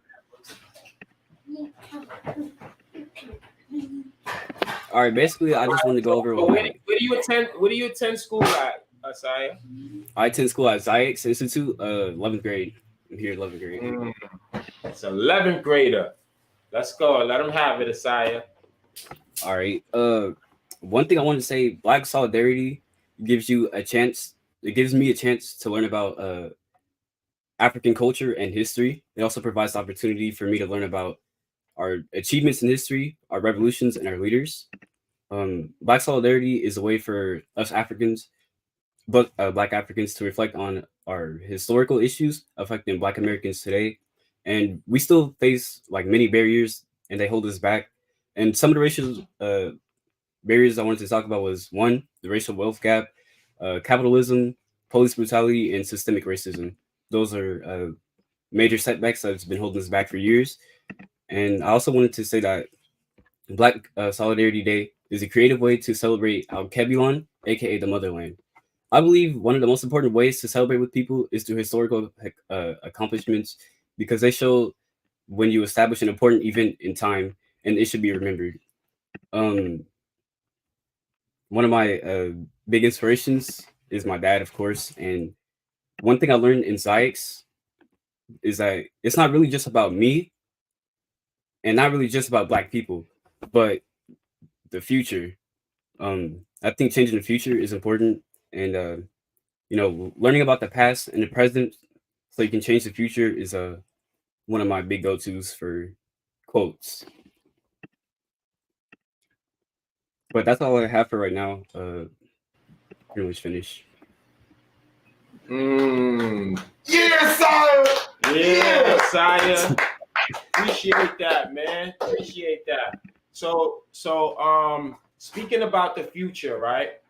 Speaker 16: All right, basically, I just want to go over what
Speaker 5: Where do you attend school at, Asaya?
Speaker 16: I attend school at Zyx Institute, 11th grade. I'm here 11th grade.
Speaker 5: It's 11th grader. Let's go. Let them have it, Asaya.
Speaker 16: All right. One thing I want to say, Black Solidarity gives you a chance. It gives me a chance to learn about African culture and history. It also provides the opportunity for me to learn about our achievements in history, our revolutions, and our leaders. Black Solidarity is a way for us Africans, but Black Africans, to reflect on our historical issues affecting Black Americans today. And we still face like many barriers, and they hold us back. And some of the racial barriers I wanted to talk about was one, the racial wealth gap, capitalism, police brutality, and systemic racism. Those are major setbacks that's been holding us back for years. And I also wanted to say that Black Solidarity Day is a creative way to celebrate Al-Kebulan, aka the motherland. I believe one of the most important ways to celebrate with people is through historical accomplishments, because they show when you establish an important event in time, and it should be remembered. One of my big inspirations is my dad, of course. And one thing I learned in Zyx is that it's not really just about me and not really just about Black people, but the future. I think changing the future is important, and learning about the past and the present so you can change the future is one of my big go-tos for quotes. But that's all I have for right now. Pretty much finished.
Speaker 3: Yeah, Saya.
Speaker 5: Yeah, Saya. Appreciate that, man. Appreciate that. So speaking about the future, right?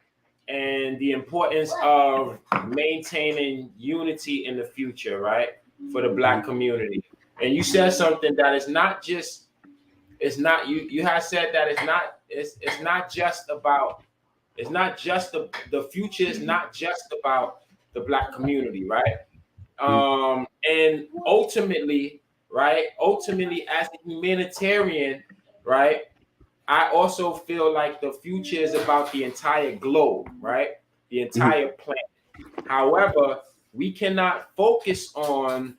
Speaker 5: And the importance of maintaining unity in the future, right? For the Black community. And you said something that is not just, it's not, you have said that it's not just about, it's not just the future is not just about the Black community, right? And ultimately, right? Ultimately, as a humanitarian, right? I also feel like the future is about the entire globe, right? The entire planet. However, we cannot focus on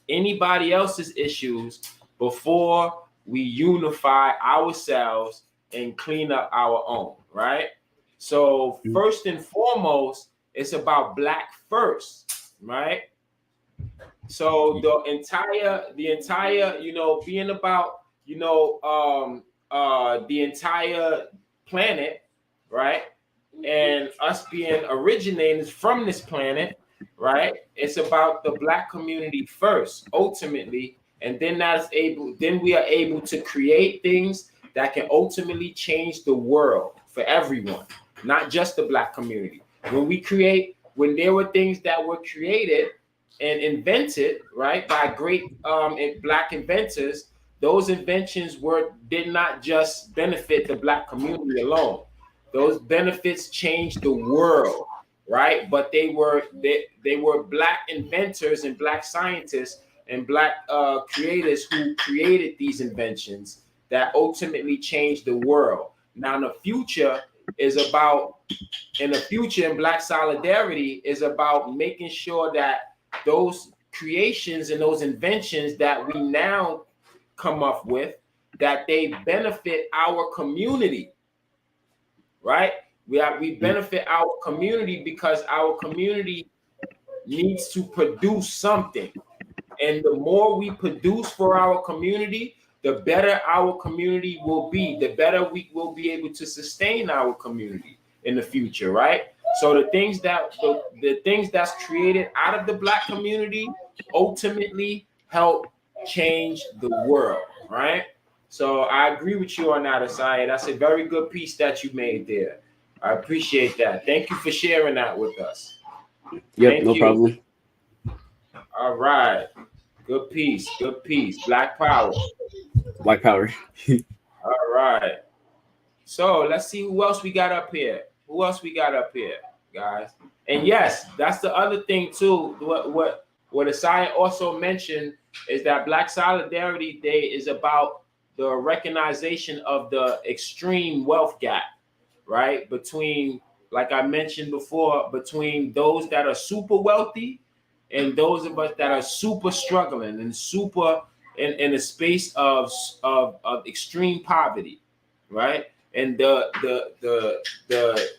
Speaker 5: anybody else's issues before we unify ourselves and clean up our own, right? So first and foremost, it's about Black first, right? So the entire, you know, being about, you know, the entire planet, right? And us being originators from this planet, right? It's about the Black community first, ultimately, and then we are able to create things that can ultimately change the world for everyone, not just the Black community. When there were things that were created and invented, right, by great Black inventors, those inventions did not just benefit the Black community alone. Those benefits changed the world, right? But they were Black inventors and Black scientists and Black creators who created these inventions that ultimately changed the world. Now, in the future in Black solidarity is about making sure that those creations and those inventions that we now come up with, that they benefit our community, right? We benefit our community because our community needs to produce something. And the more we produce for our community, the better our community will be, the better we will be able to sustain our community in the future, right? So the things that's created out of the Black community ultimately help change the world, right? So I agree with you on that, Asaya. That's a very good piece that you made there. I appreciate that. Thank you for sharing that with us.
Speaker 16: Yep, no problem.
Speaker 5: All right. Good piece. Good piece. Black power.
Speaker 16: Black power.
Speaker 5: All right. So let's see who else we got up here. Who else we got up here, guys? And yes, that's the other thing too. What Asaya also mentioned is that Black Solidarity Day is about the recognition of the extreme wealth gap, right? Between, like I mentioned before, between those that are super wealthy and those of us that are super struggling and super in a space of extreme poverty, right? And the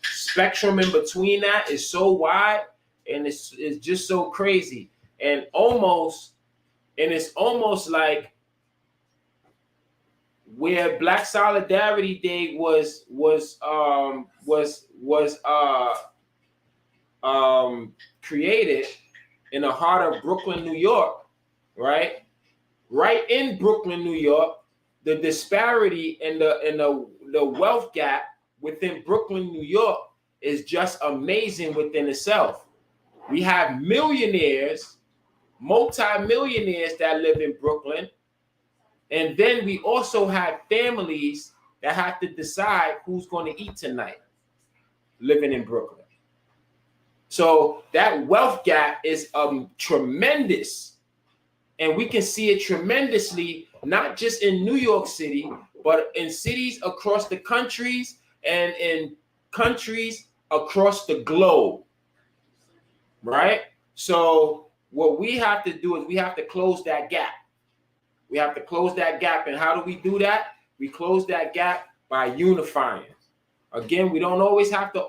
Speaker 5: spectrum in between that is so wide, and it's just so crazy, and it's almost like where Black Solidarity Day was created in the heart of Brooklyn, New York, right? Right in Brooklyn, New York, the disparity and the wealth gap within Brooklyn, New York is just amazing within itself. We have millionaires, multi-millionaires that live in Brooklyn. And then we also have families that have to decide who's going to eat tonight living in Brooklyn. So that wealth gap is tremendous. And we can see it tremendously, not just in New York City, but in cities across the countries and in countries across the globe, right? So what we have to do is we have to close that gap. We have to close that gap. And how do we do that? We close that gap by unifying. Again, we don't always have to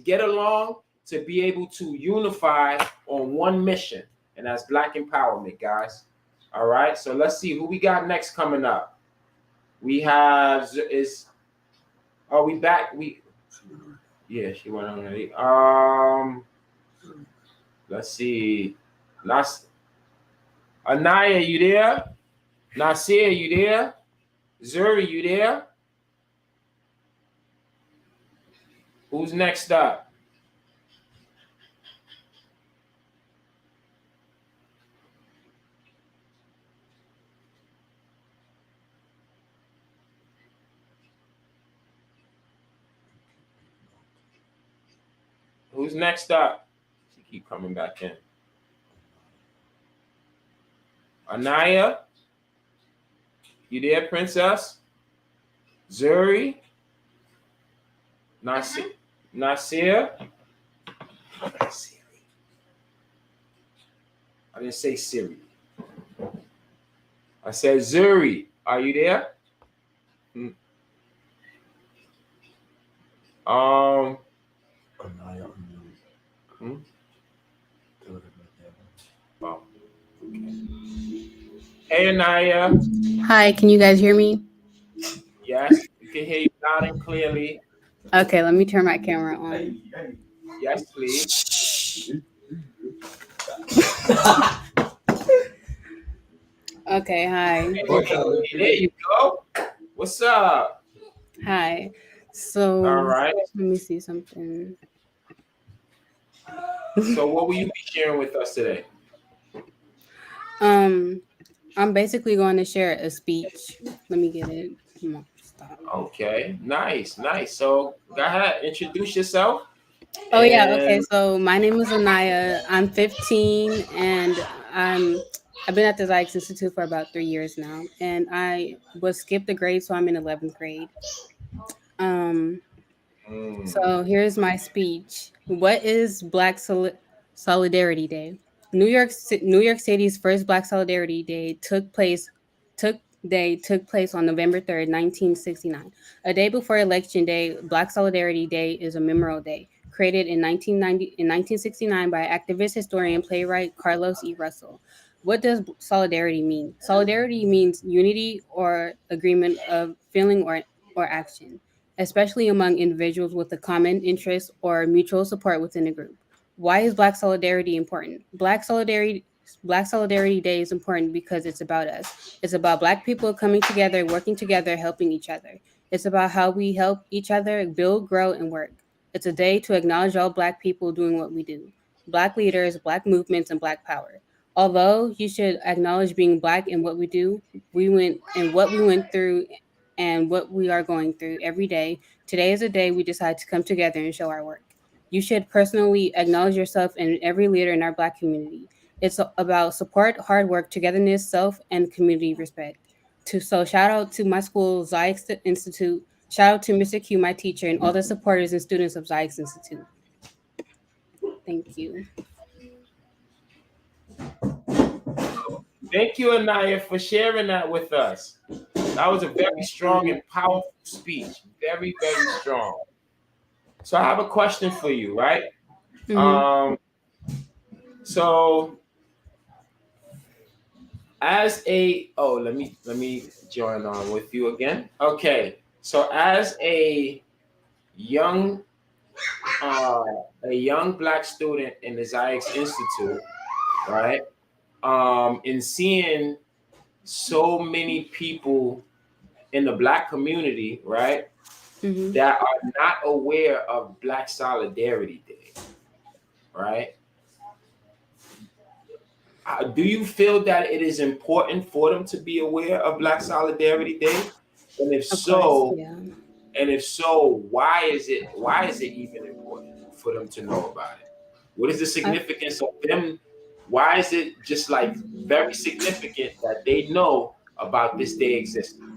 Speaker 5: get along to be able to unify on one mission, and that's Black empowerment, guys. All right, so let's see who we got next coming up. We have we back? Yeah, she went on. Let's see. Anaya, you there? Nasir, you there? Zuri, you there? Who's next up? Who's next up? She keep coming back in. Anaya? You there, princess? Zuri? Nasir? I didn't say Siri. I said Zuri. Are you there? Oh, okay. Hey, Anaya.
Speaker 2: Hi, can you guys hear me?
Speaker 5: Yes, we can hear you loud and clearly.
Speaker 2: Okay, let me turn my camera on.
Speaker 5: Yes, please.
Speaker 2: Okay, hi.
Speaker 5: Hey, there you go. What's up?
Speaker 2: Hi. So,
Speaker 5: All right.
Speaker 2: let me see something.
Speaker 5: So what will you be sharing with us today?
Speaker 2: I'm basically going to share a speech. Let me get it. Come on, stop.
Speaker 5: Okay, nice. So go ahead, introduce yourself.
Speaker 2: Oh yeah, okay. So my name is Anaya. I'm 15 and I've been at the Zyx Institute for about 3 years now. And I was skipped a grade, so I'm in 11th grade. So here's my speech. What is Black Solidarity Day? New York City's first Black Solidarity Day took place on November 3rd, 1969. A day before Election Day, Black Solidarity Day is a memorial day created in 1969 by activist, historian, playwright Carlos E. Russell. What does solidarity mean? Solidarity means unity or agreement of feeling or action, especially among individuals with a common interest or mutual support within a group. Why is Black solidarity important? Black Solidarity Day is important because it's about us. It's about Black people coming together, working together, helping each other. It's about how we help each other build, grow, and work. It's a day to acknowledge all Black people doing what we do. Black leaders, Black movements, and Black power. Although you should acknowledge being Black and what we do, we went through and what we are going through every day. Today is a day we decide to come together and show our work. You should personally acknowledge yourself and every leader in our Black community. It's about support, hard work, togetherness, self, and community respect. So shout out to my school, Zyx Institute. Shout out to Mr. Q, my teacher, and all the supporters and students of Zyx Institute. Thank you.
Speaker 5: Thank you, Anaya, for sharing that with us. That was a very strong and powerful speech. Very, very strong. So I have a question for you, right? So as a let me join on with you again. Okay. So as a young Black student in the Zyx Institute, right? In seeing so many people in the Black community, right, that are not aware of Black Solidarity Day, right? Do you feel that it is important for them to be aware of Black Solidarity Day? And if so, why is it even important for them to know about it? What is the significance of them? Why is it just like very significant that they know about this day existing?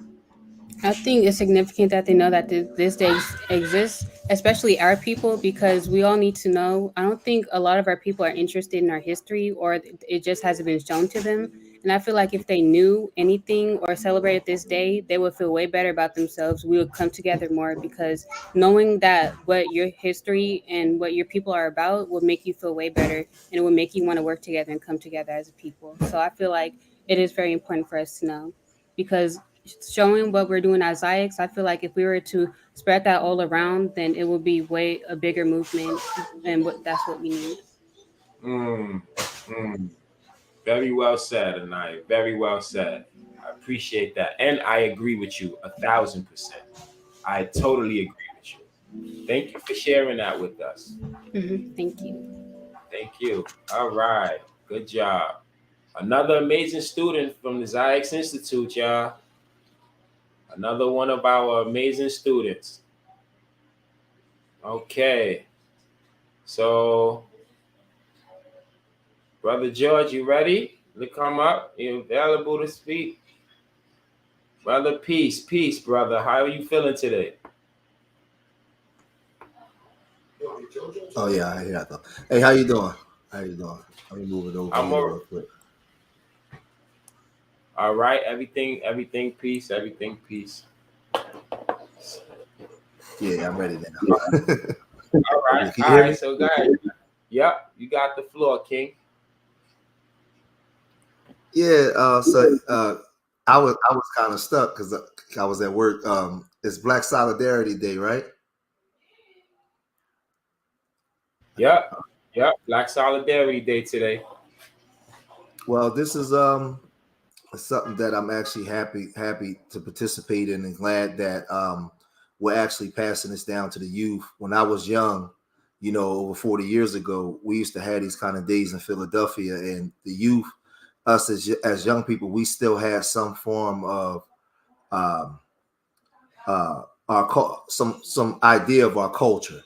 Speaker 2: I think it's significant that they know that this day exists, especially our people, because we all need to know. I don't think a lot of our people are interested in our history, or it just hasn't been shown to them. And I feel like if they knew anything or celebrated this day, they would feel way better about themselves. We would come together more, because knowing that what your history and what your people are about will make you feel way better, and it will make you want to work together and come together as a people. So I feel like it is very important for us to know, because showing what we're doing as Zyx, I feel like if we were to spread that all around, then it would be way a bigger movement, and that's what we need.
Speaker 5: Very well said, Anaya. Very well said. I appreciate that, and I agree with you 1,000%. I totally agree with you. Thank you for sharing that with us.
Speaker 2: Thank you.
Speaker 5: Thank you. All right. Good job. Another amazing student from the Ziax Institute, y'all. Another one of our amazing students. Okay. So, Brother George, you ready to come up? You available to speak? Brother, peace, brother. How are you feeling today?
Speaker 4: Oh yeah, here I go. Hey, how you doing? How you doing? Let me move it over
Speaker 5: I'm
Speaker 4: here
Speaker 5: all,
Speaker 4: real quick.
Speaker 5: all right. Everything peace. Everything peace.
Speaker 4: Yeah, I'm ready now.
Speaker 5: All right.
Speaker 4: Can you hear me?
Speaker 5: So guys, yep, you got the floor, King.
Speaker 4: Yeah. I was kind of stuck because I was at work. It's Black Solidarity Day, right?
Speaker 5: Yep. Black Solidarity Day today.
Speaker 4: Well, this is something that I'm actually happy to participate in, and glad that we're actually passing this down to the youth. When I was young, over 40 years ago, we used to have these kind of days in Philadelphia, and the youth, us as young people, we still had some form of some idea of our culture,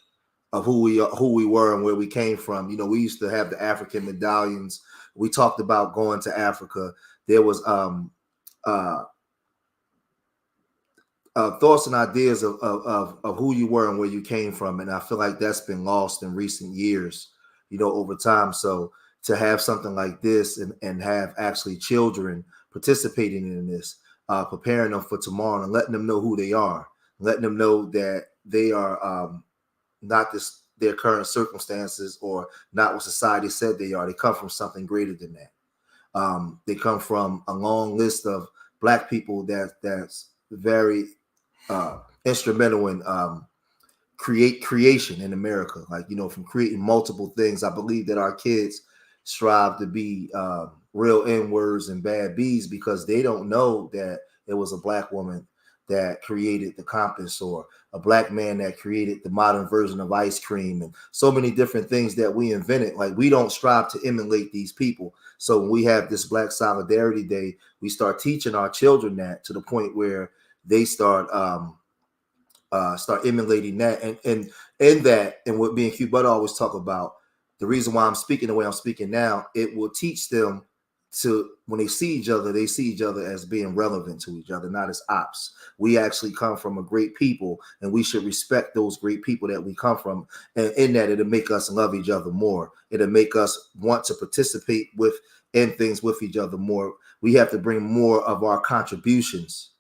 Speaker 4: of who we were and where we came from. We used to have the African medallions. We talked about going to Africa. There was thoughts and ideas of who you were and where you came from, and I feel like that's been lost in recent years, over time. So to have something like this and have actually children participating in this, preparing them for tomorrow and letting them know who they are, letting them know that they are not their current circumstances or not what society said they are. They come from something greater than that. They come from a long list of Black people that's very instrumental in creation in America. Like, from creating multiple things. I believe that our kids strive to be real N-words and bad B's because they don't know that it was a Black woman that created the compass, or a Black man that created the modern version of ice cream, and so many different things that we invented. Like, we don't strive to emulate these people. So when we have this Black Solidarity Day, we start teaching our children that, to the point where they start emulating that, and what me and Q Butter always talk about. The reason why I'm speaking the way I'm speaking now, it will teach them to, when they see each other as being relevant to each other, not as ops. We actually come from a great people, and we should respect those great people that we come from. And in that, it'll make us love each other more. It'll make us want to participate in things with each other more. We have to bring more of our contributions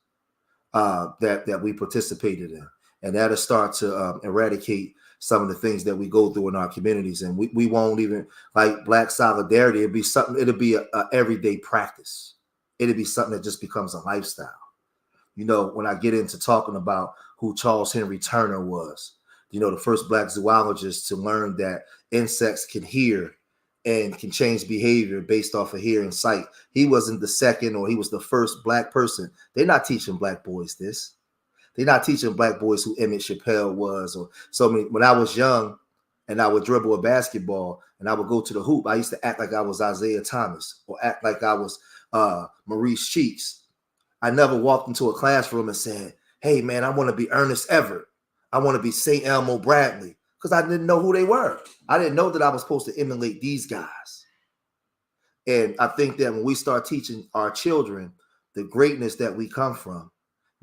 Speaker 4: that we participated in, and that'll start to eradicate some of the things that we go through in our communities. And we won't even, like, Black Solidarity, it'll be a everyday practice. It'll be something that just becomes a lifestyle. When I get into talking about who Charles Henry Turner was, the first Black zoologist to learn that insects can hear and can change behavior based off of hearing sight. He wasn't the second, or he was the first Black person. They're not teaching Black boys this. They're not teaching Black boys who Emmett Chappelle was, or so many. When I was young and I would dribble a basketball and I would go to the hoop, I used to act like I was Isaiah Thomas, or act like I was Maurice Cheeks. I never walked into a classroom and said, "Hey man, I want to be Ernest Everett. I want to be St. Elmo Bradley," because I didn't know who they were. I didn't know that I was supposed to emulate these guys. And I think that when we start teaching our children the greatness that we come from,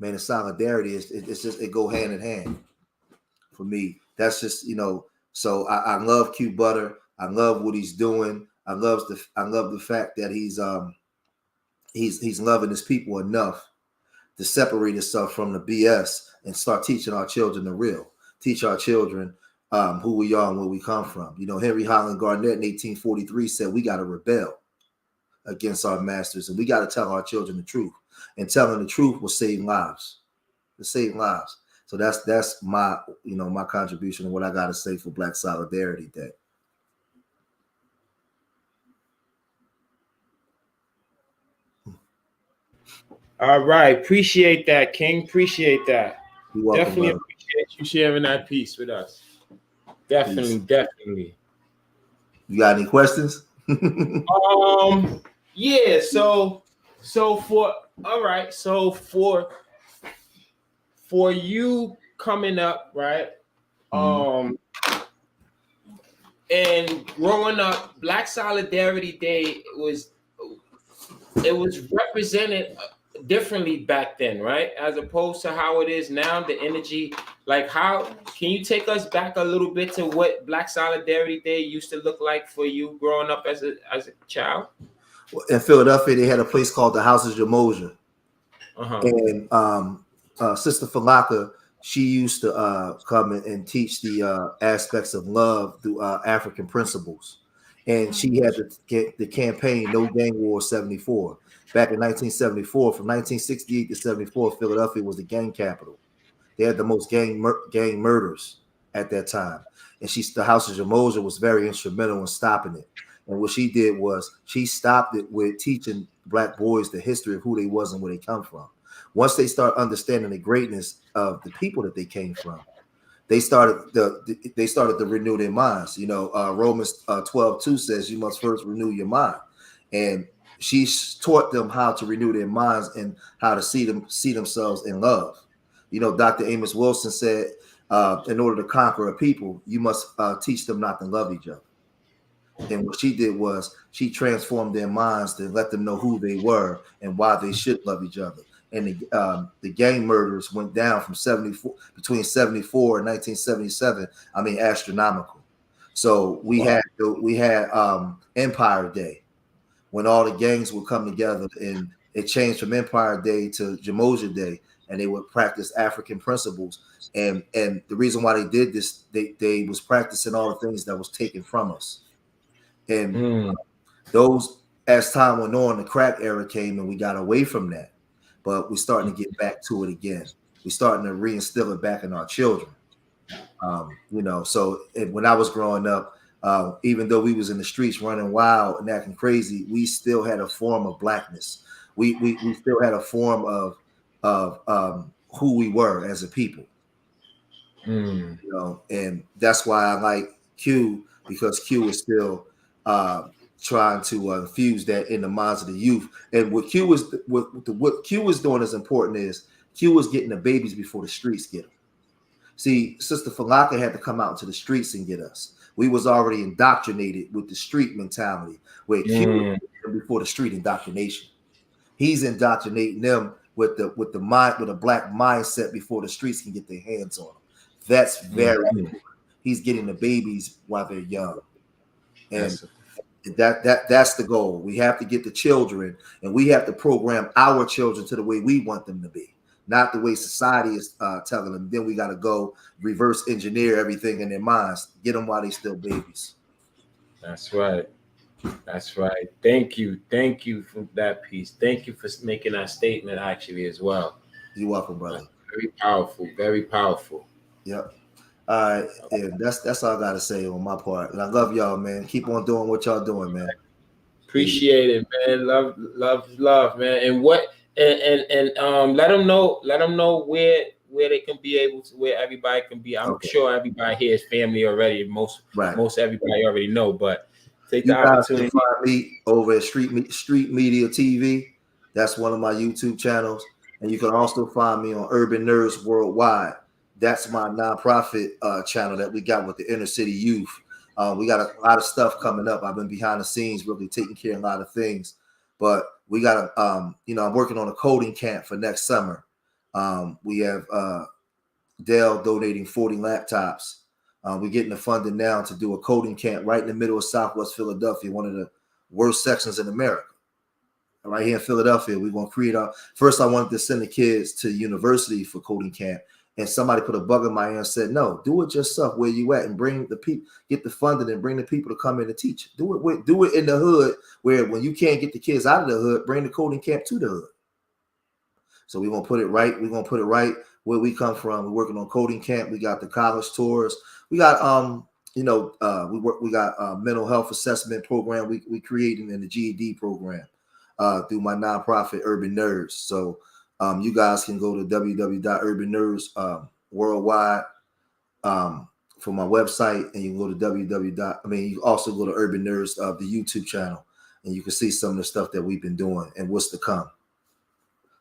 Speaker 4: man, the solidarity it go hand in hand for me. That's just, so I love Q Butter. I love what he's doing. I love the fact that he's loving his people enough to separate himself from the BS and start teaching our children the real. Teach our children who we are and where we come from. Henry Highland Garnett in 1843 said we got to rebel against our masters, and we got to tell our children the truth. And telling the truth will save lives. To save lives. So that's my my contribution and what I got to say for Black Solidarity Day.
Speaker 5: All right, appreciate that, King. Appreciate that.
Speaker 4: You're welcome,
Speaker 5: Definitely
Speaker 4: brother.
Speaker 5: appreciate you sharing that piece with us. Definitely, definitely.
Speaker 4: You got any questions?
Speaker 5: Yeah. So for all right. So for you coming up, right? And growing up, Black Solidarity Day was represented differently back then, right? As opposed to how it is now, the energy. Like, how can you take us back a little bit to what Black Solidarity Day used to look like for you growing up as a child?
Speaker 4: In Philadelphia, they had a place called the House of Jamoja. And Sister Falaka, she used to come and teach the aspects of love through African principles. And she had the campaign No Gang War 74. Back in 1974, from 1968 to 74, Philadelphia was the gang capital. They had the most gang murders at that time. And the House of Jamoja was very instrumental in stopping it. And what she did was she stopped it with teaching Black boys the history of who they was and where they come from. Once they start understanding the greatness of the people that they came from, they started to renew their minds. You know, Romans 12:2 says you must first renew your mind. And she taught them how to renew their minds and how to see themselves in love. You know, Dr. Amos Wilson said, in order to conquer a people, you must teach them not to love each other. And what she did was she transformed their minds to let them know who they were and why they should love each other. And the gang murders went down from between 74 and 1977. I mean, astronomical. So we had Empire Day, when all the gangs would come together, and it changed from Empire Day to Jamoja Day, and they would practice African principles. And the reason why they did this, they was practicing all the things that was taken from us. And those, as time went on, the crack era came and we got away from that. But we're starting to get back to it again. We're starting to reinstill it back in our children. You know, so when I was growing up, even though we was in the streets running wild and acting crazy, we still had a form of Blackness. We still had a form of who we were as a people. You know, and that's why I like Q, because Q is still trying to infuse that in the minds of the youth. And what Q is doing is important. Is Q is getting the babies before the streets get them. See, Sister Falaka had to come out into the streets and get us. We was already indoctrinated with the street mentality, where Q before the street indoctrination. He's indoctrinating them with the mind, with a Black mindset before the streets can get their hands on them. That's very important. He's getting the babies while they're young. And that's the goal. We have to get the children, and we have to program our children to the way we want them to be, not the way society is telling them. Then we got to go reverse engineer everything in their minds, get them while they're still babies.
Speaker 5: That's right. That's right. Thank you. Thank you for that piece. Thank you for making that statement actually as well.
Speaker 4: You're welcome, brother.
Speaker 5: Very powerful. Very powerful.
Speaker 4: Yep. All right, and that's all I gotta say on my part. And I love y'all, man. Keep on doing what y'all doing, man.
Speaker 5: Appreciate it, man. Love, man. And let them know where they can be able to, where everybody can be. I'm sure everybody here is family already. Most everybody already know, but take the opportunity.
Speaker 4: You guys can find me over at Street Media TV. That's one of my YouTube channels, and you can also find me on Urban Nerds Worldwide. That's my nonprofit channel that we got with the inner city youth. We got a lot of stuff coming up. I've been behind the scenes, really taking care of a lot of things. But we got I'm working on a coding camp for next summer. We have Dell donating 40 laptops. We're getting the funding now to do a coding camp right in the middle of Southwest Philadelphia, one of the worst sections in America. Right here in Philadelphia, we're going to create first I wanted to send the kids to university for coding camp. And somebody put a bug in my ear and said, no, do it yourself where you at and bring the people, get the funding and bring the people to come in and teach. Do it in the hood, where when you can't get the kids out of the hood, bring the coding camp to the hood. So we're going to put it right. We're going to put it right where we come from. We're working on coding camp. We got the college tours. We got, we got mental health assessment program. We creating in the GED program through my nonprofit Urban Nerds. So You guys can go to www.urbannerds worldwide for my website, and you can go to you can also go to Urban Nerds the YouTube channel, and you can see some of the stuff that we've been doing and what's to come.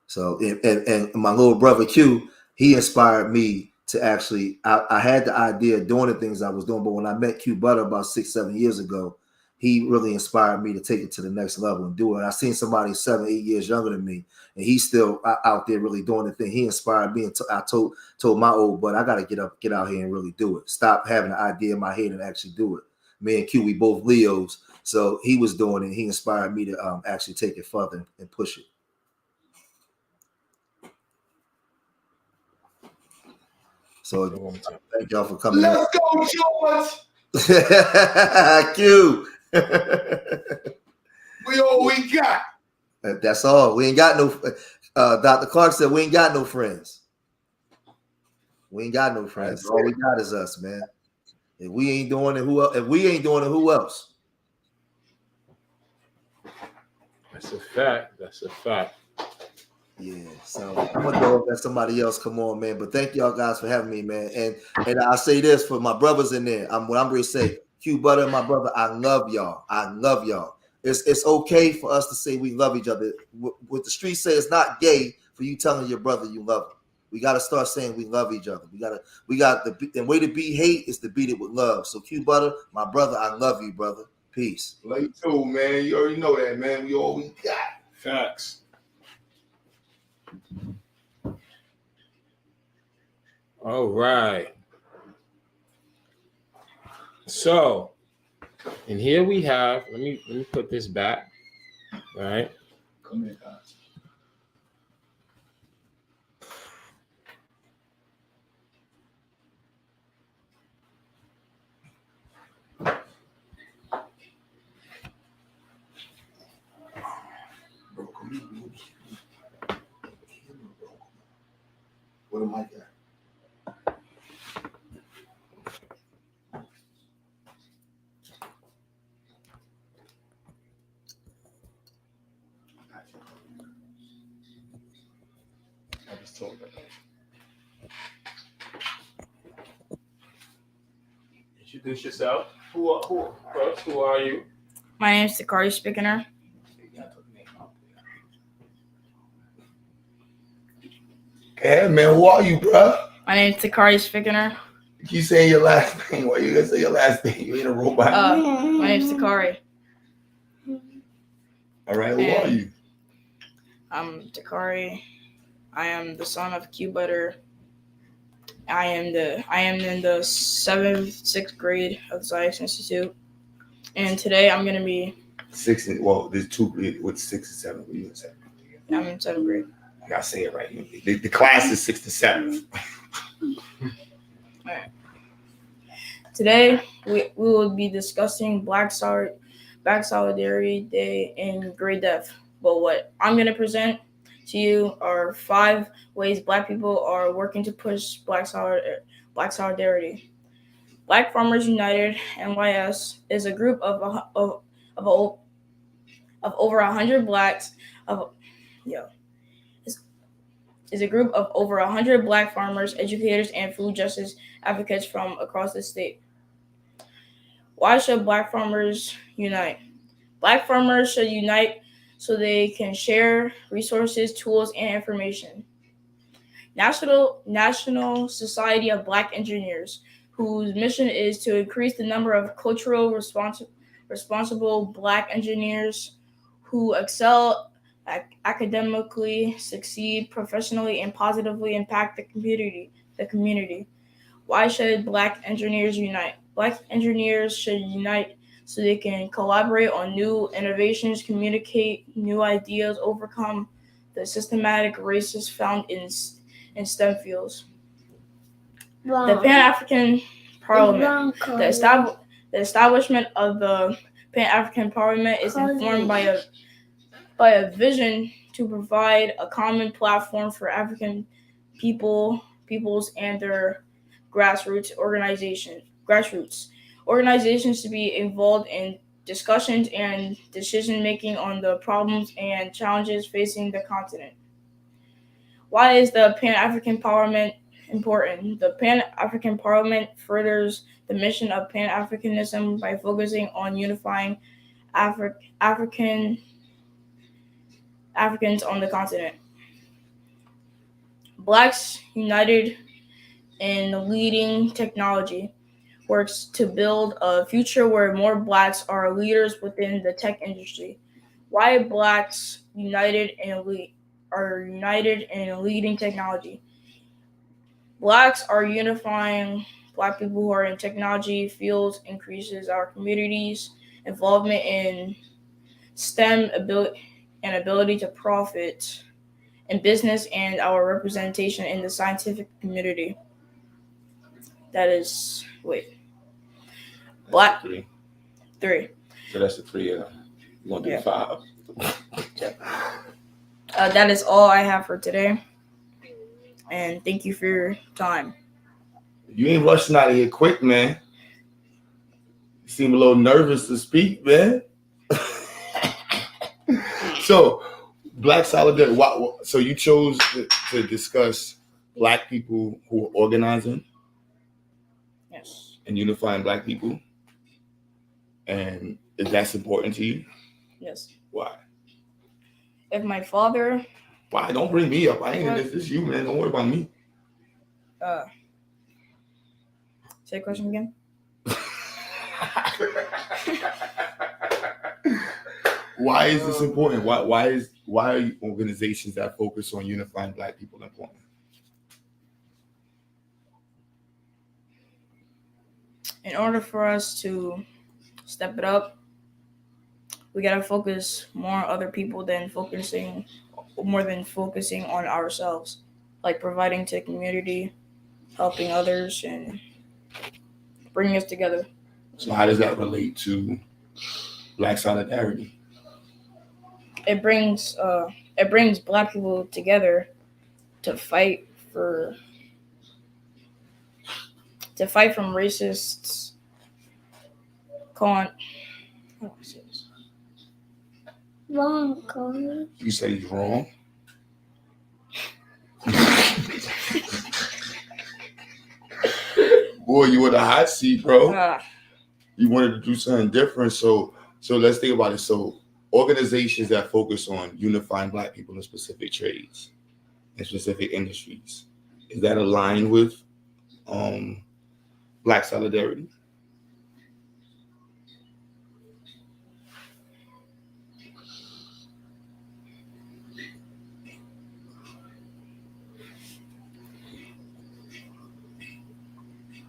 Speaker 4: So, and my little brother Q, he inspired me to actually. I had the idea of doing the things I was doing, but when I met Q Butter about 6-7 years ago, he really inspired me to take it to the next level and do it. And I seen somebody 7-8 years younger than me, and he's still out there really doing the thing. He inspired me, and I told my old buddy, I got to get out here and really do it. Stop having an idea in my head and actually do it. Me and Q, we both Leos, so he was doing it. He inspired me to actually take it further and push it. So thank y'all for coming.
Speaker 3: Let's go, George.
Speaker 4: Q.
Speaker 3: We all we got.
Speaker 4: That's all. We ain't got no. Dr. Clark said we ain't got no friends. We ain't got no friends. All we got is us, man. If we ain't doing it, who else? If we ain't doing it, who else?
Speaker 5: That's a fact. That's a fact.
Speaker 4: Yeah, so I'm gonna go let somebody else come on, man. But thank y'all guys for having me, man. And I say this for my brothers in there. What I'm gonna say, Q Butter, my brother, I love y'all. I love y'all. It's okay for us to say we love each other. What the streets say, it's not gay for you telling your brother you love him. We got to start saying we love each other. We got the way to beat hate is to beat it with love. So Q Butter, my brother, I love you, brother. Peace.
Speaker 3: Love you too, man. You already know that, man. We all we got.
Speaker 5: Facts. All right. So, and here we have, let me put this back. All right.
Speaker 3: Come here, guys. Bro, come here. What am I got? I just told her.
Speaker 5: Introduce yourself. Who are you?
Speaker 10: My name is Sakari Spickener.
Speaker 3: Hey, man, who are you, bro?
Speaker 10: My name is Sakari Spickener.
Speaker 3: You saying your last name? Why you gonna say your last name? You ain't a robot.
Speaker 10: My name is Sakari.
Speaker 3: All right, who are you?
Speaker 10: I'm Takari. I am the son of Q Butter. I am in the 6th grade of the Ziax Institute, and today I'm gonna be
Speaker 3: 6. Well, there's 2 grades with 6 and 7. What are you in 7?
Speaker 10: I'm in 7th grade.
Speaker 3: I gotta say it right. The class is 6 to 7.
Speaker 10: All right. Today we will be discussing Black Solidarity Day in great depth. But what I'm gonna present to you are 5 ways Black people are working to push Black solidarity. Black Farmers United (NYS) is a group of over 100 blacks is a group of over 100 Black farmers, educators, and food justice advocates from across the state. Why should Black farmers unite? Black farmers should unite so they can share resources, tools, and information. National Society of Black Engineers, whose mission is to increase the number of cultural responsible Black engineers who excel academically, succeed professionally, and positively impact the community. Why should Black engineers unite? Black engineers should unite so they can collaborate on new innovations, communicate new ideas, overcome the systematic racism found in STEM fields. Wow. The Pan-African Parliament. The establishment of the Pan-African Parliament is informed by a vision to provide a common platform for African peoples and their grassroots organizations to be involved in discussions and decision making on the problems and challenges facing the continent. Why is the Pan-African Parliament important? The Pan-African Parliament furthers the mission of Pan-Africanism by focusing on unifying Africans on the continent. Blacks United in Leading Technology works to build a future where more blacks are leaders within the tech industry. Why Blacks are united in leading technology? Blacks are unifying Black people who are in technology fields, increases our community's involvement in STEM ability to profit in business, and our representation in the scientific community. That is, Black. Three.
Speaker 3: So that's the 3. You want to do 5?
Speaker 10: That is all I have for today. And thank you for your time.
Speaker 3: You ain't rushing out of here quick, man. You seem a little nervous to speak, man. So, Black Solidarity. So you chose to discuss Black people who are organizing,
Speaker 10: yes,
Speaker 3: and unifying Black people, and if that's important to you,
Speaker 10: yes.
Speaker 3: Why?
Speaker 10: If my father.
Speaker 3: Why? Don't bring me up. I ain't. This is you, man. Don't worry about me.
Speaker 10: Say the question again.
Speaker 3: Why is this important? Why are organizations that focus on unifying Black people important?
Speaker 10: In order for us to step it up, we gotta focus more on other people than focusing on ourselves, like providing to the community, helping others, and bringing us together.
Speaker 3: So how does that relate to Black Solidarity?
Speaker 10: It brings Black people together to fight from racists. How do I say this?
Speaker 12: Wrong, Connie.
Speaker 3: You say he's wrong? Boy, you in the hot seat, bro. You wanted to do something different. So let's think about it. So organizations that focus on unifying Black people in specific trades and specific industries, is that aligned with Black Solidarity?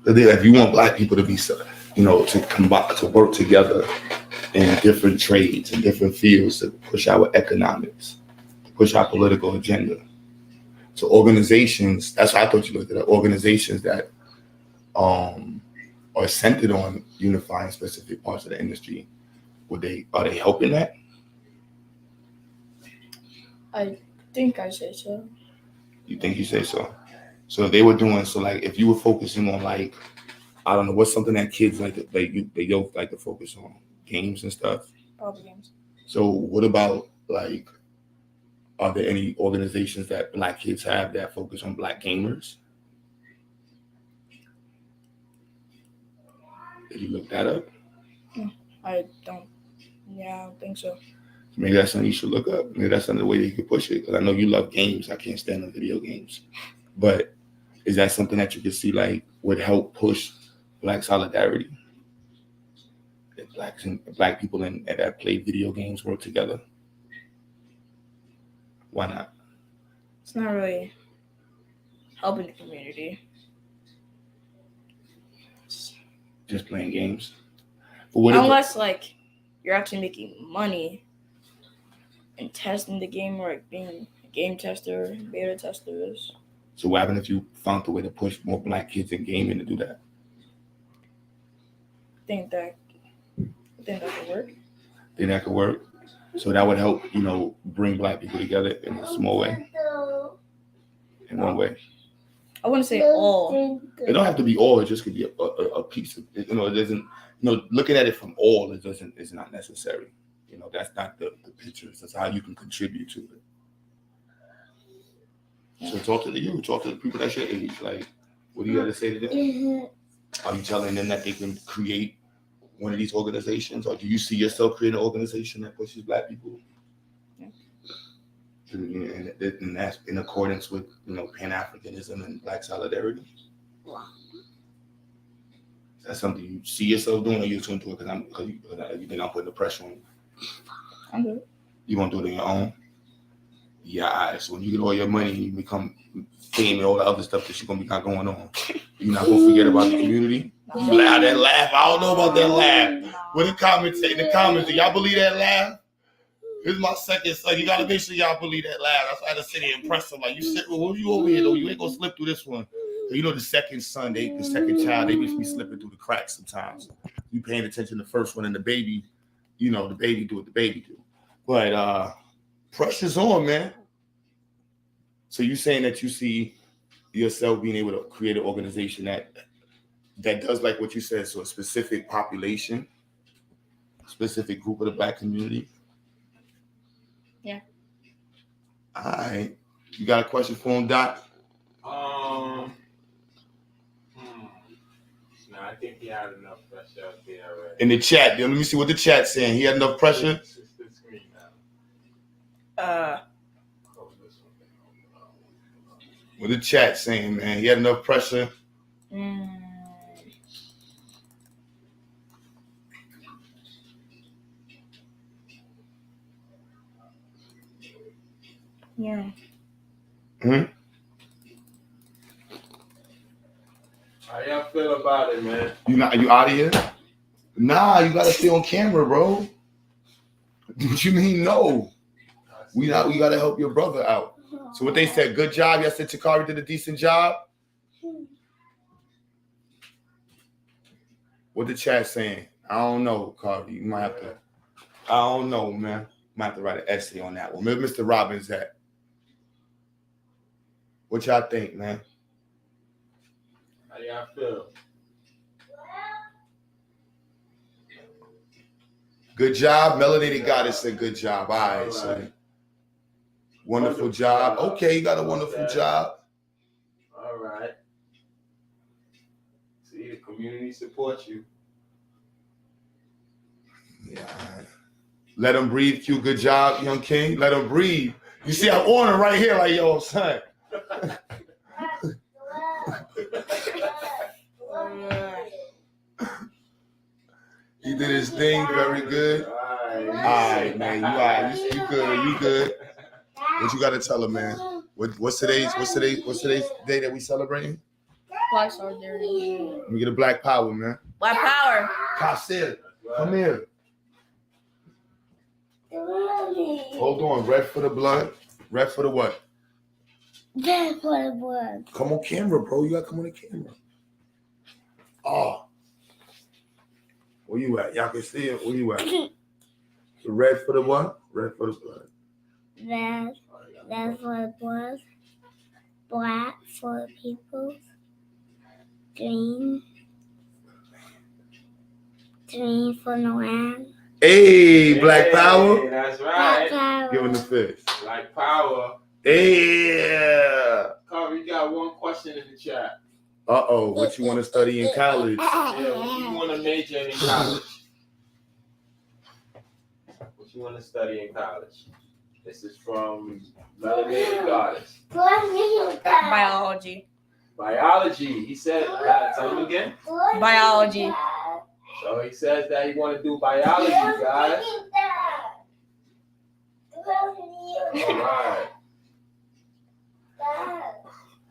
Speaker 3: If you want Black people to be, to work together in different trades and different fields to push our economics, to push our political agenda. So organizations, that's why I thought you looked at it, organizations that are centered on unifying specific parts of the industry, are they helping that?
Speaker 10: I think I say so.
Speaker 3: You think you say so? So they were doing, if you were focusing on I don't know, what's something that kids like to focus on? Games and stuff?
Speaker 10: Probably games.
Speaker 3: So what about are there any organizations that Black kids have that focus on Black gamers? Did you look that up?
Speaker 10: I don't think so.
Speaker 3: Maybe that's something you should look up. Maybe that's another way that you could push it. Because I know you love games. I can't stand the video games. But is that something that you could see would help push Black Solidarity? That Black people that play video games work together? Why not?
Speaker 10: It's not really helping the community.
Speaker 3: Just playing games?
Speaker 10: Unless you're actually making money and testing the game, or being a game tester, beta testers.
Speaker 3: So what happened if you found a way to push more Black kids in gaming to do that?
Speaker 10: I think that could work.
Speaker 3: Think that could work? So that would help, bring Black people together in a small way. In one way.
Speaker 10: I wouldn't say all.
Speaker 3: It don't have to be all. It just could be a piece of it. It doesn't. Looking at it from all, is not necessary. That's not the picture. That's how you can contribute to it. So talk to the youth, talk to the people that's your age. Like, what do you have to say to them? Are you telling them that they can create one of these organizations, or do you see yourself creating an organization that pushes Black people? And that's in accordance with, you know, Pan-Africanism and Black solidarity. Is that something you see yourself doing, or you just gonna do it because you think I'm putting the pressure on you?
Speaker 10: I'm good.
Speaker 3: You gonna do it on your own? Yeah, all right. So when you get all your money and you become fame and all the other stuff that you're gonna be got going on, you're not gonna forget about the community. That laugh. I don't know about that laugh. What the comments say in the comments? Do y'all believe that laugh? This is my second son. You gotta make sure y'all believe that laugh. That's why I had to sit here and press them. Like, you sit, well, you over here though. You ain't gonna slip through this one. You know, the second son, the second child, they just be slipping through the cracks sometimes. You paying attention to the first one, and the baby, you know, the baby do what the baby do. But pressure's on, man. So you saying that you see yourself being able to create an organization that does like what you said, so a specific population, specific group of the Black community?
Speaker 10: Yeah.
Speaker 3: All right. You got a question for him, Doc?
Speaker 5: No, I think he had enough pressure out there already.
Speaker 3: In the chat, let me see what the chat's saying. He had enough pressure? What the chat saying, man? He had enough pressure?
Speaker 10: Yeah.
Speaker 3: Hmm?
Speaker 5: How y'all feel about it, man?
Speaker 3: You out of here? Nah, you gotta stay on camera, bro. What you mean no? We gotta help your brother out. So what they said, good job. Y'all said Takari did a decent job. What the chat saying? I don't know, Cardi. You might have to. I don't know, man. Might have to write an essay on that one. Where Mr. Robbins at? What y'all think, man?
Speaker 5: How y'all feel?
Speaker 3: Good job. Melanated Goddess said good job. All right, son. Wonderful job. Okay, you got a wonderful job.
Speaker 5: All right. See, the community supports you.
Speaker 3: Yeah. Let him breathe, Q. Good job, young king. Let him breathe. You see, I'm on it right here, like, yo, son. He did his thing very good. All right, man. You all right. You good. You good. What you got to tell him, man? What's today's day that we celebrating?
Speaker 10: Black solidarity.
Speaker 3: Let me get a Black Power, man.
Speaker 14: Black power.
Speaker 3: Kasir, come here. Hold on. Red for the blood. Red for the what?
Speaker 12: Red for the blood.
Speaker 3: Come on camera, bro. You got to come on the camera. Oh. Where you at? Y'all can see it. Where you at? Red for the what? Red for the blood.
Speaker 12: Red for the blood. Black for the people. Green for the land.
Speaker 3: Hey, Black Power.
Speaker 5: That's right.
Speaker 12: Black power.
Speaker 3: Give him the fist.
Speaker 5: Black power.
Speaker 3: Yeah.
Speaker 5: Carl, you got one question in the chat.
Speaker 3: Uh-oh. What you want to study in college?
Speaker 5: Yeah, what you want to major in college? What you want to study in college? This is from Melanated Goddess.
Speaker 10: Biology.
Speaker 5: Biology. He said, tell him again.
Speaker 10: Biology.
Speaker 5: So he says that he want to do biology, guys. All right.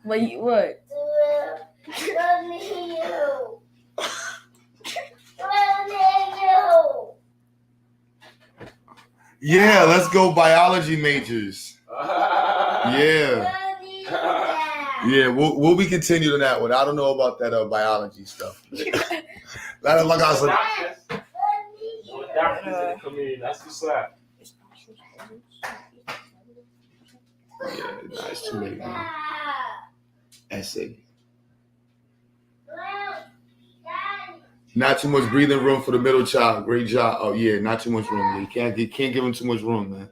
Speaker 10: What?
Speaker 3: Yeah, let's go biology majors. Yeah. Yeah, we'll be continuing that one. I don't know about that biology stuff. Like I said.
Speaker 5: More doctors in the community. That's what's up.
Speaker 3: Yeah, nice to meet you. Essay. Not too much breathing room for the middle child. Great job. Oh yeah, not too much room. You can't give him too much room, man.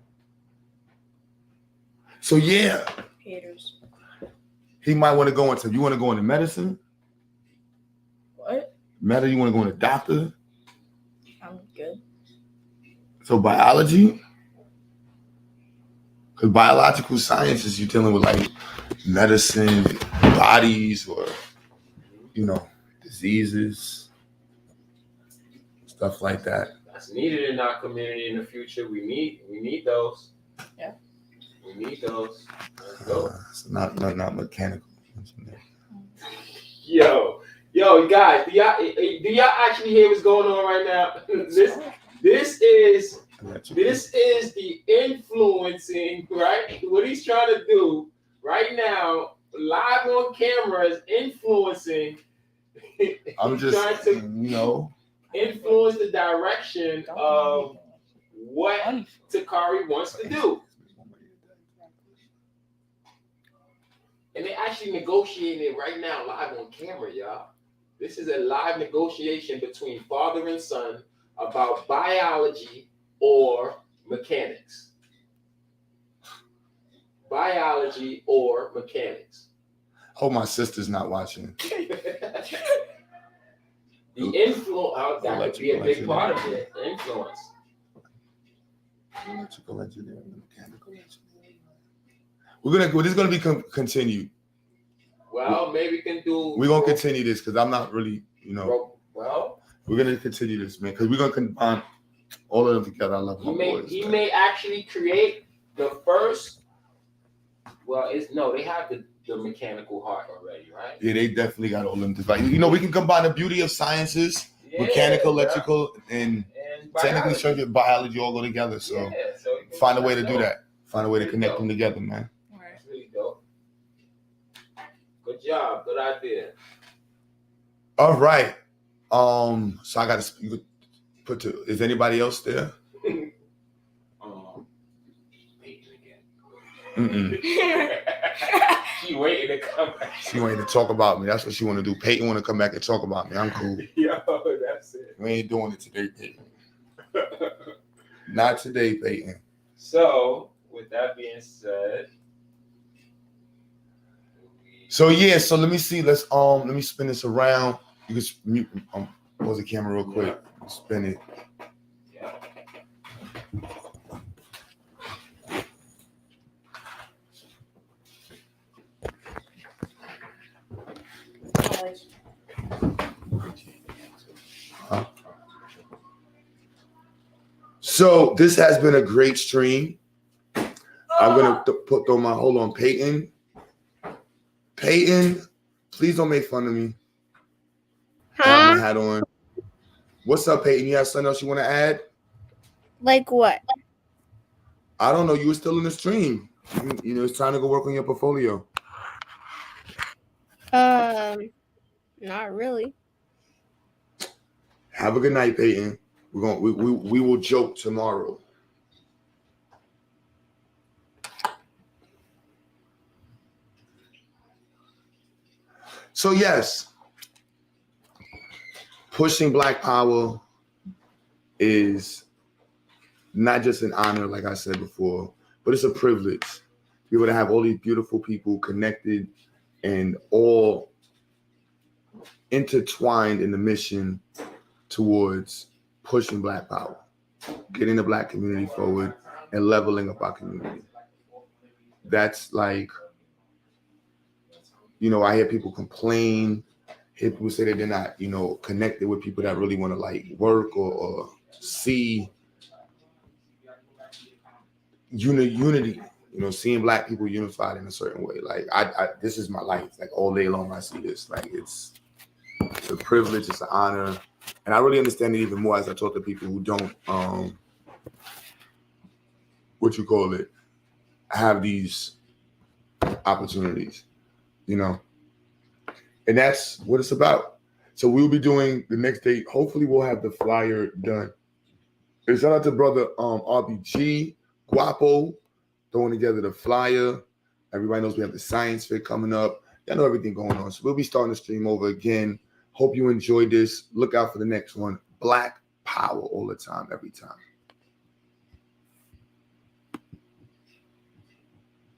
Speaker 3: So yeah.
Speaker 10: Haters.
Speaker 3: He might want to go into. You want to go into medicine?
Speaker 10: What?
Speaker 3: You want to go into doctor?
Speaker 10: I'm good.
Speaker 3: So biology? Because biological sciences, you're dealing with like medicine, bodies, or diseases, stuff like that.
Speaker 5: That's needed in our community in the future. We need those.
Speaker 10: Yeah.
Speaker 5: We need those. Let's go.
Speaker 3: It's not mechanical.
Speaker 5: Yo, guys, do y'all actually hear what's going on right now? This is the influencing, right? What he's trying to do right now, live on camera, is influencing.
Speaker 3: I'm
Speaker 5: He's
Speaker 3: just,
Speaker 5: trying to influence the direction of what Takari wants to do. And they're actually negotiating it right now, live on camera, y'all. This is a live negotiation between father and son about biology or mechanics. Biology or mechanics.
Speaker 3: Hope my sister's not watching.
Speaker 5: The influence, that could be a big part of it, the influence.
Speaker 3: Electrical engineering, mechanical engineering. This is gonna be continued.
Speaker 5: Well, maybe we can do.
Speaker 3: We're gonna continue this because I'm not really,
Speaker 5: Well,
Speaker 3: we're gonna continue this, man, because we're gonna combine all of them together. I love my boys.
Speaker 5: He may actually create the first. Well, they have the mechanical heart already, right?
Speaker 3: Yeah, they definitely got all them devices. We can combine the beauty of sciences, mechanical, electrical, and technically surgery, biology all go together. So, find a way to do that. Find a way to connect them together, man.
Speaker 5: That's really dope. Good job. Good idea.
Speaker 3: All right. So I got to put to. Is anybody else there?
Speaker 5: She waiting to come back.
Speaker 3: She waiting to talk about me. That's what she want to do. Peyton want to come back and talk about me. I'm cool.
Speaker 5: Yo, that's it.
Speaker 3: We ain't doing it today, Peyton. Not today, Peyton.
Speaker 5: So, with that being said.
Speaker 3: So let me see. Let me spin this around. You can mute pause the camera real quick. Spin it. So this has been a great stream. I'm gonna throw my hold on, Peyton. Peyton, please don't make fun of me. I have my hat on. What's up, Peyton? You have something else you want to add?
Speaker 9: Like what?
Speaker 3: I don't know. You were still in the stream. It's time to go work on your portfolio.
Speaker 9: Not really.
Speaker 3: Have a good night, Peyton. We will joke tomorrow. So yes, pushing Black Power is not just an honor, like I said before, but it's a privilege to be able to have all these beautiful people connected and all intertwined in the mission towards pushing Black Power, getting the Black community forward, and leveling up our community. That's like, I hear people complain, hear people say that they're not, connected with people that really want to like work or see unity, seeing Black people unified in a certain way. Like this is my life. Like all day long I see this. Like it's a privilege, it's an honor. And I really understand it even more as I talk to people who don't have these opportunities, and that's what it's about. So we'll be doing the next day. Hopefully we'll have the flyer done. And shout out to brother RBG, Guapo, throwing together the flyer. Everybody knows we have the science fair coming up. I know everything going on. So we'll be starting the stream over again. Hope you enjoyed this. Look out for the next one. Black Power all the time, every time.